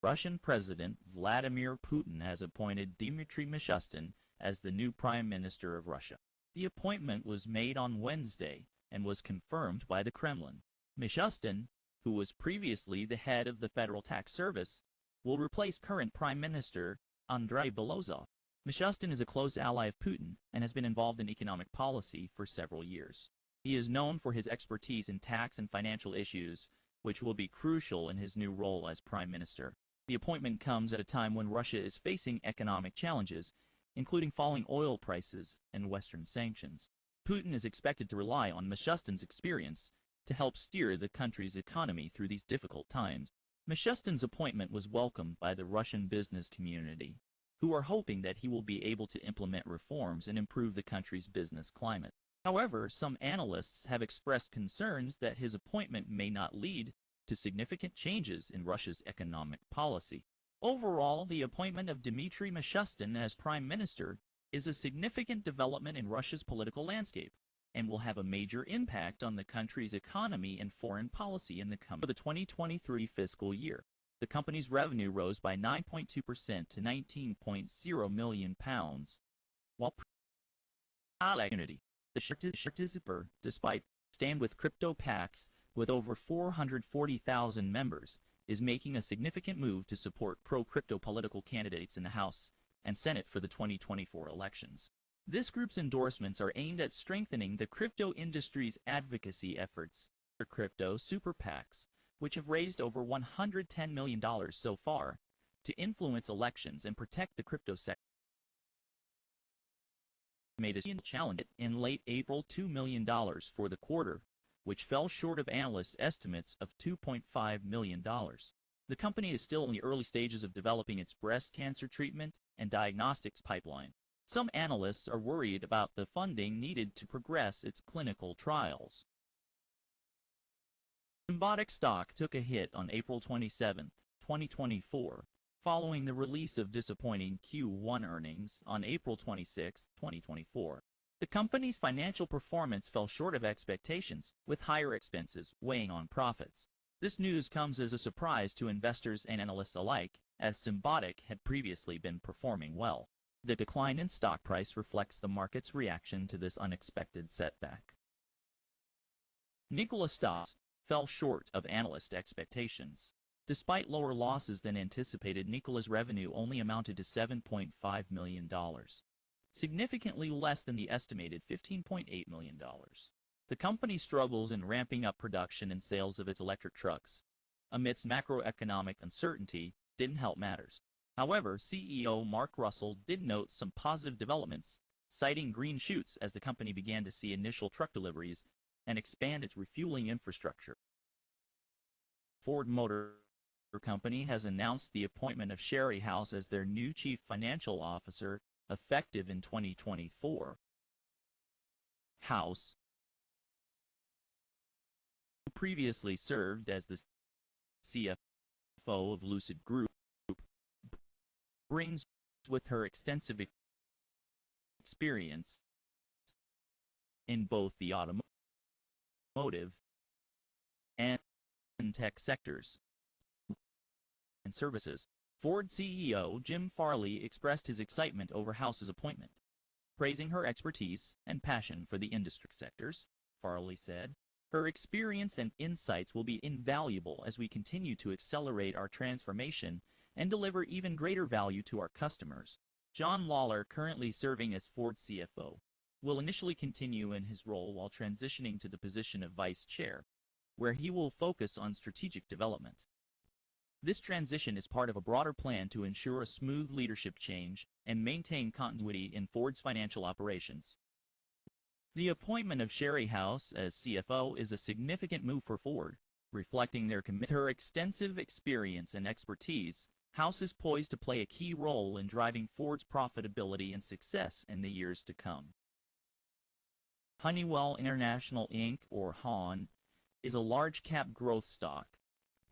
Russian President Vladimir Putin has appointed Dmitry Mishustin as the new Prime Minister of Russia. The appointment was made on Wednesday and was confirmed by the Kremlin. Mishustin, who was previously the head of the Federal Tax Service, will replace current Prime Minister Andrei Belozov. Mishustin is a close ally of Putin and has been involved in economic policy for several years. He is known for his expertise in tax and financial issues, which will be crucial in his new role as Prime Minister. The appointment comes at a time when Russia is facing economic challenges, including falling oil prices and Western sanctions. Putin is expected to rely on Mishustin's experience to help steer the country's economy through these difficult times. Mishustin's appointment was welcomed by the Russian business community, who are hoping that he will be able to implement reforms and improve the country's business climate. However, some analysts have expressed concerns that his appointment may not lead to significant changes in Russia's economic policy. Overall, the appointment of Dmitry Mishustin as Prime Minister is a significant development in Russia's political landscape and will have a major impact on the country's economy and foreign policy in the 2023 fiscal year. The company's revenue rose by 9.2% to £19.0 million, while the share despite stand with crypto packs with over 440,000 members, is making a significant move to support pro-crypto political candidates in the House and Senate for the 2024 elections. This group's endorsements are aimed at strengthening the crypto industry's advocacy efforts for crypto super PACs, which have raised over $110 million so far to influence elections and protect the crypto sector. Made a challenge in late April $2 million for the quarter, which fell short of analyst estimates of $2.5 million. The company is still in the early stages of developing its breast cancer treatment and diagnostics pipeline. Some analysts are worried about the funding needed to progress its clinical trials. Symbotic stock took a hit on April 27, 2024, following the release of disappointing Q1 earnings on April 26, 2024. The company's financial performance fell short of expectations, with higher expenses weighing on profits. This news comes as a surprise to investors and analysts alike, as Symbotic had previously been performing well. The decline in stock price reflects the market's reaction to this unexpected setback. Nikola stocks fell short of analyst expectations. Despite lower losses than anticipated, Nikola's revenue only amounted to $7.5 million. Significantly less than the estimated $15.8 million. The company struggles in ramping up production and sales of its electric trucks. Amidst macroeconomic uncertainty, didn't help matters. However, CEO Mark Russell did note some positive developments, citing green shoots as the company began to see initial truck deliveries and expand its refueling infrastructure. Ford Motor Company has announced the appointment of Sherry House as their new chief financial officer, effective in 2024. House, who previously served as the CFO of Lucid Group, brings with her extensive experience in both the automotive and tech sectors and services. Ford CEO Jim Farley expressed his excitement over House's appointment, praising her expertise and passion for the industry sectors. Farley said, "Her experience and insights will be invaluable as we continue to accelerate our transformation and deliver even greater value to our customers." John Lawler, currently serving as Ford CFO, will initially continue in his role while transitioning to the position of vice chair, where he will focus on strategic development. This transition is part of a broader plan to ensure a smooth leadership change and maintain continuity in Ford's financial operations. The appointment of Sherry House as CFO is a significant move for Ford, reflecting their commitment. With her extensive experience and expertise, House is poised to play a key role in driving Ford's profitability and success in the years to come. Honeywell International Inc., or HON, is a large-cap growth stock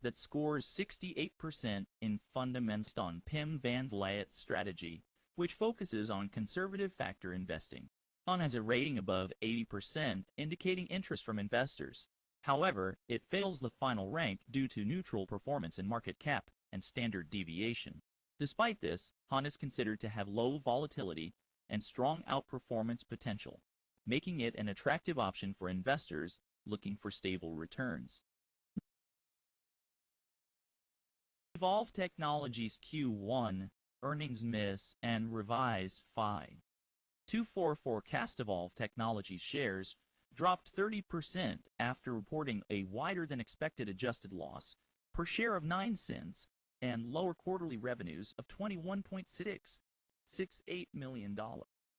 that scores 68% in fundamentals on Pim van Vliet's strategy, which focuses on conservative factor investing. HON has a rating above 80%, indicating interest from investors. However, it fails the final rank due to neutral performance in market cap and standard deviation. Despite this, HON is considered to have low volatility and strong outperformance potential, making it an attractive option for investors looking for stable returns. Evolve Technologies Q1 earnings miss and revise FI. Q4 forecast. Evolve Technologies shares dropped 30% after reporting a wider-than-expected adjusted loss per share of 9 cents and lower quarterly revenues of $21.668 million.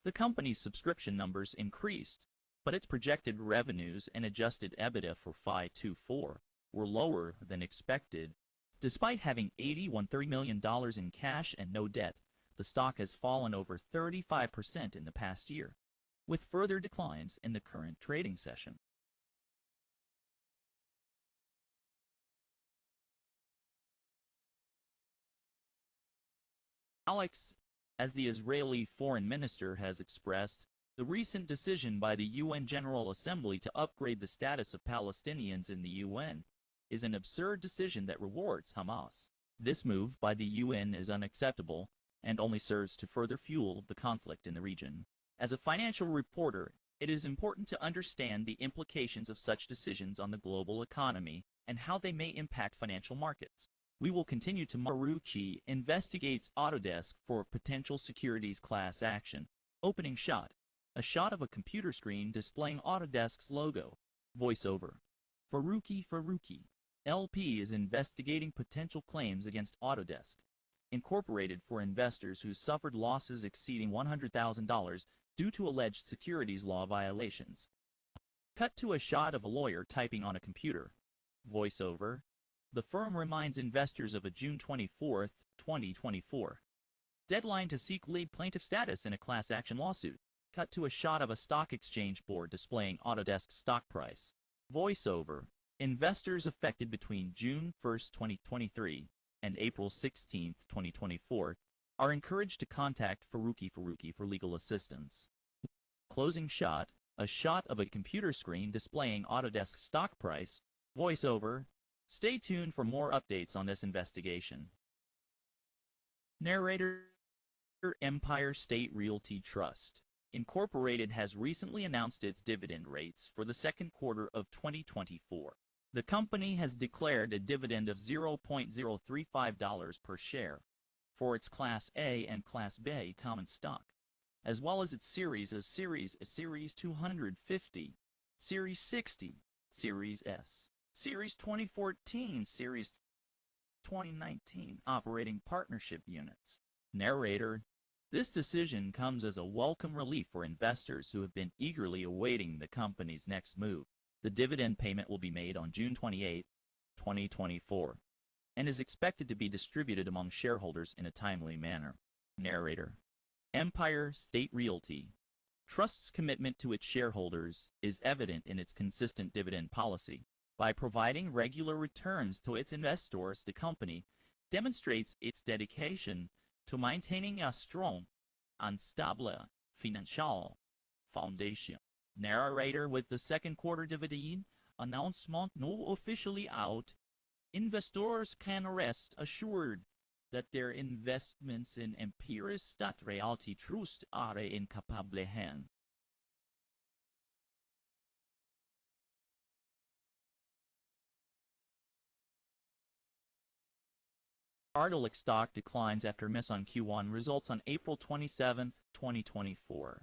The company's subscription numbers increased, but its projected revenues and adjusted EBITDA for FY 24 were lower than expected. Despite having $30 million in cash and no debt, the stock has fallen over 35% in the past year, with further declines in the current trading session. Alex, as the Israeli foreign minister has expressed, the recent decision by the UN General Assembly to upgrade the status of Palestinians in the UN is an absurd decision that rewards Hamas. This move by the UN is unacceptable and only serves to further fuel the conflict in the region. As a financial reporter, it is important to understand the implications of such decisions on the global economy and how they may impact financial markets. We will continue to Marucci investigates Autodesk for potential securities class action. Opening shot. A shot of a computer screen displaying Autodesk's logo. Voiceover. Faruqi LP is investigating potential claims against Autodesk Incorporated for investors who suffered losses exceeding $100,000 due to alleged securities law violations. Cut to a shot of a lawyer typing on a computer. Voiceover. The firm reminds investors of a June 24, 2024 deadline to seek lead plaintiff status in a class action lawsuit. Cut to a shot of a stock exchange board displaying Autodesk stock price. Voiceover. Investors affected between June 1, 2023 and April 16, 2024 are encouraged to contact Faruqi for legal assistance. Closing shot. A shot of a computer screen displaying Autodesk stock price. Voiceover. Stay tuned for more updates on this investigation. Narrator. Empire State Realty Trust Incorporated has recently announced its dividend rates for the second quarter of 2024. The company has declared a dividend of $0.035 per share for its Class A and Class B common stock, as well as its Series A, Series 250, Series 60, Series S, Series 2014, Series 2019 operating partnership units. Narrator. This decision comes as a welcome relief for investors who have been eagerly awaiting the company's next move. The dividend payment will be made on June 28, 2024, and is expected to be distributed among shareholders in a timely manner. Narrator. Empire State Realty Trust's commitment to its shareholders is evident in its consistent dividend policy. By providing regular returns to its investors, the company demonstrates its dedication to maintaining a strong and stable financial foundation. Narrator. With the second quarter dividend announcement now officially out, investors can rest assured that their investments in Empire State Realty Trust are in capable hands. Ardelyx stock declines after miss on Q1 results on April 27, 2024.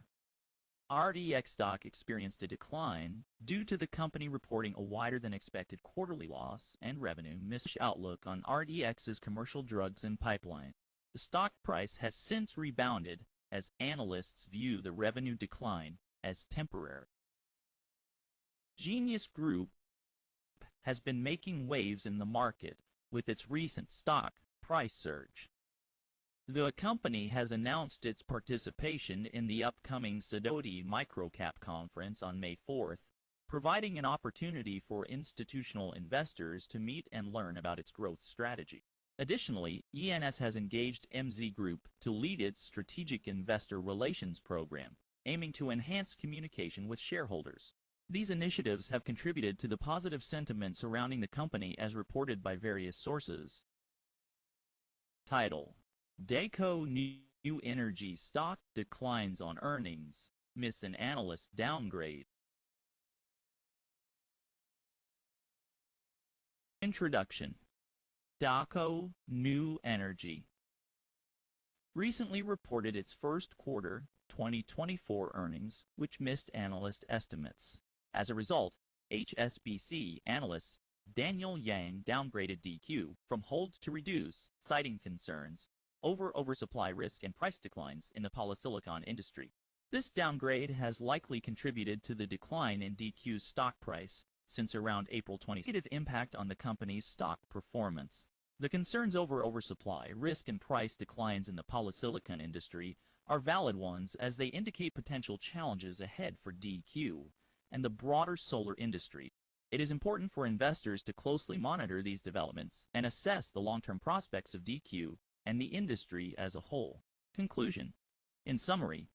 RDX stock experienced a decline due to the company reporting a wider-than-expected quarterly loss and revenue miss outlook on RDX's commercial drugs and pipeline. The stock price has since rebounded as analysts view the revenue decline as temporary. Genius Group has been making waves in the market with its recent stock price surge. The company has announced its participation in the upcoming Sidoti Microcap Conference on May 4th, providing an opportunity for institutional investors to meet and learn about its growth strategy. Additionally, AInvest has engaged MZ Group to lead its strategic investor relations program, aiming to enhance communication with shareholders. These initiatives have contributed to the positive sentiment surrounding the company as reported by various sources. Title: Daqo New Energy stock declines on earnings, miss an analyst downgrade. Introduction. Daqo New Energy recently reported its first quarter 2024 earnings, which missed analyst estimates. As a result, HSBC analyst Daniel Yang downgraded DQ from hold to reduce, citing concerns over oversupply risk and price declines in the polysilicon industry. This downgrade has likely contributed to the decline in DQ's stock price since around April 20. Negative impact on the company's stock performance. The concerns over oversupply risk and price declines in the polysilicon industry are valid ones as they indicate potential challenges ahead for DQ and the broader solar industry. It is important for investors to closely monitor these developments and assess the long-term prospects of DQ and the industry as a whole. Conclusion. In summary,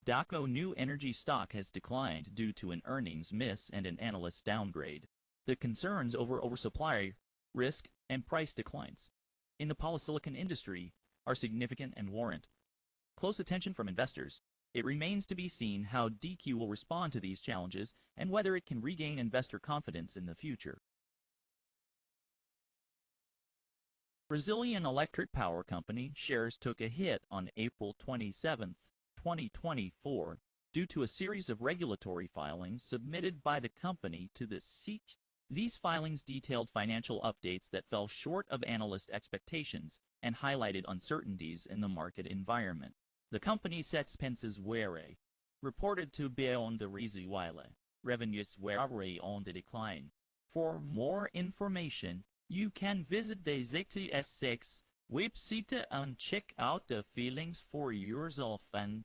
Daqo New Energy stock has declined due to an earnings miss and an analyst downgrade. The concerns over oversupply risk and price declines in the polysilicon industry are significant and warrant close attention from investors. It remains to be seen how DQ will respond to these challenges and whether it can regain investor confidence in the future. Brazilian Electric Power Company shares took a hit on April 27, 2024, due to a series of regulatory filings submitted by the company to the SEC. These filings detailed financial updates that fell short of analyst expectations and highlighted uncertainties in the market environment. The company's expenses were reported to be on the rise while revenues were on the decline. For more information, you can visit the ZTS6 website and check out the filings for yourself. And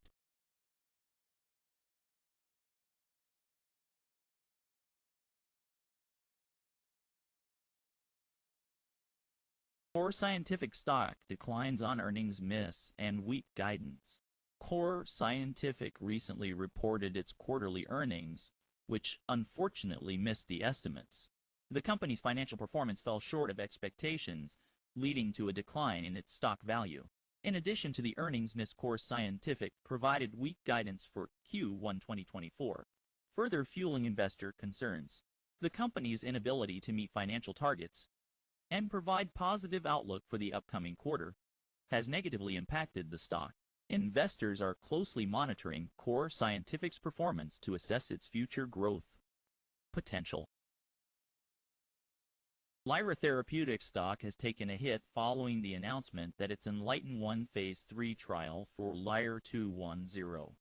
Core Scientific stock declines on earnings miss and weak guidance. Core Scientific recently reported its quarterly earnings, which unfortunately missed the estimates. The company's financial performance fell short of expectations, leading to a decline in its stock value. In addition to the earnings miss, Core Scientific provided weak guidance for Q1 2024, further fueling investor concerns. The company's inability to meet financial targets and provide positive outlook for the upcoming quarter has negatively impacted the stock. Investors are closely monitoring Core Scientific's performance to assess its future growth potential. Lyra Therapeutics stock has taken a hit following the announcement that its Enlighten-1 Phase 3 trial for LYR-210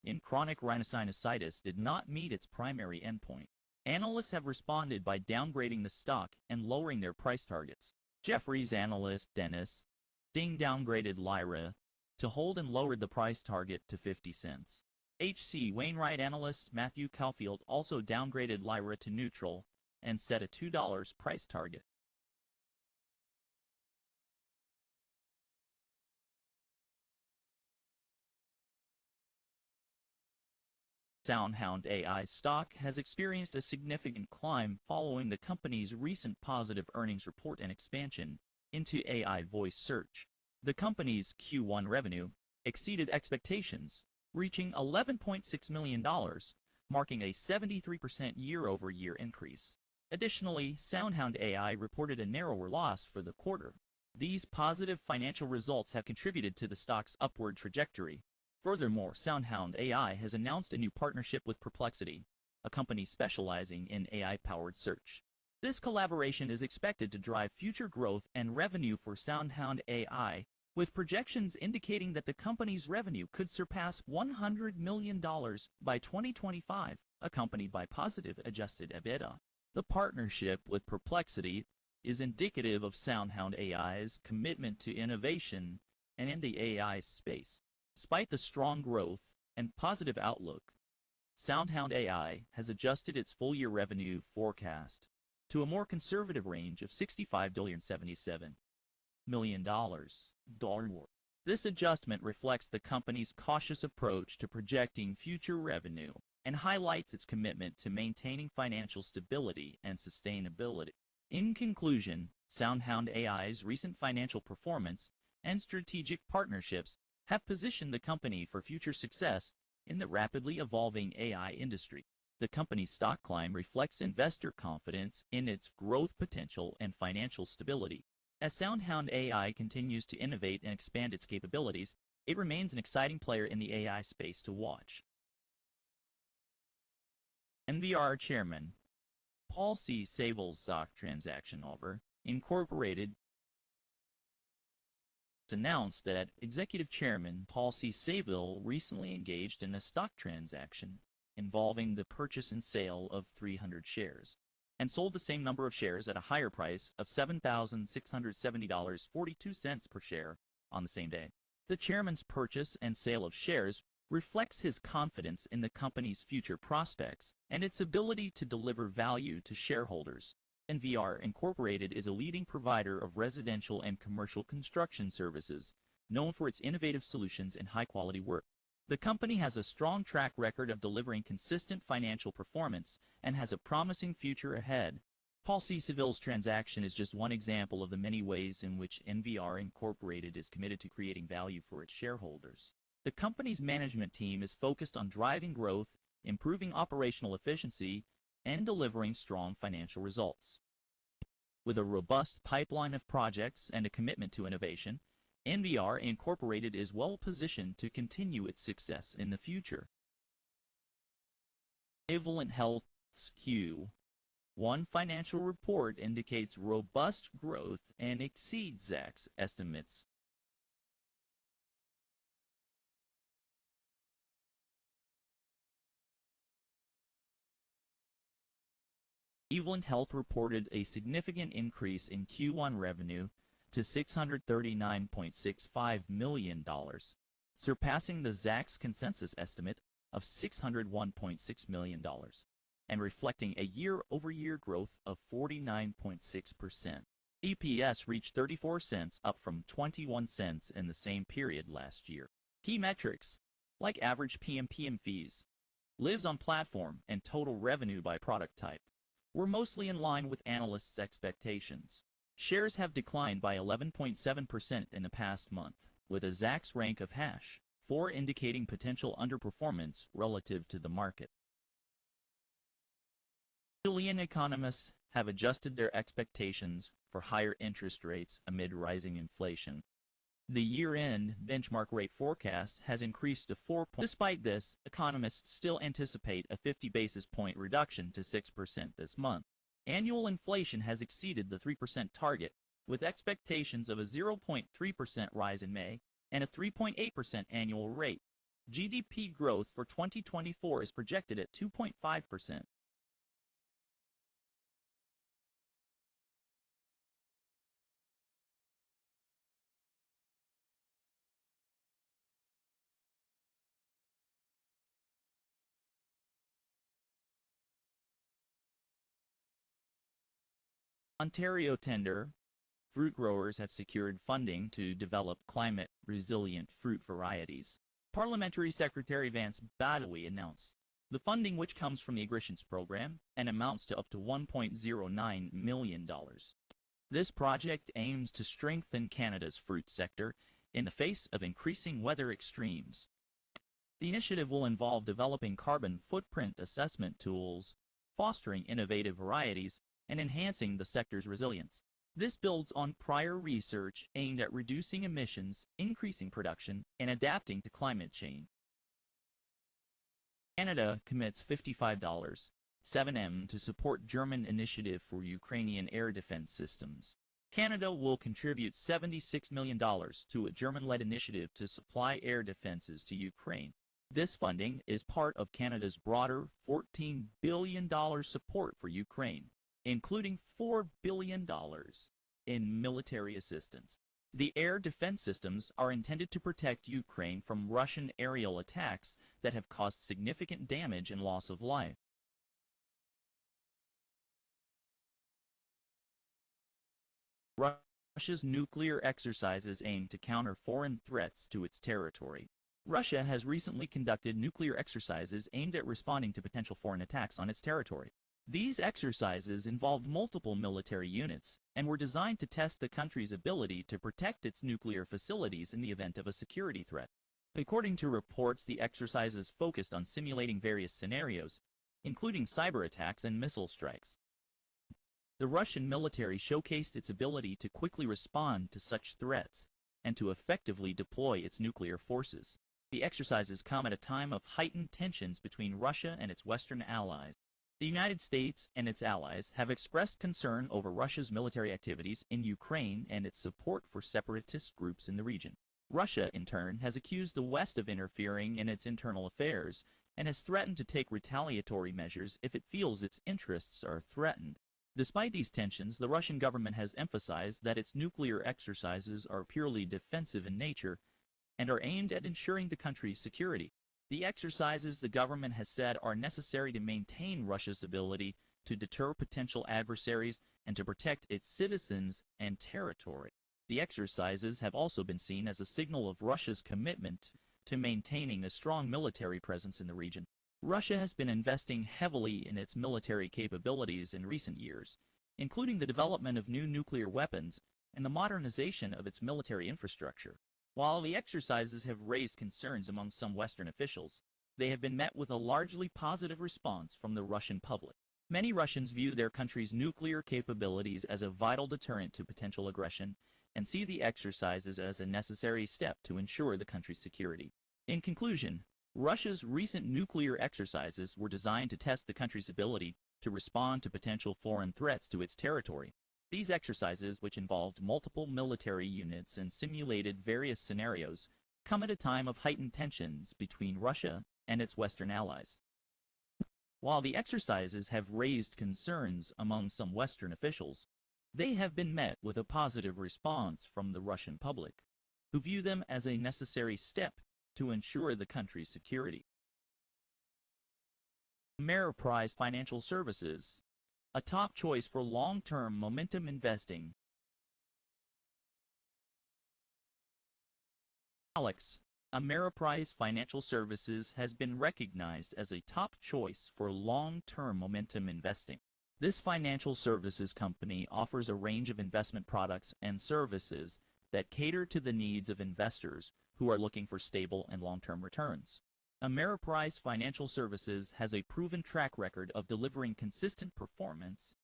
in chronic rhinosinusitis did not meet its primary endpoint. Analysts have responded by downgrading the stock and lowering their price targets. Jefferies analyst Dennis Ding downgraded Lyra to hold and lowered the price target to 50 cents. H.C. Wainwright analyst Matthew Caulfield also downgraded Lyra to neutral and set a $2 price target. SoundHound AI stock has experienced a significant climb following the company's recent positive earnings report and expansion into AI voice search. The company's Q1 revenue exceeded expectations, reaching $11.6 million, marking a 73% year-over-year increase. Additionally, SoundHound AI reported a narrower loss for the quarter. These positive financial results have contributed to the stock's upward trajectory. Furthermore, SoundHound AI has announced a new partnership with Perplexity, a company specializing in AI-powered search. This collaboration is expected to drive future growth and revenue for SoundHound AI, with projections indicating that the company's revenue could surpass $100 million by 2025. accompanied by positive adjusted EBITDA. The partnership with Perplexity is indicative of SoundHound AI's commitment to innovation and in the AI space. Despite the strong growth and positive outlook, SoundHound AI has adjusted its full-year revenue forecast to a more conservative range of $65.77 million. This adjustment reflects the company's cautious approach to projecting future revenue and highlights its commitment to maintaining financial stability and sustainability. In conclusion, SoundHound AI's recent financial performance and strategic partnerships have positioned the company for future success in the rapidly evolving AI industry. The company's stock climb reflects investor confidence in its growth potential and financial stability. As SoundHound AI continues to innovate and expand its capabilities, it remains an exciting player in the AI space to watch. NVR Chairman Paul C. Sable's stock transaction offer, Incorporated, announced that Executive Chairman Paul C. Sable recently engaged in a stock transaction involving the purchase and sale of 300 shares, and sold the same number of shares at a higher price of $7,670.42 per share on the same day. The chairman's purchase and sale of shares reflects his confidence in the company's future prospects and its ability to deliver value to shareholders. NVR Incorporated is a leading provider of residential and commercial construction services, known for its innovative solutions and high-quality work. The company has a strong track record of delivering consistent financial performance and has a promising future ahead. Paul C. Sable's transaction is just one example of the many ways in which NVR Incorporated is committed to creating value for its shareholders. The company's management team is focused on driving growth, improving operational efficiency, and delivering strong financial results. With a robust pipeline of projects and a commitment to innovation, NVR Incorporated is well positioned to continue its success in the future. Evolent Health's Q1 financial report indicates robust growth and exceeds Zacks estimates. Evolent Health reported a significant increase in Q1 revenue to $639.65 million, surpassing the Zacks consensus estimate of $601.6 million, and reflecting a year-over-year growth of 49.6%. EPS reached 34 cents, up from 21 cents in the same period last year. Key metrics, like average PMPM fees, lives on platform, and total revenue by product type, were mostly in line with analysts' expectations. Shares have declined by 11.7% in the past month, with a Zacks rank of #4 indicating potential underperformance relative to the market. Chilean economists have adjusted their expectations for higher interest rates amid rising inflation. The year-end benchmark rate forecast has increased to 4 points. Despite this, economists still anticipate a 50 basis point reduction to 6% this month. Annual inflation has exceeded the 3% target, with expectations of a 0.3% rise in May and a 3.8% annual rate. GDP growth for 2024 is projected at 2.5%. Ontario tender fruit growers have secured funding to develop climate-resilient fruit varieties. Parliamentary Secretary Vance Badawi announced the funding, which comes from the Agritions program and amounts to up to $1.09 million. This project aims to strengthen Canada's fruit sector in the face of increasing weather extremes. The initiative will involve developing carbon footprint assessment tools, fostering innovative varieties, and enhancing the sector's resilience. This builds on prior research aimed at reducing emissions, increasing production, and adapting to climate change. Canada commits $55.7 to support German initiative for Ukrainian air defense systems. Canada will contribute $76 million to a German-led initiative to supply air defenses to Ukraine. This funding is part of Canada's broader $14 billion support for Ukraine, including $4 billion in military assistance. The air defense systems are intended to protect Ukraine from Russian aerial attacks that have caused significant damage and loss of life. Russia's nuclear exercises aim to counter foreign threats to its territory. Russia has recently conducted nuclear exercises aimed at responding to potential foreign attacks on its territory. These exercises involved multiple military units and were designed to test the country's ability to protect its nuclear facilities in the event of a security threat. According to reports, the exercises focused on simulating various scenarios, including cyber attacks and missile strikes. The Russian military showcased its ability to quickly respond to such threats and to effectively deploy its nuclear forces. The exercises come at a time of heightened tensions between Russia and its Western allies. The United States and its allies have expressed concern over Russia's military activities in Ukraine and its support for separatist groups in the region. Russia, in turn, has accused the West of interfering in its internal affairs and has threatened to take retaliatory measures if it feels its interests are threatened. Despite these tensions, the Russian government has emphasized that its nuclear exercises are purely defensive in nature and are aimed at ensuring the country's security. The exercises, the government has said, are necessary to maintain Russia's ability to deter potential adversaries and to protect its citizens and territory. The exercises have also been seen as a signal of Russia's commitment to maintaining a strong military presence in the region. Russia has been investing heavily in its military capabilities in recent years, including the development of new nuclear weapons and the modernization of its military infrastructure. While the exercises have raised concerns among some Western officials, they have been met with a largely positive response from the Russian public. Many Russians view their country's nuclear capabilities as a vital deterrent to potential aggression and see the exercises as a necessary step to ensure the country's security. In conclusion, Russia's recent nuclear exercises were designed to test the country's ability to respond to potential foreign threats to its territory. These exercises, which involved multiple military units and simulated various scenarios, come at a time of heightened tensions between Russia and its Western allies. While the exercises have raised concerns among some Western officials, they have been met with a positive response from the Russian public, who view them as a necessary step to ensure the country's security. Ameriprise Financial Services, a top choice for long-term momentum investing. Alex, Ameriprise Financial Services has been recognized as a top choice for long-term momentum investing. This financial services company offers a range of investment products and services that cater to the needs of investors who are looking for stable and long-term returns. Ameriprise Financial Services has a proven track record of delivering consistent performance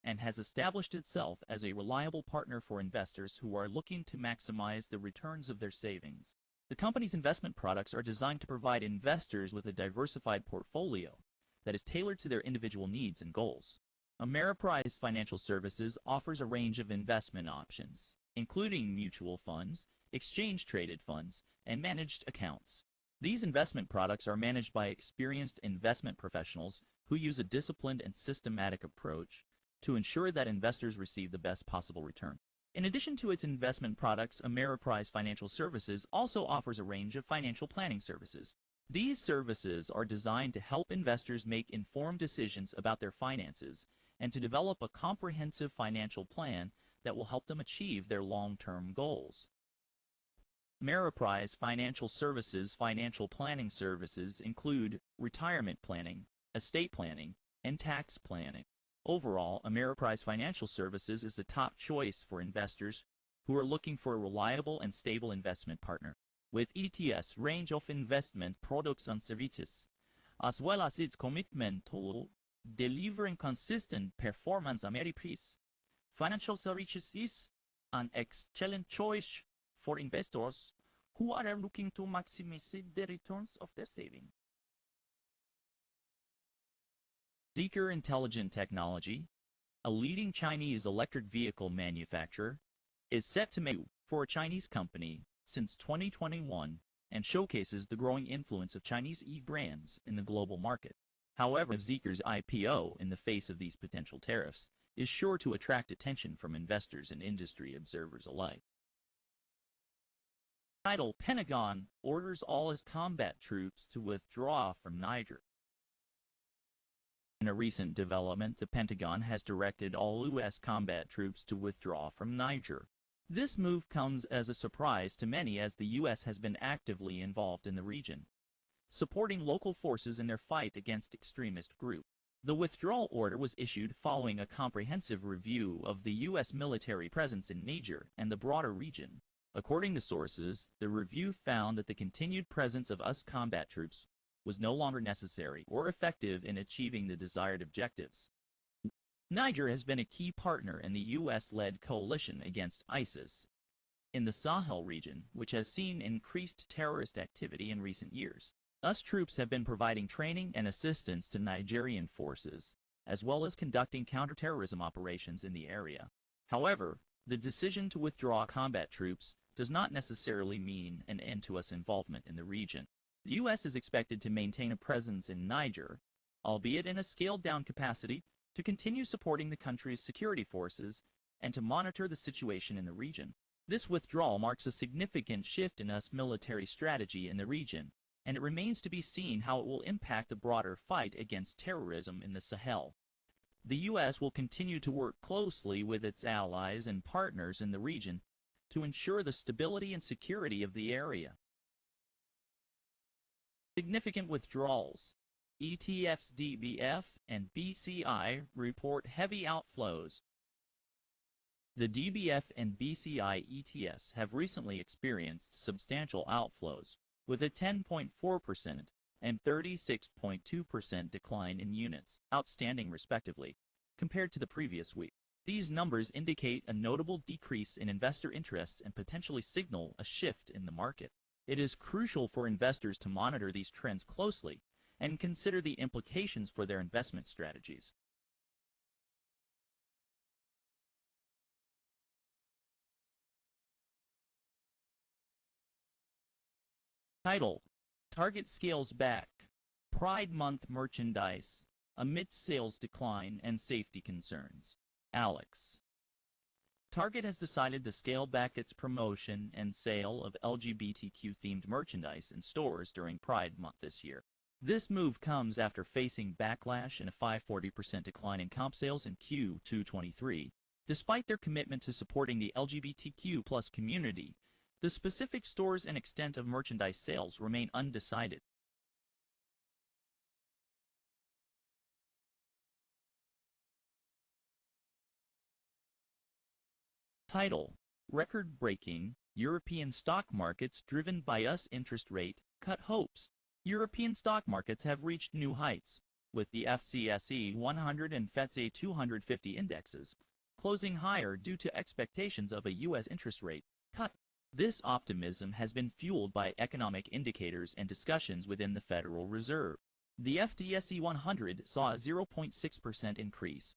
and has established itself as a reliable partner for investors who are looking to maximize the returns of their savings. The company's investment products are designed to provide investors with a diversified portfolio that is tailored to their individual needs and goals. Ameriprise Financial Services offers a range of investment options, including mutual funds, exchange-traded funds, and managed accounts. These investment products are managed by experienced investment professionals who use a disciplined and systematic approach to ensure that investors receive the best possible return. In addition to its investment products, Ameriprise Financial Services also offers a range of financial planning services. These services are designed to help investors make informed decisions about their finances and to develop a comprehensive financial plan that will help them achieve their long-term goals. Ameriprise Financial Services financial planning services include retirement planning, estate planning, and tax planning. Overall, Ameriprise Financial Services is the top choice for investors who are looking for a reliable and stable investment partner. With ETS range of investment products and services, as well as its commitment to delivering consistent performance, Ameriprise Financial Services is an excellent choice for investors who are looking to maximize the returns of their savings. Zeekr Intelligent Technology, a leading Chinese electric vehicle manufacturer, is set to make for a Chinese company since 2021 and showcases the growing influence of Chinese e-brands in the global market. However, Zeekr's IPO in the face of these potential tariffs is sure to attract attention from investors and industry observers alike. Title: Pentagon orders all its combat troops to withdraw from Niger. In a recent development, the Pentagon has directed all U.S. combat troops to withdraw from Niger. This move comes as a surprise to many, as the U.S. has been actively involved in the region, supporting local forces in their fight against extremist groups. The withdrawal order was issued following a comprehensive review of the U.S. military presence in Niger and the broader region. According to sources, the review found that the continued presence of U.S. combat troops was no longer necessary or effective in achieving the desired objectives. Niger has been a key partner in the U.S.-led coalition against ISIS in the Sahel region, which has seen increased terrorist activity in recent years. U.S. troops have been providing training and assistance to Nigerian forces, as well as conducting counterterrorism operations in the area. However, the decision to withdraw combat troops does not necessarily mean an end to U.S. involvement in the region. The U.S. is expected to maintain a presence in Niger, albeit in a scaled-down capacity, to continue supporting the country's security forces and to monitor the situation in the region. This withdrawal marks a significant shift in U.S. military strategy in the region, and it remains to be seen how it will impact the broader fight against terrorism in the Sahel. The U.S. will continue to work closely with its allies and partners in the region to ensure the stability and security of the area. Significant withdrawals. ETFs DBF and BCI report heavy outflows. The DBF and BCI ETFs have recently experienced substantial outflows, with a 10.4% and 36.2% decline in units outstanding respectively, compared to the previous week. These numbers indicate a notable decrease in investor interest and potentially signal a shift in the market. It is crucial for investors to monitor these trends closely and consider the implications for their investment strategies. Title: Target scales back. Pride Month merchandise amidst sales decline and safety concerns. Alex. Target has decided to scale back its promotion and sale of LGBTQ-themed merchandise in stores during Pride Month this year. This move comes after facing backlash and a 540% decline in comp sales in Q2 '23. Despite their commitment to supporting the LGBTQ+ community, the specific stores and extent of merchandise sales remain undecided. Title: Record-breaking European stock markets driven by US interest rate cut hopes. European stock markets have reached new heights, with the FTSE 100 and FTSE 250 indexes closing higher due to expectations of a U.S. interest rate cut. This optimism has been fueled by economic indicators and discussions within the Federal Reserve. The FTSE 100 saw a 0.6% increase,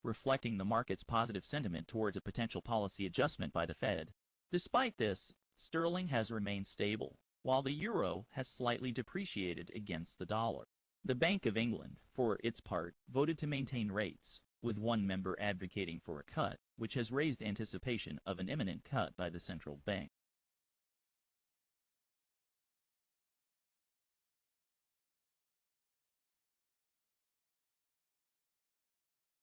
reflecting the market's positive sentiment towards a potential policy adjustment by the Fed. Despite this, sterling has remained stable, while the euro has slightly depreciated against the dollar. The Bank of England, for its part, voted to maintain rates, with one member advocating for a cut, which has raised anticipation of an imminent cut by the central bank.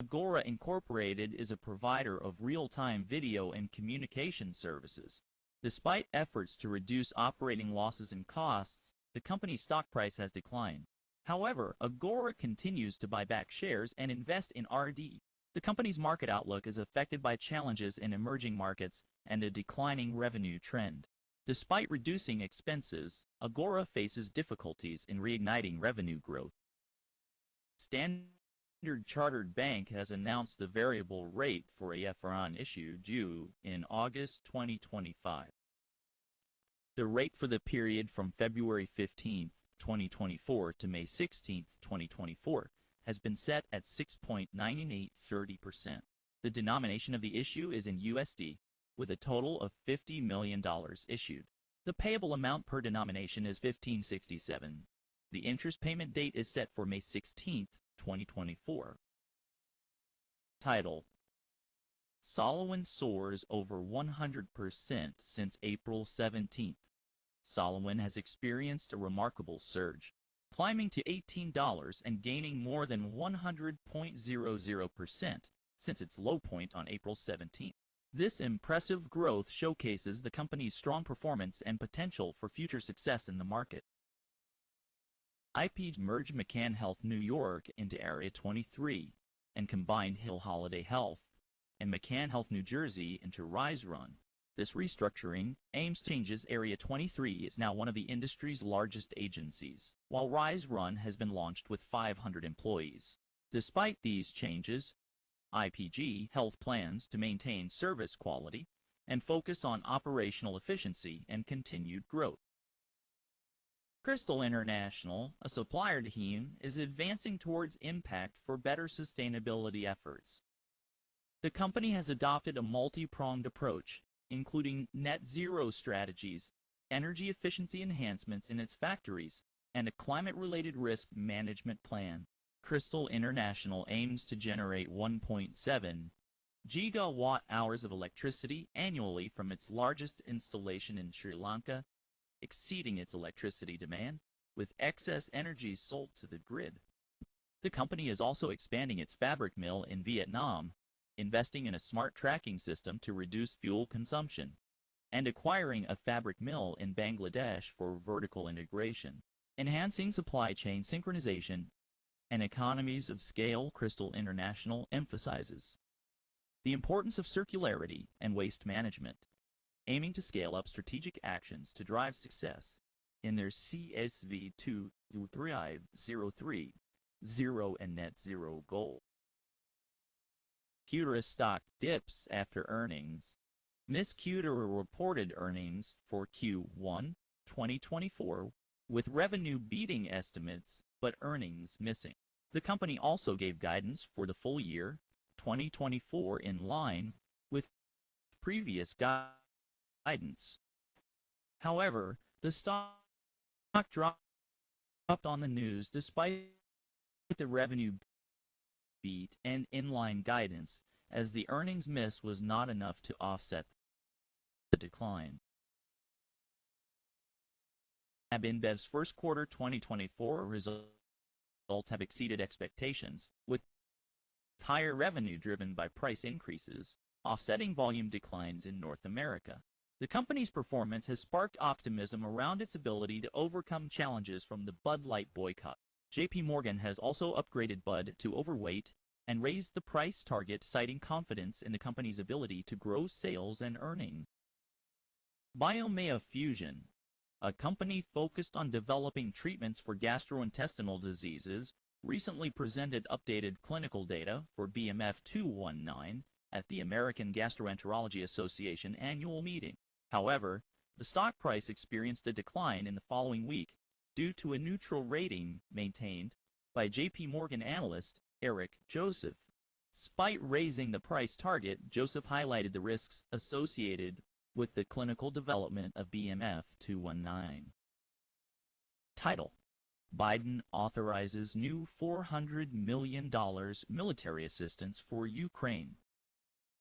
Agora Incorporated is a provider of real-time video and communication services. Despite efforts to reduce operating losses and costs, the company's stock price has declined. However, Agora continues to buy back shares and invest in R&D. The company's market outlook is affected by challenges in emerging markets and a declining revenue trend. Despite reducing expenses, Agora faces difficulties in reigniting revenue growth. Standard Chartered Bank has announced the variable rate for a FRN issue due in August 2025. The rate for the period from February 15, 2024 to May 16, 2024 has been set at 6.9830%. The denomination of the issue is in USD, with a total of $50 million issued. The payable amount per denomination is 1567. The interest payment date is set for May 16, 2024. Title: Solomon soars over 100% since April 17th. Solomon has experienced a remarkable surge, climbing to $18 and gaining more than 100.00% since its low point on April 17th. This impressive growth showcases the company's strong performance and potential for future success in the market. IPG merged McCann Health New York into Area 23 and combined Hill Holiday Health and McCann Health New Jersey into RiseRun. This restructuring aims to change. Area 23 is now one of the industry's largest agencies, while RiseRun has been launched with 500 employees. Despite these changes, IPG Health plans to maintain service quality and focus on operational efficiency and continued growth. Crystal International, a supplier to HEIM, is advancing towards impact for better sustainability efforts. The company has adopted a multi-pronged approach, including net zero strategies, energy efficiency enhancements in its factories, and a climate-related risk management plan. Crystal International aims to generate 1.7 gigawatt-hours of electricity annually from its largest installation in Sri Lanka, exceeding its electricity demand, with excess energy sold to the grid. The company is also expanding its fabric mill in Vietnam, investing in a smart tracking system to reduce fuel consumption, and acquiring a fabric mill in Bangladesh for vertical integration, enhancing supply chain synchronization and economies of scale. Crystal International emphasizes the importance of circularity and waste management, aiming to scale up strategic actions to drive success in their CSV 2-3-0-3 and net zero goal. Qdoba stock dips after earnings. Ms. Qdoba reported earnings for Q1 2024 with revenue beating estimates but earnings missing. The company also gave guidance for the full year 2024 in line with previous guidance. However, the stock dropped on the news despite the revenue beat and inline guidance, as the earnings miss was not enough to offset the decline. AInvest's first quarter 2024 results have exceeded expectations, with higher revenue driven by price increases, offsetting volume declines in North America. The company's performance has sparked optimism around its ability to overcome challenges from the Bud Light boycott. JP Morgan has also upgraded Bud to overweight and raised the price target, citing confidence in the company's ability to grow sales and earnings. Biomea Fusion, a company focused on developing treatments for gastrointestinal diseases, recently presented updated clinical data for BMF 219 at the American Gastroenterology Association annual meeting. However, the stock price experienced a decline in the following week due to a neutral rating maintained by JP Morgan analyst Eric Joseph. Despite raising the price target, Joseph highlighted the risks associated with the clinical development of BMF 219. Title: Biden authorizes new $400 million military assistance for Ukraine.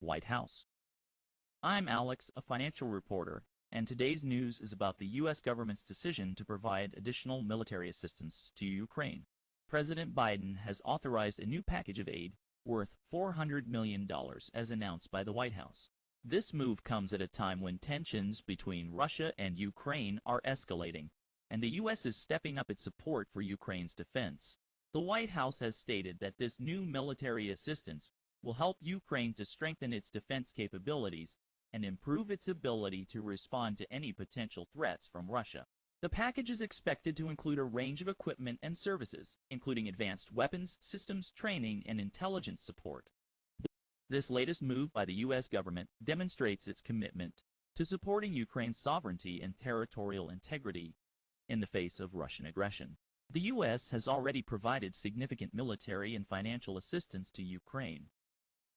White House. I'm Alex, a financial reporter, and today's news is about the U.S. government's decision to provide additional military assistance to Ukraine. President Biden has authorized a new package of aid worth $400 million, as announced by the White House. This move comes at a time when tensions between Russia and Ukraine are escalating, and the U.S. is stepping up its support for Ukraine's defense. The White House has stated that this new military assistance will help Ukraine to strengthen its defense capabilities and improve its ability to respond to any potential threats from Russia. The package is expected to include a range of equipment and services, including advanced weapons, systems training, and intelligence support. This latest move by the U.S. government demonstrates its commitment to supporting Ukraine's sovereignty and territorial integrity in the face of Russian aggression. The U.S. has already provided significant military and financial assistance to Ukraine,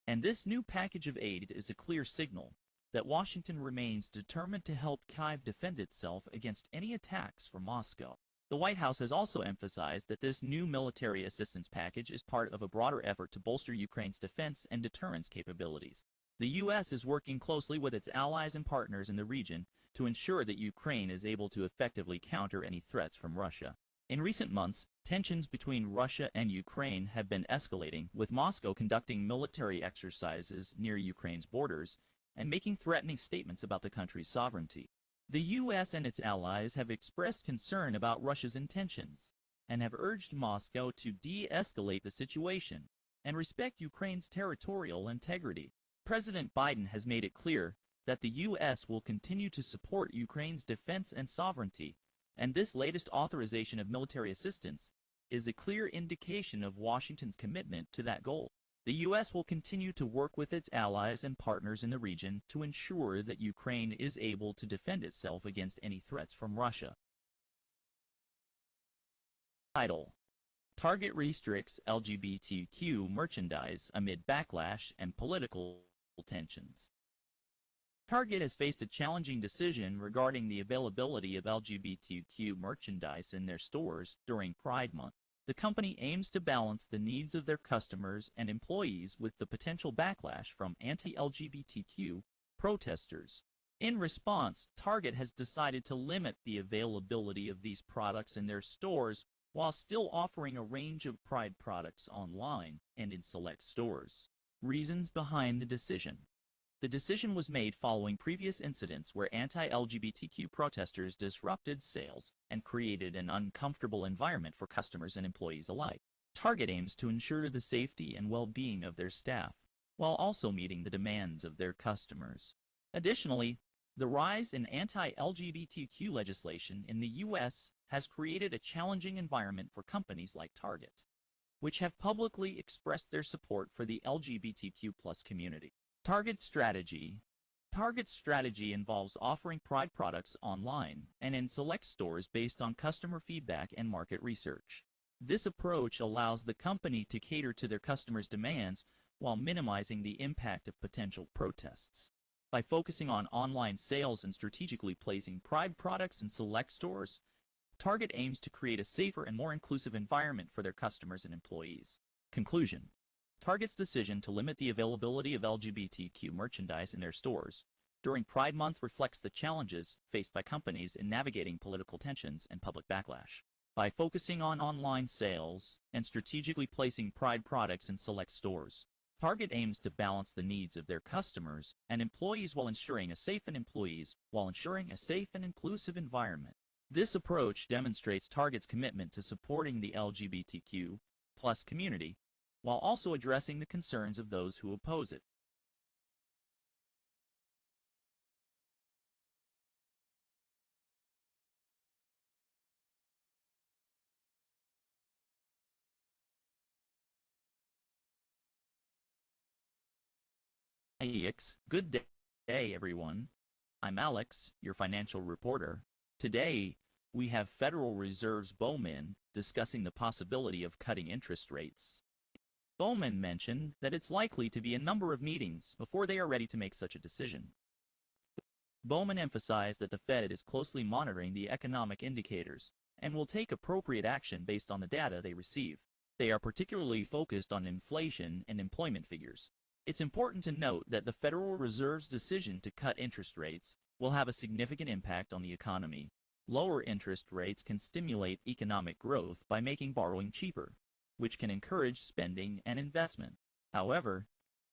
and this new package of aid is a clear signal that Washington remains determined to help Kyiv defend itself against any attacks from Moscow. The White House has also emphasized that this new military assistance package is part of a broader effort to bolster Ukraine's defense and deterrence capabilities. The U.S. is working closely with its allies and partners in the region to ensure that Ukraine is able to effectively counter any threats from Russia. In recent months, tensions between Russia and Ukraine have been escalating, with Moscow conducting military exercises near Ukraine's borders and making threatening statements about the country's sovereignty. The U.S. and its allies have expressed concern about Russia's intentions and have urged Moscow to de-escalate the situation and respect Ukraine's territorial integrity. President Biden has made it clear that the U.S. will continue to support Ukraine's defense and sovereignty, and this latest authorization of military assistance is a clear indication of Washington's commitment to that goal. The U.S. will continue to work with its allies and partners in the region to ensure that Ukraine is able to defend itself against any threats from Russia. Title: Target restricts LGBTQ merchandise amid backlash and political tensions. Target has faced a challenging decision regarding the availability of LGBTQ merchandise in their stores during Pride Month. The company aims to balance the needs of their customers and employees with the potential backlash from anti-LGBTQ protesters. In response, Target has decided to limit the availability of these products in their stores while still offering a range of Pride products online and in select stores. Reasons behind the decision. The decision was made following previous incidents where anti-LGBTQ protesters disrupted sales and created an uncomfortable environment for customers and employees alike. Target aims to ensure the safety and well-being of their staff, while also meeting the demands of their customers. Additionally, the rise in anti-LGBTQ legislation in the U.S. has created a challenging environment for companies like Target, which have publicly expressed their support for the LGBTQ+ community. Target's strategy involves offering Pride products online and in select stores based on customer feedback and market research. This approach allows the company to cater to their customers' demands while minimizing the impact of potential protests. By focusing on online sales and strategically placing Pride products in select stores, Target aims to create a safer and more inclusive environment for their customers and employees. Conclusion: Target's decision to limit the availability of LGBTQ merchandise in their stores during Pride Month reflects the challenges faced by companies in navigating political tensions and public backlash. By focusing on online sales and strategically placing Pride products in select stores, Target aims to balance the needs of their customers and employees while ensuring a safe and inclusive environment. This approach demonstrates Target's commitment to supporting the LGBTQ+ community, while also addressing the concerns of those who oppose it. Good day, everyone. I'm Alex, your financial reporter. Today, we have Federal Reserve's Bowman discussing the possibility of cutting interest rates. Bowman mentioned that it's likely to be a number of meetings before they are ready to make such a decision. Bowman emphasized that the Fed is closely monitoring the economic indicators and will take appropriate action based on the data they receive. They are particularly focused on inflation and employment figures. It's important to note that the Federal Reserve's decision to cut interest rates will have a significant impact on the economy. Lower interest rates can stimulate economic growth by making borrowing cheaper, which can encourage spending and investment. However,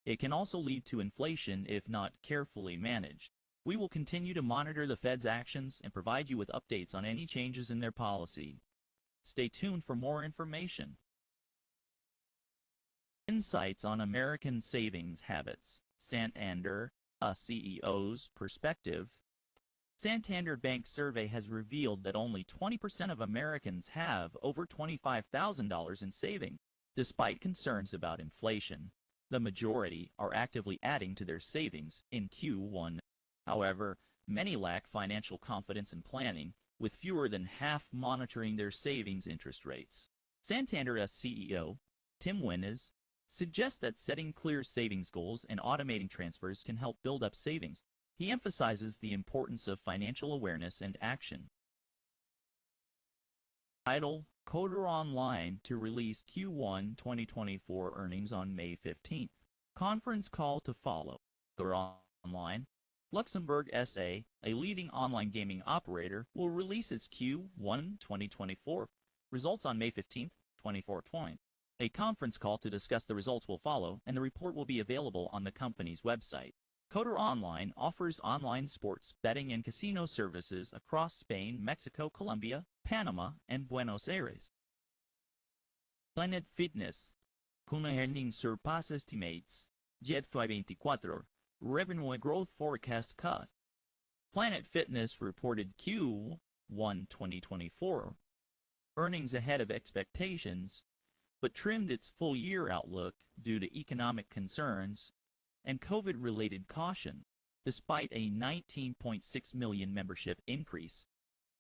it can also lead to inflation if not carefully managed. We will continue to monitor the Fed's actions and provide you with updates on any changes in their policy. Stay tuned for more information. Insights on American savings habits. Santander, a CEO's perspective. Santander Bank survey has revealed that only 20% of Americans have over $25,000 in savings. Despite concerns about inflation, the majority are actively adding to their savings in Q1. However, many lack financial confidence and planning, with fewer than half monitoring their savings interest rates. Santander's CEO, Tim Winnes, suggests that setting clear savings goals and automating transfers can help build up savings. He emphasizes the importance of financial awareness and action. Title: Coder Online to release Q1 2024 earnings on May 15th. Conference call to follow. Coder Online, Luxembourg SA, a leading online gaming operator, will release its Q1 2024 results on May 15th, 2024. A conference call to discuss the results will follow, and the report will be available on the company's website. Coder Online offers online sports betting and casino services across Spain, Mexico, Colombia, Panama, and Buenos Aires. Planet Fitness, con earnings surpass estimates, Jet 24, revenue growth forecast cut. Planet Fitness reported Q1 2024 earnings ahead of expectations, but trimmed its full-year outlook due to economic concerns and COVID-related caution. Despite a 19.6 million membership increase,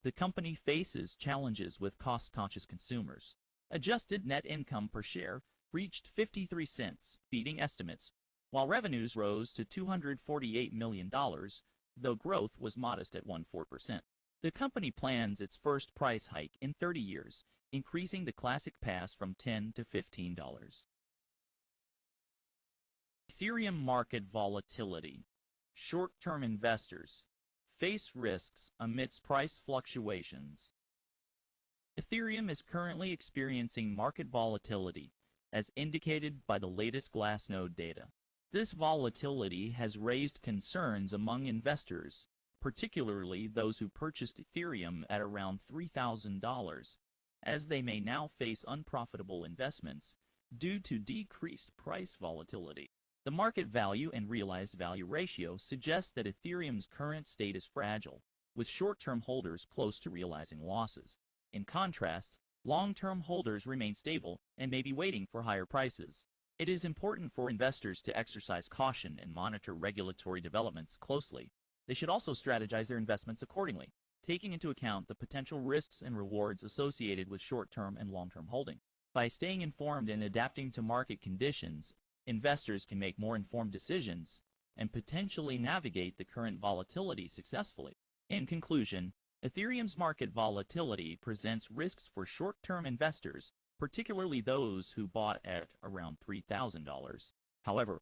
the company faces challenges with cost-conscious consumers. Adjusted net income per share reached 53 cents, beating estimates, while revenues rose to $248 million, though growth was modest at 1.4%. The company plans its first price hike in 30 years, increasing the Classic Pass from $10 to $15. Ethereum market volatility. Short-term investors face risks amidst price fluctuations. Ethereum is currently experiencing market volatility, as indicated by the latest Glassnode data. This volatility has raised concerns among investors, particularly those who purchased Ethereum at around $3,000, as they may now face unprofitable investments due to decreased price volatility. The market value and realized value ratio suggests that Ethereum's current state is fragile, with short-term holders close to realizing losses. In contrast, long-term holders remain stable and may be waiting for higher prices. It is important for investors to exercise caution and monitor regulatory developments closely. They should also strategize their investments accordingly, taking into account the potential risks and rewards associated with short-term and long-term holding. By staying informed and adapting to market conditions, investors can make more informed decisions and potentially navigate the current volatility successfully. In conclusion, Ethereum's market volatility presents risks for short-term investors, particularly those who bought at around $3,000. However,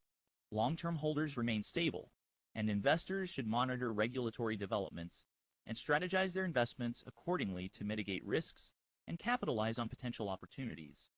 long-term holders remain stable, and investors should monitor regulatory developments and strategize their investments accordingly to mitigate risks and capitalize on potential opportunities.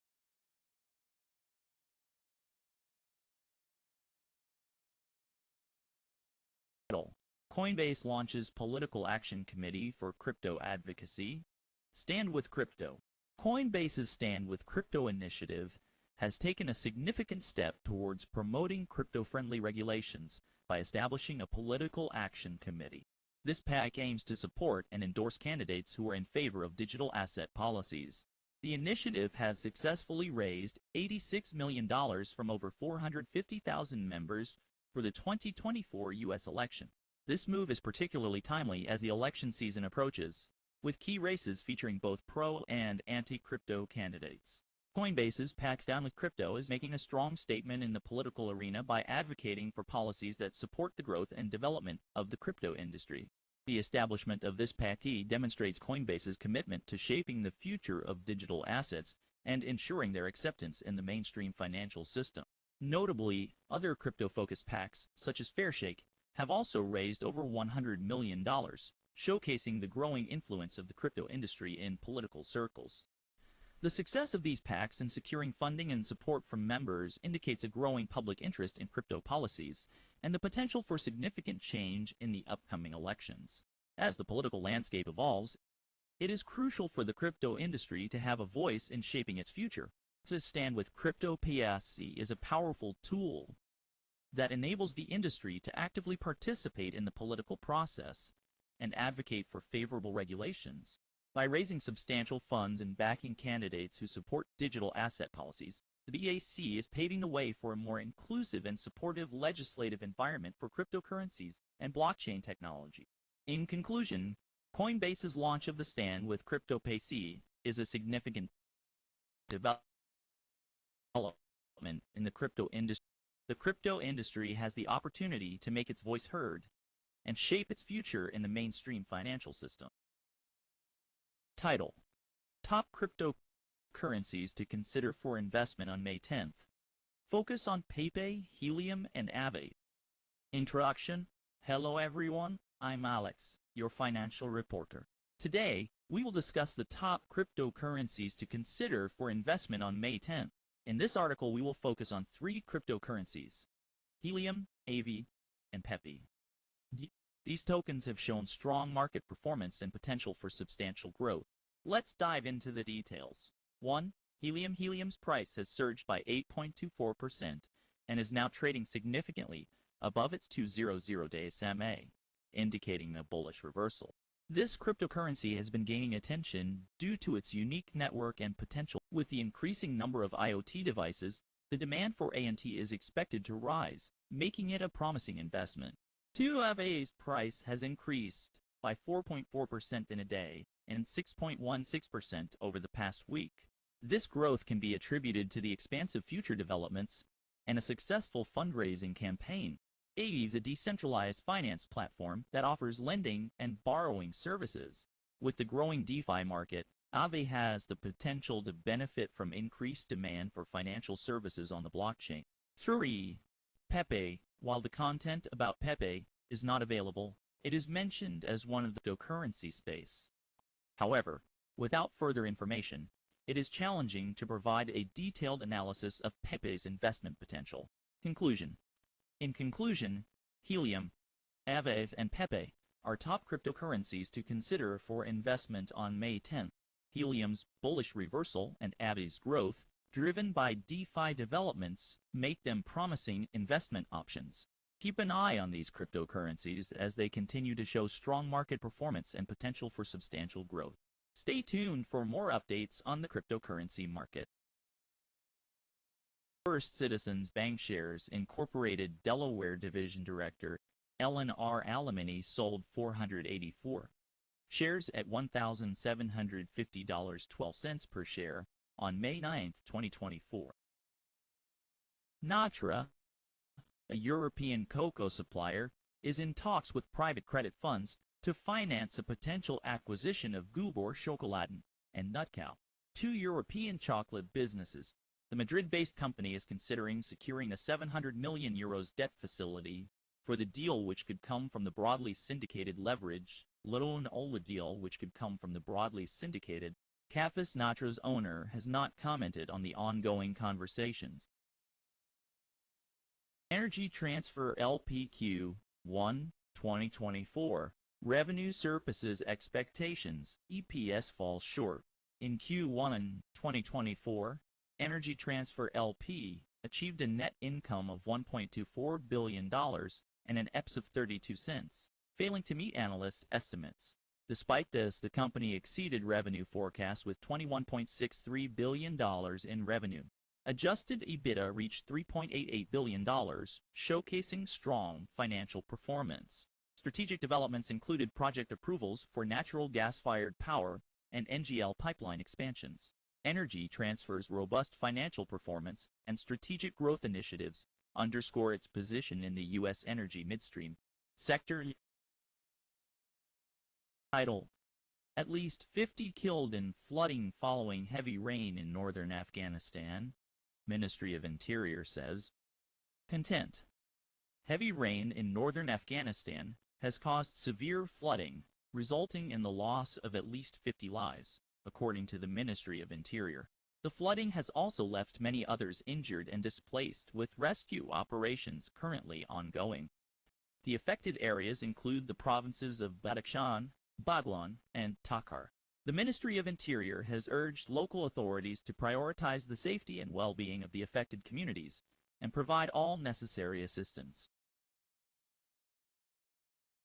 Coinbase launches Political Action Committee for Crypto Advocacy. Stand with Crypto. Coinbase's Stand with Crypto initiative has taken a significant step towards promoting crypto-friendly regulations by establishing a Political Action Committee. This PAC aims to support and endorse candidates who are in favor of digital asset policies. The initiative has successfully raised $86 million from over 450,000 members for the 2024 U.S. election. This move is particularly timely as the election season approaches, with key races featuring both pro and anti-crypto candidates. Coinbase's PAC Stand with Crypto is making a strong statement in the political arena by advocating for policies that support the growth and development of the crypto industry. The establishment of this PAC demonstrates Coinbase's commitment to shaping the future of digital assets and ensuring their acceptance in the mainstream financial system. Notably, other crypto-focused PACs, such as Fairshake, have also raised over $100 million, showcasing the growing influence of the crypto industry in political circles. The success of these PACs in securing funding and support from members indicates a growing public interest in crypto policies and the potential for significant change in the upcoming elections. As the political landscape evolves, it is crucial for the crypto industry to have a voice in shaping its future. To Stand with Crypto PSC is a powerful tool that enables the industry to actively participate in the political process and advocate for favorable regulations. By raising substantial funds and backing candidates who support digital asset policies, the BAC is paving the way for a more inclusive and supportive legislative environment for cryptocurrencies and blockchain technology. In conclusion, Coinbase's launch of the Stand with Crypto PSC is a significant development in the crypto industry. The crypto industry has the opportunity to make its voice heard and shape its future in the mainstream financial system. Title: Top Cryptocurrencies to Consider for Investment on May 10th. Focus on Pepe, Helium, and Aave. Introduction. Hello everyone, I'm Alex, your financial reporter. Today, we will discuss the top cryptocurrencies to consider for investment on May 10th. In this article, we will focus on three cryptocurrencies: Helium, Aave, and Pepe. These tokens have shown strong market performance and potential for substantial growth. Let's dive into the details. 1. Helium. Helium's price has surged by 8.24% and is now trading significantly above its 200-day SMA, indicating a bullish reversal. This cryptocurrency has been gaining attention due to its unique network and potential. With the increasing number of IoT devices, the demand for ANT is expected to rise, making it a promising investment. 2. Aave's price has increased by 4.4% in a day and 6.16% over the past week. This growth can be attributed to the expansive future developments and a successful fundraising campaign. Aave is a decentralized finance platform that offers lending and borrowing services. With the growing DeFi market, Aave has the potential to benefit from increased demand for financial services on the blockchain. 3. Pepe. While the content about Pepe is not available, it is mentioned as one of the cryptocurrency space. However, without further information, it is challenging to provide a detailed analysis of Pepe's investment potential. Conclusion. In conclusion, Helium, Aave, and Pepe are top cryptocurrencies to consider for investment on May 10th. Helium's bullish reversal and Aave's growth, driven by DeFi developments, make them promising investment options. Keep an eye on these cryptocurrencies as they continue to show strong market performance and potential for substantial growth. Stay tuned for more updates on the cryptocurrency market. First Citizens Bancshares Incorporated Delaware Division Director Ellen R. Alamany sold 484 shares at $1,750.12 per share on May 9, 2024. Natra, a European cocoa supplier, is in talks with private credit funds to finance a potential acquisition of Gubor Schokoladen and Nutcow, two European chocolate businesses. The Madrid-based company is considering securing a €700 million debt facility for the deal, which could come from the broadly syndicated leverage loan deal, which could come from the broadly syndicated. Cafés Natra's owner has not commented on the ongoing conversations. Energy Transfer LPQ 1 2024 revenue surpasses expectations, EPS falls short. In Q1 2024, Energy Transfer LP achieved a net income of $1.24 billion and an EPS of 32 cents, failing to meet analyst estimates. Despite this, the company exceeded revenue forecasts with $21.63 billion in revenue. Adjusted EBITDA reached $3.88 billion, showcasing strong financial performance. Strategic developments included project approvals for natural gas-fired power and NGL pipeline expansions. Energy Transfer's robust financial performance and strategic growth initiatives underscore its position in the U.S. energy midstream sector. Title: At least 50 killed in flooding following heavy rain in northern Afghanistan, Ministry of Interior says. Content: Heavy rain in northern Afghanistan has caused severe flooding, resulting in the loss of at least 50 lives, according to the Ministry of Interior. The flooding has also left many others injured and displaced, with rescue operations currently ongoing. The affected areas include the provinces of Badakhshan, Baghlan, and Takhar. The Ministry of Interior has urged local authorities to prioritize the safety and well-being of the affected communities and provide all necessary assistance.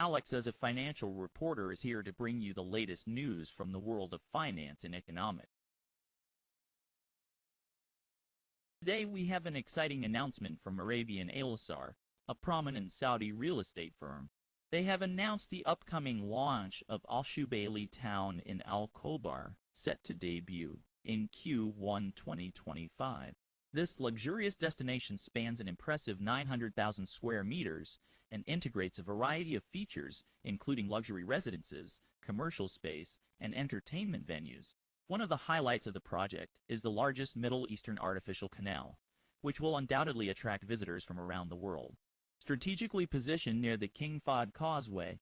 Alex, as a financial reporter, is here to bring you the latest news from the world of finance and economics. Today we have an exciting announcement from Arabian Al-Assar, a prominent Saudi real estate firm. They have announced the upcoming launch of Al Shubaili Town in Al Khobar, set to debut in Q1 2025. This luxurious destination spans an impressive 900,000 square meters and integrates a variety of features, including luxury residences, commercial space, and entertainment venues. One of the highlights of the project is the largest Middle Eastern artificial canal, which will undoubtedly attract visitors from around the world. Strategically positioned near the King Fahd Causeway,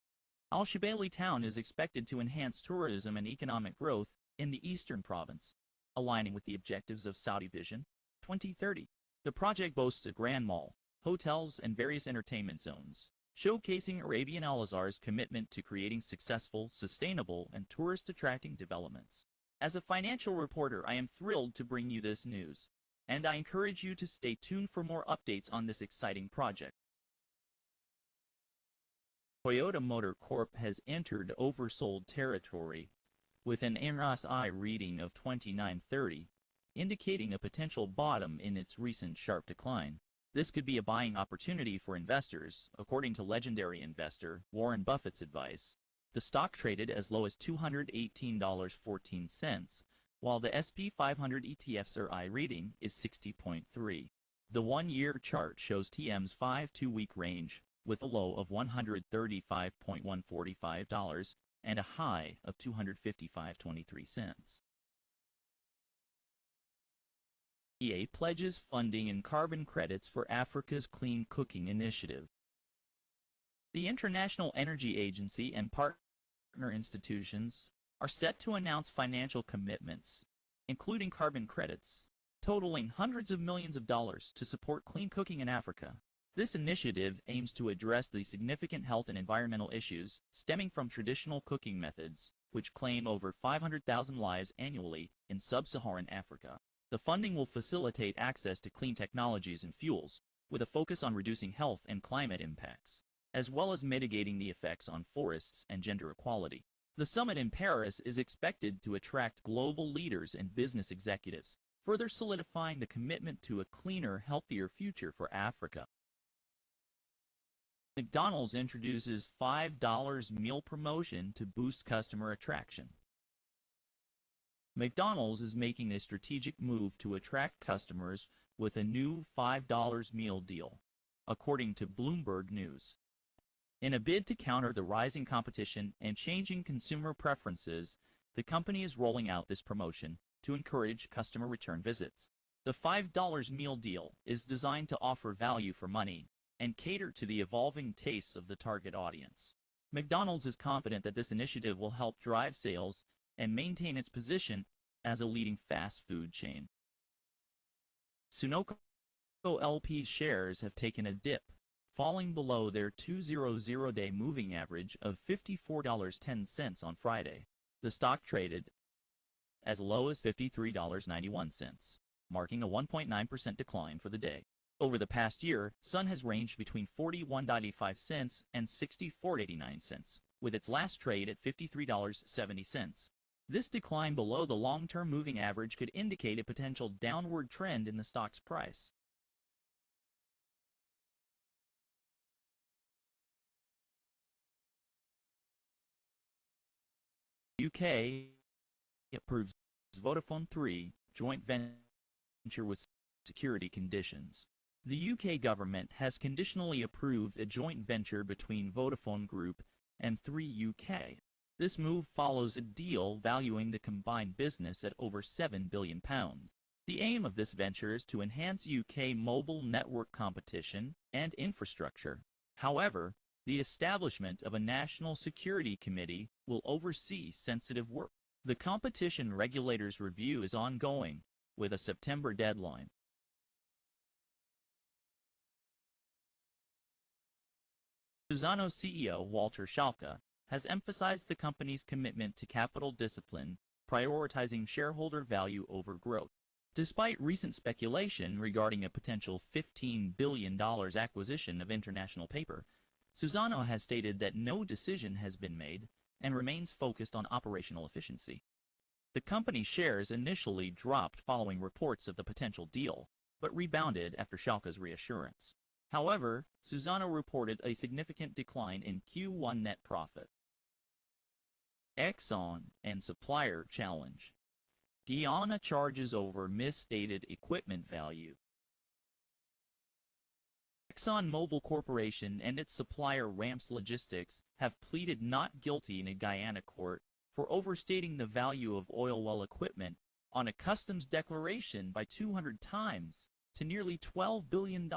Al Shabali town is expected to enhance tourism and economic growth in the eastern province, aligning with the objectives of Saudi Vision 2030. The project boasts a grand mall, hotels, and various entertainment zones, showcasing Arabian Al Azhar's commitment to creating successful, sustainable, and tourist-attracting developments. As a financial reporter, I am thrilled to bring you this news, and I encourage you to stay tuned for more updates on this exciting project. Toyota Motor Corp has entered oversold territory with an RSI reading of 2930, indicating a potential bottom in its recent sharp decline. This could be a buying opportunity for investors, according to legendary investor Warren Buffett's advice. The stock traded as low as $218.14, while the SP 500 ETF's RI reading is 60.3. The one-year chart shows TM's 5-2-week range, with a low of $135.145 and a high of $255.23. EA pledges funding and carbon credits for Africa's Clean Cooking Initiative. The International Energy Agency and partner institutions are set to announce financial commitments, including carbon credits, totaling hundreds of millions of dollars to support clean cooking in Africa. This initiative aims to address the significant health and environmental issues stemming from traditional cooking methods, which claim over 500,000 lives annually in sub-Saharan Africa. The funding will facilitate access to clean technologies and fuels, with a focus on reducing health and climate impacts, as well as mitigating the effects on forests and gender equality. The summit in Paris is expected to attract global leaders and business executives, further solidifying the commitment to a cleaner, healthier future for Africa. McDonald's introduces $5 meal promotion to boost customer attraction. McDonald's is making a strategic move to attract customers with a new $5 meal deal, according to Bloomberg News. In a bid to counter the rising competition and changing consumer preferences, the company is rolling out this promotion to encourage customer return visits. The $5 meal deal is designed to offer value for money and cater to the evolving tastes of the target audience. McDonald's is confident that this initiative will help drive sales and maintain its position as a leading fast food chain. Sunoco LP's shares have taken a dip, falling below their 200-day moving average of $54.10 on Friday. The stock traded as low as $53.91, marking a 1.9% decline for the day. Over the past year, Sun has ranged between $41.85 and $64.89, with its last trade at $53.70. This decline below the long-term moving average could indicate a potential downward trend in the stock's price. UK approves Vodafone 3 joint venture with security conditions. The UK government has conditionally approved a joint venture between Vodafone Group and 3 UK. This move follows a deal valuing the combined business at over £7 billion. The aim of this venture is to enhance UK mobile network competition and infrastructure. However, the establishment of a national security committee will oversee sensitive work. The competition regulator's review is ongoing, with a September deadline. Suzano CEO Walter Schalke has emphasized the company's commitment to capital discipline, prioritizing shareholder value over growth. Despite recent speculation regarding a potential $15 billion acquisition of International Paper, Suzano has stated that no decision has been made and remains focused on operational efficiency. The company's shares initially dropped following reports of the potential deal, but rebounded after Schalke's reassurance. However, Suzano reported a significant decline in Q1 net profit. Exxon and supplier challenge. Guyana charges over misstated equipment value. ExxonMobil Corporation and its supplier Ramps Logistics have pleaded not guilty in a Guyana court for overstating the value of oil well equipment on a customs declaration by 200 times to nearly $12 billion.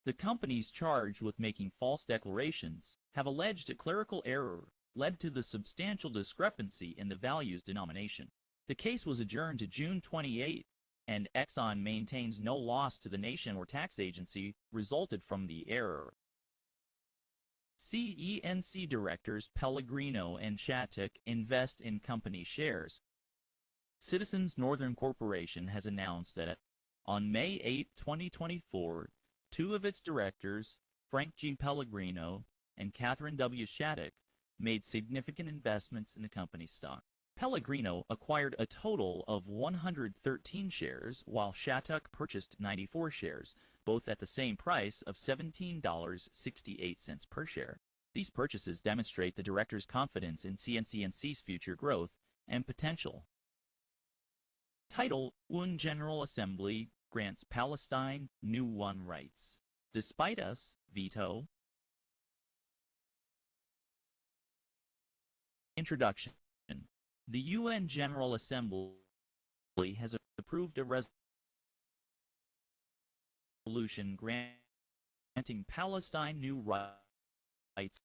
The companies charged with making false declarations have alleged a clerical error led to the substantial discrepancy in the value's denomination. The case was adjourned to June 28, and Exxon maintains no loss to the nation or tax agency resulted from the error. CENC directors Pellegrino and Shattuck invest in company shares. Citizens Northern Corporation has announced that on May 8, 2024, two of its directors, Frank G. Pellegrino and Catherine W. Shattuck, made significant investments in the company's stock. Pellegrino acquired a total of 113 shares, while Shattuck purchased 94 shares, both at the same price of $17.68 per share. These purchases demonstrate the directors' confidence in CNCNC's future growth and potential. Title: UN General Assembly grants Palestine new one rights. Despite us veto. Introduction. The UN General Assembly has approved a resolution granting Palestine new rights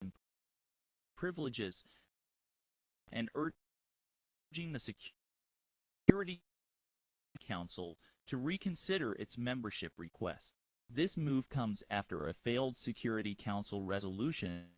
and privileges and urging the Security Council to reconsider its membership request. This move comes after a failed Security Council resolution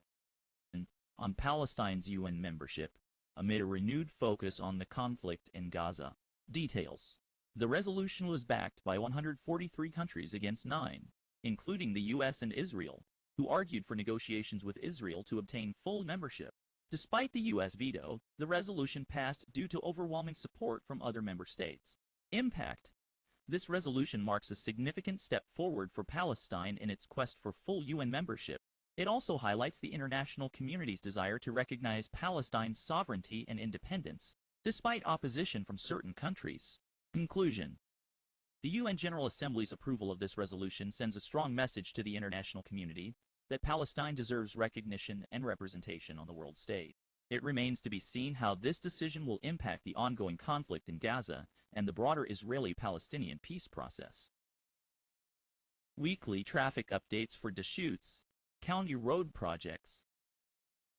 on Palestine's UN membership, amid a renewed focus on the conflict in Gaza. Details. The resolution was backed by 143 countries against 9, including the US and Israel, who argued for negotiations with Israel to obtain full membership. Despite the US veto, the resolution passed due to overwhelming support from other member states. Impact. This resolution marks a significant step forward for Palestine in its quest for full UN membership. It also highlights the international community's desire to recognize Palestine's sovereignty and independence, despite opposition from certain countries. Conclusion. The UN General Assembly's approval of this resolution sends a strong message to the international community that Palestine deserves recognition and representation on the world stage. It remains to be seen how this decision will impact the ongoing conflict in Gaza and the broader Israeli-Palestinian peace process. Weekly traffic updates for Deschutes County road projects.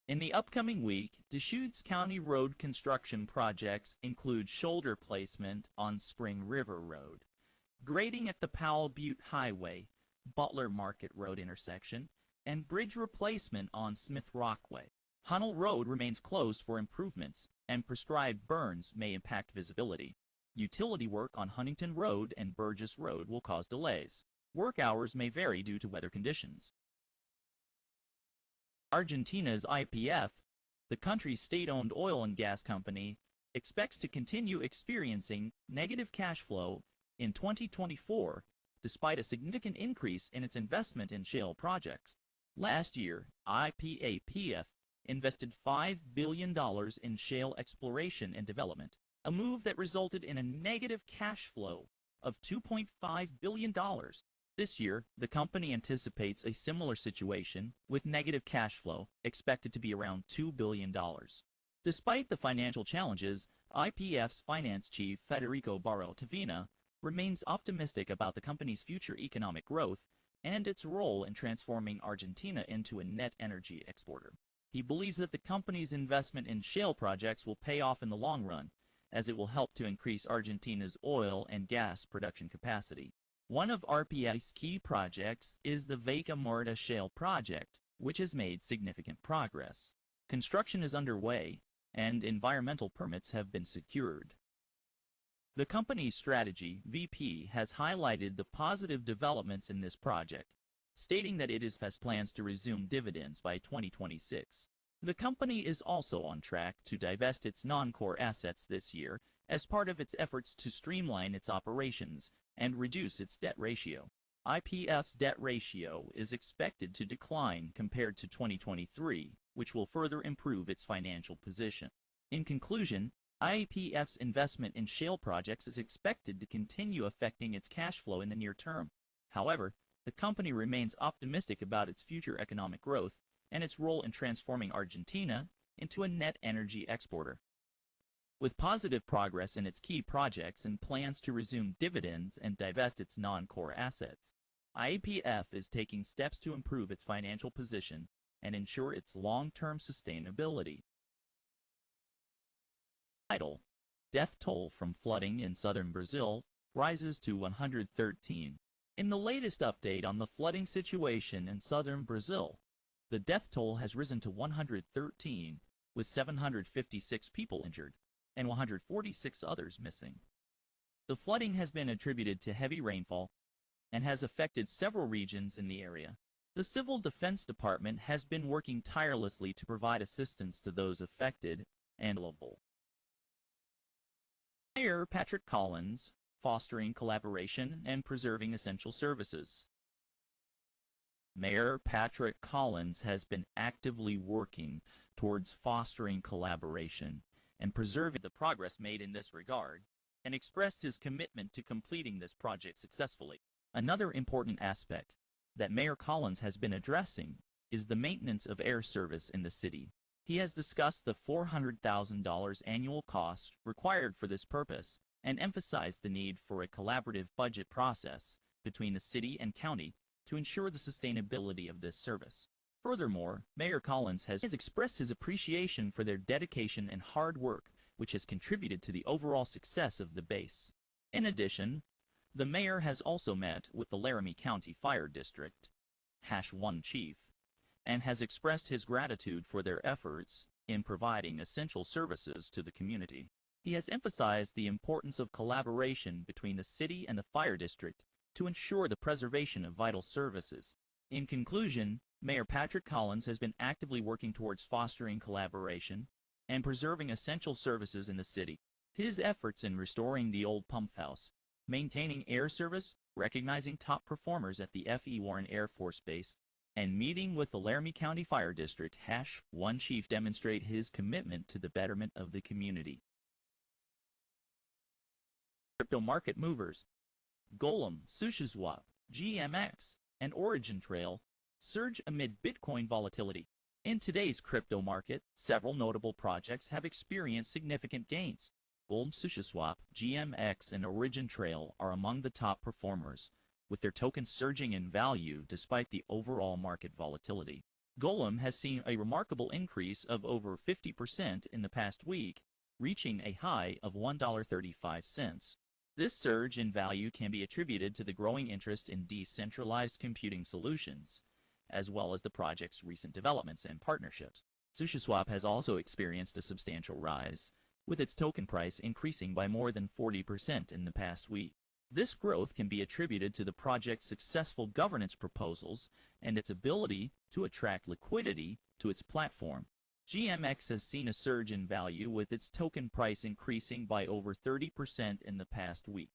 In the upcoming week, Deschutes County road construction projects include shoulder placement on Spring River Road, grading at the Powell Butte Highway, Butler Market Road intersection, and bridge replacement on Smith Rockway. Hunnell Road remains closed for improvements, and prescribed burns may impact visibility. Utility work on Huntington Road and Burgess Road will cause delays. Work hours may vary due to weather conditions. Argentina's YPF, the country's state-owned oil and gas company, expects to continue experiencing negative cash flow in 2024, despite a significant increase in its investment in shale projects. Last year, YPF invested $5 billion in shale exploration and development, a move that resulted in a negative cash flow of $2.5 billion. This year, the company anticipates a similar situation, with negative cash flow expected to be around $2 billion. Despite the financial challenges, YPF's finance chief Federico Barro-Tavina remains optimistic about the company's future economic growth and its role in transforming Argentina into a net energy exporter. He believes that the company's investment in shale projects will pay off in the long run, as it will help to increase Argentina's oil and gas production capacity. One of RPF's key projects is the Vaca Muerta Shale project, which has made significant progress. Construction is underway, and environmental permits have been secured. The company's strategy, VP, has highlighted the positive developments in this project, stating that it has plans to resume dividends by 2026. The company is also on track to divest its non-core assets this year as part of its efforts to streamline its operations and reduce its debt ratio. YPF's debt ratio is expected to decline compared to 2023, which will further improve its financial position. In conclusion, IPF's investment in shale projects is expected to continue affecting its cash flow in the near term. However, the company remains optimistic about its future economic growth and its role in transforming Argentina into a net energy exporter. With positive progress in its key projects and plans to resume dividends and divest its non-core assets, IPF is taking steps to improve its financial position and ensure its long-term sustainability. Title: Death toll from flooding in southern Brazil rises to 113. In the latest update on the flooding situation in southern Brazil, the death toll has risen to 113, with 756 people injured and 146 others missing. The flooding has been attributed to heavy rainfall and has affected several regions in the area. The Civil Defense Department has been working tirelessly to provide assistance to those affected and vulnerable. Mayor Patrick Collins, fostering collaboration and preserving essential services. Mayor Patrick Collins has been actively working towards fostering collaboration and preserving the progress made in this regard, and expressed his commitment to completing this project successfully. Another important aspect that Mayor Collins has been addressing is the maintenance of air service in the city. He has discussed the $400,000 annual cost required for this purpose and emphasized the need for a collaborative budget process between the city and county to ensure the sustainability of this service. Furthermore, Mayor Collins has expressed his appreciation for their dedication and hard work, which has contributed to the overall success of the base. In addition, the mayor has also met with the Laramie County Fire District #1 chief and has expressed his gratitude for their efforts in providing essential services to the community. He has emphasized the importance of collaboration between the city and the fire district to ensure the preservation of vital services. In conclusion, Mayor Patrick Collins has been actively working towards fostering collaboration and preserving essential services in the city. His efforts in restoring the old pump house, maintaining air service, recognizing top performers at the F.E. Warren Air Force Base, and meeting with the Laramie County Fire District #1 chief demonstrate his commitment to the betterment of the community. Crypto market movers: Golem, SushiSwap, GMX, and Origin Trail surge amid Bitcoin volatility. In today's crypto market, several notable projects have experienced significant gains. Golem, SushiSwap, GMX, and Origin Trail are among the top performers, with their tokens surging in value despite the overall market volatility. Golem has seen a remarkable increase of over 50% in the past week, reaching a high of $1.35. This surge in value can be attributed to the growing interest in decentralized computing solutions, as well as the project's recent developments and partnerships. SushiSwap has also experienced a substantial rise, with its token price increasing by more than 40% in the past week. This growth can be attributed to the project's successful governance proposals and its ability to attract liquidity to its platform. GMX has seen a surge in value, with its token price increasing by over 30% in the past week.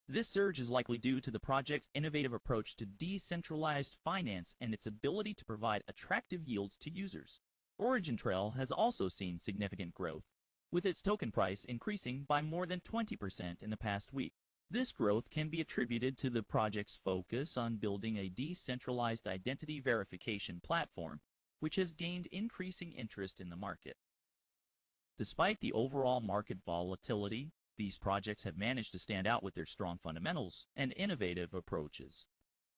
This surge is likely due to the project's innovative approach to decentralized finance and its ability to provide attractive yields to users. Origin Trail has also seen significant growth, with its token price increasing by more than 20% in the past week. This growth can be attributed to the project's focus on building a decentralized identity verification platform, which has gained increasing interest in the market. Despite the overall market volatility, these projects have managed to stand out with their strong fundamentals and innovative approaches.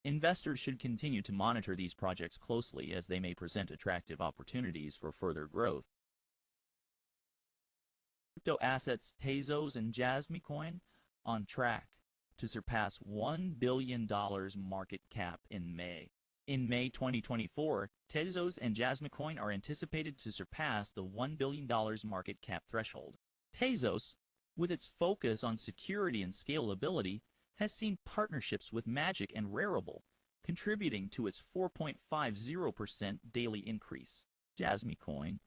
Investors should continue to monitor these projects closely, as they may present attractive opportunities for further growth. Crypto assets Tezos and Jasmicoin on track to surpass $1 billion market cap in May. In May 2024, Tezos and Jasmicoin are anticipated to surpass the $1 billion market cap threshold. Tezos, with its focus on security and scalability, has seen partnerships with Magic and Rarible, contributing to its 4.50% daily increase. Jasmicoin,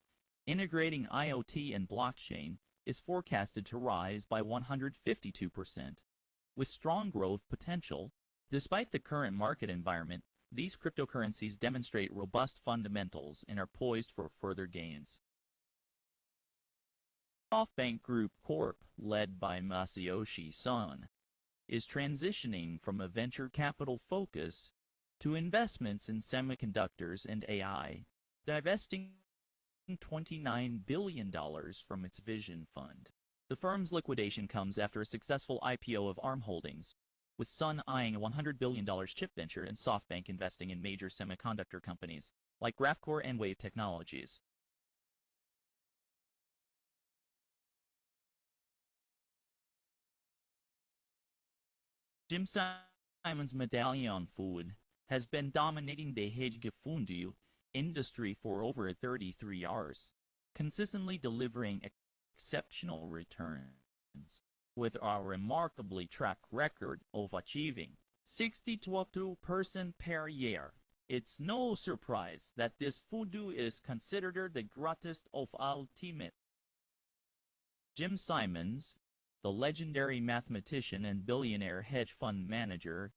integrating IoT and blockchain, is forecasted to rise by 152%. With strong growth potential, despite the current market environment, these cryptocurrencies demonstrate robust fundamentals and are poised for further gains. SoftBank Group Corp., led by Masayoshi Son, is transitioning from a venture capital focus to investments in semiconductors and AI, divesting $29 billion from its Vision Fund. The firm's liquidation comes after a successful IPO of ARM Holdings, with Sun eyeing a $100 billion chip venture and SoftBank investing in major semiconductor companies like Graphcore and Wave Technologies. Jim Simon's Medallion Food has been dominating the hedge industry for over 33 years, consistently delivering exceptional returns, with a remarkably track record of achieving 62% per year. It's no surprise that this food is considered the greatest of all time. Jim Simons, the legendary mathematician and billionaire hedge fund manager,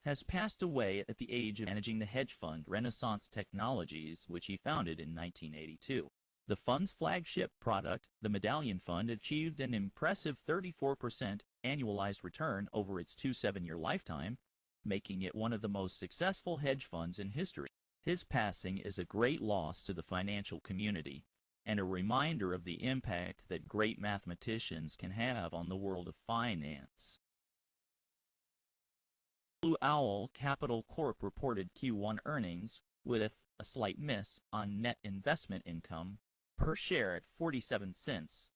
has passed away at the age of managing the hedge fund Renaissance Technologies, which he founded in 1982. The fund's flagship product, the Medallion Fund, achieved an impressive 34% annualized return over its 7-year lifetime, making it one of the most successful hedge funds in history. His passing is a great loss to the financial community, and a reminder of the impact that great mathematicians can have on the world of finance. Blue Owl Capital Corp. Reported Q1 earnings with a slight miss on net investment income per share at 47 cents,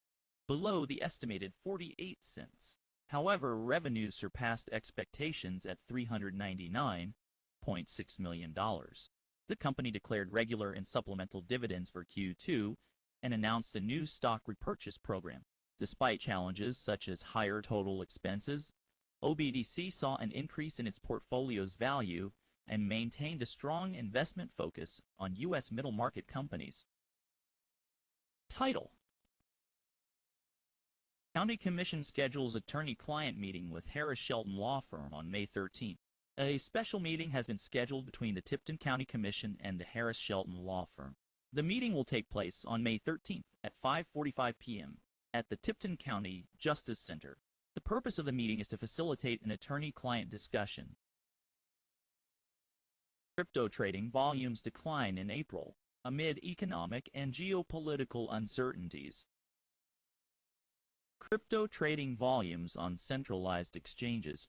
below the estimated 48 cents. However, revenue surpassed expectations at $399.6 million. The company declared regular and supplemental dividends for Q2 and announced a new stock repurchase program. Despite challenges such as higher total expenses, OBDC saw an increase in its portfolio's value and maintained a strong investment focus on U.S. middle-market companies. Title: County Commission schedules attorney-client meeting with Harris Shelton Law Firm on May 13. A special meeting has been scheduled between the Tipton County Commission and the Harris Shelton Law Firm. The meeting will take place on May 13th at 5:45 p.m. at the Tipton County Justice Center. The purpose of the meeting is to facilitate an attorney-client discussion. Crypto trading volumes decline in April amid economic and geopolitical uncertainties. Crypto trading volumes on centralized exchanges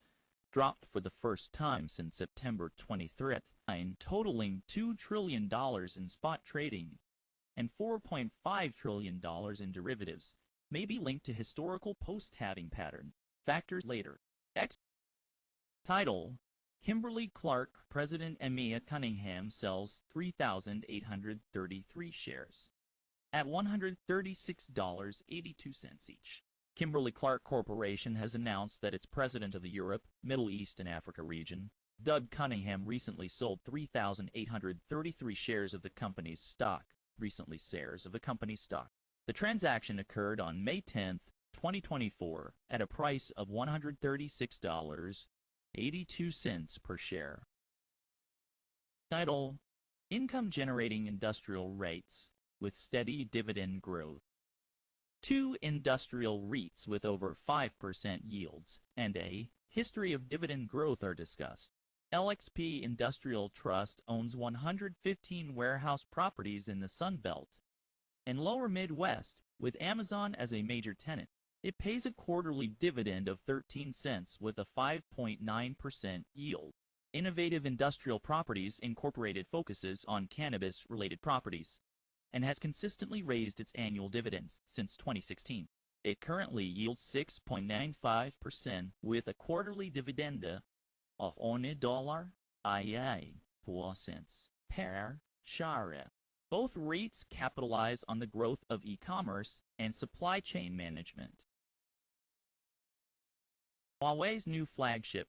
dropped for the first time since September 23, totaling $2 trillion in spot trading and $4.5 trillion in derivatives, may be linked to historical post-halving pattern. Factors later. Title: Kimberly-Clark President Emia Cunningham sells 3,833 shares at $136.82 each. Kimberly-Clark Corporation has announced that its president of the Europe, Middle East, and Africa region, Doug Cunningham, recently sold 3,833 shares of the company's stock. The transaction occurred on May 10, 2024, at a price of $136.82 per share. Title: Income-generating industrial REITs with steady dividend growth. Two industrial REITs with over 5% yields and a history of dividend growth are discussed. LXP Industrial Trust owns 115 warehouse properties in the Sun Belt and Lower Midwest, with Amazon as a major tenant. It pays a quarterly dividend of 13 cents with a 5.9% yield. Innovative Industrial Properties Incorporated focuses on cannabis-related properties and has consistently raised its annual dividends since 2016. It currently yields 6.95% with a quarterly dividend of $1.04 per share. Both REITs capitalize on the growth of e-commerce and supply chain management. Huawei's new flagship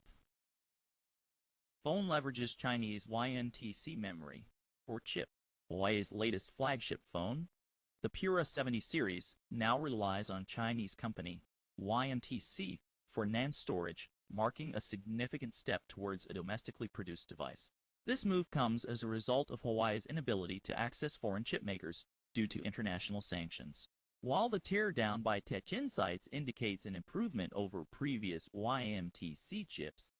phone leverages Chinese YNTC memory or chip. Huawei's latest flagship phone, the Pura 70 series, now relies on Chinese company YMTC for NAND storage, marking a significant step towards a domestically produced device. This move comes as a result of Huawei's inability to access foreign chip makers due to international sanctions. While the teardown by Tech Insights indicates an improvement over previous YMTC chips,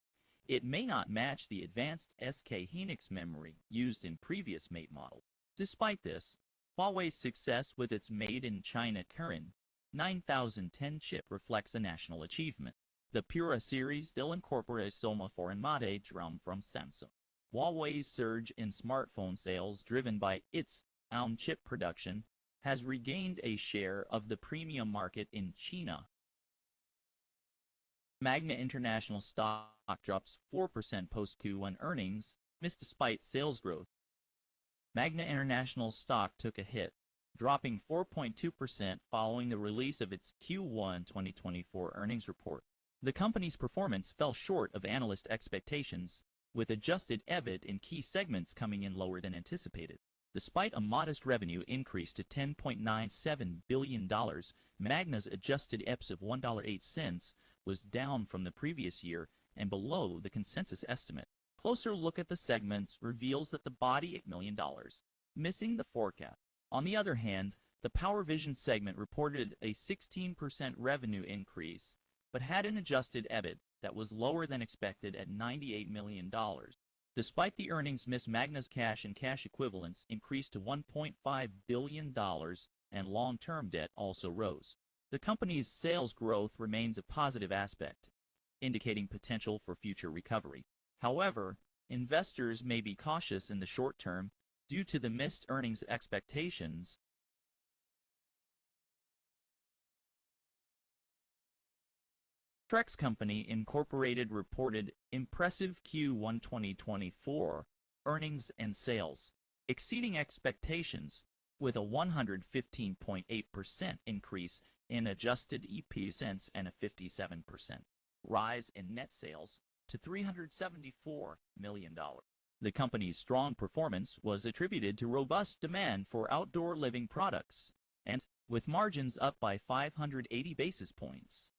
it may not match the advanced SK Hynix memory used in previous Mate model. Despite this, Huawei's success with its made-in-China Kirin 9010 chip reflects a national achievement. The Pura series still incorporates Soma Foreign drum from Samsung. Huawei's surge in smartphone sales driven by its own chip production has regained a share of the premium market in China. Magna International stock drops 4% post Q1 earnings, missed despite sales growth. Magna International stock took a hit, dropping 4.2% following the release of its Q1 2024 earnings report. The company's performance fell short of analyst expectations, with adjusted EBIT in key segments coming in lower than anticipated. Despite a modest revenue increase to $10.97 billion, Magna's adjusted EPS of $1.08 was down from the previous year and below the consensus estimate. Closer look at the segments reveals that the body $8 million, missing the forecast. On the other hand, the Power Vision segment reported a 16% revenue increase, but had an adjusted EBIT that was lower than expected at $98 million. Despite the earnings miss, Magna's cash and cash equivalents increased to $1.5 billion, and long-term debt also rose. The company's sales growth remains a positive aspect, indicating potential for future recovery. However, investors may be cautious in the short term due to the missed earnings expectations. Trex Company Incorporated reported impressive Q1 2024 earnings and sales, exceeding expectations, with a 115.8% increase in adjusted EPS and a 57% rise in net sales to $374 million. The company's strong performance was attributed to robust demand for outdoor living products, and with margins up by 580 basis points.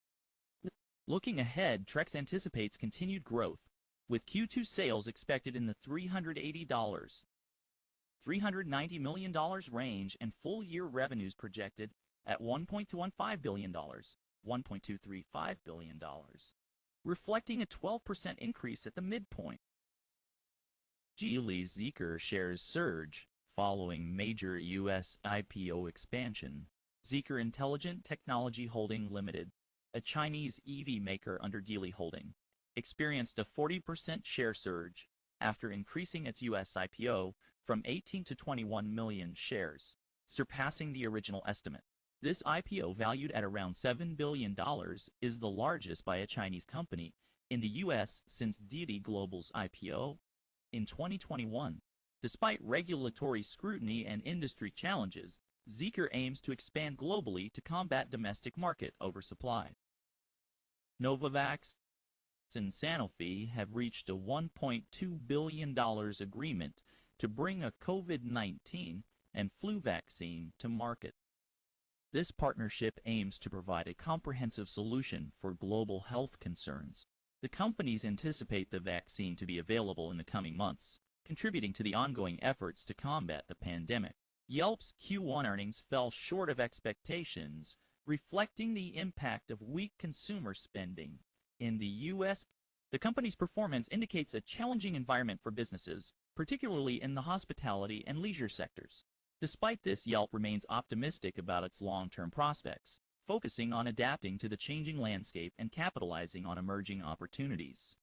Looking ahead, Trex anticipates continued growth, with Q2 sales expected in the $390 million range and full-year revenues projected at $1.215 billion, $1.235 billion, reflecting a 12% increase at the midpoint. Geely's Zeekr shares surge following major U.S. IPO expansion. Zeekr Intelligent Technology Holding Limited, a Chinese EV maker under Geely Holding, experienced a 40% share surge after increasing its U.S. IPO from 18 to 21 million shares, surpassing the original estimate. This IPO, valued at around $7 billion, is the largest by a Chinese company in the U.S. since Geely Global's IPO in 2021. Despite regulatory scrutiny and industry challenges, Zeekr aims to expand globally to combat domestic market oversupply. Novavax and Sanofi have reached a $1.2 billion agreement to bring a COVID-19 and flu vaccine to market. This partnership aims to provide a comprehensive solution for global health concerns. The companies anticipate the vaccine to be available in the coming months, contributing to the ongoing efforts to combat the pandemic. Yelp's Q1 earnings fell short of expectations, reflecting the impact of weak consumer spending in the U.S. The company's performance indicates a challenging environment for businesses, particularly in the hospitality and leisure sectors. Despite this, Yelp remains optimistic about its long-term prospects, focusing on adapting to the changing landscape and capitalizing on emerging opportunities.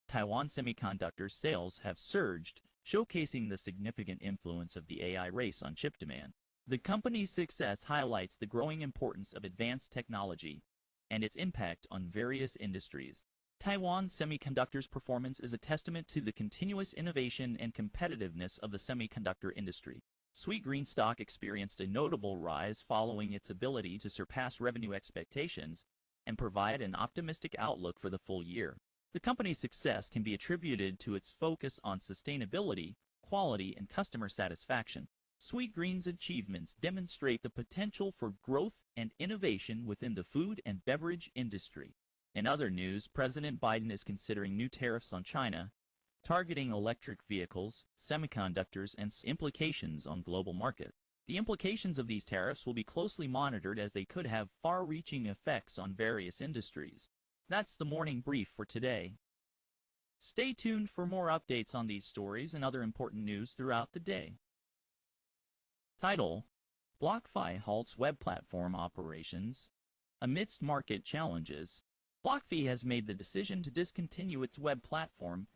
Taiwan Semiconductor sales have surged, showcasing the significant influence of the AI race on chip demand. The company's success highlights the growing importance of advanced technology and its impact on various industries. Taiwan Semiconductor's performance is a testament to the continuous innovation and competitiveness of the semiconductor industry. Sweetgreen stock experienced a notable rise following its ability to surpass revenue expectations and provide an optimistic outlook for the full year. The company's success can be attributed to its focus on sustainability, quality, and customer satisfaction. Sweetgreen's achievements demonstrate the potential for growth and innovation within the food and beverage industry. In other news, President Biden is considering new tariffs on China, targeting electric vehicles, semiconductors, and implications on global market. The implications of these tariffs will be closely monitored as they could have far-reaching effects on various industries. That's the morning brief for today. Stay tuned for more updates on these stories and other important news throughout the day. Title: BlockFi halts web platform operations amidst market challenges. BlockFi has made the decision to discontinue its web platform,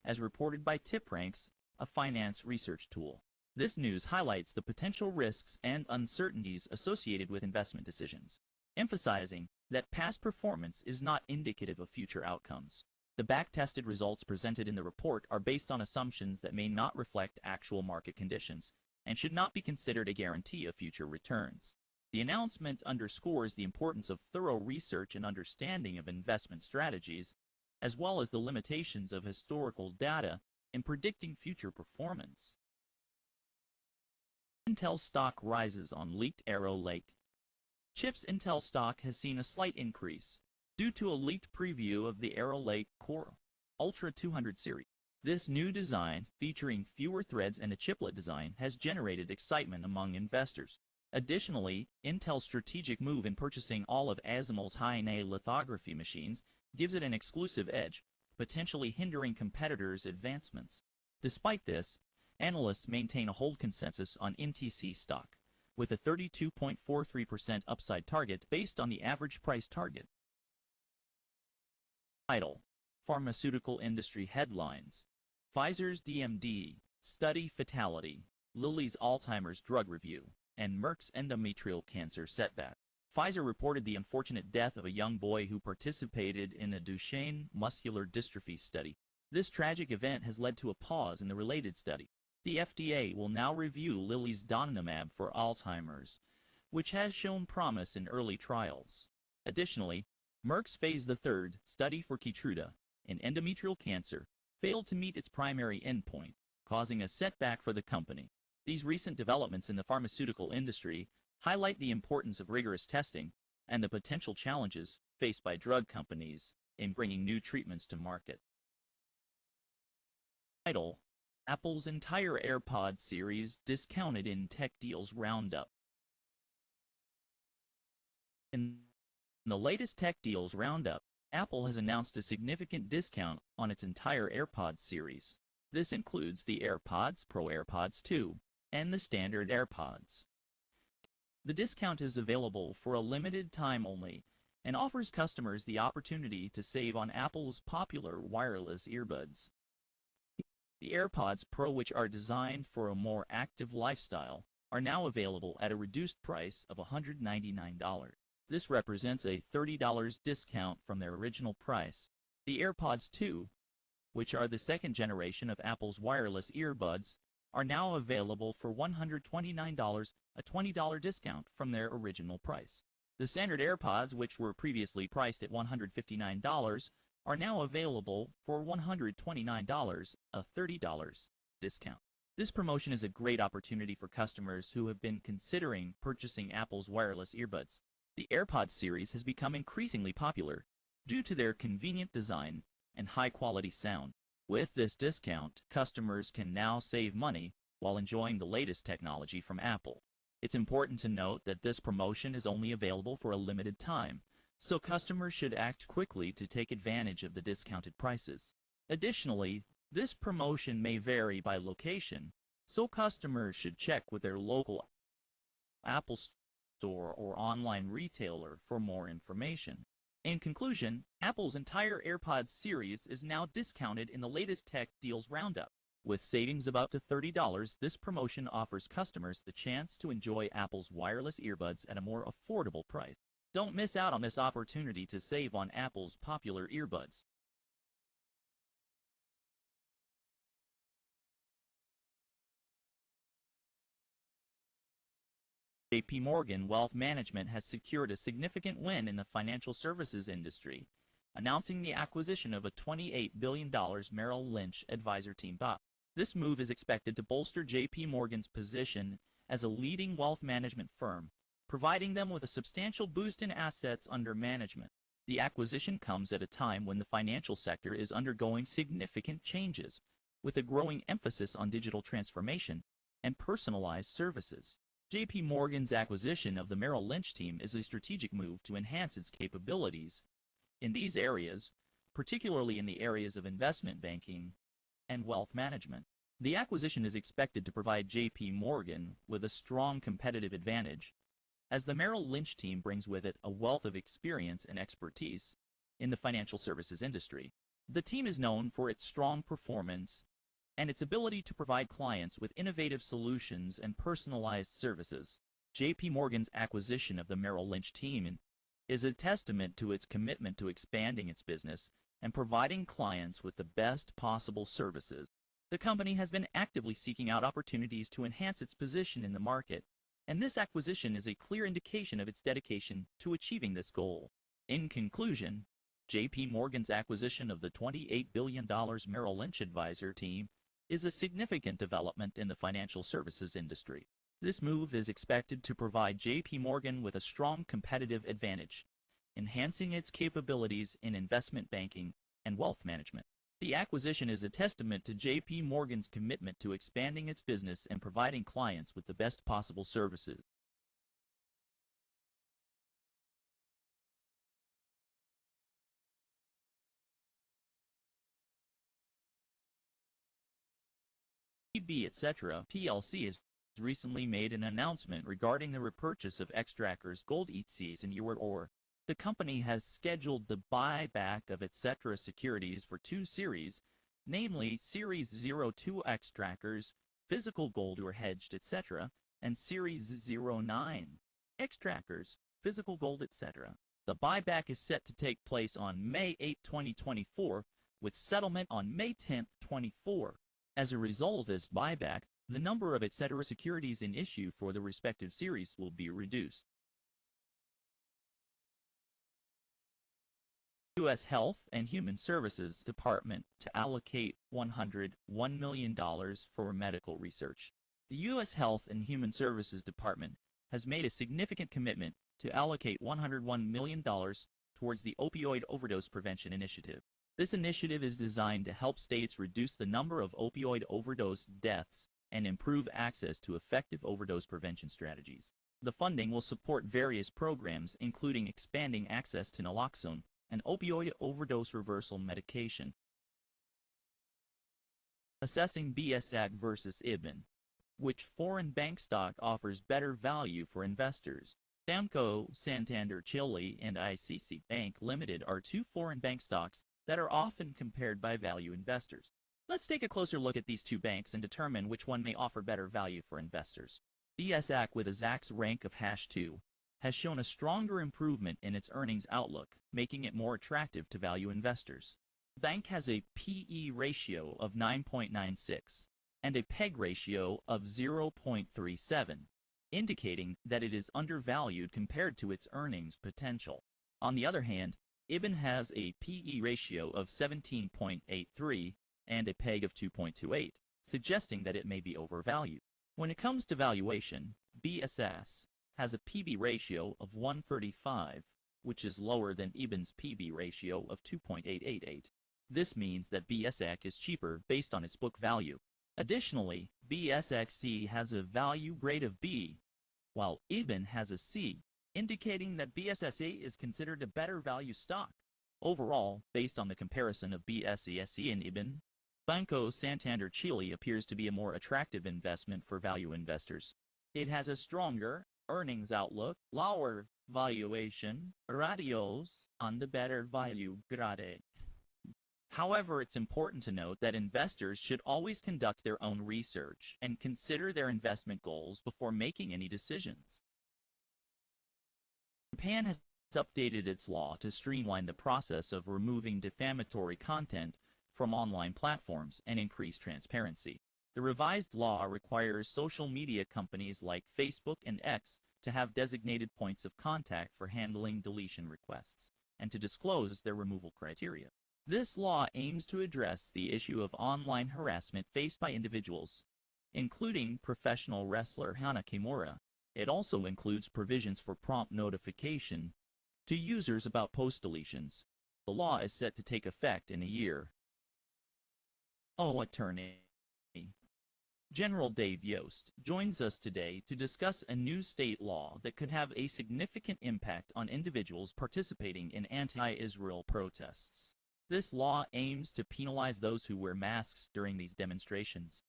as reported by TipRanks, a finance research tool. This news highlights the potential risks and uncertainties associated with investment decisions, emphasizing that past performance is not indicative of future outcomes. The back-tested results presented in the report are based on assumptions that may not reflect actual market conditions and should not be considered a guarantee of future returns. The announcement underscores the importance of thorough research and understanding of investment strategies, as well as the limitations of historical data in predicting future performance. Intel stock rises on leaked Arrow Lake. CHIPS Intel stock has seen a slight increase due to a leaked preview of the Arrow Lake Core Ultra 200 series. This new design, featuring fewer threads and a chiplet design, has generated excitement among investors. Additionally, Intel's strategic move in purchasing all of ASML's high-NA lithography machines gives it an exclusive edge, potentially hindering competitors' advancements. Despite this, analysts maintain a hold consensus on NTC stock, with a 32.43% upside target based on the average price target. Title: Pharmaceutical Industry Headlines. Pfizer's DMD Study Fatality, Lilly's Alzheimer's Drug Review, and Merck's endometrial cancer setback. Pfizer reported the unfortunate death of a young boy who participated in a Duchenne muscular dystrophy study. This tragic event has led to a pause in the related study. The FDA will now review Lilly's donanemab for Alzheimer's, which has shown promise in early trials. Additionally, Merck's phase III study for Keytruda in endometrial cancer failed to meet its primary endpoint, causing a setback for the company. These recent developments in the pharmaceutical industry highlight the importance of rigorous testing and the potential challenges faced by drug companies in bringing new treatments to market. Title: Apple's entire AirPods series discounted in Tech Deals Roundup. In the latest Tech Deals Roundup, Apple has announced a significant discount on its entire AirPods series. This includes the AirPods Pro, AirPods 2, and the standard AirPods. The discount is available for a limited time only and offers customers the opportunity to save on Apple's popular wireless earbuds. The AirPods Pro, which are designed for a more active lifestyle, are now available at a reduced price of $199. This represents a $30 discount from their original price. The AirPods 2, which are the second generation of Apple's wireless earbuds, are now available for $129, a $20 discount from their original price. The standard AirPods, which were previously priced at $159, are now available for $129, a $30 discount. This promotion is a great opportunity for customers who have been considering purchasing Apple's wireless earbuds. The AirPods series has become increasingly popular due to their convenient design and high-quality sound. With this discount, customers can now save money while enjoying the latest technology from Apple. It's important to note that this promotion is only available for a limited time, so customers should act quickly to take advantage of the discounted prices. Additionally, this promotion may vary by location, so customers should check with their local Apple Store or online retailer for more information. In conclusion, Apple's entire AirPods series is now discounted in the latest Tech Deals Roundup. With savings of up to $30, this promotion offers customers the chance to enjoy Apple's wireless earbuds at a more affordable price. Don't miss out on this opportunity to save on Apple's popular earbuds. JP Morgan Wealth Management has secured a significant win in the financial services industry, announcing the acquisition of a $28 billion Merrill Lynch advisor team. This move is expected to bolster JP Morgan's position as a leading wealth management firm, providing them with a substantial boost in assets under management. The acquisition comes at a time when the financial sector is undergoing significant changes, with a growing emphasis on digital transformation and personalized services. JP Morgan's acquisition of the Merrill Lynch team is a strategic move to enhance its capabilities in these areas, particularly in the areas of investment banking and wealth management. The acquisition is expected to provide JP Morgan with a strong competitive advantage, as the Merrill Lynch team brings with it a wealth of experience and expertise in the financial services industry. The team is known for its strong performance and its ability to provide clients with innovative solutions and personalized services. JP Morgan's acquisition of the Merrill Lynch team is a testament to its commitment to expanding its business and providing clients with the best possible services. The company has been actively seeking out opportunities to enhance its position in the market, and this acquisition is a clear indication of its dedication to achieving this goal. In conclusion, JP Morgan's acquisition of the $28 billion Merrill Lynch advisor team is a significant development in the financial services industry. This move is expected to provide JP Morgan with a strong competitive advantage, enhancing its capabilities in investment banking and wealth management. The acquisition is a testament to JP Morgan's commitment to expanding its business and providing clients with the best possible services. PB etc. PLC has recently made an announcement regarding the repurchase of Xtrackers Gold ETCs in UR. The company has scheduled the buyback of etc. securities for two series, namely Series 02 Xtrackers, Physical Gold or Hedged etc., and Series 09 Xtrackers, Physical Gold etc. The buyback is set to take place on May 8, 2024, with settlement on May 10, 2024. As a result of this buyback, the number of etc. securities in issue for the respective series will be reduced. U.S. Health and Human Services Department to allocate $101 million for medical research. The U.S. Health and Human Services Department has made a significant commitment to allocate $101 million towards the Opioid Overdose Prevention Initiative. This initiative is designed to help states reduce the number of opioid overdose deaths and improve access to effective overdose prevention strategies. The funding will support various programs, including expanding access to naloxone, an opioid overdose reversal medication. Assessing BSAC versus IBAN. Which foreign bank stock offers better value for investors? Banco Santander Chile and ICC Bank Limited are two foreign bank stocks that are often compared by value investors. Let's take a closer look at these two banks and determine which one may offer better value for investors. BSAC with a ZAX rank of #2 has shown a stronger improvement in its earnings outlook, making it more attractive to value investors. The bank has a P/E ratio of 9.96 and a PEG ratio of 0.37, indicating that it is undervalued compared to its earnings potential. On the other hand, IBAN has a P/E ratio of 17.83 and a PEG of 2.28, suggesting that it may be overvalued. When it comes to valuation, BSS has a P/B ratio of 135, which is lower than IBAN's P/B ratio of 2.888. This means that BSAC is cheaper based on its book value. Additionally, BSXC has a value grade of B, while IBAN has a C, indicating that BSSA is considered a better value stock. Overall, based on the comparison of BSESE and IBAN, Banco Santander Chile appears to be a more attractive investment for value investors. It has a stronger earnings outlook, lower valuation, ratios, and a better value grade. However, it's important to note that investors should always conduct their own research and consider their investment goals before making any decisions. Japan has updated its law to streamline the process of removing defamatory content from online platforms and increase transparency. The revised law requires social media companies like Facebook and X to have designated points of contact for handling deletion requests and to disclose their removal criteria. This law aims to address the issue of online harassment faced by individuals, including professional wrestler Hana Kimura. It also includes provisions for prompt notification to users about post deletions. The law is set to take effect in a year. Oh, attorney. General Dave Yost joins us today to discuss a new state law that could have a significant impact on individuals participating in anti-Israel protests. This law aims to penalize those who wear masks during these demonstrations,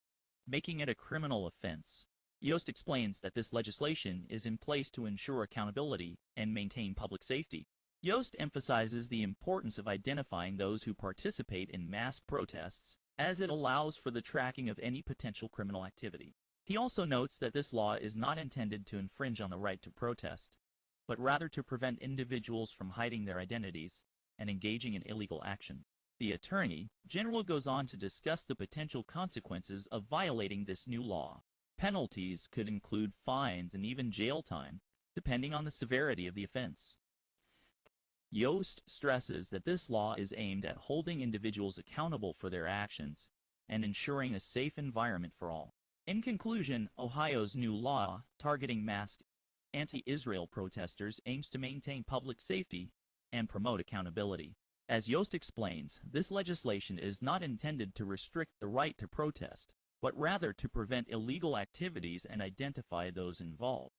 making it a criminal offense. Yost explains that this legislation is in place to ensure accountability and maintain public safety. Yost emphasizes the importance of identifying those who participate in mass protests, as it allows for the tracking of any potential criminal activity. He also notes that this law is not intended to infringe on the right to protest, but rather to prevent individuals from hiding their identities and engaging in illegal action. The Attorney General goes on to discuss the potential consequences of violating this new law. Penalties could include fines and even jail time, depending on the severity of the offense. Yost stresses that this law is aimed at holding individuals accountable for their actions and ensuring a safe environment for all. In conclusion, Ohio's new law targeting masked anti-Israel protesters aims to maintain public safety and promote accountability. As Yost explains, this legislation is not intended to restrict the right to protest, but rather to prevent illegal activities and identify those involved.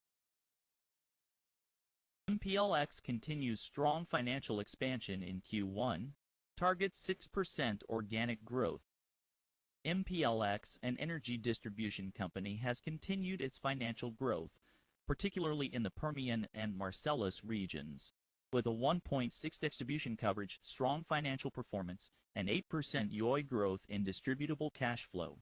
MPLX continues strong financial expansion in Q1, targets 6% organic growth. MPLX, an energy distribution company, has continued its financial growth, particularly in the Permian and Marcellus regions, with a 1.6 distribution coverage, strong financial performance, and 8% YoY growth in distributable cash flow.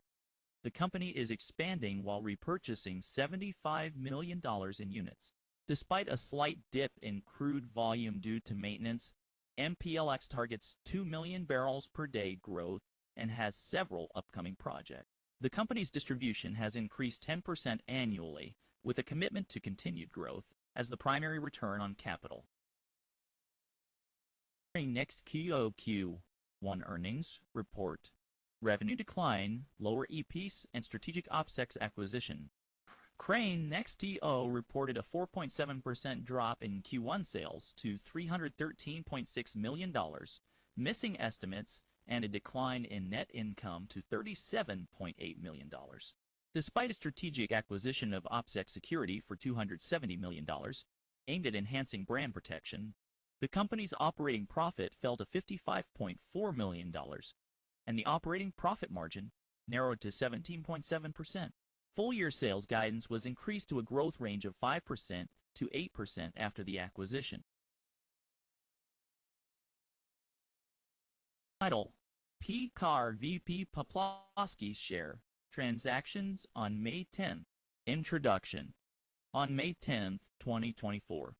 The company is expanding while repurchasing $75 million in units. Despite a slight dip in crude volume due to maintenance, MPLX targets 2 million barrels per day growth and has several upcoming projects. The company's distribution has increased 10% annually, with a commitment to continued growth as the primary return on capital. Next QOQ1 earnings report. Revenue decline, lower EPS, and strategic OpEx acquisition. Crane NextTO reported a 4.7% drop in Q1 sales to $313.6 million, missing estimates, and a decline in net income to $37.8 million. Despite a strategic acquisition of OpEx Security for $270 million, aimed at enhancing brand protection, the company's operating profit fell to $55.4 million, and the operating profit margin narrowed to 17.7%. Full-year sales guidance was increased to a growth range of 5% to 8% after the acquisition. Title: PCAR VP Poplawski's share. Transactions on May 10. Introduction. On May 10, 2024,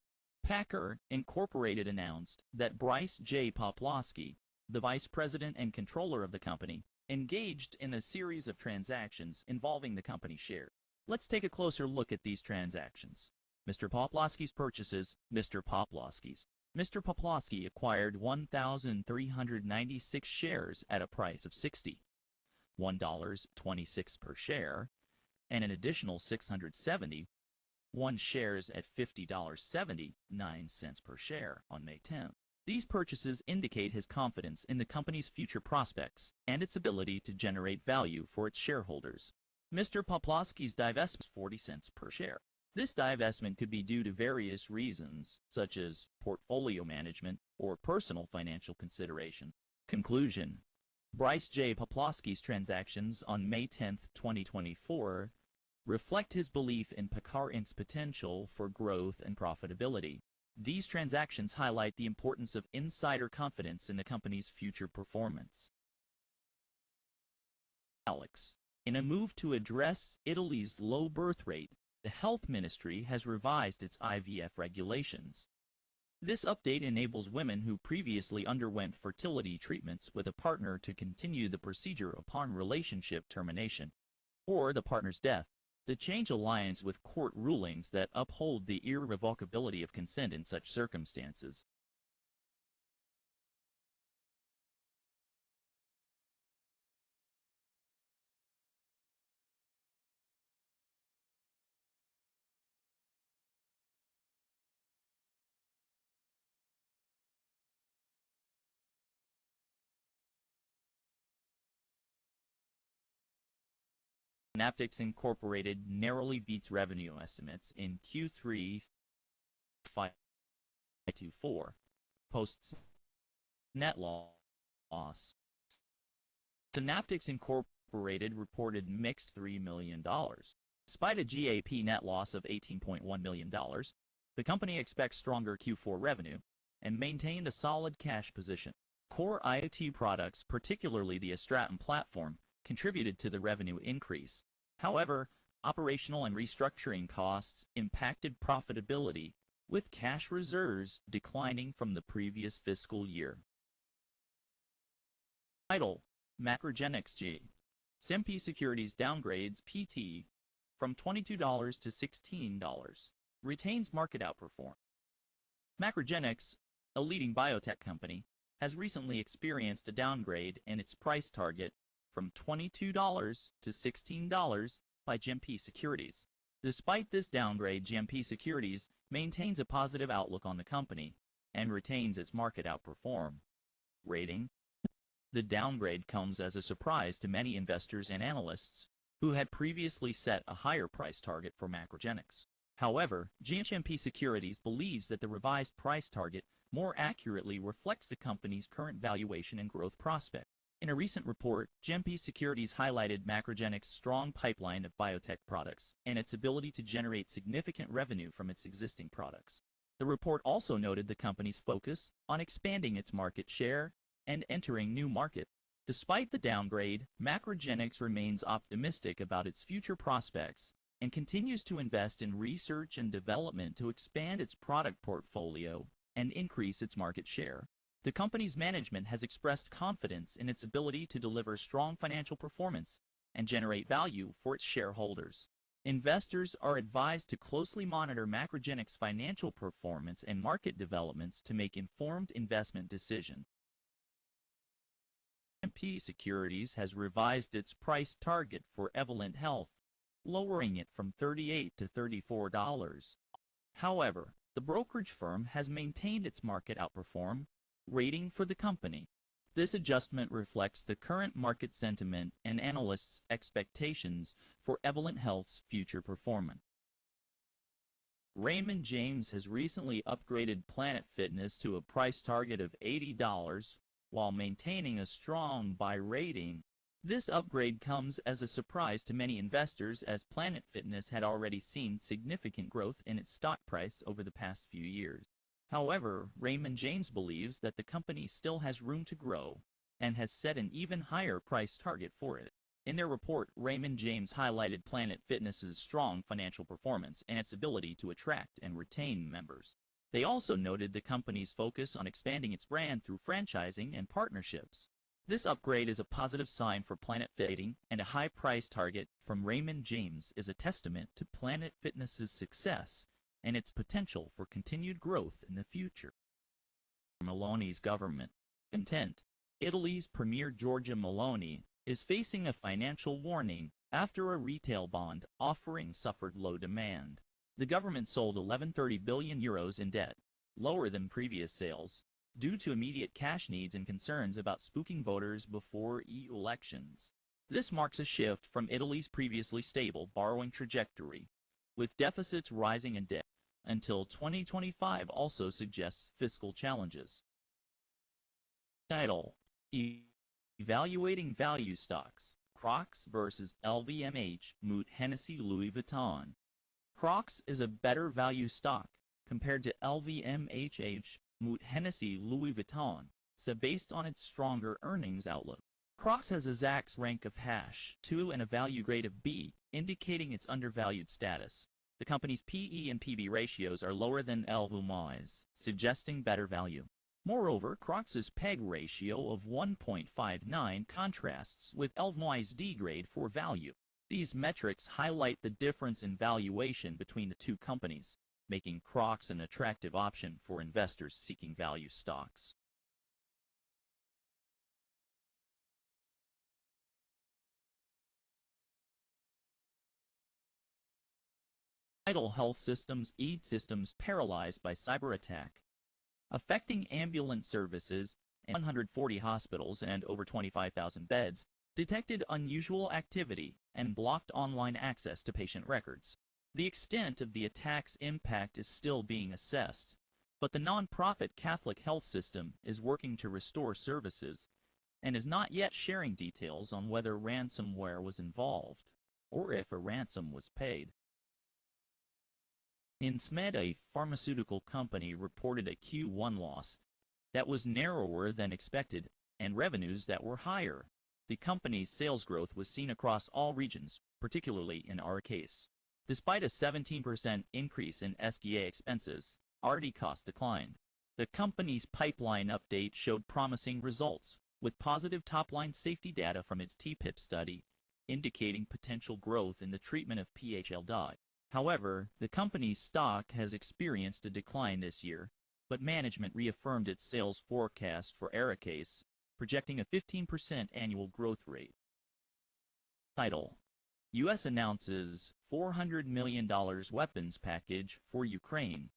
PACCAR Incorporated announced that Bryce J. Poplawski, the vice president and controller of the company, engaged in a series of transactions involving the company share. Let's take a closer look at these transactions. Mr. Poplawski's purchases. Mr. Poplawski acquired 1,396 shares at a price of $61.26 per share, and an additional 671 shares at $50.79 per share on May 10th. These purchases indicate his confidence in the company's future prospects and its ability to generate value for its shareholders. Mr. Poplawski's divestment 40 cents per share. This divestment could be due to various reasons, such as portfolio management or personal financial consideration. Conclusion. Bryce J. Poplawski's transactions on May 10, 2024, reflect his belief in PACCAR Inc.'s potential for growth and profitability. These transactions highlight the importance of insider confidence in the company's future performance. Alex. In a move to address Italy's low birth rate, the Health Ministry has revised its IVF regulations. This update enables women who previously underwent fertility treatments with a partner to continue the procedure upon relationship termination or the partner's death. The change aligns with court rulings that uphold the irrevocability of consent in such circumstances. Synaptics Incorporated narrowly beats revenue estimates in Q3 524, posts net loss. Synaptics Incorporated reported mixed $3 million. Despite a GAAP net loss of $18.1 million, the company expects stronger Q4 revenue and maintained a solid cash position. Core IoT products, particularly the Astratum platform, contributed to the revenue increase. However, operational and restructuring costs impacted profitability, with cash reserves declining from the previous fiscal year. Title: Macrogenics G. SMP Securities downgrades PT from $22 to $16, retains market outperform. Macrogenics, a leading biotech company, has recently experienced a downgrade in its price target from $22 to $16 by SMP Securities. Despite this downgrade, SMP Securities maintains a positive outlook on the company and retains its market outperform rating. The downgrade comes as a surprise to many investors and analysts who had previously set a higher price target for Macrogenics. However, SMP Securities believes that the revised price target more accurately reflects the company's current valuation and growth prospect. In a recent report, SMP Securities highlighted Macrogenics' strong pipeline of biotech products and its ability to generate significant revenue from its existing products. The report also noted the company's focus on expanding its market share and entering new markets. Despite the downgrade, Macrogenics remains optimistic about its future prospects and continues to invest in research and development to expand its product portfolio and increase its market share. The company's management has expressed confidence in its ability to deliver strong financial performance and generate value for its shareholders. Investors are advised to closely monitor Macrogenics' financial performance and market developments to make informed investment decisions. SMP Securities has revised its price target for Evolent Health, lowering it from $38 to $34. However, the brokerage firm has maintained its market outperform rating for the company. This adjustment reflects the current market sentiment and analysts' expectations for Evolent Health's future performance. Raymond James has recently upgraded Planet Fitness to a price target of $80 while maintaining a strong buy rating. This upgrade comes as a surprise to many investors as Planet Fitness had already seen significant growth in its stock price over the past few years. However, Raymond James believes that the company still has room to grow and has set an even higher price target for it. In their report, Raymond James highlighted Planet Fitness's strong financial performance and its ability to attract and retain members. They also noted the company's focus on expanding its brand through franchising and partnerships. This upgrade is a positive sign for Planet Fitness, and a high price target from Raymond James is a testament to Planet Fitness's success and its potential for continued growth in the future. Meloni's government intent. Italy's Premier Giorgia Meloni is facing a financial warning after a retail bond offering suffered low demand. The government sold €1130 billion in debt, lower than previous sales, due to immediate cash needs and concerns about spooking voters before EU elections. This marks a shift from Italy's previously stable borrowing trajectory, with deficits rising and debt until 2025 also suggests fiscal challenges. Title: Evaluating Value Stocks. Crocs versus LVMH moot Hennessy Louis Vuitton. Crocs is a better value stock compared to LVMH moot Hennessy Louis Vuitton, based on its stronger earnings outlook. Crocs has a Zacks rank of #2 and a value grade of B, indicating its undervalued status. The company's PE and PB ratios are lower than LVMH's, suggesting better value. Moreover, Crocs' PEG ratio of 1.59 contrasts with LVMH's D grade for value. These metrics highlight the difference in valuation between the two companies, making Crocs an attractive option for investors seeking value stocks. Vital Health Systems systems paralyzed by cyber attack, affecting ambulance services and 140 hospitals and over 25,000 beds. detected unusual activity, and blocked online access to patient records. The extent of the attack's impact is still being assessed, but the nonprofit Catholic Health System is working to restore services and is not yet sharing details on whether ransomware was involved or if a ransom was paid. Insmed, a pharmaceutical company, reported a Q1 loss that was narrower than expected and revenues that were higher. The company's sales growth was seen across all regions, particularly in our case. Despite a 17% increase in SG&A expenses, R&D costs declined. The company's pipeline update showed promising results, with positive top-line safety data from its TPIP study indicating potential growth in the treatment of PH-ILD. However, the company's stock has experienced a decline this year, but management reaffirmed its sales forecast for ARIKAYCE, projecting a 15% annual growth rate. Title: U.S. announces $400 million weapons package for Ukraine.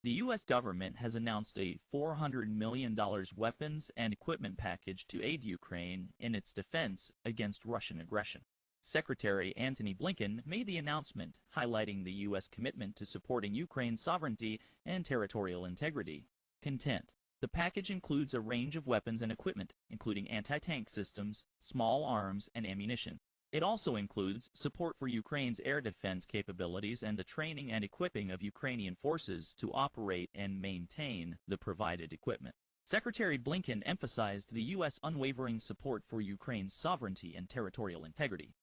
The U.S. government has announced a $400 million weapons and equipment package to aid Ukraine in its defense against Russian aggression. Secretary Antony Blinken made the announcement, highlighting the U.S. commitment to supporting Ukraine's sovereignty and territorial integrity. Content: the package includes a range of weapons and equipment, including anti-tank systems, small arms, and ammunition. It also includes support for Ukraine's air defense capabilities and the training and equipping of Ukrainian forces to operate and maintain the provided equipment. Secretary Blinken emphasized the U.S. unwavering support for Ukraine's sovereignty and territorial integrity,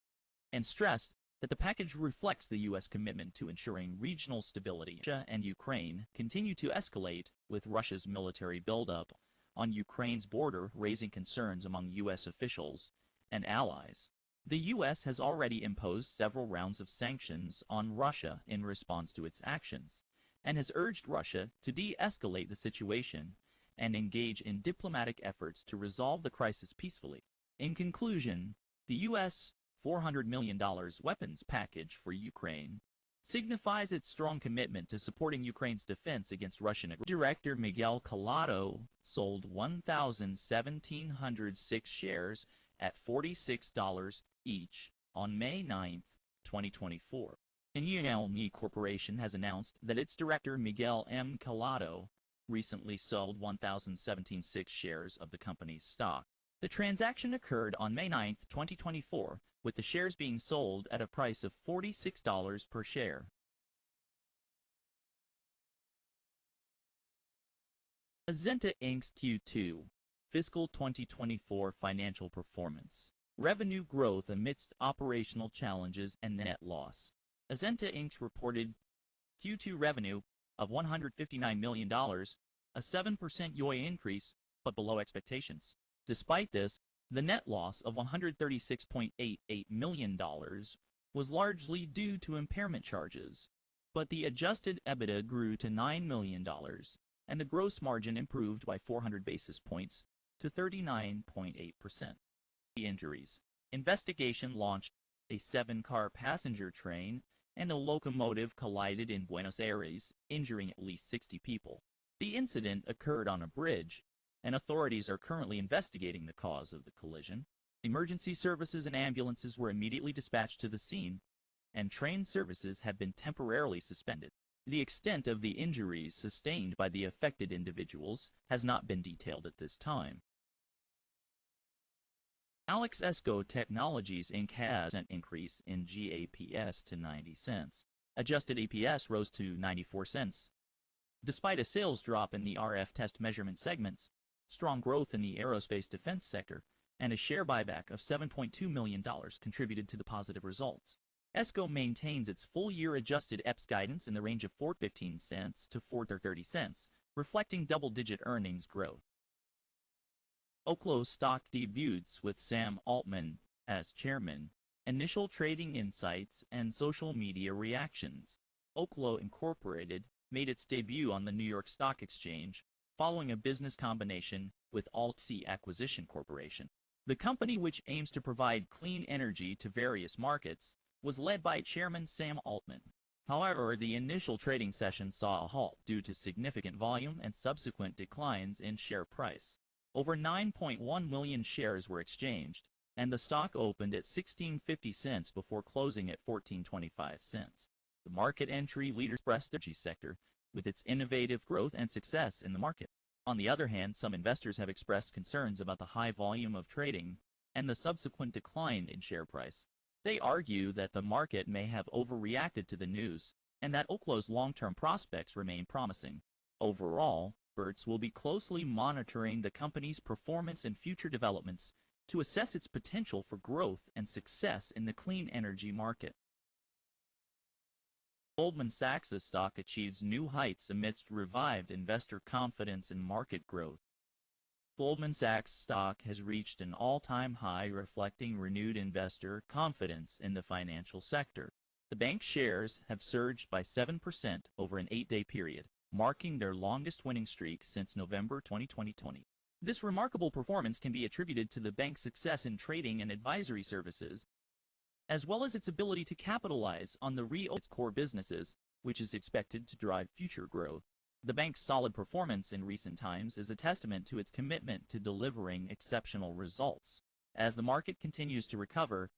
and stressed that the package reflects the U.S. commitment to ensuring regional stability. Russia and Ukraine continue to escalate, with Russia's military buildup on Ukraine's border raising concerns among U.S. officials and allies. The U.S. has already imposed several rounds of sanctions on Russia in response to its actions, and has urged Russia to de-escalate the situation and engage in diplomatic efforts to resolve the crisis peacefully. In conclusion, the U.S. $400 million weapons package for Ukraine signifies its strong commitment to supporting Ukraine's defense against Russian aggression. Director Miguel Collado sold 1,706 shares at $46 each on May 9, 2024. AInvest Corporation has announced that its director Miguel M. Collado recently sold 1,076 shares of the company's stock. The transaction occurred on May 9, 2024, with the shares being sold at a price of $46 per share. Azenta Inc.'s Q2 Fiscal 2024 financial performance. Revenue growth amidst operational challenges and net loss. Azenta Inc. reported Q2 revenue of $159 million, a 7% YoY increase, but below expectations. Despite this, the net loss of $136.88 million was largely due to impairment charges, but the adjusted EBITDA grew to $9 million, and the gross margin improved by 400 basis points to 39.8%. Injuries. Investigation launched. A 7-car passenger train and a locomotive collided in Buenos Aires, injuring at least 60 people. The incident occurred on a bridge, and authorities are currently investigating the cause of the collision. Emergency services and ambulances were immediately dispatched to the scene, and train services have been temporarily suspended. The extent of the injuries sustained by the affected individuals has not been detailed at this time. Alex Esco Technologies Inc. has an increase in GAPS to 90 cents. Adjusted EPS rose to 94 cents. Despite a sales drop in the RF test measurement segments, strong growth in the aerospace defense sector, and a share buyback of $7.2 million contributed to the positive results. ESCO maintains its full-year adjusted EPS guidance in the range of $4.15 to $4.30, reflecting double-digit earnings growth. Oklo stock debuts with Sam Altman as chairman, initial trading insights, and social media reactions. Oklo Incorporated made its debut on the New York Stock Exchange following a business combination with AltC Acquisition Corporation. The company, which aims to provide clean energy to various markets, was led by Chairman Sam Altman. However, the initial trading session saw a halt due to significant volume and subsequent declines in share price. Over 9.1 million shares were exchanged, and the stock opened at 16.50 cents before closing at 14.25 cents. The market entry leader expressed the energy sector with its innovative growth and success in the market. On the other hand, some investors have expressed concerns about the high volume of trading and the subsequent decline in share price. They argue that the market may have overreacted to the news and that Oklo's long-term prospects remain promising. Overall, experts will be closely monitoring the company's performance and future developments to assess its potential for growth and success in the clean energy market. Goldman Sachs' stock achieves new heights amidst revived investor confidence in market growth. Goldman Sachs stock has reached an all-time high, reflecting renewed investor confidence in the financial sector. The bank's shares have surged by 7% over an 8-day period, marking their longest winning streak since November 2020. This remarkable performance can be attributed to the bank's success in trading and advisory services, as well as its ability to capitalize on its core businesses, which is expected to drive future growth. The bank's solid performance in recent times is a testament to its commitment to delivering exceptional results. As the market continues to recover,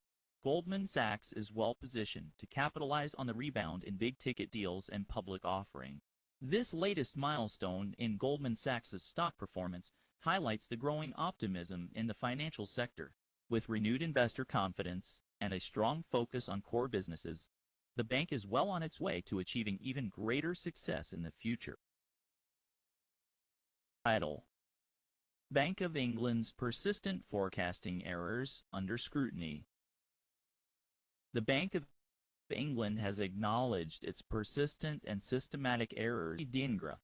Goldman Sachs is well positioned to capitalize on the rebound in big-ticket deals and public offering. This latest milestone in Goldman Sachs' stock performance highlights the growing optimism in the financial sector. With renewed investor confidence and a strong focus on core businesses, the bank is well on its way to achieving even greater success in the future. Title: Bank of England's persistent forecasting errors under scrutiny. The Bank of England has acknowledged its persistent and systematic errors. Dingra,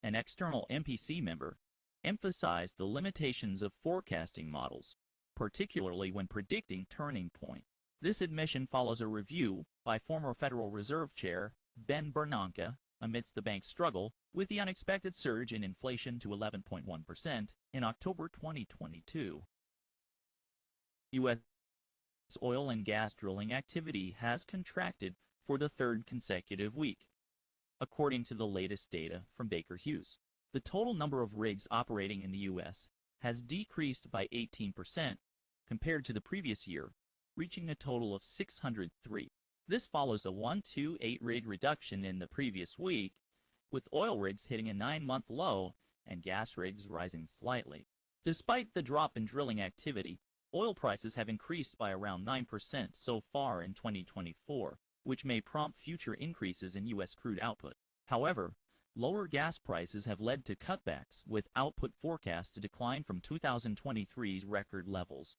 an external MPC member, emphasized the limitations of forecasting models, particularly when predicting turning point. This admission follows a review by former Federal Reserve Chair Ben Bernanke amidst the bank's struggle with the unexpected surge in inflation to 11.1% in October 2022. U.S. oil and gas drilling activity has contracted for the third consecutive week, according to the latest data from Baker Hughes. The total number of rigs operating in the U.S. has decreased by 18% compared to the previous year, reaching a total of 603. This follows a 128 rig reduction in the previous week, with oil rigs hitting a 9-month low and gas rigs rising slightly. Despite the drop in drilling activity, oil prices have increased by around 9% so far in 2024, which may prompt future increases in U.S. crude output. However, lower gas prices have led to cutbacks, with output forecast to decline from 2023's record levels.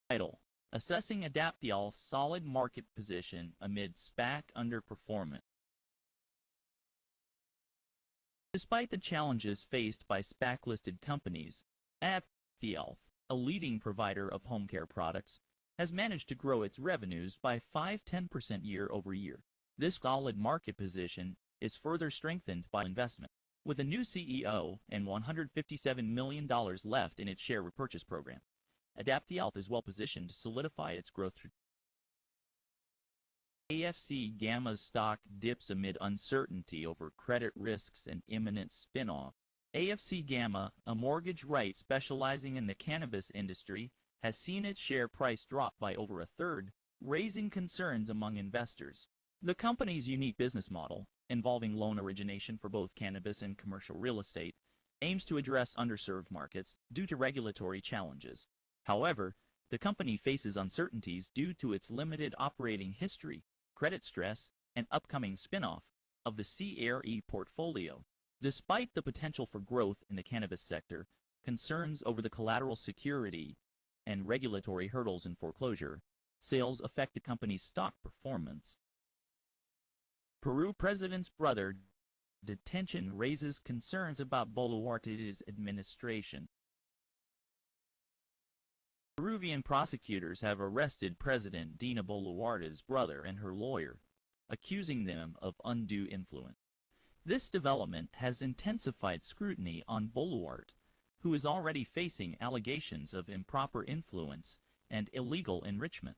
Title: Assessing Adaptial's solid market position amid SPAC underperformance. Despite the challenges faced by SPAC-listed companies, Adaptial, a leading provider of home care products, has managed to grow its revenues by 5–10% year over year. This solid market position is further strengthened by investment. With a new CEO and $157 million left in its share repurchase program, Adaptial is well positioned to solidify its growth. AFC Gamma's stock dips amid uncertainty over credit risks and imminent spin-off. AFC Gamma, a mortgage REIT specializing in the cannabis industry, has seen its share price drop by over a third, raising concerns among investors. The company's unique business model, involving loan origination for both cannabis and commercial real estate, aims to address underserved markets due to regulatory challenges. However, the company faces uncertainties due to its limited operating history, credit stress, and upcoming spin-off of the CRE portfolio. Despite the potential for growth in the cannabis sector, concerns over the collateral security and regulatory hurdles in foreclosure sales affect the company's stock performance. Peru president's brother detention raises concerns about Boluarte's administration. Peruvian prosecutors have arrested President Dina Boluarte's brother and her lawyer, accusing them of undue influence. This development has intensified scrutiny on Boluarte, who is already facing allegations of improper influence and illegal enrichment.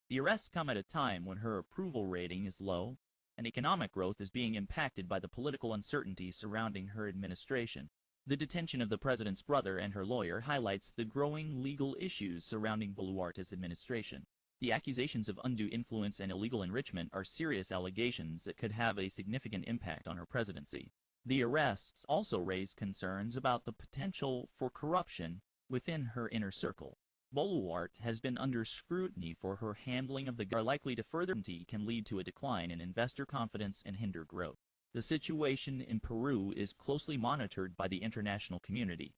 The arrests come at a time when her approval rating is low and economic growth is being impacted by the political uncertainty surrounding her administration. The detention of the president's brother and her lawyer highlights the growing legal issues surrounding Boluarte's administration. The accusations of undue influence and illegal enrichment are serious allegations that could have a significant impact on her presidency. The arrests also raise concerns about the potential for corruption within her inner circle. Boluarte has been under scrutiny for her handling of the are likely to further can lead to a decline in investor confidence and hinder growth. The situation in Peru is closely monitored by the international community,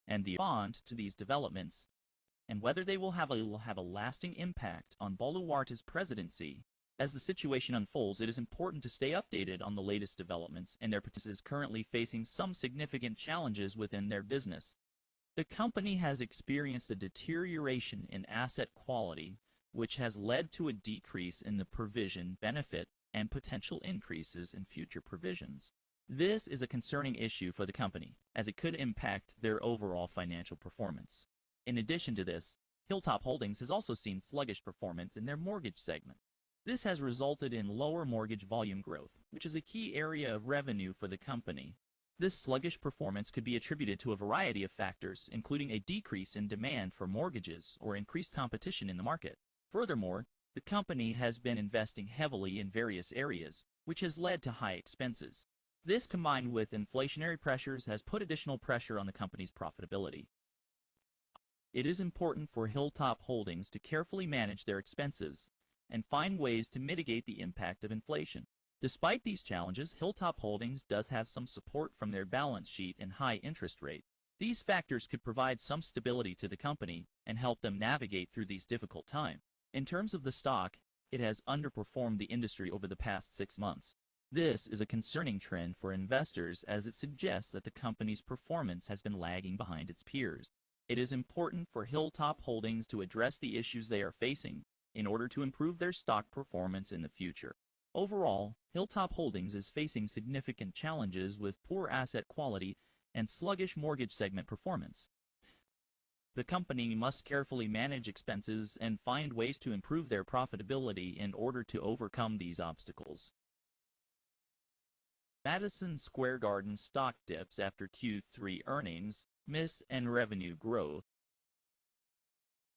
and the response to these developments and whether they will have a lasting impact on Boluarte's presidency. As the situation unfolds, it is important to stay updated on the latest developments, and their participants is currently facing some significant challenges within their business. The company has experienced a deterioration in asset quality, which has led to a decrease in the provision benefit and potential increases in future provisions. This is a concerning issue for the company, as it could impact their overall financial performance. In addition to this, Hilltop Holdings has also seen sluggish performance in their mortgage segment. This has resulted in lower mortgage volume growth, which is a key area of revenue for the company. This sluggish performance could be attributed to a variety of factors, including a decrease in demand for mortgages or increased competition in the market. Furthermore, the company has been investing heavily in various areas, which has led to high expenses. This, combined with inflationary pressures, has put additional pressure on the company's profitability. It is important for Hilltop Holdings to carefully manage their expenses and find ways to mitigate the impact of inflation. Despite these challenges, Hilltop Holdings does have some support from their balance sheet and high interest rate. These factors could provide some stability to the company and help them navigate through these difficult times. In terms of the stock, it has underperformed the industry over the past 6 months. This is a concerning trend for investors, as it suggests that the company's performance has been lagging behind its peers. It is important for Hilltop Holdings to address the issues they are facing in order to improve their stock performance in the future. Overall, Hilltop Holdings is facing significant challenges with poor asset quality and sluggish mortgage segment performance. The company must carefully manage expenses and find ways to improve their profitability in order to overcome these obstacles. Madison Square Garden stock dips after Q3 earnings miss and revenue growth.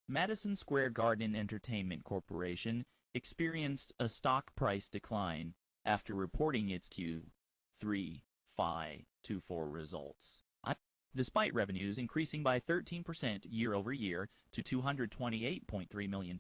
Madison Square Garden Entertainment Corporation experienced a stock price decline after reporting its Q3 FY24 results. Despite revenues increasing by 13% year-over-year to $228.3 million,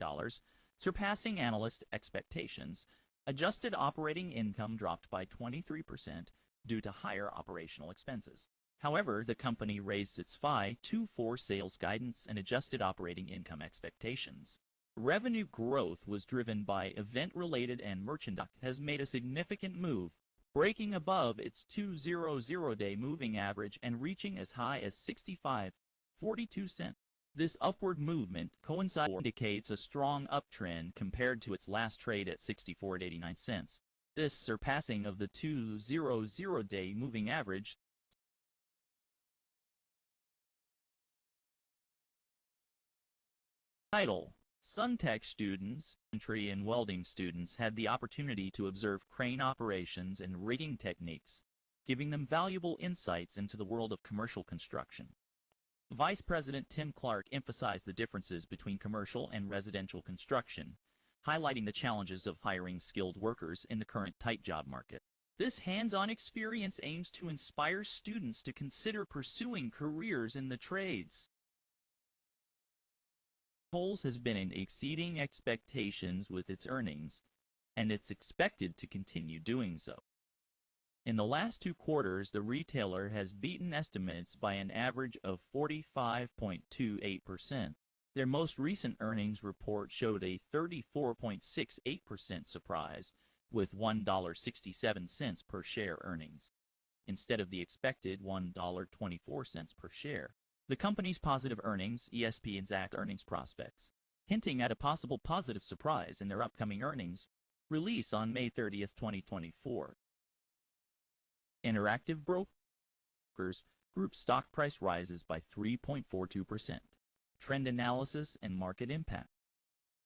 surpassing analyst expectations, adjusted operating income dropped by 23% due to higher operational expenses. However, the company raised its FY24 sales guidance and adjusted operating income expectations. Revenue growth was driven by event-related and merchandise has made a significant move, breaking above its 200-day moving average and reaching as high as 65.42 cents. This upward movement indicates a strong uptrend compared to its last trade at 64.89 cents. This surpassing of the 200-day moving average title. Suntech students, entry and welding students had the opportunity to observe crane operations and rigging techniques, giving them valuable insights into the world of commercial construction. Vice President Tim Clark emphasized the differences between commercial and residential construction, highlighting the challenges of hiring skilled workers in the current tight job market. This hands-on experience aims to inspire students to consider pursuing careers in the trades. Kohl's has been exceeding expectations with its earnings, and it's expected to continue doing so. In the last 2 quarters, the retailer has beaten estimates by an average of 45.28%. Their most recent earnings report showed a 34.68% surprise, with $1.67 per share earnings, instead of the expected $1.24 per share. The company's positive earnings, ESP and earnings prospects, hinting at a possible positive surprise in their upcoming earnings release on May 30, 2024. Interactive Brokers Group stock price rises by 3.42%. Trend analysis and market impact.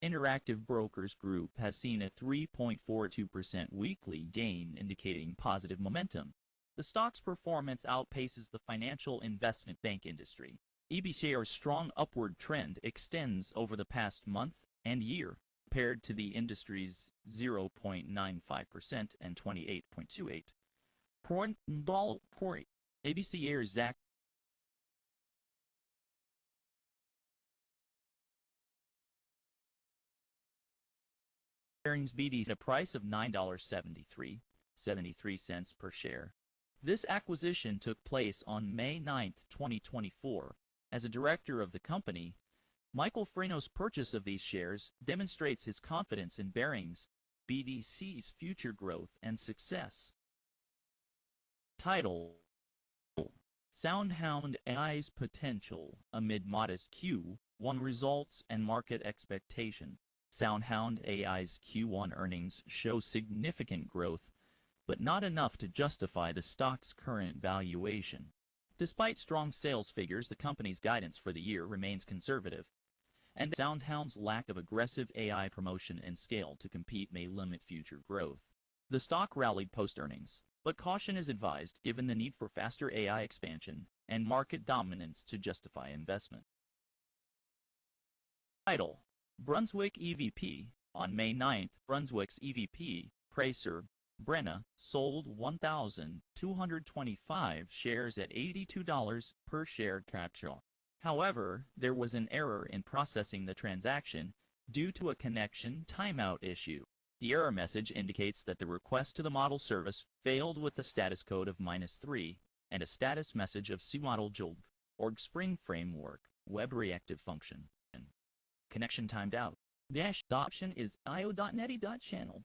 Interactive Brokers Group has seen a 3.42% weekly gain, indicating positive momentum. The stock's performance outpaces the financial investment bank industry. EB shares' strong upward trend extends over the past month and year, compared to the industry's 0.95% and 28.28%. ABC Air's Zach earnings BDC at a price of $9.73 per share. This acquisition took place on May 9, 2024. As a director of the company, Michael Freno's purchase of these shares demonstrates his confidence in Barings BDC's future growth and success. Title: SoundHound AI's potential amid modest Q1 results and market expectation. SoundHound AI's Q1 earnings show significant growth, but not enough to justify the stock's current valuation. Despite strong sales figures, the company's guidance for the year remains conservative, and SoundHound's lack of aggressive AI promotion and scale to compete may limit future growth. The stock rallied post-earnings, but caution is advised given the need for faster AI expansion and market dominance to justify investment. Title: Brunswick EVP. On May 9th, Brunswick's EVP, Praser Brenna, sold 1,225 shares at $82 per share capital. However, there was an error in processing the transaction due to a connection timeout issue. The error message indicates that the request to the model service failed with the status code of -3 and a status message of cmodel jolg org Spring Framework Web Reactive Function. Connection timed out. Dash option is io.neti.channel.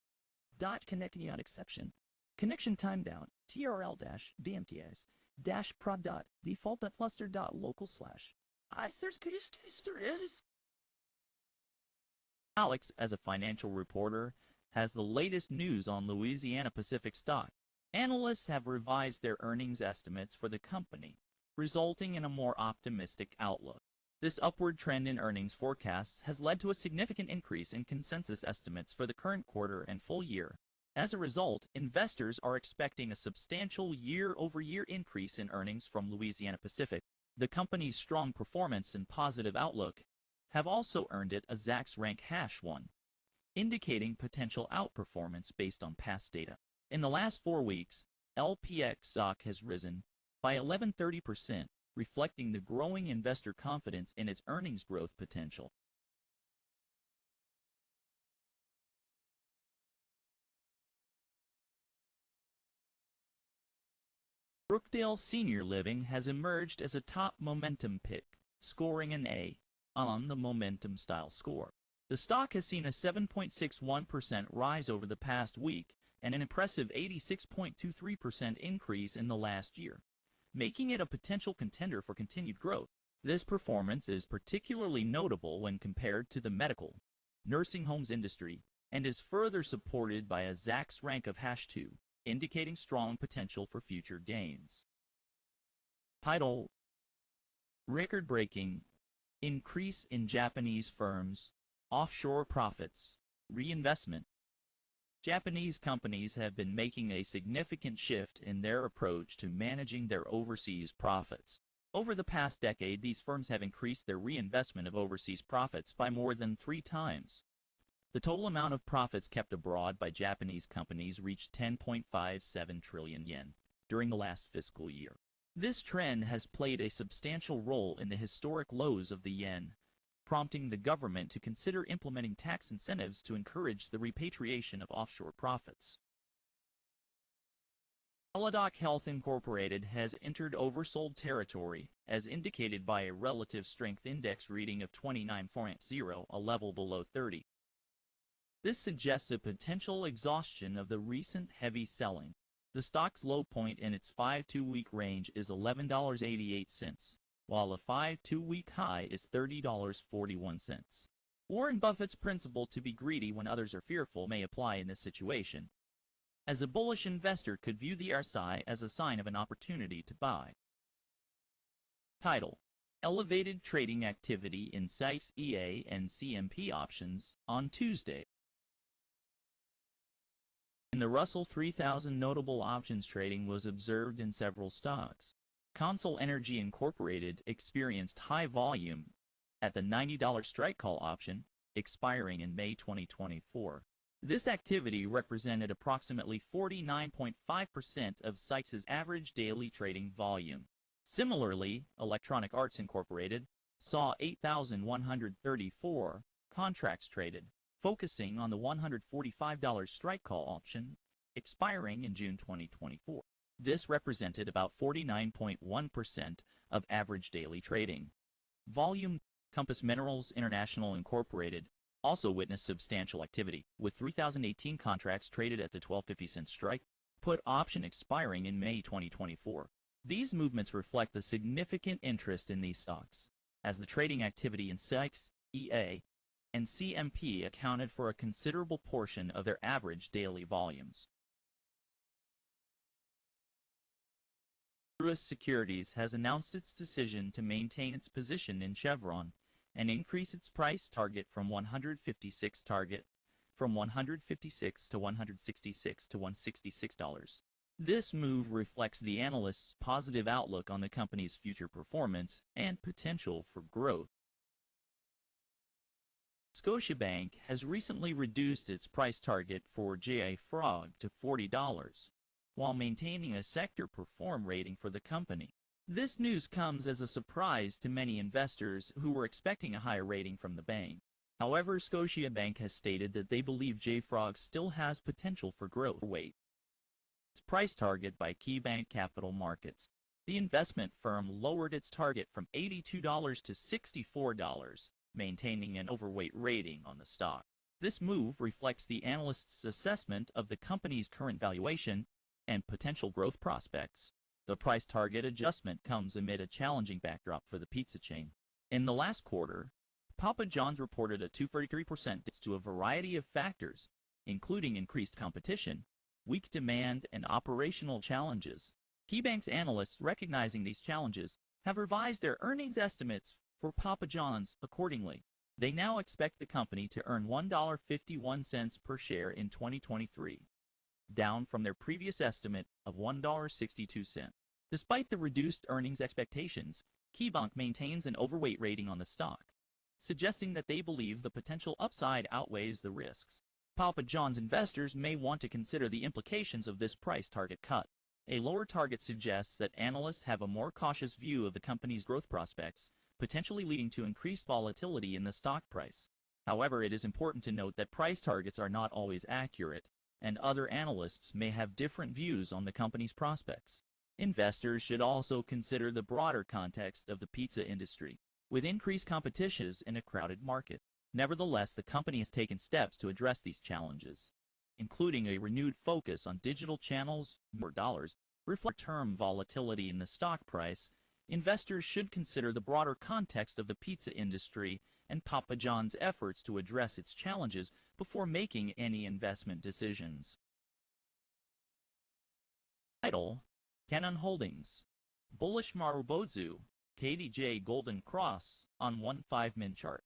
Connecting out exception. Connection timed out. TRL dash BMTS dash prod dot default dot cluster dot local slash. Alex, as a financial reporter, has the latest news on Louisiana Pacific stock. Analysts have revised their earnings estimates for the company, resulting in a more optimistic outlook. This upward trend in earnings forecasts has led to a significant increase in consensus estimates for the current quarter and full year. As a result, investors are expecting a substantial year-over-year increase in earnings from Louisiana Pacific. The company's strong performance and positive outlook have also earned it a Zacks rank #1, indicating potential outperformance based on past data. In the last 4 weeks, LPX stock has risen by 11.30%, reflecting the growing investor confidence in its earnings growth potential. Brookdale Senior Living has emerged as a top momentum pick, scoring an A on the Momentum Style score. The stock has seen a 7.61% rise over the past week and an impressive 86.23% increase in the last year, making it a potential contender for continued growth. This performance is particularly notable when compared to the medical nursing homes industry and is further supported by a Zacks rank of #2, indicating strong potential for future gains. Title: Record-breaking increase in Japanese firms' offshore profits reinvestment. Japanese companies have been making a significant shift in their approach to managing their overseas profits. Over the past decade, these firms have increased their reinvestment of overseas profits by more than 3 times. The total amount of profits kept abroad by Japanese companies reached 10.57 trillion yen during the last fiscal year. This trend has played a substantial role in the historic lows of the yen, prompting the government to consider implementing tax incentives to encourage the repatriation of offshore profits. Teladoc Health Incorporated has entered oversold territory, as indicated by a relative strength index reading of 29.0, a level below 30. This suggests a potential exhaustion of the recent heavy selling. The stock's low point in its 5-2-week range is $11.88, while a 5-2-week high is $30.41. Warren Buffett's principle to be greedy when others are fearful may apply in this situation, as a bullish investor could view the RSI as a sign of an opportunity to buy. Title: Elevated trading activity in SICE EA and CMP options on Tuesday. In the Russell 3000, notable options trading was observed in several stocks. Consol Energy Incorporated experienced high volume at the $90 strike call option, expiring in May 2024. This activity represented approximately 49.5% of SIX's average daily trading volume. Similarly, Electronic Arts Incorporated saw 8,134 contracts traded, focusing on the $145 strike call option, expiring in June 2024. This represented about 49.1% of average daily trading volume. Compass Minerals International Incorporated also witnessed substantial activity, with 3,018 contracts traded at the $12.50 strike put option expiring in May 2024. These movements reflect the significant interest in these stocks, as the trading activity in SIX, EA, and CMP accounted for a considerable portion of their average daily volumes. Truist Securities has announced its decision to maintain its position in Chevron and increase its price target from $156 to $166 to $166. This move reflects the analysts' positive outlook on the company's future performance and potential for growth. Scotiabank has recently reduced its price target for JFrog to $40, while maintaining a sector perform rating for the company. This news comes as a surprise to many investors who were expecting a higher rating from the bank. However, Scotiabank has stated that they believe JFrog still has potential for growth. Its price target by KeyBank Capital Markets. The investment firm lowered its target from $82 to $64, maintaining an overweight rating on the stock. This move reflects the analysts' assessment of the company's current valuation and potential growth prospects. The price target adjustment comes amid a challenging backdrop for the pizza chain. In the last quarter, Papa John's reported a 233% to a variety of factors, including increased competition, weak demand, and operational challenges. KeyBank's analysts, recognizing these challenges, have revised their earnings estimates for Papa John's accordingly. They now expect the company to earn $1.51 per share in 2023. Down from their previous estimate of $1.62. Despite the reduced earnings expectations, KeyBank maintains an overweight rating on the stock, suggesting that they believe the potential upside outweighs the risks. Papa John's investors may want to consider the implications of this price target cut. A lower target suggests that analysts have a more cautious view of the company's growth prospects, potentially leading to increased volatility in the stock price. However, it is important to note that price targets are not always accurate, and other analysts may have different views on the company's prospects. Investors should also consider the broader context of the pizza industry, with increased competition in a crowded market. Nevertheless, the company has taken steps to address these challenges, including a renewed focus on digital channels. More dollars reflect term volatility in the stock price. Investors should consider the broader context of the pizza industry and Papa John's efforts to address its challenges before making any investment decisions. Title: Canon Holdings. Bullish Marubozu, KDJ Golden Cross on 1-5-min chart.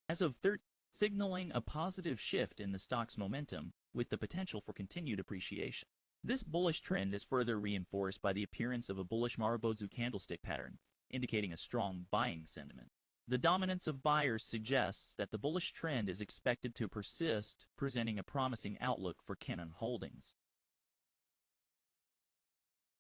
As of signaling a positive shift in the stock's momentum with the potential for continued appreciation. This bullish trend is further reinforced by the appearance of a bullish Marubozu candlestick pattern, indicating a strong buying sentiment. The dominance of buyers suggests that the bullish trend is expected to persist, presenting a promising outlook for Canon Holdings.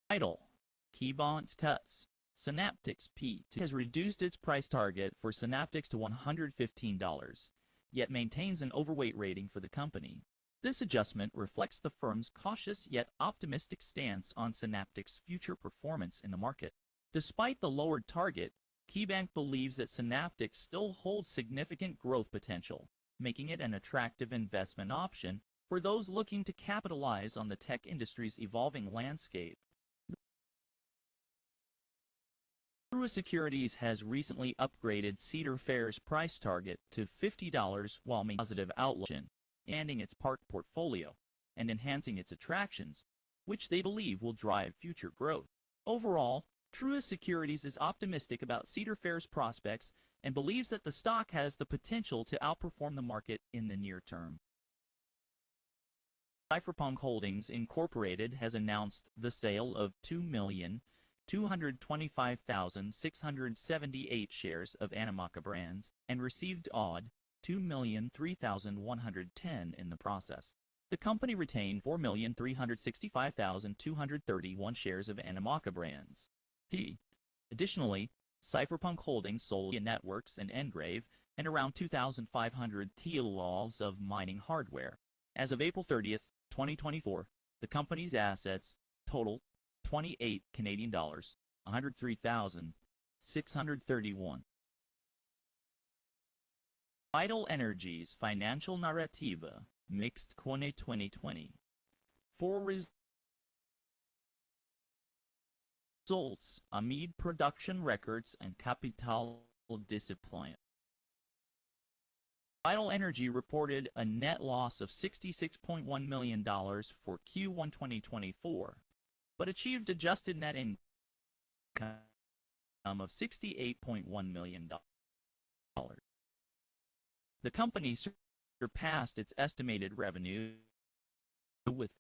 Title: KeyBank cuts. Synaptics P2 has reduced its price target for Synaptics to $115, yet maintains an overweight rating for the company. This adjustment reflects the firm's cautious yet optimistic stance on Synaptics' future performance in the market. Despite the lowered target, KeyBank believes that Synaptics still holds significant growth potential, making it an attractive investment option for those looking to capitalize on the tech industry's evolving landscape. Truist Securities has recently upgraded Cedar Fair's price target to $50 while maintaining a positive outlook, expanding its park portfolio and enhancing its attractions, which they believe will drive future growth. Overall, Truist Securities is optimistic about Cedar Fair's prospects and believes that the stock has the potential to outperform the market in the near term. Cypherpunk Holdings Incorporated has announced the sale of 2,225,678 shares of Animoca Brands and received odd 2,003,110 in the process. The company retained 4,365,231 shares of Animoca Brands. Additionally, Cypherpunk Holdings sold Networks and Engrave and around 2,500 kilowatts of mining hardware. As of April 30th, 2024, the company's assets total 28 Canadian dollars, 103,631. Vital Energy's financial narrative mixed 2020. For results amid production records and capital discipline. Vital Energy reported a net loss of $66.1 million for Q1 2024, but achieved adjusted net income of $68.1 million. The company surpassed its estimated revenue with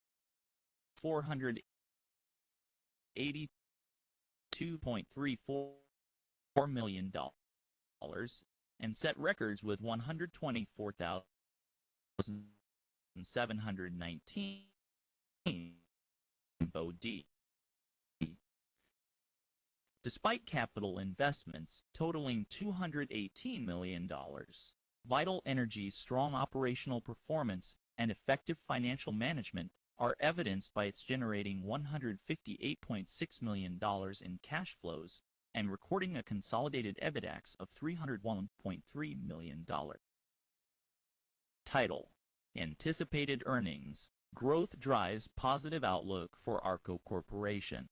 $482.34 million and set records with 124,719 BOD. Despite capital investments totaling $218 million, Vital Energy's strong operational performance and effective financial management are evidenced by its generating $158.6 million in cash flows and recording a consolidated EBITDAX of $301.3 million. Title: Anticipated Earnings. Growth drives positive outlook for ARCO Corporation.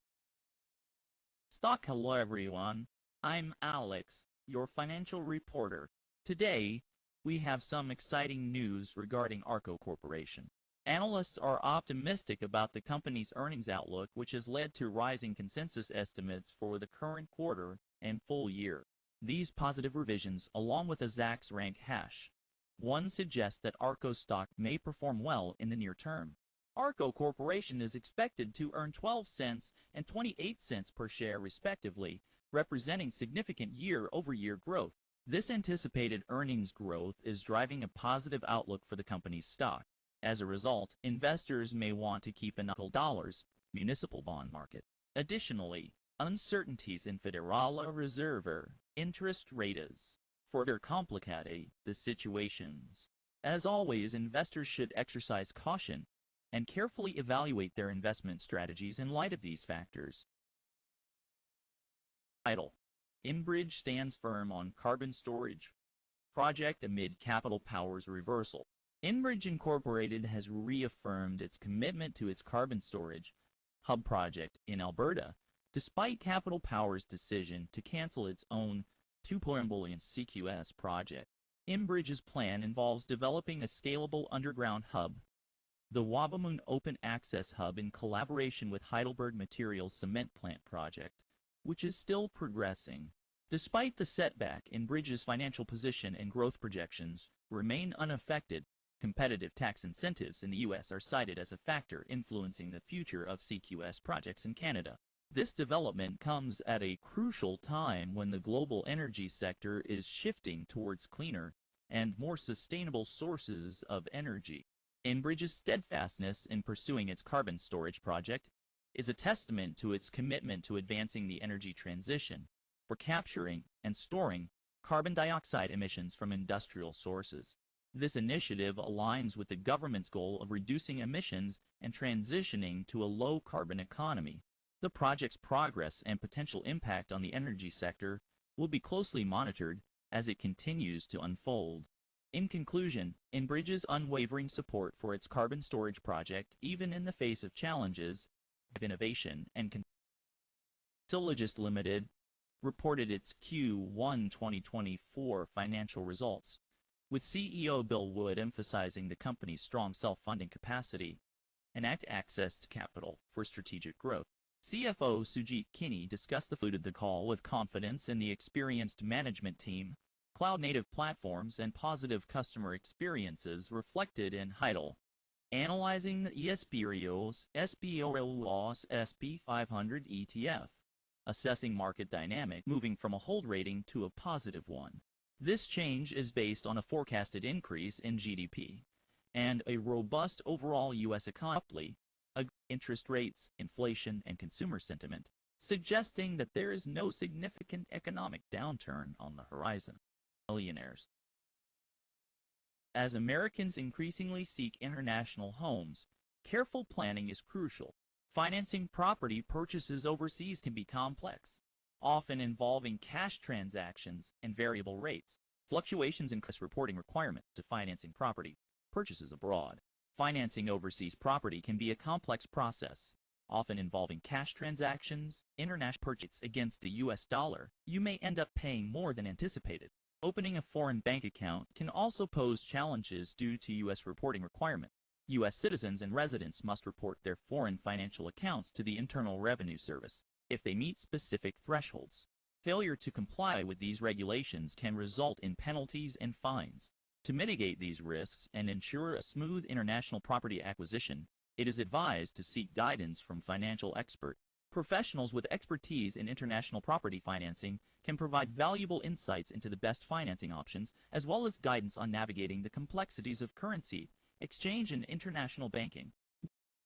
Stock. Hello everyone, I'm Alex, your financial reporter. Today, we have some exciting news regarding ARCO Corporation. Analysts are optimistic about the company's earnings outlook, which has led to rising consensus estimates for the current quarter and full year. These positive revisions, along with a Zacks rank hash, one suggests that ARCO stock may perform well in the near term. ARCO Corporation is expected to earn 12 cents and 28 cents per share respectively, representing significant year-over-year growth. This anticipated earnings growth is driving a positive outlook for the company's stock. As a result, investors may want to keep an eye on dollars municipal bond market. Additionally, uncertainties in Federal Reserve interest rates further complicate the situations. As always, investors should exercise caution and carefully evaluate their investment strategies in light of these factors. Title: Enbridge stands firm on carbon storage project amid Capital Power's reversal. Enbridge Incorporated has reaffirmed its commitment to its carbon storage hub project in Alberta, despite Capital Power's decision to cancel its own $2 billion CQS project. Enbridge's plan involves developing a scalable underground hub, the Wabamun Open Access Hub, in collaboration with Heidelberg Materials Cement Plant project, which is still progressing. Despite the setback, Enbridge's financial position and growth projections remain unaffected. Competitive tax incentives in the U.S. are cited as a factor influencing the future of CQS projects in Canada. This development comes at a crucial time when the global energy sector is shifting towards cleaner and more sustainable sources of energy. Enbridge's steadfastness in pursuing its carbon storage project is a testament to its commitment to advancing the energy transition for capturing and storing carbon dioxide emissions from industrial sources. This initiative aligns with the government's goal of reducing emissions and transitioning to a low-carbon economy. The project's progress and potential impact on the energy sector will be closely monitored as it continues to unfold. In conclusion, Enbridge's unwavering support for its carbon storage project, even in the face of challenges of innovation and Sylogist Limited, reported its Q1 2024 financial results, with CEO Bill Wood emphasizing the company's strong self-funding capacity and access to capital for strategic growth. CFO Sujit Kini discussed the food of the call with confidence in the experienced management team, cloud-native platforms, and positive customer experiences reflected in Heidel. Analyzing the ESPRIO's SPOLOS SP 500 ETF. Assessing market dynamic moving from a hold rating to a positive one. This change is based on a forecasted increase in GDP and a robust overall U.S. economy, interest rates, inflation, and consumer sentiment, suggesting that there is no significant economic downturn on the horizon. Millionaires. As Americans increasingly seek international homes, careful planning is crucial. Financing property purchases overseas can be complex, often involving cash transactions and variable rates. Fluctuations in reporting requirements to financing property purchases abroad. Financing overseas property can be a complex process, often involving cash transactions, international purchases against the U.S. dollar. You may end up paying more than anticipated. Opening a foreign bank account can also pose challenges due to U.S. reporting requirements. U.S. citizens and residents must report their foreign financial accounts to the Internal Revenue Service if they meet specific thresholds. Failure to comply with these regulations can result in penalties and fines. To mitigate these risks and ensure a smooth international property acquisition, it is advised to seek guidance from financial experts. Professionals with expertise in international property financing can provide valuable insights into the best financing options, as well as guidance on navigating the complexities of currency, exchange, and international banking.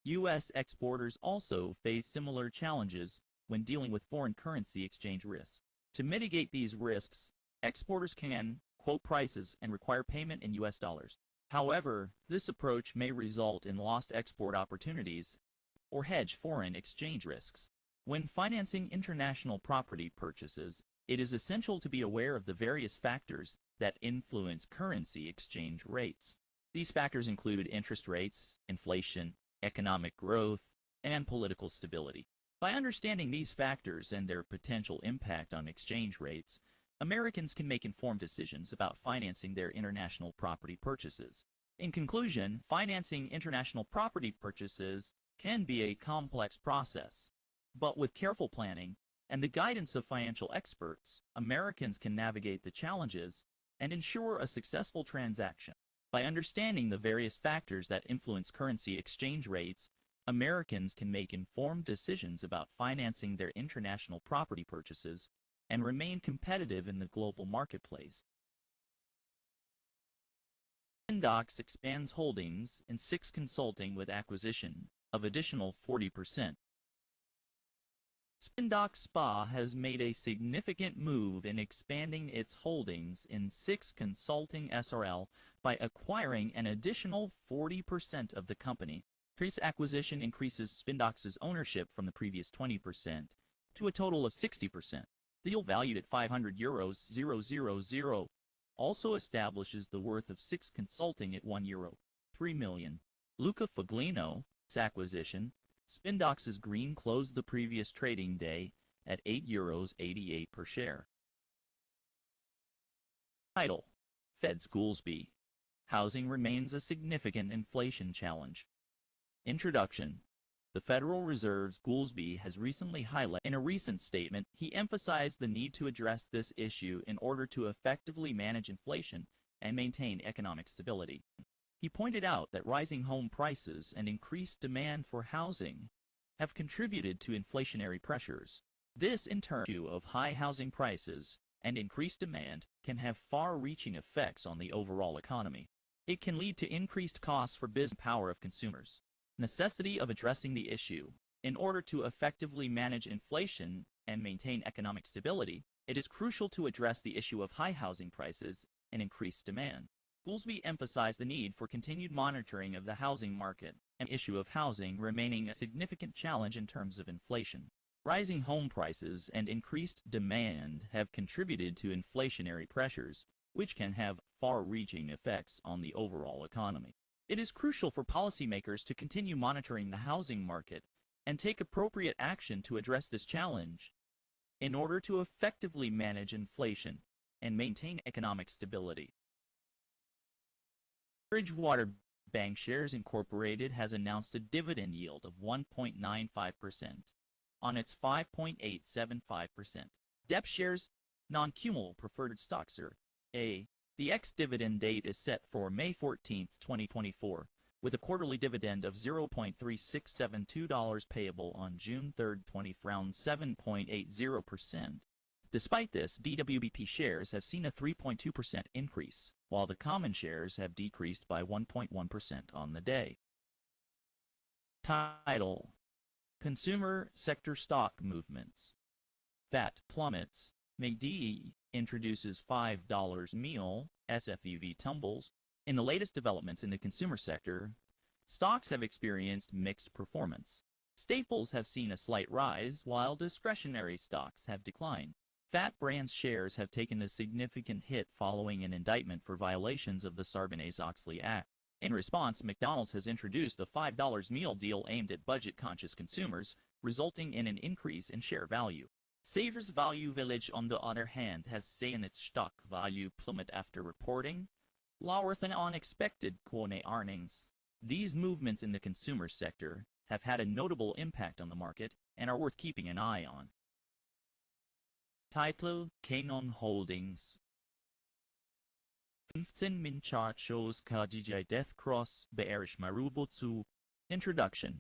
U.S. exporters also face similar challenges when dealing with foreign currency exchange risks. To mitigate these risks, exporters can quote prices and require payment in U.S. dollars. However, this approach may result in lost export opportunities or hedge foreign exchange risks. When financing international property purchases, it is essential to be aware of the various factors that influence currency exchange rates. These factors include interest rates, inflation, economic growth, and political stability. By understanding these factors and their potential impact on exchange rates, Americans can make informed decisions about financing their international property purchases. In conclusion, financing international property purchases can be a complex process, but with careful planning and the guidance of financial experts, Americans can navigate the challenges and ensure a successful transaction. By understanding the various factors that influence currency exchange rates, Americans can make informed decisions about financing their international property purchases and remain competitive in the global marketplace. Spindox expands holdings in Six Consulting with acquisition of additional 40%. Spindox SPA has made a significant move in expanding its holdings in Six Consulting SRL by acquiring an additional 40% of the company. This acquisition increases Spindox's ownership from the previous 20% to a total of 60%. The deal, valued at €500,000, also establishes the worth of Six Consulting at €3 million. Luca Foglino, this acquisition, Spindox's Green closed the previous trading day at €8.88 per share. Title: Fed's Goolsbee. Housing remains a significant inflation challenge. Introduction. The Federal Reserve's Goolsbee has recently highlighted. In a recent statement, he emphasized the need to address this issue in order to effectively manage inflation and maintain economic stability. He pointed out that rising home prices and increased demand for housing have contributed to inflationary pressures. This, in turn, of high housing prices and increased demand can have far-reaching effects on the overall economy. It can lead to increased costs for business power of consumers. Necessity of addressing the issue. In order to effectively manage inflation and maintain economic stability, it is crucial to address the issue of high housing prices and increased demand. Goolsbee emphasized the need for continued monitoring of the housing market, and the issue of housing remaining a significant challenge in terms of inflation. Rising home prices and increased demand have contributed to inflationary pressures, which can have far-reaching effects on the overall economy. It is crucial for policymakers to continue monitoring the housing market and take appropriate action to address this challenge in order to effectively manage inflation and maintain economic stability. Bridgewater Bancshares Incorporated has announced a dividend yield of 1.95% on its 5.875% DEP shares, non-cumulative preferred stocks, or A. The ex-dividend date is set for May 14, 2024, with a quarterly dividend of $0.3672 payable on June 3, 2020, around 7.80%. Despite this, BWBP shares have seen a 3.2% increase, while the common shares have decreased by 1.1% on the day. Title: Consumer Sector Stock Movements. VAT plummets. McD introduces $5 meal. SFUV tumbles. In the latest developments in the consumer sector, stocks have experienced mixed performance. Staples have seen a slight rise, while discretionary stocks have declined. FAT Brands shares have taken a significant hit following an indictment for violations of the Sarbanes-Oxley Act. In response, McDonald's has introduced a $5 meal deal aimed at budget-conscious consumers, resulting in an increase in share value. Savers Value Village, on the other hand, has seen its stock value plummet after reporting lower than unexpected quarterly earnings. These movements in the consumer sector have had a notable impact on the market and are worth keeping an eye on. Title: Canon Holdings. 15-Min chart shows KDJ Death Cross bearish Marubo zu. Introduction.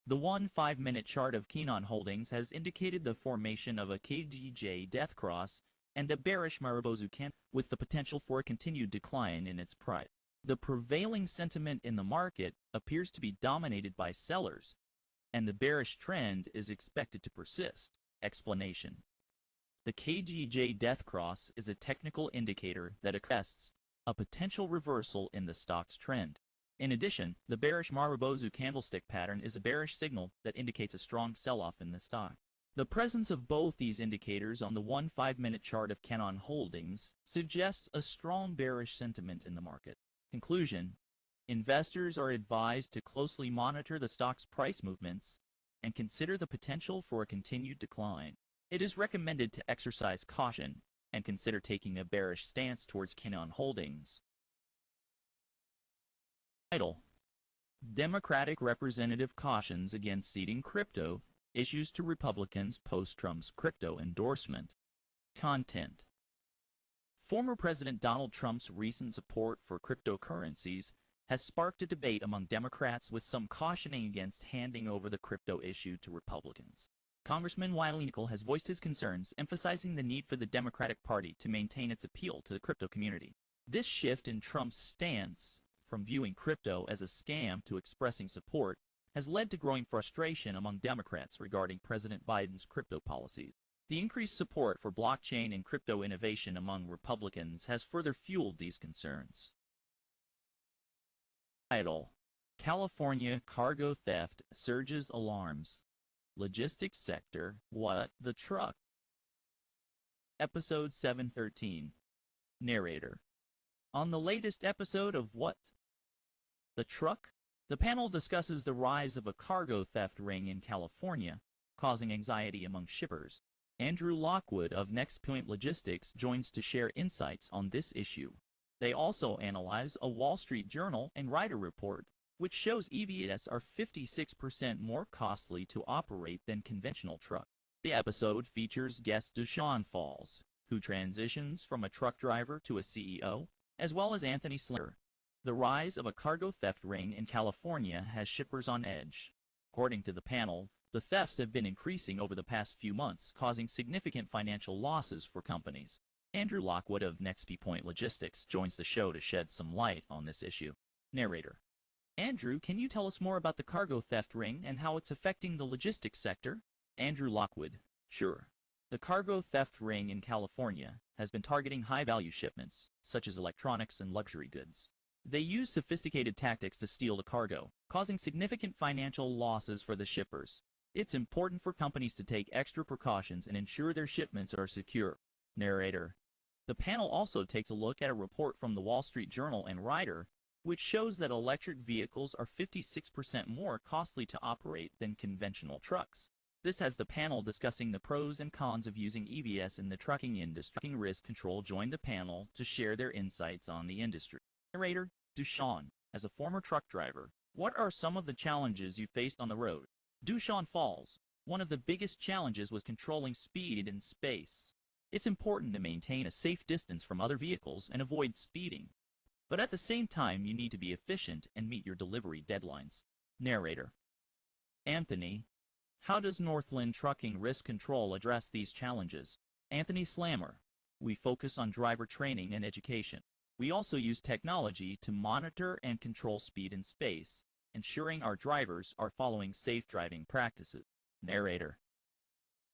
The 5-minute chart of Canon Holdings has indicated the formation of a KDJ Death Cross and a bearish Marubozu candle, with the potential for a continued decline in its price. The prevailing sentiment in the market appears to be dominated by sellers, and the bearish trend is expected to persist. Explanation. The KDJ Death Cross is a technical indicator that attests a potential reversal in the stock's trend. In addition, the bearish Marubozu candlestick pattern is a bearish signal that indicates a strong sell-off in the stock. The presence of both these indicators on the 5-minute chart of Canon Holdings suggests a strong bearish sentiment in the market. Conclusion: investors are advised to closely monitor the stock's price movements and consider the potential for a continued decline. It is recommended to exercise caution and consider taking a bearish stance towards Canon Holdings. Title: Democratic Representative Cautions Against Ceding Crypto, Issues to Republicans Post-Trump's Crypto Endorsement. Content: Former President Donald Trump's recent support for cryptocurrencies has sparked a debate among Democrats, with some cautioning against handing over the crypto issue to Republicans. Congressman Wiley Nickel has voiced his concerns, emphasizing the need for the Democratic Party to maintain its appeal to the crypto community. This shift in Trump's stance from viewing crypto as a scam to expressing support has led to growing frustration among Democrats regarding President Biden's crypto policies. The increased support for blockchain and crypto innovation among Republicans has further fueled these concerns. Title: California Cargo Theft Surges Alarms. Logistics Sector, What the Truck? Episode 713. Narrator: On the latest episode of What the Truck, the panel discusses the rise of a cargo theft ring in California, causing anxiety among shippers. Andrew Lockwood of Next Point Logistics joins to share insights on this issue. They also analyze a Wall Street Journal and Ryder report, which shows EVs are 56% more costly to operate than conventional trucks. The episode features guest Deshaun Falls, who transitions from a truck driver to a CEO, as well as Anthony Slater. The rise of a cargo theft ring in California has shippers on edge. According to the panel, the thefts have been increasing over the past few months, causing significant financial losses for companies. Andrew Lockwood of Next Point Logistics joins the show to shed some light on this issue. Narrator: Andrew, can you tell us more about the cargo theft ring and how it's affecting the logistics sector? Andrew Lockwood: Sure. The cargo theft ring in California has been targeting high-value shipments, such as electronics and luxury goods. They use sophisticated tactics to steal the cargo, causing significant financial losses for the shippers. It's important for companies to take extra precautions and ensure their shipments are secure. Narrator: The panel also takes a look at a report from the Wall Street Journal and Ryder, which shows that electric vehicles are 56% more costly to operate than conventional trucks. This has the panel discussing the pros and cons of using EVs in the trucking industry. Risk Control joined the panel to share their insights on the industry. Narrator: Deshaun, as a former truck driver, what are some of the challenges you faced on the road? Deshaun Falls: One of the biggest challenges was controlling speed in space. It's important to maintain a safe distance from other vehicles and avoid speeding. But at the same time, you need to be efficient and meet your delivery deadlines. Narrator: Anthony, how does Northland Trucking Risk Control address these challenges? Anthony Slammer: We focus on driver training and education. We also use technology to monitor and control speed in space, ensuring our drivers are following safe driving practices. Narrator: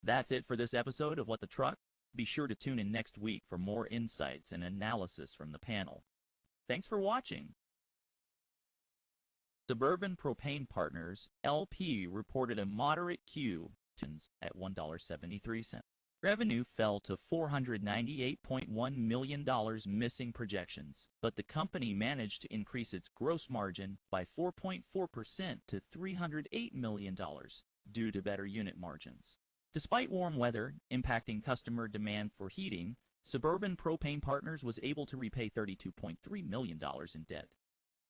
That's it for this episode of What the Truck. Be sure to tune in next week for more insights and analysis from the panel. Thanks for watching. Suburban Propane Partners, LP reported a moderate Q at $1.73. Revenue fell to $498.1 million, missing projections, but the company managed to increase its gross margin by 4.4% to $308 million due to better unit margins. Despite warm weather impacting customer demand for heating, Suburban Propane Partners was able to repay $32.3 million in debt,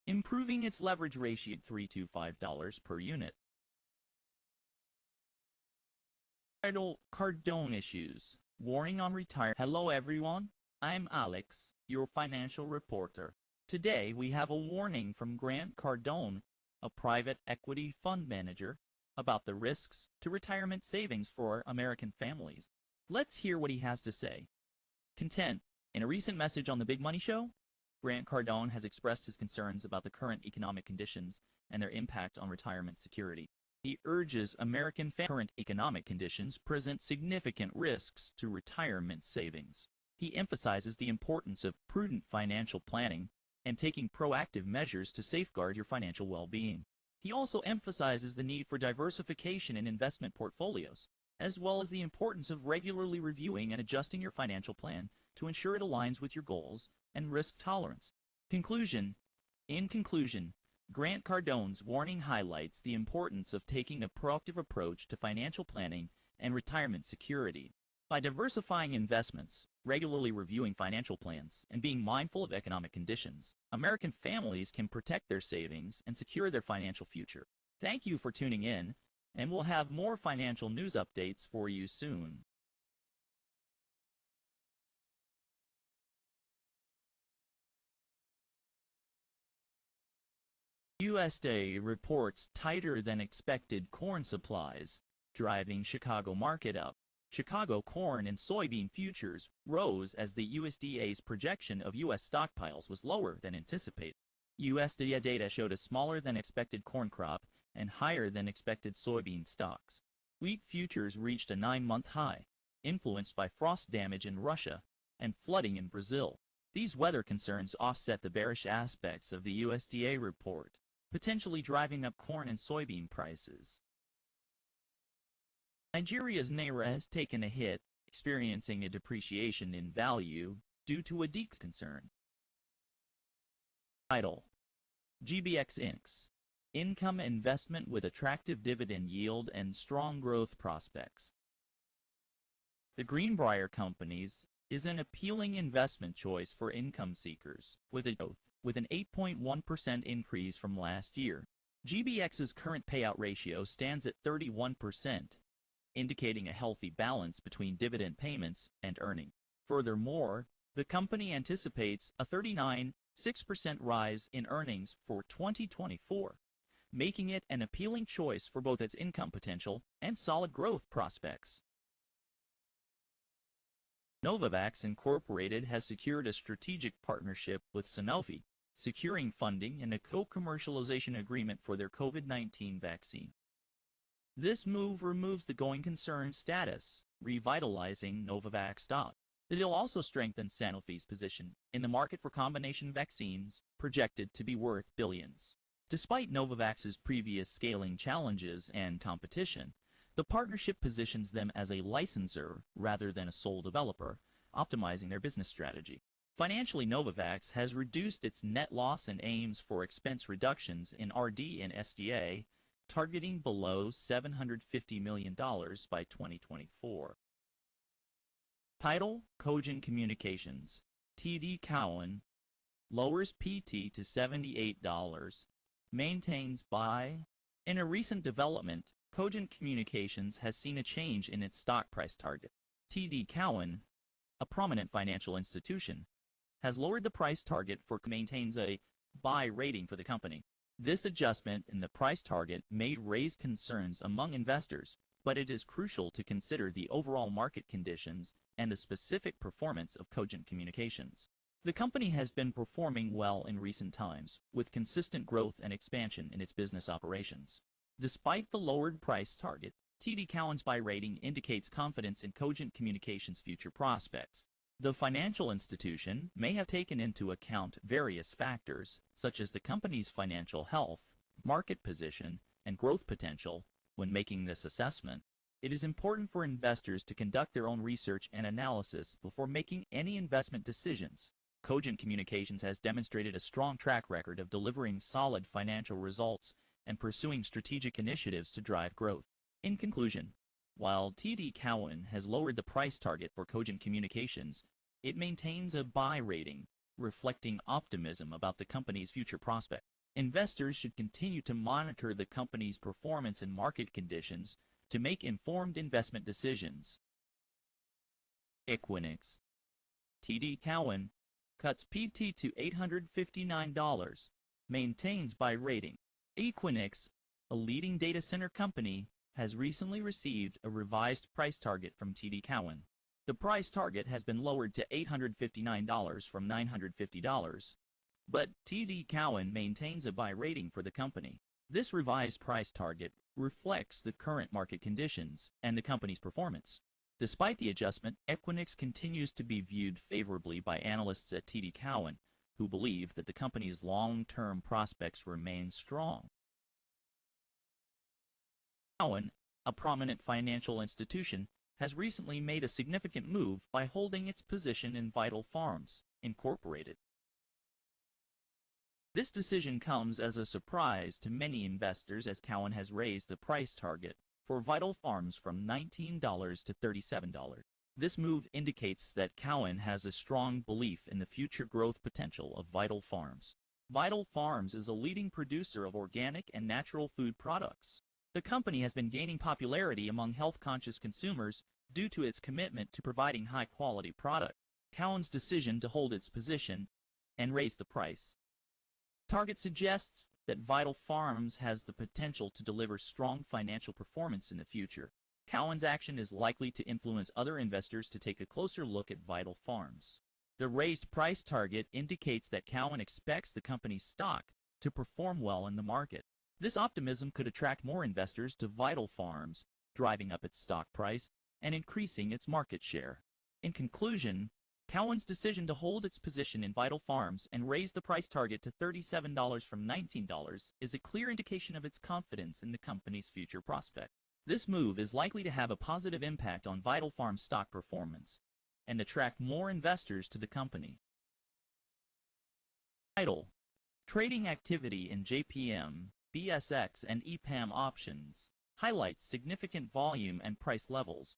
improving its leverage ratio to $325 per unit. Title: Cardone Issues. Warning on Retire. Hello everyone, I'm Alex, your financial reporter. Today we have a warning from Grant Cardone, a private equity fund manager, about the risks to retirement savings for American families. Let's hear what he has to say. Content: In a recent message on the Big Money Show, Grant Cardone has expressed his concerns about the current economic conditions and their impact on retirement security. He urges American current economic conditions present significant risks to retirement savings. He emphasizes the importance of prudent financial planning and taking proactive measures to safeguard your financial well-being. He also emphasizes the need for diversification in investment portfolios, as well as the importance of regularly reviewing and adjusting your financial plan to ensure it aligns with your goals and risk tolerance. Conclusion: In conclusion, Grant Cardone's warning highlights the importance of taking a proactive approach to financial planning and retirement security. By diversifying investments, regularly reviewing financial plans, and being mindful of economic conditions, American families can protect their savings and secure their financial future. Thank you for tuning in, and we'll have more financial news updates for you soon. USDA reports tighter than expected corn supplies, driving Chicago market up. Chicago corn and soybean futures rose as the USDA's projection of U.S. stockpiles was lower than anticipated. USDA data showed a smaller than expected corn crop and higher than expected soybean stocks. Wheat futures reached a 9-month high, influenced by frost damage in Russia and flooding in Brazil. These weather concerns offset the bearish aspects of the USDA report, potentially driving up corn and soybean prices. Nigeria's naira has taken a hit, experiencing a depreciation in value due to a decrease concern. Title: GBX Inc.'s Income Investment with Attractive Dividend Yield and Strong Growth Prospects. The Greenbrier Companies is an appealing investment choice for income seekers, with an 8.1% increase from last year. GBX's current payout ratio stands at 31%, indicating a healthy balance between dividend payments and earning. Furthermore, the company anticipates a 39.6% rise in earnings for 2024, making it an appealing choice for both its income potential and solid growth prospects. Novavax Incorporated has secured a strategic partnership with Sanofi, securing funding and a co-commercialization agreement for their COVID-19 vaccine. This move removes the going concern status, revitalizing Novavax stock. The deal also strengthens Sanofi's position in the market for combination vaccines, projected to be worth billions. Despite Novavax's previous scaling challenges and competition, the partnership positions them as a licensor rather than a sole developer, optimizing their business strategy. Financially, Novavax has reduced its net loss and aims for expense reductions in RD and SDA, targeting below $750 million by 2024. Title: Cogent Communications. TD Cowen lowers PT to $78, maintains buy. In a recent development, Cogent Communications has seen a change in its stock price target. TD Cowen, a prominent financial institution, has lowered the price target for maintains a buy rating for the company. This adjustment in the price target may raise concerns among investors, but it is crucial to consider the overall market conditions and the specific performance of Cogent Communications. The company has been performing well in recent times, with consistent growth and expansion in its business operations. Despite the lowered price target, TD Cowen's buy rating indicates confidence in Cogent Communications' future prospects. The financial institution may have taken into account various factors, such as the company's financial health, market position, and growth potential, when making this assessment. It is important for investors to conduct their own research and analysis before making any investment decisions. Cogent Communications has demonstrated a strong track record of delivering solid financial results and pursuing strategic initiatives to drive growth. In conclusion, while TD Cowen has lowered the price target for Cogent Communications, it maintains a buy rating, reflecting optimism about the company's future prospects. Investors should continue to monitor the company's performance and market conditions to make informed investment decisions. Equinix. TD Cowen cuts PT to $859, maintains buy rating. Equinix, a leading data center company, has recently received a revised price target from TD Cowen. The price target has been lowered to $859 from $950, but TD Cowen maintains a buy rating for the company. This revised price target reflects the current market conditions and the company's performance. Despite the adjustment, Equinix continues to be viewed favorably by analysts at TD Cowen, who believe that the company's long-term prospects remain strong. Cowen, a prominent financial institution, has recently made a significant move by holding its position in Vital Farms, Incorporated. This decision comes as a surprise to many investors as Cowen has raised the price target for Vital Farms from $19 to $37. This move indicates that Cowen has a strong belief in the future growth potential of Vital Farms. Vital Farms is a leading producer of organic and natural food products. The company has been gaining popularity among health-conscious consumers due to its commitment to providing high-quality products. Cowen's decision to hold its position and raise the price target suggests that Vital Farms has the potential to deliver strong financial performance in the future. Cowen's action is likely to influence other investors to take a closer look at Vital Farms. The raised price target indicates that Cowen expects the company's stock to perform well in the market. This optimism could attract more investors to Vital Farms, driving up its stock price and increasing its market share. In conclusion, Cowen's decision to hold its position in Vital Farms and raise the price target to $37 from $19 is a clear indication of its confidence in the company's future prospects. This move is likely to have a positive impact on Vital Farms' stock performance and attract more investors to the company. Title: Trading activity in JPM, BSX, and EPAM options highlights significant volume and price levels.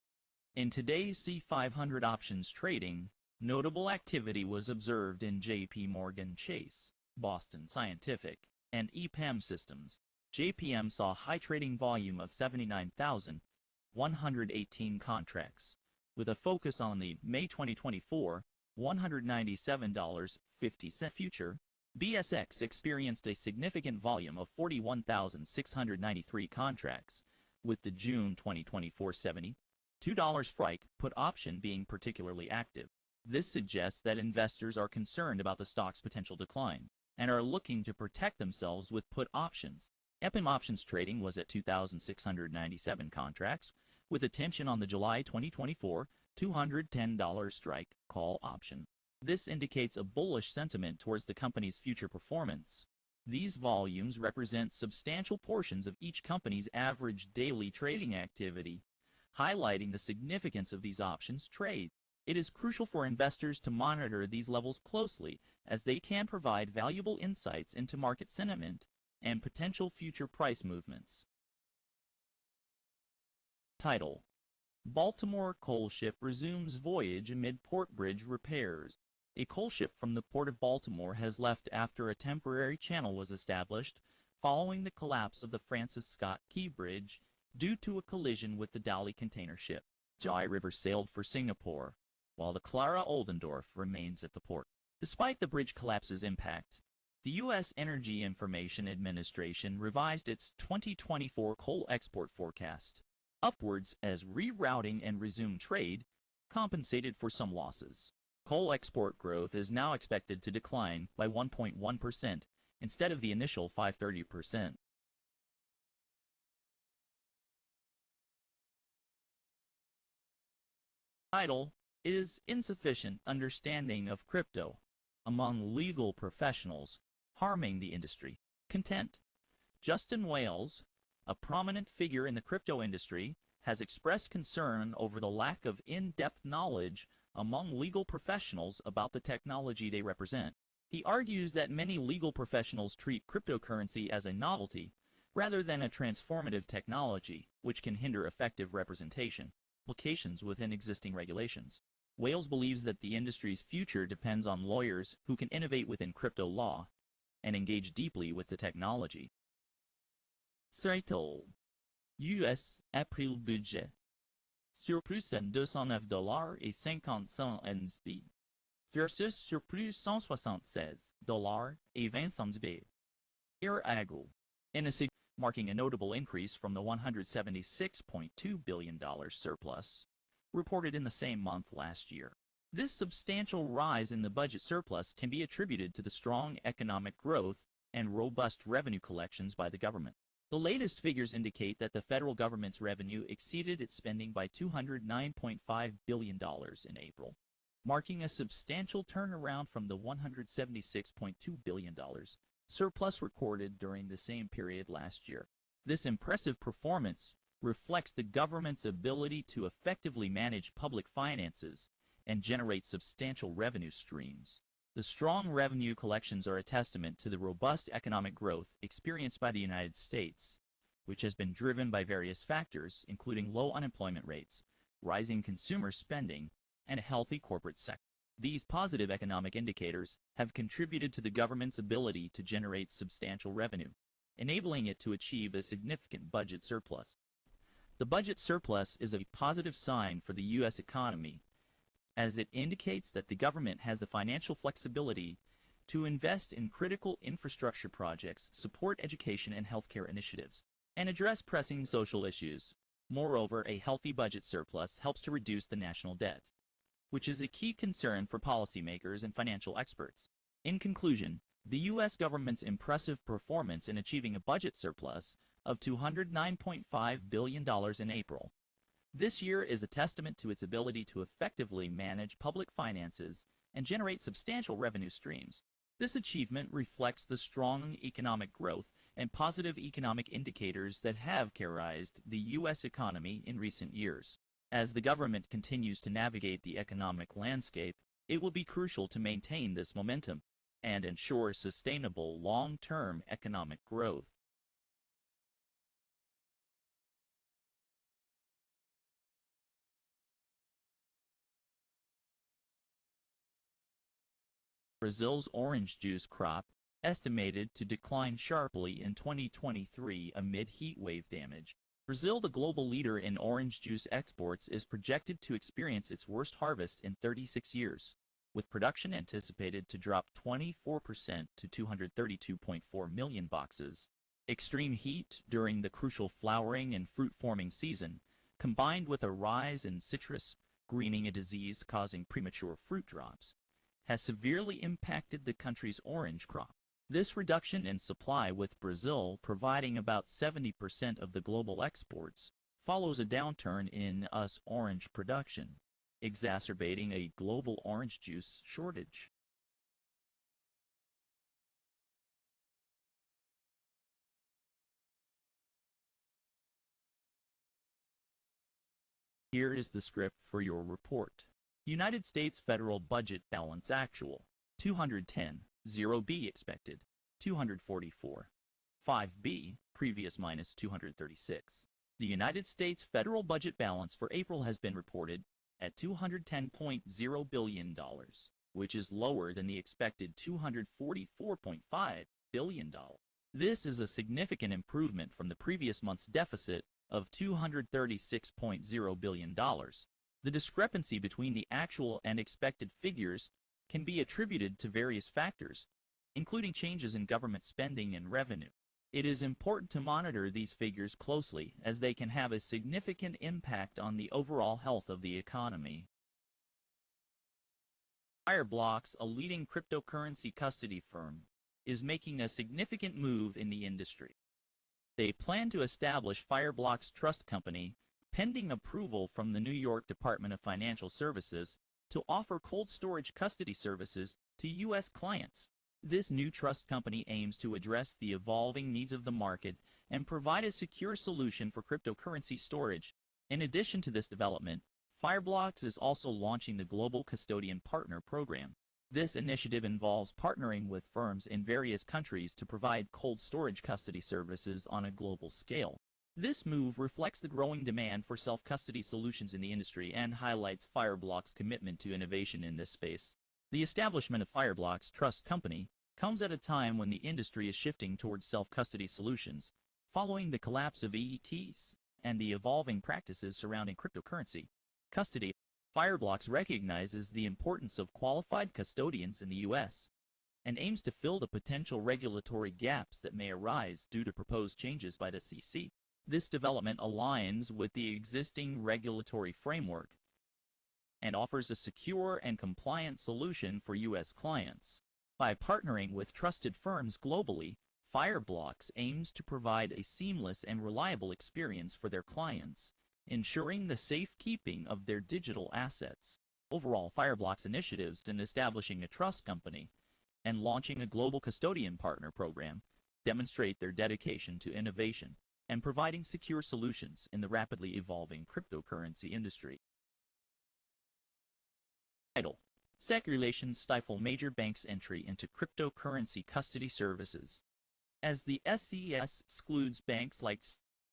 In today's C500 options trading, notable activity was observed in JP Morgan Chase, Boston Scientific, and EPAM Systems. JPM saw high trading volume of 79,118 contracts, with a focus on the May 2024 $197.50 future. BSX experienced a significant volume of 41,693 contracts, with the June 2024 $72 strike put option being particularly active. This suggests that investors are concerned about the stock's potential decline and are looking to protect themselves with put options. EPAM options trading was at 2,697 contracts, with attention on the July 2024 $210 strike call option. This indicates a bullish sentiment towards the company's future performance. These volumes represent substantial portions of each company's average daily trading activity, highlighting the significance of these options trades. It is crucial for investors to monitor these levels closely, as they can provide valuable insights into market sentiment and potential future price movements. Title: Baltimore coal ship resumes voyage amid port bridge repairs. A coal ship from the Port of Baltimore has left after a temporary channel was established following the collapse of the Francis Scott Key Bridge due to a collision with the Dowley container ship. Jai River sailed for Singapore, while the Clara Oldendorf remains at the port. Despite the bridge collapse's impact, the U.S. Energy Information Administration revised its 2024 coal export forecast upwards as rerouting and resumed trade compensated for some losses. Coal export growth is now expected to decline by 1.1% instead of the initial 5.30%. Title is insufficient understanding of crypto among legal professionals, harming the industry. Content. Justin Wales, a prominent figure in the crypto industry, has expressed concern over the lack of in-depth knowledge among legal professionals about the technology they represent. He argues that many legal professionals treat cryptocurrency as a novelty rather than a transformative technology, which can hinder effective representation. Implications within existing regulations. Wales believes that the industry's future depends on lawyers who can innovate within crypto law and engage deeply with the technology. Title. US April budget. Surplus à $209.55 versus surplus $176.20. In a marking a notable increase from the $176.2 billion surplus reported in the same month last year. This substantial rise in the budget surplus can be attributed to the strong economic growth and robust revenue collections by the government. The latest figures indicate that the federal government's revenue exceeded its spending by $209.5 billion in April, marking a substantial turnaround from the $176.2 billion surplus recorded during the same period last year. This impressive performance reflects the government's ability to effectively manage public finances and generate substantial revenue streams. The strong revenue collections are a testament to the robust economic growth experienced by the United States, which has been driven by various factors, including low unemployment rates, rising consumer spending, and a healthy corporate sector. These positive economic indicators have contributed to the government's ability to generate substantial revenue, enabling it to achieve a significant budget surplus. The budget surplus is a positive sign for the U.S. economy, as it indicates that the government has the financial flexibility to invest in critical infrastructure projects, support education and healthcare initiatives, and address pressing social issues. Moreover, a healthy budget surplus helps to reduce the national debt, which is a key concern for policymakers and financial experts. In conclusion, the U.S. government's impressive performance in achieving a budget surplus of $209.5 billion in April this year is a testament to its ability to effectively manage public finances and generate substantial revenue streams. This achievement reflects the strong economic growth and positive economic indicators that have characterized the U.S. economy in recent years. As the government continues to navigate the economic landscape, it will be crucial to maintain this momentum and ensure sustainable long-term economic growth. Brazil's orange juice crop estimated to decline sharply in 2023 amid heat wave damage. Brazil, the global leader in orange juice exports, is projected to experience its worst harvest in 36 years, with production anticipated to drop 24% to 232.4 million boxes. Extreme heat during the crucial flowering and fruit-forming season, combined with a rise in citrus greening, a disease causing premature fruit drops, has severely impacted the country's orange crop. This reduction in supply, with Brazil providing about 70% of the global exports, follows a downturn in U.S. orange production, exacerbating a global orange juice shortage. Here is the script for your report. United States federal budget balance actual, 210, 0B expected, 244. 5B, previous minus 236. The United States federal budget balance for April has been reported at $210.0 billion, which is lower than the expected $244.5 billion. This is a significant improvement from the previous month's deficit of $236.0 billion. The discrepancy between the actual and expected figures can be attributed to various factors, including changes in government spending and revenue. It is important to monitor these figures closely, as they can have a significant impact on the overall health of the economy. Fireblocks, a leading cryptocurrency custody firm, is making a significant move in the industry. They plan to establish Fireblocks Trust Company, pending approval from the New York Department of Financial Services, to offer cold storage custody services to U.S. clients. This new trust company aims to address the evolving needs of the market and provide a secure solution for cryptocurrency storage. In addition to this development, Fireblocks is also launching the Global Custodian Partner Program. This initiative involves partnering with firms in various countries to provide cold storage custody services on a global scale. This move reflects the growing demand for self-custody solutions in the industry and highlights Fireblocks' commitment to innovation in this space. The establishment of Fireblocks Trust Company comes at a time when the industry is shifting towards self-custody solutions, following the collapse of ETFs and the evolving practices surrounding cryptocurrency custody. Fireblocks recognizes the importance of qualified custodians in the U.S. and aims to fill the potential regulatory gaps that may arise due to proposed changes by the SEC. This development aligns with the existing regulatory framework and offers a secure and compliant solution for U.S. clients. By partnering with trusted firms globally, Fireblocks aims to provide a seamless and reliable experience for their clients, ensuring the safekeeping of their digital assets. Overall, Fireblocks' initiatives in establishing a trust company and launching a global custodian partner program demonstrate their dedication to innovation and providing secure solutions in the rapidly evolving cryptocurrency industry. Title: SEC regulations stifle major banks' entry into cryptocurrency custody services. As the SEC excludes banks like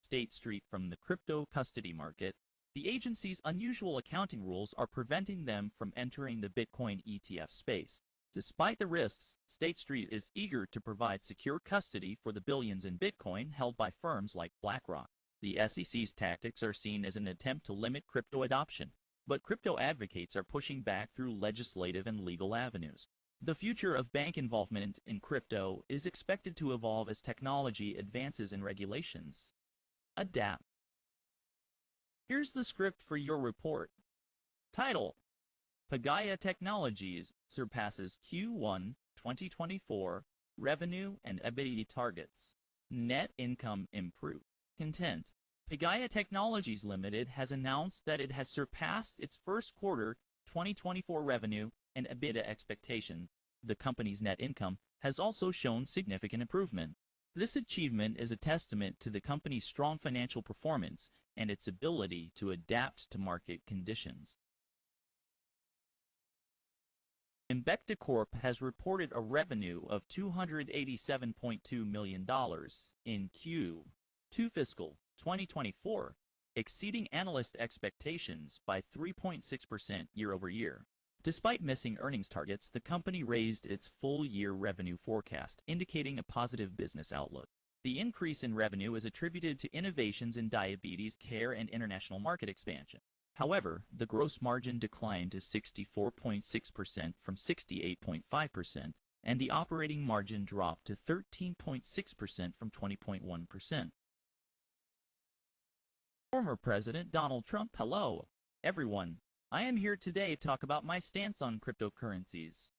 State Street from the crypto custody market, the agency's unusual accounting rules are preventing them from entering the Bitcoin ETF space. Despite the risks, State Street is eager to provide secure custody for the billions in Bitcoin held by firms like BlackRock. The SEC's tactics are seen as an attempt to limit crypto adoption, but crypto advocates are pushing back through legislative and legal avenues. The future of bank involvement in crypto is expected to evolve as technology advances and regulations adapt. Here's the script for your report. Title: Pagaya Technologies surpasses Q1 2024 revenue and EBITDA targets. Net income improved. Content: Pagaya Technologies Limited has announced that it has surpassed its first quarter 2024 revenue and EBITDA expectation. The company's net income has also shown significant improvement. This achievement is a testament to the company's strong financial performance and its ability to adapt to market conditions. Embecta Corp has reported a revenue of $287.2 million in Q2 fiscal 2024, exceeding analyst expectations by 3.6% year-over-year. Despite missing earnings targets, the company raised its full-year revenue forecast, indicating a positive business outlook. The increase in revenue is attributed to innovations in diabetes care and international market expansion. However, the gross margin declined to 64.6% from 68.5%, and the operating margin dropped to 13.6% from 20.1%. Former President Donald Trump. Hello, everyone. I am here today to talk about my stance on cryptocurrencies.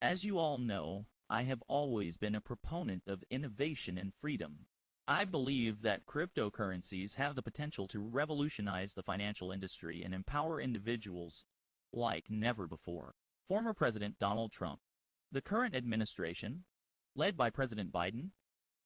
As you all know, I have always been a proponent of innovation and freedom. I believe that cryptocurrencies have the potential to revolutionize the financial industry and empower individuals like never before. Former President Donald Trump. The current administration, led by President Biden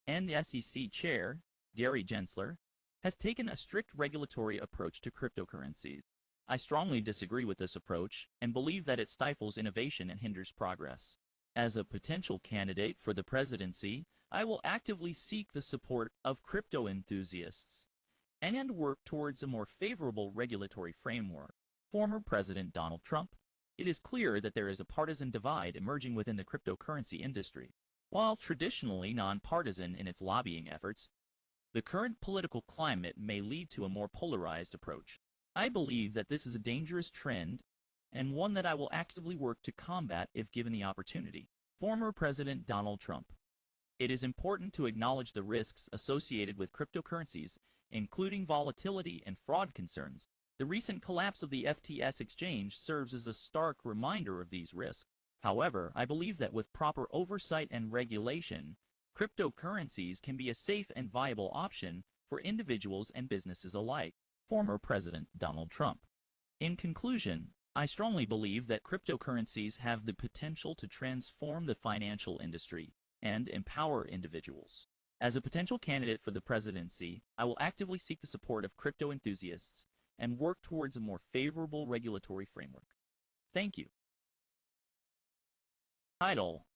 and the SEC Chair, Gary Gensler, has taken a strict regulatory approach to cryptocurrencies. I strongly disagree with this approach and believe that it stifles innovation and hinders progress. As a potential candidate for the presidency, I will actively seek the support of crypto enthusiasts and work towards a more favorable regulatory framework. Former President Donald Trump. It is clear that there is a partisan divide emerging within the cryptocurrency industry. While traditionally nonpartisan in its lobbying efforts, the current political climate may lead to a more polarized approach. I believe that this is a dangerous trend and one that I will actively work to combat if given the opportunity. Former President Donald Trump. It is important to acknowledge the risks associated with cryptocurrencies, including volatility and fraud concerns. The recent collapse of the FTX exchange serves as a stark reminder of these risks. However, I believe that with proper oversight and regulation, cryptocurrencies can be a safe and viable option for individuals and businesses alike. Former President Donald Trump. In conclusion, I strongly believe that cryptocurrencies have the potential to transform the financial industry and empower individuals. As a potential candidate for the presidency, I will actively seek the support of crypto enthusiasts and work towards a more favorable regulatory framework. Thank you. Title: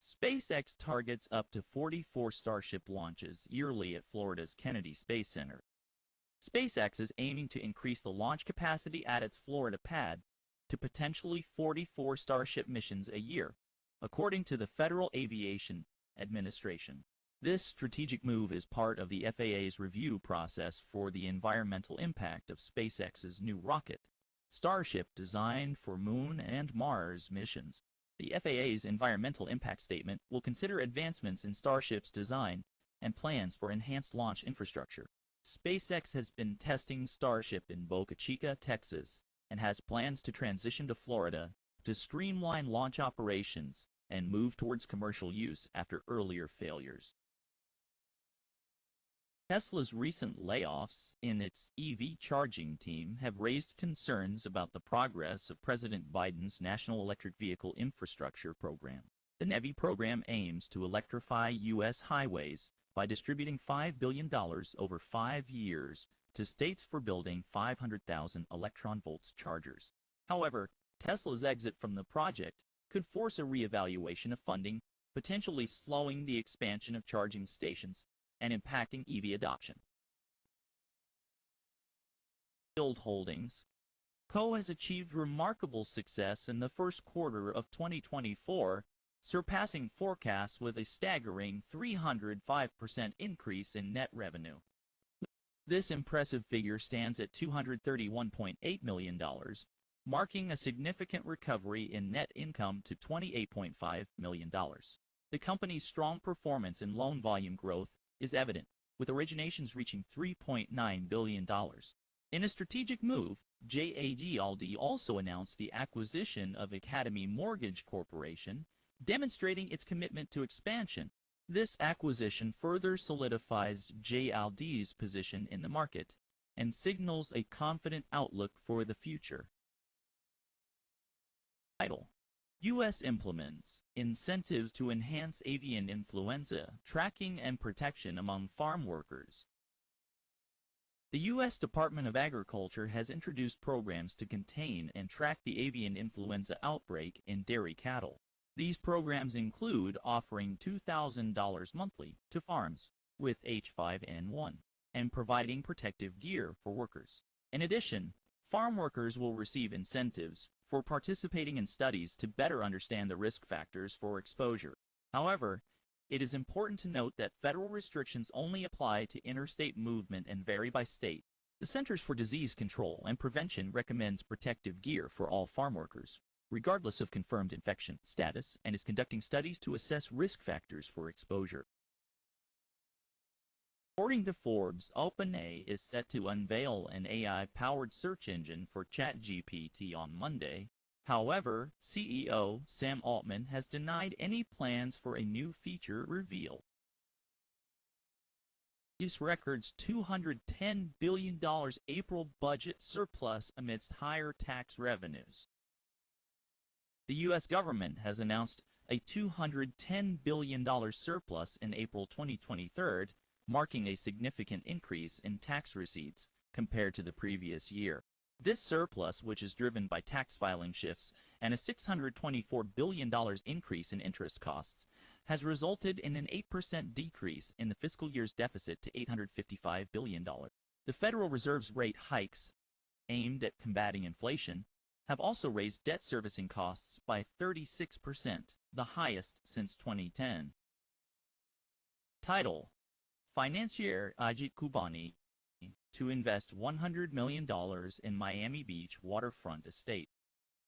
SpaceX targets up to 44 Starship launches yearly at Florida's Kennedy Space Center. SpaceX is aiming to increase the launch capacity at its Florida pad to potentially 44 Starship missions a year, according to the Federal Aviation Administration. This strategic move is part of the FAA's review process for the environmental impact of SpaceX's new rocket, Starship, designed for Moon and Mars missions. The FAA's environmental impact statement will consider advancements in Starship's design and plans for enhanced launch infrastructure. SpaceX has been testing Starship in Boca Chica, Texas, and has plans to transition to Florida to streamline launch operations and move towards commercial use after earlier failures. Tesla's recent layoffs in its EV charging team have raised concerns about the progress of President Biden's National Electric Vehicle Infrastructure Program. The NEVI program aims to electrify U.S. highways by distributing $5 billion over 5 years to states for building 500,000 electron-volt chargers. However, Tesla's exit from the project could force a reevaluation of funding, potentially slowing the expansion of charging stations and impacting EV adoption. Guild Holdings Co. has achieved remarkable success in the first quarter of 2024, surpassing forecasts with a staggering 305% increase in net revenue. This impressive figure stands at $231.8 million, marking a significant recovery in net income to $28.5 million. The company's strong performance in loan volume growth is evident, with originations reaching $3.9 billion. In a strategic move, JAGLD also announced the acquisition of Academy Mortgage Corporation, demonstrating its commitment to expansion. This acquisition further solidifies JLD's position in the market and signals a confident outlook for the future. Title: U.S. implements incentives to enhance avian influenza tracking and protection among farm workers. The U.S. Department of Agriculture has introduced programs to contain and track the avian influenza outbreak in dairy cattle. These programs include offering $2,000 monthly to farms with H5N1 and providing protective gear for workers. In addition, farm workers will receive incentives for participating in studies to better understand the risk factors for exposure. However, it is important to note that federal restrictions only apply to interstate movement and vary by state. The Centers for Disease Control and Prevention recommends protective gear for all farm workers, regardless of confirmed infection status, and is conducting studies to assess risk factors for exposure. According to Forbes, OpenAI is set to unveil an AI-powered search engine for ChatGPT on Monday. However, CEO Sam Altman has denied any plans for a new feature reveal. This records $210 billion April budget surplus amidst higher tax revenues. The U.S. government has announced a $210 billion surplus in April 2023, marking a significant increase in tax receipts compared to the previous year. This surplus, which is driven by tax filing shifts and a $624 billion increase in interest costs, has resulted in an 8% decrease in the fiscal year's deficit to $855 billion. The Federal Reserve's rate hikes, aimed at combating inflation, have also raised debt servicing costs by 36%, the highest since 2010. Title: Financier Ajit Kubani to invest $100 million in Miami Beach waterfront estate.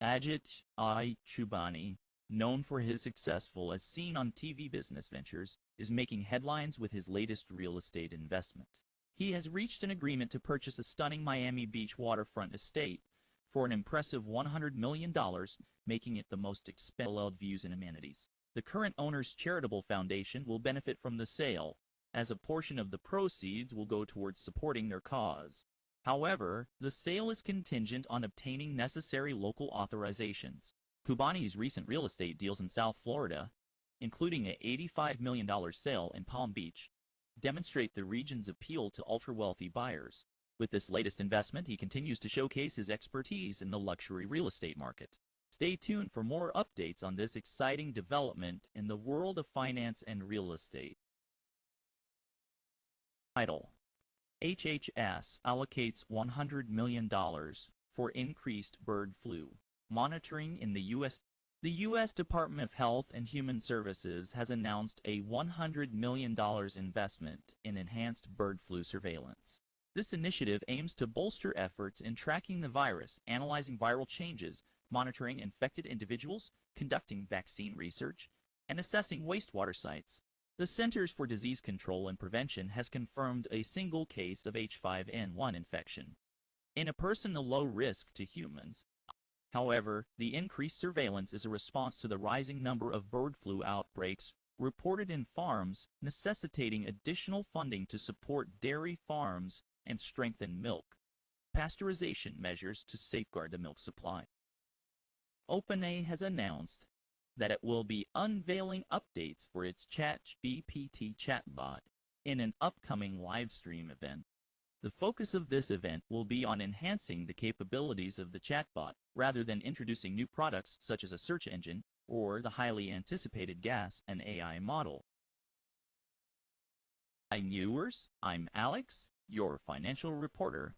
Ajit I. Chubani, known for his successful as seen on TV business ventures, is making headlines with his latest real estate investment. He has reached an agreement to purchase a stunning Miami Beach waterfront estate for an impressive $100 million, making it the most expensive views and amenities. The current owner's charitable foundation will benefit from the sale, as a portion of the proceeds will go towards supporting their cause. However, the sale is contingent on obtaining necessary local authorizations. Kubani's recent real estate deals in South Florida, including an $85 million sale in Palm Beach, demonstrate the region's appeal to ultra-wealthy buyers. With this latest investment, he continues to showcase his expertise in the luxury real estate market. Stay tuned for more updates on this exciting development in the world of finance and real estate. Title: HHS allocates $100 million for increased bird flu monitoring in the U.S. The U.S. Department of Health and Human Services has announced a $100 million investment in enhanced bird flu surveillance. This initiative aims to bolster efforts in tracking the virus, analyzing viral changes, monitoring infected individuals, conducting vaccine research, and assessing wastewater sites. The Centers for Disease Control and Prevention has confirmed a single case of H5N1 infection in a person of low risk to humans. However, the increased surveillance is a response to the rising number of bird flu outbreaks reported in farms, necessitating additional funding to support dairy farms and strengthen milk pasteurization measures to safeguard the milk supply. OpenAI has announced that it will be unveiling updates for its ChatGPT chatbot in an upcoming live stream event. The focus of this event will be on enhancing the capabilities of the chatbot rather than introducing new products such as a search engine or the highly anticipated gas and AI model. Hi viewers, I'm Alex, your financial reporter.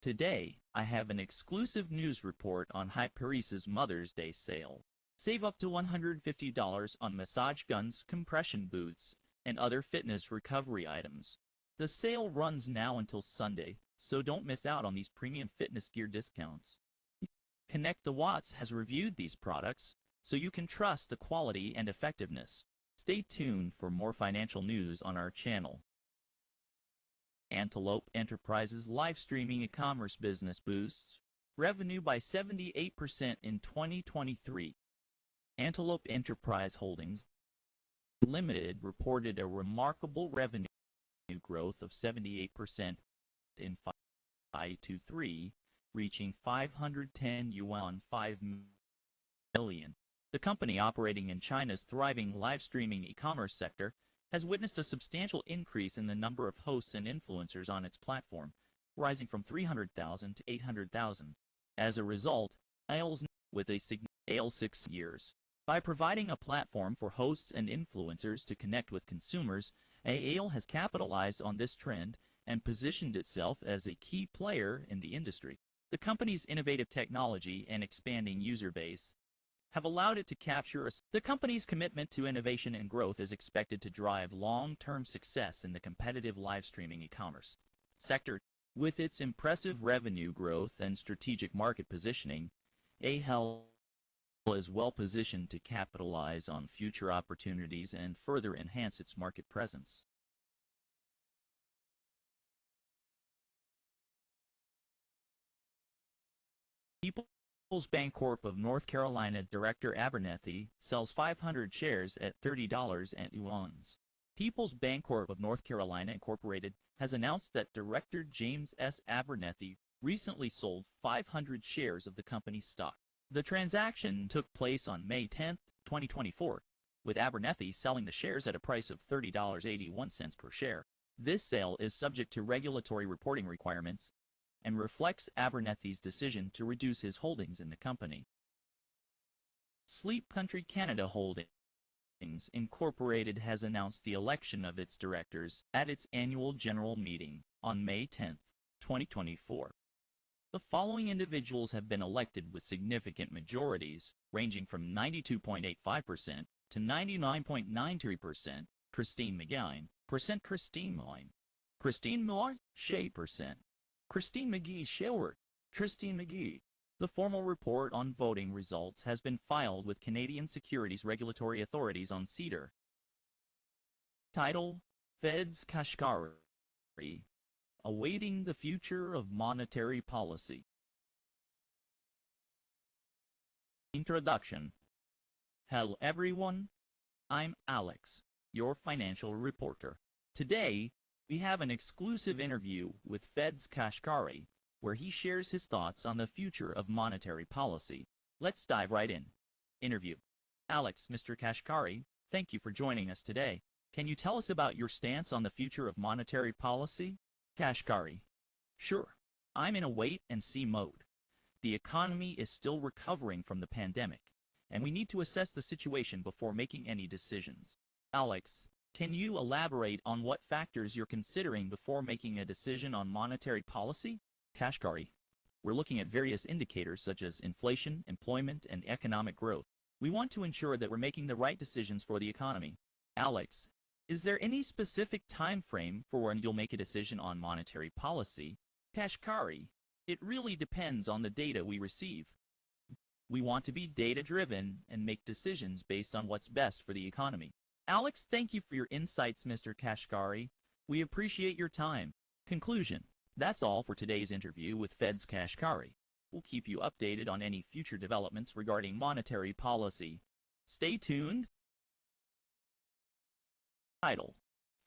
Today, I have an exclusive news report on Hyperese's Mother's Day sale. Save up to $150 on massage guns, compression boots, and other fitness recovery items. The sale runs now until Sunday, so don't miss out on these premium fitness gear discounts. Connect the Watts has reviewed these products, so you can trust the quality and effectiveness. Stay tuned for more financial news on our channel. Antelope Enterprises live streaming e-commerce business boosts revenue by 78% in 2023. Antelope Enterprise Holdings Limited reported a remarkable revenue growth of 78% in 523, reaching 510 yuan 5 million. The company, operating in China's thriving live streaming e-commerce sector, has witnessed a substantial increase in the number of hosts and influencers on its platform, rising from 300,000 to 800,000. As a result, AIL's with a significant 6 years. By providing a platform for hosts and influencers to connect with consumers, AIL has capitalized on this trend and positioned itself as a key player in the industry. The company's innovative technology and expanding user base have allowed it to capture the company's commitment to innovation and growth is expected to drive long-term success in the competitive live streaming e-commerce sector. With its impressive revenue growth and strategic market positioning, AIL is well positioned to capitalize on future opportunities and further enhance its market presence. People's Bancorp of North Carolina Director Abernethy sells 500 shares at $30 and yuans. People's Bancorp of North Carolina Incorporated has announced that Director James S. Abernethy recently sold 500 shares of the company's stock. The transaction took place on May 10, 2024, with Abernethy selling the shares at a price of $30.81 per share. This sale is subject to regulatory reporting requirements and reflects Abernethy's decision to reduce his holdings in the company. Sleep Country Canada Holdings Incorporated has announced the election of its directors at its annual general meeting on May 10, 2024. The following individuals have been elected with significant majorities, ranging from 92.85% to 99.93%. Christine McGuine, Christine Moine, Christine Moore, Shea %, Christine McGee Sheward, Christine McGee, The formal report on voting results has been filed with Canadian Securities Regulatory Authorities on SEDAR. Title: Fed's Kashkari, Awaiting the Future of Monetary Policy. Introduction. Hello everyone, I'm Alex, your financial reporter. Today, we have an exclusive interview with Fed's Kashkari, where he shares his thoughts on the future of monetary policy. Let's dive right in. Interview. Alex, Mr. Kashkari, thank you for joining us today. Can you tell us about your stance on the future of monetary policy? Kashkari. Sure. I'm in a wait-and-see mode. The economy is still recovering from the pandemic, and we need to assess the situation before making any decisions. Alex, can you elaborate on what factors you're considering before making a decision on monetary policy? Kashkari. We're looking at various indicators such as inflation, employment, and economic growth. We want to ensure that we're making the right decisions for the economy. Alex, is there any specific time frame for when you'll make a decision on monetary policy? Kashkari. It really depends on the data we receive. We want to be data-driven and make decisions based on what's best for the economy. Alex, thank you for your insights, Mr. Kashkari. We appreciate your time. Conclusion. That's all for today's interview with Fed's Kashkari. We'll keep you updated on any future developments regarding monetary policy. Stay tuned. Title: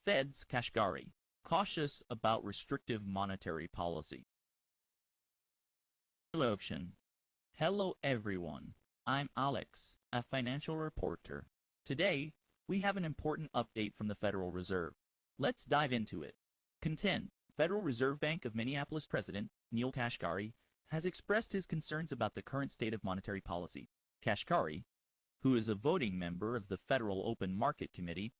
Fed's Kashkari, Cautious About Restrictive Monetary Policy. Introduction. Hello everyone, I'm Alex, a financial reporter. Today, we have an important update from the Federal Reserve. Let's dive into it. Content: Federal Reserve Bank of Minneapolis President Neel Kashkari has expressed his concerns about the current state of monetary policy. Kashkari, who is a voting member of the Federal Open Market Committee,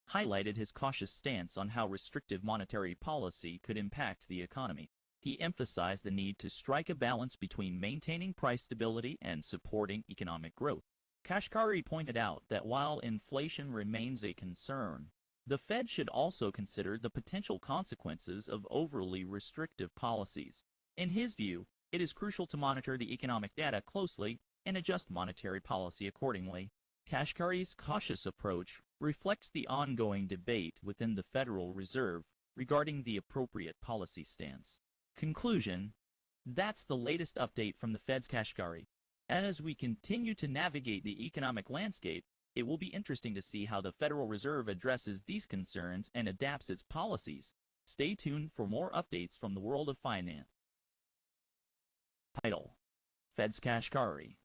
highlighted his cautious stance on how restrictive monetary policy could impact the economy. He emphasized the need to strike a balance between maintaining price stability and supporting economic growth. Kashkari pointed out that while inflation remains a concern, the Fed should also consider the potential consequences of overly restrictive policies. In his view, it is crucial to monitor the economic data closely and adjust monetary policy accordingly. Kashkari's cautious approach reflects the ongoing debate within the Federal Reserve regarding the appropriate policy stance. Conclusion. That's the latest update from the Fed's Kashkari. As we continue to navigate the economic landscape, it will be interesting to see how the Federal Reserve addresses these concerns and adapts its policies. Stay tuned for more updates from the world of finance. Title: Fed's Kashkari.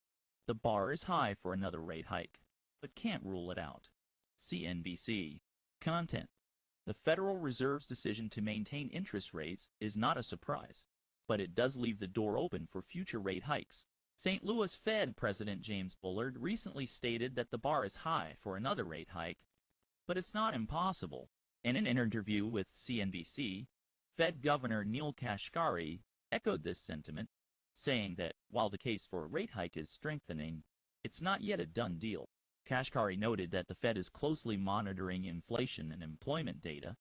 The bar is high for another rate hike, but can't rule it out. CNBC. Content: The Federal Reserve's decision to maintain interest rates is not a surprise, but it does leave the door open for future rate hikes. St. Louis Fed President James Bullard recently stated that the bar is high for another rate hike, but it's not impossible. In an interview with CNBC, Fed Governor Neel Kashkari echoed this sentiment, saying that while the case for a rate hike is strengthening, it's not yet a done deal. Kashkari noted that the Fed is closely monitoring inflation and employment data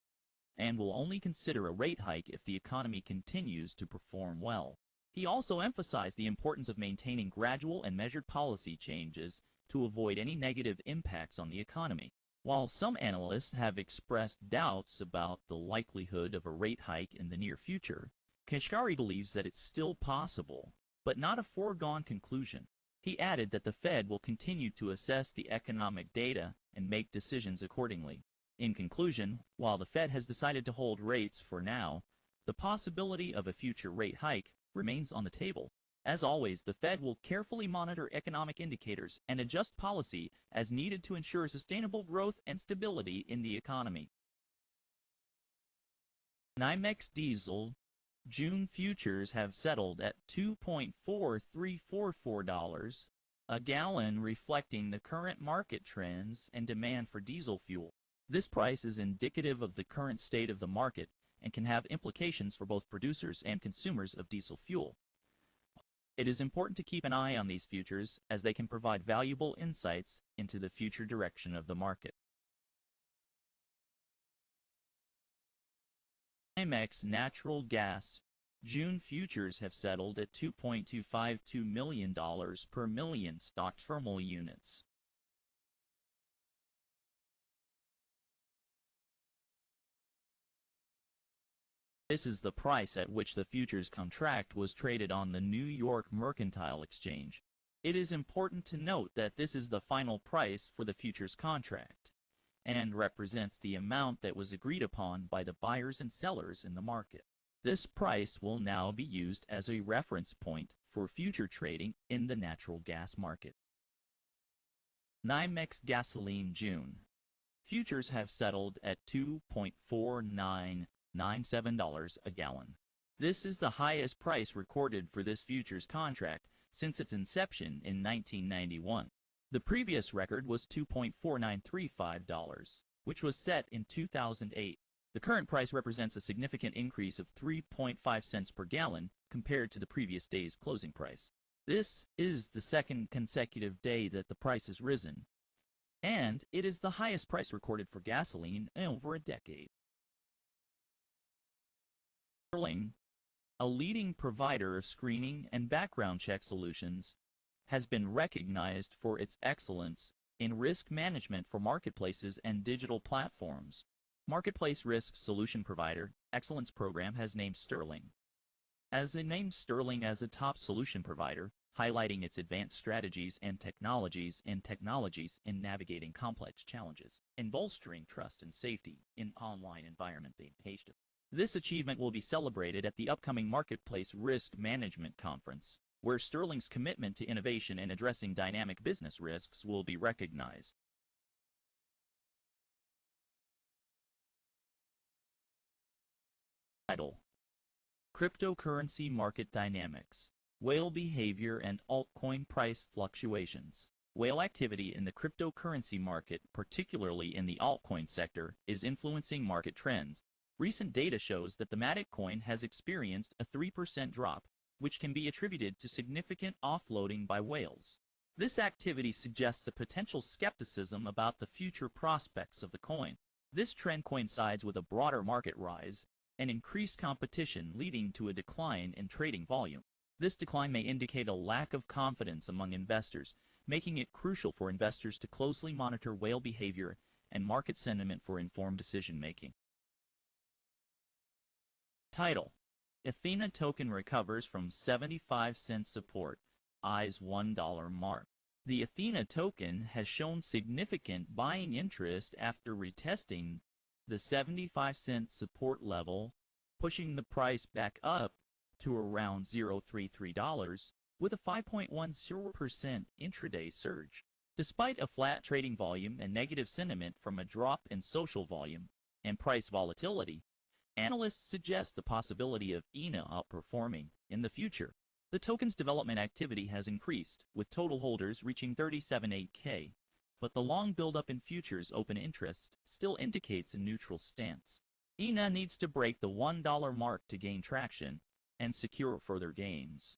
and will only consider a rate hike if the economy continues to perform well. He also emphasized the importance of maintaining gradual and measured policy changes to avoid any negative impacts on the economy. While some analysts have expressed doubts about the likelihood of a rate hike in the near future, Kashkari believes that it's still possible, but not a foregone conclusion. He added that the Fed will continue to assess the economic data and make decisions accordingly. In conclusion, while the Fed has decided to hold rates for now, the possibility of a future rate hike remains on the table. As always, the Fed will carefully monitor economic indicators and adjust policy as needed to ensure sustainable growth and stability in the economy. NYMEX diesel June futures have settled at $2.4344 a gallon, reflecting the current market trends and demand for diesel fuel. This price is indicative of the current state of the market and can have implications for both producers and consumers of diesel fuel. It is important to keep an eye on these futures as they can provide valuable insights into the future direction of the market. NYMEX natural gas June futures have settled at $2.252 million per million stock terminal units. This is the price at which the futures contract was traded on the New York Mercantile Exchange. It is important to note that this is the final price for the futures contract and represents the amount that was agreed upon by the buyers and sellers in the market. This price will now be used as a reference point for future trading in the natural gas market. NYMEX gasoline June. Futures have settled at $2.4997 a gallon. This is the highest price recorded for this futures contract since its inception in 1991. The previous record was $2.4935, which was set in 2008. The current price represents a significant increase of 3.5 cents per gallon compared to the previous day's closing price. This is the second consecutive day that the price has risen, and it is the highest price recorded for gasoline in over a decade. Sterling, a leading provider of screening and background check solutions, has been recognized for its excellence in risk management for marketplaces and digital platforms. Marketplace Risk Solution Provider Excellence Program has named Sterling as a top solution provider, highlighting its advanced strategies and technologies in navigating complex challenges and bolstering trust and safety in online environment being paged. This achievement will be celebrated at the upcoming Marketplace Risk Management Conference, where Sterling's commitment to innovation and addressing dynamic business risks will be recognized. Title: Cryptocurrency Market Dynamics, Whale Behavior and Altcoin Price Fluctuations. Whale activity in the cryptocurrency market, particularly in the altcoin sector, is influencing market trends. Recent data shows that the Matic coin has experienced a 3% drop, which can be attributed to significant offloading by whales. This activity suggests a potential skepticism about the future prospects of the coin. This trend coincides with a broader market rise and increased competition, leading to a decline in trading volume. This decline may indicate a lack of confidence among investors, making it crucial for investors to closely monitor whale behavior and market sentiment for informed decision-making. Title: Athena token recovers from 75-cent support, eyes $1 mark. The Athena token has shown significant buying interest after retesting the 75-cent support level, pushing the price back up to around $0.33 with a 5.10% intraday surge. Despite a flat trading volume and negative sentiment from a drop in social volume and price volatility, analysts suggest the possibility of Athena outperforming in the future. The token's development activity has increased, with total holders reaching 37.8K, but the long buildup in futures open interest still indicates a neutral stance. Athena needs to break the $1 mark to gain traction and secure further gains.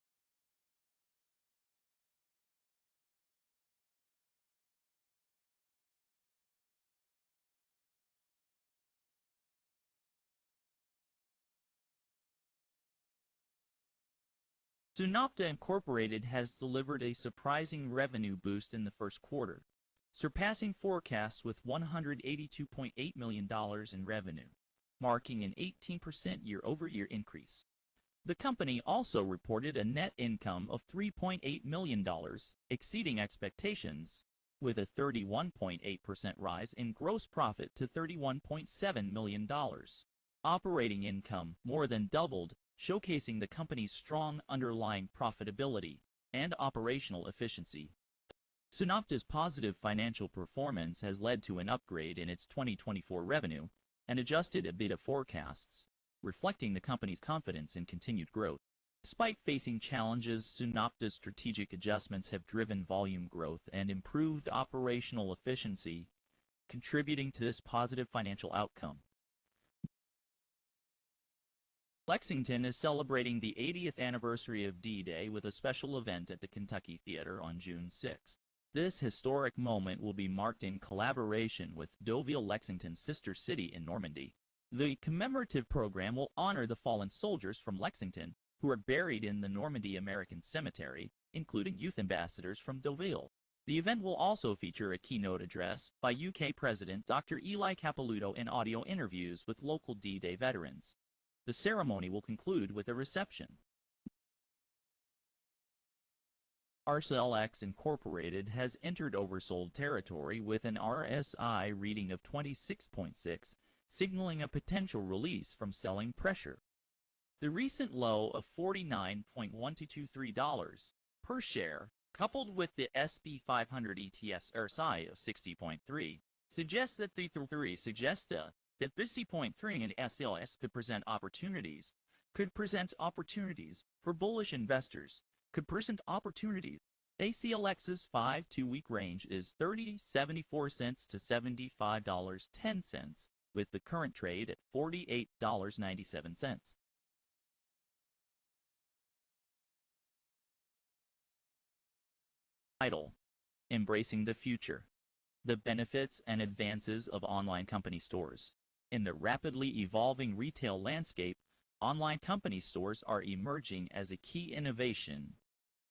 Synopta Incorporated has delivered a surprising revenue boost in the first quarter, surpassing forecasts with $182.8 million in revenue, marking an 18% year-over-year increase. The company also reported a net income of $3.8 million, exceeding expectations, with a 31.8% rise in gross profit to $31.7 million. Operating income more than doubled, showcasing the company's strong underlying profitability and operational efficiency. Synopta's positive financial performance has led to an upgrade in its 2024 revenue and adjusted EBITDA forecasts, reflecting the company's confidence in continued growth. Despite facing challenges, Synopta's strategic adjustments have driven volume growth and improved operational efficiency, contributing to this positive financial outcome. Lexington is celebrating the 80th anniversary of D-Day with a special event at the Kentucky Theater on June 6. This historic moment will be marked in collaboration with Deauville, Lexington's sister city in Normandy. The commemorative program will honor the fallen soldiers from Lexington who are buried in the Normandy American Cemetery, including youth ambassadors from Deauville. The event will also feature a keynote address by UK President Dr. Eli Capilouto and audio interviews with local D-Day veterans. The ceremony will conclude with a reception. RCLX Incorporated has entered oversold territory with an RSI reading of 26.6, signaling a potential release from selling pressure. The recent low of $49.123 per share, coupled with the SP 500 ETF's RSI of 60.3, suggests that the 50.3 in SLS could present opportunities for bullish investors, ACLX's 5-2-week range is 30.74 cents to $75.10, with the current trade at $48.97. Title: Embracing the Future. The Benefits and Advances of Online Company Stores. In the rapidly evolving retail landscape, online company stores are emerging as a key innovation,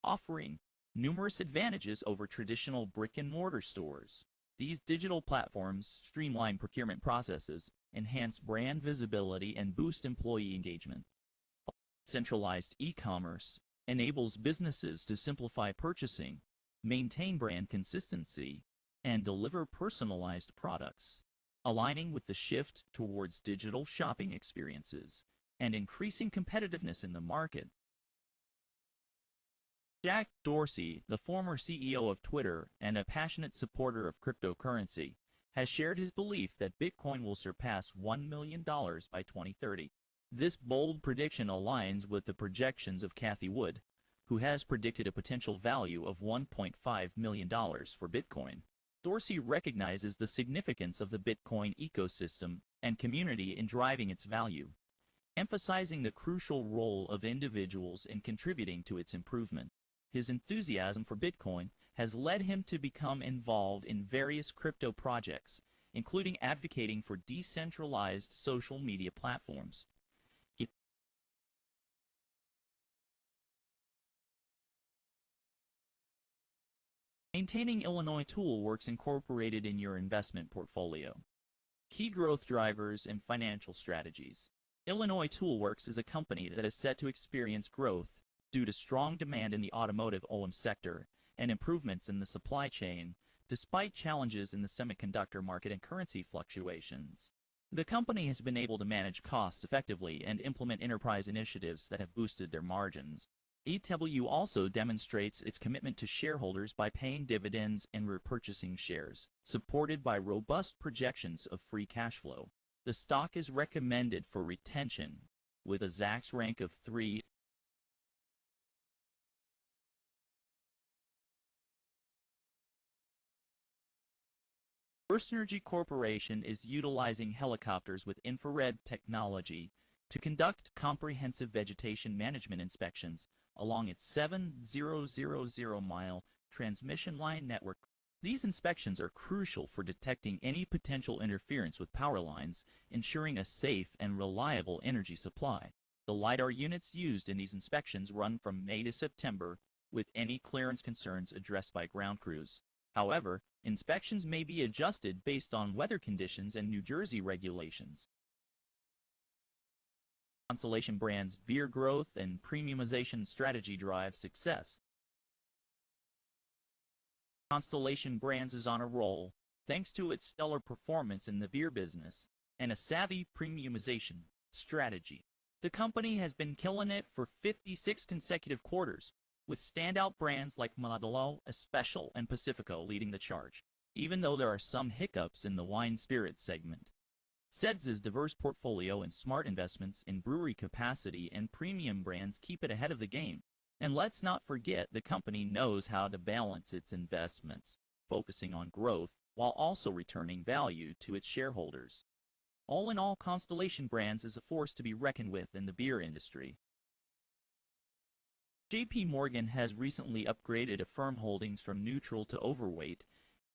offering numerous advantages over traditional brick-and-mortar stores. These digital platforms streamline procurement processes, enhance brand visibility, and boost employee engagement. Centralized e-commerce enables businesses to simplify purchasing, maintain brand consistency, and deliver personalized products, aligning with the shift towards digital shopping experiences and increasing competitiveness in the market. Jack Dorsey, the former CEO of Twitter and a passionate supporter of cryptocurrency, has shared his belief that Bitcoin will surpass $1 million by 2030. This bold prediction aligns with the projections of Cathie Wood, who has predicted a potential value of $1.5 million for Bitcoin. Dorsey recognizes the significance of the Bitcoin ecosystem and community in driving its value, emphasizing the crucial role of individuals in contributing to its improvement. His enthusiasm for Bitcoin has led him to become involved in various crypto projects, including advocating for decentralized social media platforms. Maintaining Illinois Toolworks Incorporated in your investment portfolio. Key growth drivers and financial strategies. Illinois Toolworks is a company that is set to experience growth due to strong demand in the automotive OEM sector and improvements in the supply chain, despite challenges in the semiconductor market and currency fluctuations. The company has been able to manage costs effectively and implement enterprise initiatives that have boosted their margins. EW also demonstrates its commitment to shareholders by paying dividends and repurchasing shares, supported by robust projections of free cash flow. The stock is recommended for retention, with a Zacks rank of 3. FirstEnergy Corporation is utilizing helicopters with infrared technology to conduct comprehensive vegetation management inspections along its 7,000-mile transmission line network. These inspections are crucial for detecting any potential interference with power lines, ensuring a safe and reliable energy supply. The LiDAR units used in these inspections run from May to September, with any clearance concerns addressed by ground crews. However, inspections may be adjusted based on weather conditions and New Jersey regulations. Constellation Brands' beer growth and premiumization strategy drive success. Constellation Brands is on a roll, thanks to its stellar performance in the beer business and a savvy premiumization strategy. The company has been killing it for 56 consecutive quarters, with standout brands like Modelo, Especial, and Pacifico leading the charge, even though there are some hiccups in the wine spirit segment. SEDS's diverse portfolio and smart investments in brewery capacity and premium brands keep it ahead of the game. And let's not forget, the company knows how to balance its investments, focusing on growth while also returning value to its shareholders. All in all, Constellation Brands is a force to be reckoned with in the beer industry. JP Morgan has recently upgraded Affirm holdings from neutral to overweight,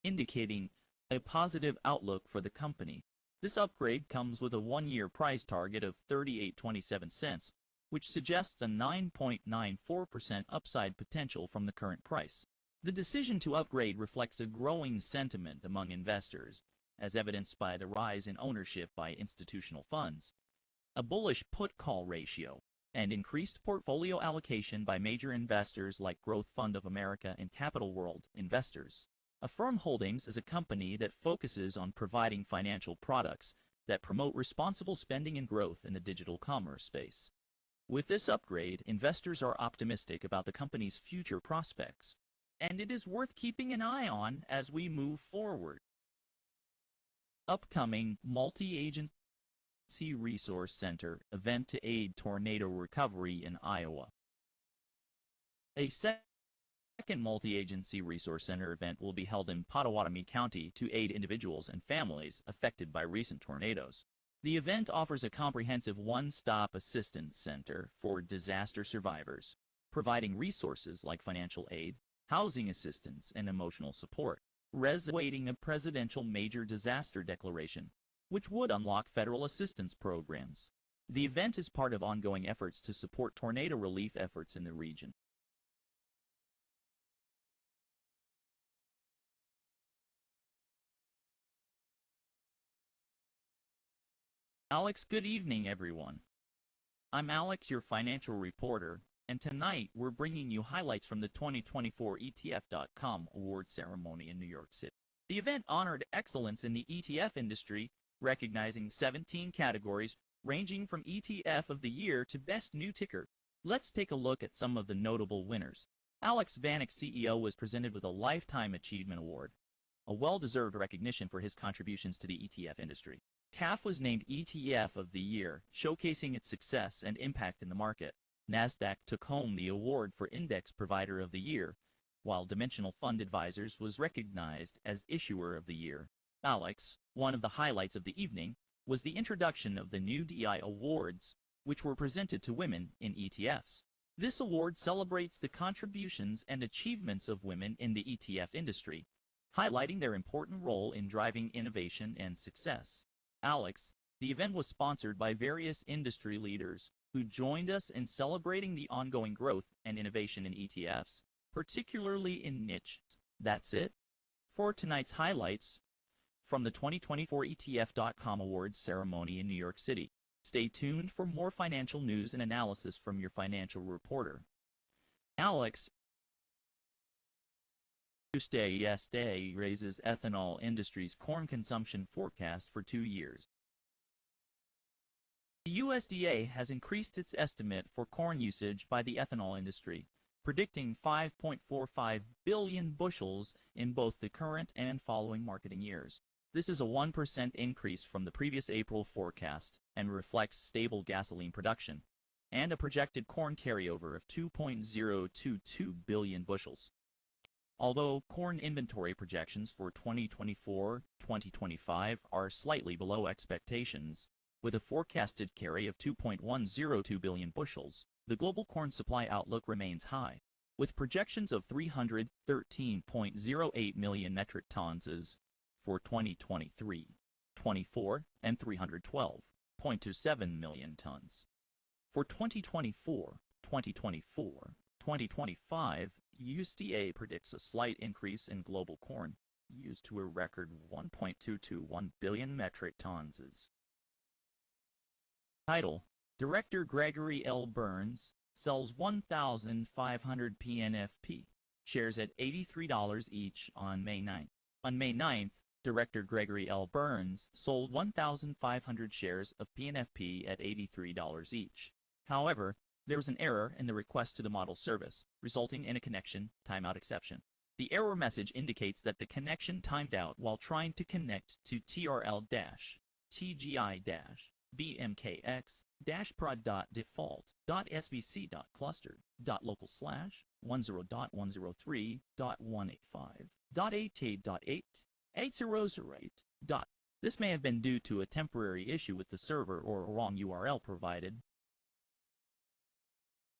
indicating a positive outlook for the company. This upgrade comes with a one-year price target of 38.27 cents, which suggests a 9.94% upside potential from the current price. The decision to upgrade reflects a growing sentiment among investors, as evidenced by the rise in ownership by institutional funds, a bullish put-call ratio, and increased portfolio allocation by major investors like Growth Fund of America and Capital World investors. Affirm Holdings is a company that focuses on providing financial products that promote responsible spending and growth in the digital commerce space. With this upgrade, investors are optimistic about the company's future prospects, and it is worth keeping an eye on as we move forward. Upcoming Multi-Agency Resource Center event to aid tornado recovery in Iowa. A second Multi-Agency Resource Center event will be held in Pottawatomie County to aid individuals and families affected by recent tornadoes. The event offers a comprehensive one-stop assistance center for disaster survivors, providing resources like financial aid, housing assistance, and emotional support, awaiting a presidential major disaster declaration, which would unlock federal assistance programs. The event is part of ongoing efforts to support tornado relief efforts in the region. Alex, good evening, everyone. I'm Alex, your financial reporter, and tonight we're bringing you highlights from the 2024 ETF.com award ceremony in New York City. The event honored excellence in the ETF industry, recognizing 17 categories ranging from ETF of the Year to Best New Ticker. Let's take a look at some of the notable winners. Alex Vanek, CEO, was presented with a Lifetime Achievement Award, a well-deserved recognition for his contributions to the ETF industry. CAF was named ETF of the Year, showcasing its success and impact in the market. Nasdaq took home the award for Index Provider of the Year, while Dimensional Fund Advisors was recognized as Issuer of the Year. Alex, one of the highlights of the evening, was the introduction of the new DI Awards, which were presented to women in ETFs. This award celebrates the contributions and achievements of women in the ETF industry, highlighting their important role in driving innovation and success. Alex, the event was sponsored by various industry leaders who joined us in celebrating the ongoing growth and innovation in ETFs, particularly in niche. That's it for tonight's highlights from the 2024 ETF.com Awards ceremony in New York City. Stay tuned for more financial news and analysis from your financial reporter. Alex, USDA raises ethanol industry's corn consumption forecast for 2 years. The USDA has increased its estimate for corn usage by the ethanol industry, predicting 5.45 billion bushels in both the current and following marketing years. This is a 1% increase from the previous April forecast and reflects stable gasoline production and a projected corn carryover of 2.022 billion bushels. Although corn inventory projections for 2024-2025 are slightly below expectations, with a forecasted carry of 2.102 billion bushels, the global corn supply outlook remains high, with projections of 313.08 million metric tons for 2023, 24, and 312.27 million tons. For 2024, 2025, USDA predicts a slight increase in global corn use to a record 1.221 billion metric tons. Title: Director Gregory L. Burns sells 1,500 PNFP shares at $83 each on May 9th. On May 9th, Director Gregory L. Burns sold 1,500 shares of PNFP at $83 each. However, there was an error in the request to the model service, resulting in a connection timeout exception. The error message indicates that the connection timed out while trying to connect to TRL-BMKX-prod.default.svc.cluster.local/10.103.188.8.800. This may have been due to a temporary issue with the server or a wrong URL provided.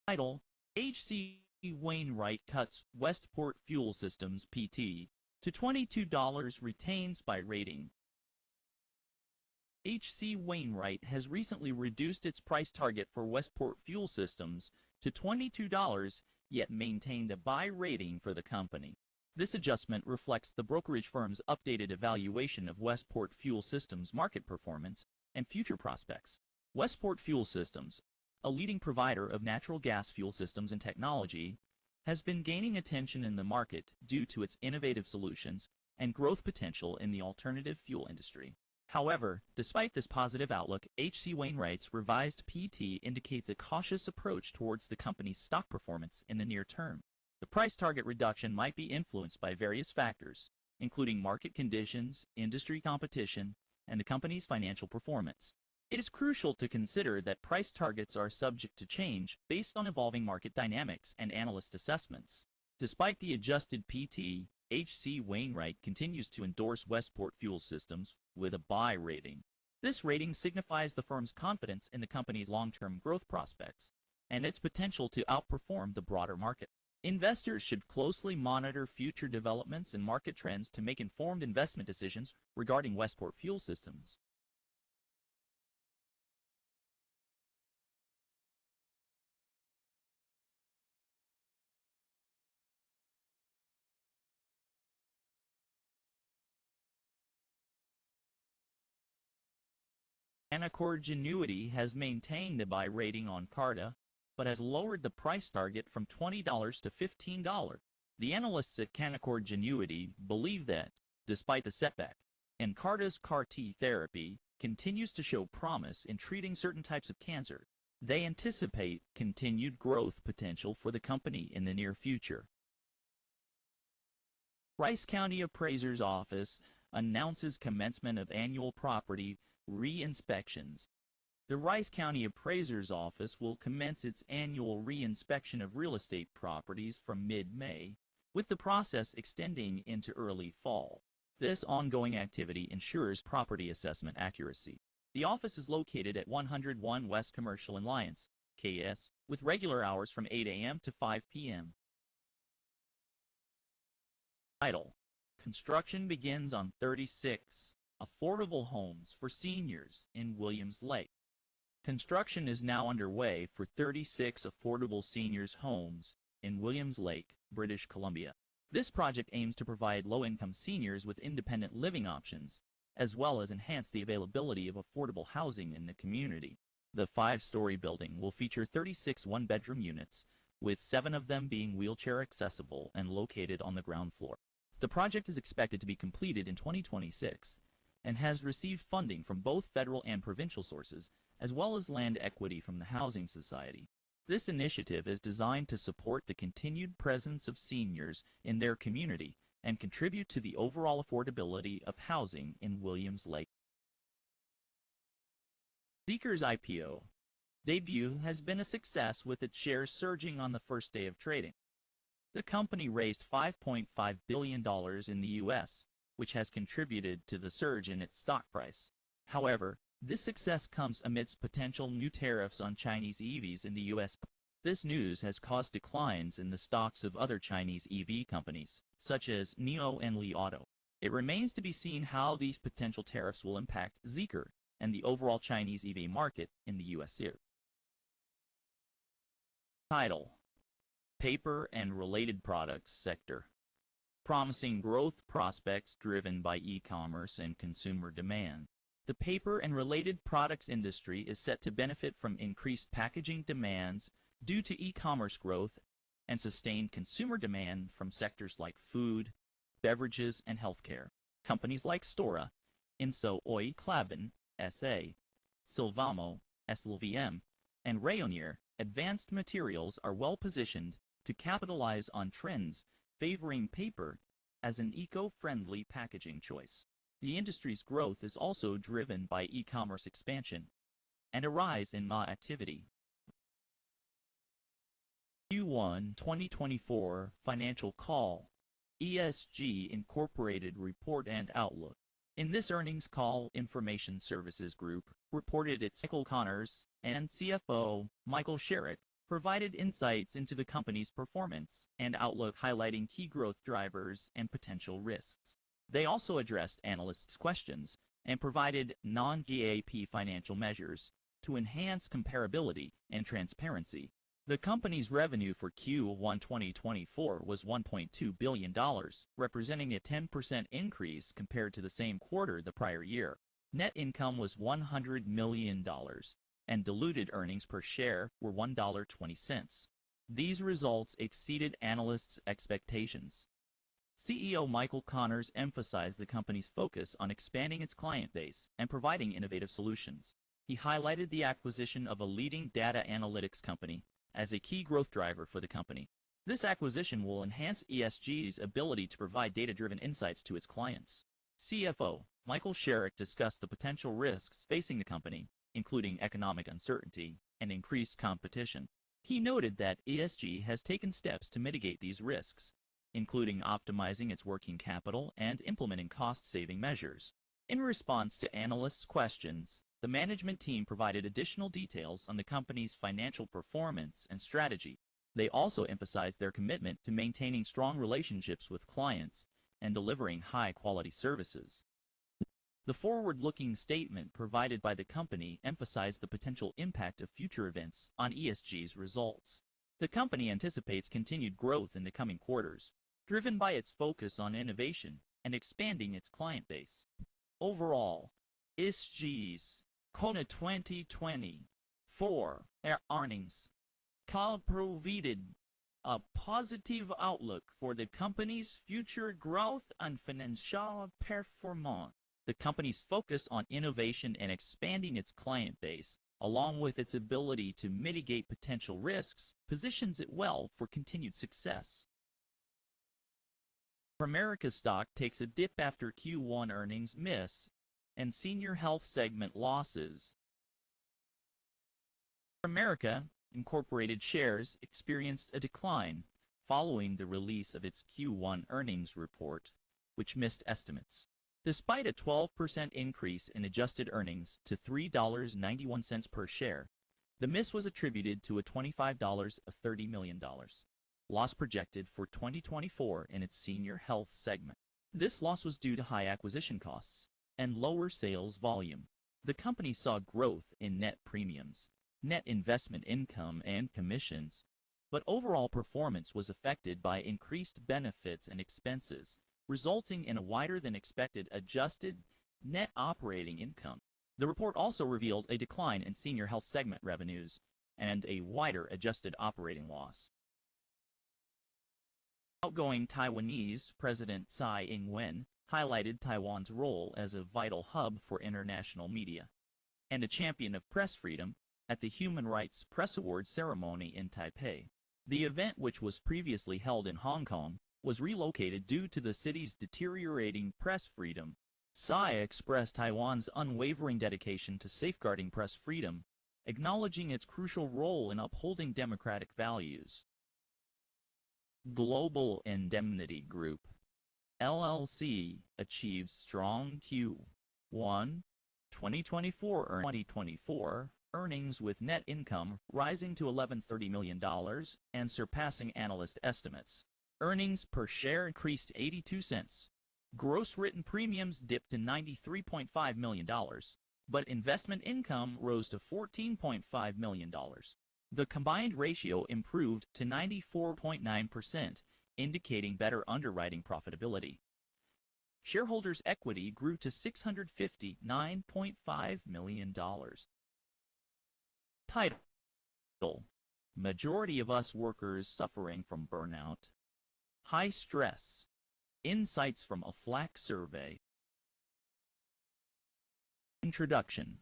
Title: H.C. Wainwright cuts Westport Fuel Systems PT to $22, retains by rating. H.C. Wainwright has recently reduced its price target for Westport Fuel Systems to $22, yet maintained a buy rating for the company. This adjustment reflects the brokerage firm's updated evaluation of Westport Fuel Systems' market performance and future prospects. Westport Fuel Systems, a leading provider of natural gas fuel systems and technology, has been gaining attention in the market due to its innovative solutions and growth potential in the alternative fuel industry. However, despite this positive outlook, H.C. Wainwright's revised PT indicates a cautious approach towards the company's stock performance in the near term. The price target reduction might be influenced by various factors, including market conditions, industry competition, and the company's financial performance. It is crucial to consider that price targets are subject to change based on evolving market dynamics and analyst assessments. Despite the adjusted PT, H.C. Wainwright continues to endorse Westport Fuel Systems with a buy rating. This rating signifies the firm's confidence in the company's long-term growth prospects and its potential to outperform the broader market. Investors should closely monitor future developments and market trends to make informed investment decisions regarding Westport Fuel Systems. Canaccord Genuity has maintained a buy rating on Carta, but has lowered the price target from $20 to $15. The analysts at Canaccord Genuity believe that, despite the setback, Nkarta's CAR-T therapy continues to show promise in treating certain types of cancer. They anticipate continued growth potential for the company in the near future. Rice County Appraiser's Office announces commencement of annual property re-inspections. The Rice County Appraiser's Office will commence its annual re-inspection of real estate properties from mid-May, with the process extending into early fall. This ongoing activity ensures property assessment accuracy. The office is located at 101 West Commercial in Lyons, KS, with regular hours from 8 a.m. to 5 p.m. Title: Construction begins on 36 affordable homes for seniors in Williams Lake. Construction is now underway for 36 affordable seniors' homes in Williams Lake, British Columbia. This project aims to provide low-income seniors with independent living options, as well as enhance the availability of affordable housing in the community. The 5-story building will feature 36 one-bedroom units, with 7 of them being wheelchair accessible and located on the ground floor. The project is expected to be completed in 2026 and has received funding from both federal and provincial sources, as well as land equity from the Housing Society. This initiative is designed to support the continued presence of seniors in their community and contribute to the overall affordability of housing in Williams Lake. Zeekr's IPO debut has been a success, with its shares surging on the first day of trading. The company raised $5.5 billion in the U.S., which has contributed to the surge in its stock price. However, this success comes amidst potential new tariffs on Chinese EVs in the U.S. This news has caused declines in the stocks of other Chinese EV companies, such as NIO and Li Auto. It remains to be seen how these potential tariffs will impact Zeekr and the overall Chinese EV market in the U.S. here. Title: Paper and Related Products Sector. Promising growth prospects driven by e-commerce and consumer demand. The paper and related products industry is set to benefit from increased packaging demands due to e-commerce growth and sustained consumer demand from sectors like food, beverages, and healthcare. Companies like Stora, Inso Oy Klaben, SA, Silvamo, SLVM, and Rayonier Advanced Materials are well positioned to capitalize on trends favoring paper as an eco-friendly packaging choice. The industry's growth is also driven by e-commerce expansion and a rise in MA activity. Q1 2024 Financial Call, ESG Incorporated Report and Outlook. In this earnings call, Information Services Group reported its Michael Connors and CFO Michael Sherrick provided insights into the company's performance and outlook, highlighting key growth drivers and potential risks. They also addressed analysts' questions and provided non-GAAP financial measures to enhance comparability and transparency. The company's revenue for Q1 2024 was $1.2 billion, representing a 10% increase compared to the same quarter the prior year. Net income was $100 million, and diluted earnings per share were $1.20. These results exceeded analysts' expectations. CEO Michael Connors emphasized the company's focus on expanding its client base and providing innovative solutions. He highlighted the acquisition of a leading data analytics company as a key growth driver for the company. This acquisition will enhance ESG's ability to provide data-driven insights to its clients. CFO Michael Sherrick discussed the potential risks facing the company, including economic uncertainty and increased competition. He noted that ESG has taken steps to mitigate these risks, including optimizing its working capital and implementing cost-saving measures. In response to analysts' questions, the management team provided additional details on the company's financial performance and strategy. They also emphasized their commitment to maintaining strong relationships with clients and delivering high-quality services. The forward-looking statement provided by the company emphasized the potential impact of future events on ESG's results. The company anticipates continued growth in the coming quarters, driven by its focus on innovation and expanding its client base. Overall, ESG's Kona 2024 earnings call provided a positive outlook for the company's future growth and financial performance. The company's focus on innovation and expanding its client base, along with its ability to mitigate potential risks, positions it well for continued success. America stock takes a dip after Q1 earnings miss and senior health segment losses. America Incorporated shares experienced a decline following the release of its Q1 earnings report, which missed estimates. Despite a 12% increase in adjusted earnings to $3.91 per share, the miss was attributed to a $25.30 million loss projected for 2024 in its senior health segment. This loss was due to high acquisition costs and lower sales volume. The company saw growth in net premiums, net investment income, and commissions, but overall performance was affected by increased benefits and expenses, resulting in a wider than expected adjusted net operating income. The report also revealed a decline in senior health segment revenues and a wider adjusted operating loss. Outgoing Taiwanese President Tsai Ing-wen highlighted Taiwan's role as a vital hub for international media and a champion of press freedom at the Human Rights Press Awards ceremony in Taipei. The event, which was previously held in Hong Kong, was relocated due to the city's deteriorating press freedom. Tsai expressed Taiwan's unwavering dedication to safeguarding press freedom, acknowledging its crucial role in upholding democratic values. Global Indemnity Group LLC achieves strong Q1 2024 earnings with net income rising to $11.30 million and surpassing analyst estimates. Earnings per share increased 82 cents. Gross written premiums dipped to $93.5 million, but investment income rose to $14.5 million. The combined ratio improved to 94.9%, indicating better underwriting profitability. Shareholders' equity grew to $659.5 million. Title: Majority of us workers suffering from burnout. High stress. Insights from a FLAC survey. Introduction.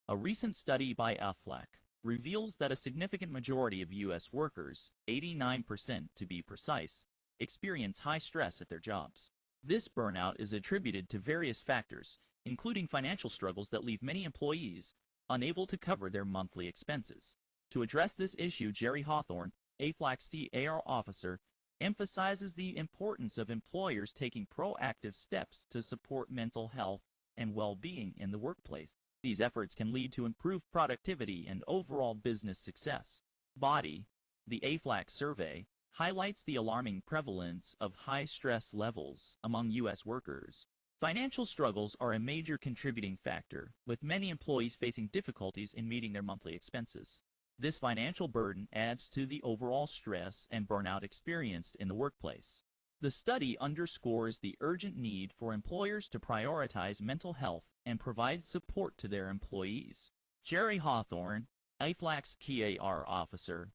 A recent study by AFLAC reveals that a significant majority of U.S. workers, 89% to be precise, experience high stress at their jobs. This burnout is attributed to various factors, including financial struggles that leave many employees unable to cover their monthly expenses. To address this issue, Jerry Hawthorne, AFLAC's CAR officer, emphasizes the importance of employers taking proactive steps to support mental health and well-being in the workplace. These efforts can lead to improved productivity and overall business success. Body. The AFLAC survey highlights the alarming prevalence of high stress levels among U.S. workers. Financial struggles are a major contributing factor, with many employees facing difficulties in meeting their monthly expenses. This financial burden adds to the overall stress and burnout experienced in the workplace. The study underscores the urgent need for employers to prioritize mental health and provide support to their employees. Jerry Hawthorne, AInvest's KR officer,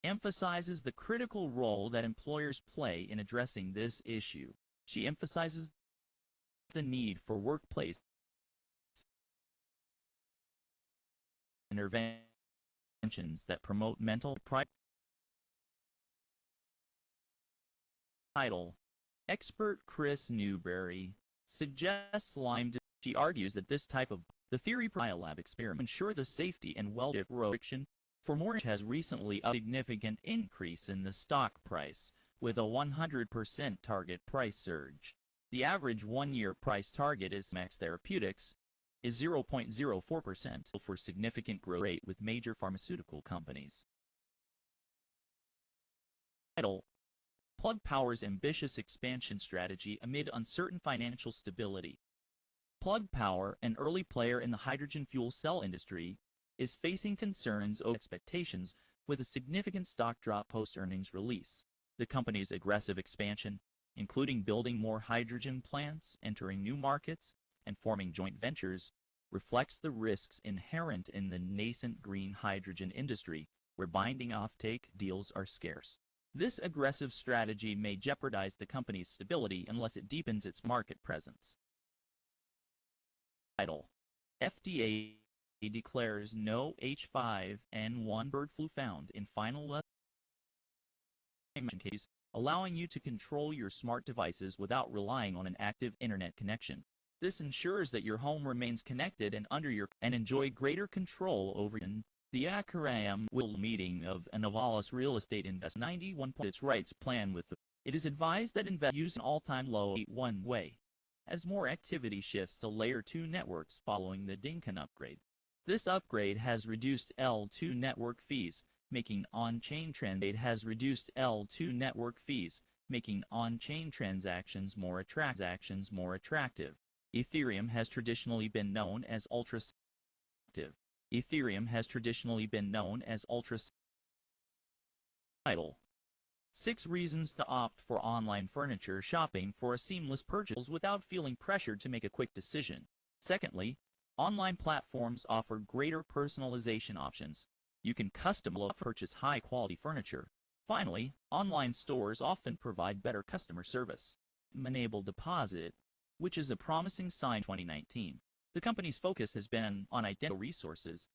emphasizes the critical role that employers play in addressing this issue. She emphasizes the need for workplace interventions that promote mental title. Expert Chris Newberry suggests Lyme. She argues that this type of the theory lab experiment ensure the safety and well-being restriction for more has recently a significant increase in the stock price, with a 100% target price surge. The average one-year price target is Max Therapeutics is 0.04% for significant growth rate with major pharmaceutical companies. Title: Plug Power's ambitious expansion strategy amid uncertain financial stability. Plug Power, an early player in the hydrogen fuel cell industry, is facing concerns over expectations with a significant stock drop post-earnings release. The company's aggressive expansion, including building more hydrogen plants, entering new markets, and forming joint ventures, reflects the risks inherent in the nascent green hydrogen industry, where binding offtake deals are scarce. This aggressive strategy may jeopardize the company's stability unless it deepens its market presence. Title: FDA declares no H5N1 bird flu found in final case, allowing you to control your smart devices without relying on an active internet connection. This ensures that your home remains connected and enjoy greater control over the Akram will meeting of Novalis Real Estate Invest 91 its rights plan with it is advised that invest use an all-time low 81 way as more activity shifts to layer 2 networks following the Dinkin upgrade. This upgrade has reduced L2 network fees, making on-chain transactions more attractive. Ethereum has traditionally been known as ultra-sensitive. Title: 6 reasons to opt for online furniture shopping for a seamless purchase without feeling pressured to make a quick decision. Secondly, online platforms offer greater personalization options. You can purchase high-quality furniture. Finally, online stores often provide better customer service. Enable deposit, which is a promising sign in 2019. The company's focus has been on identical resources,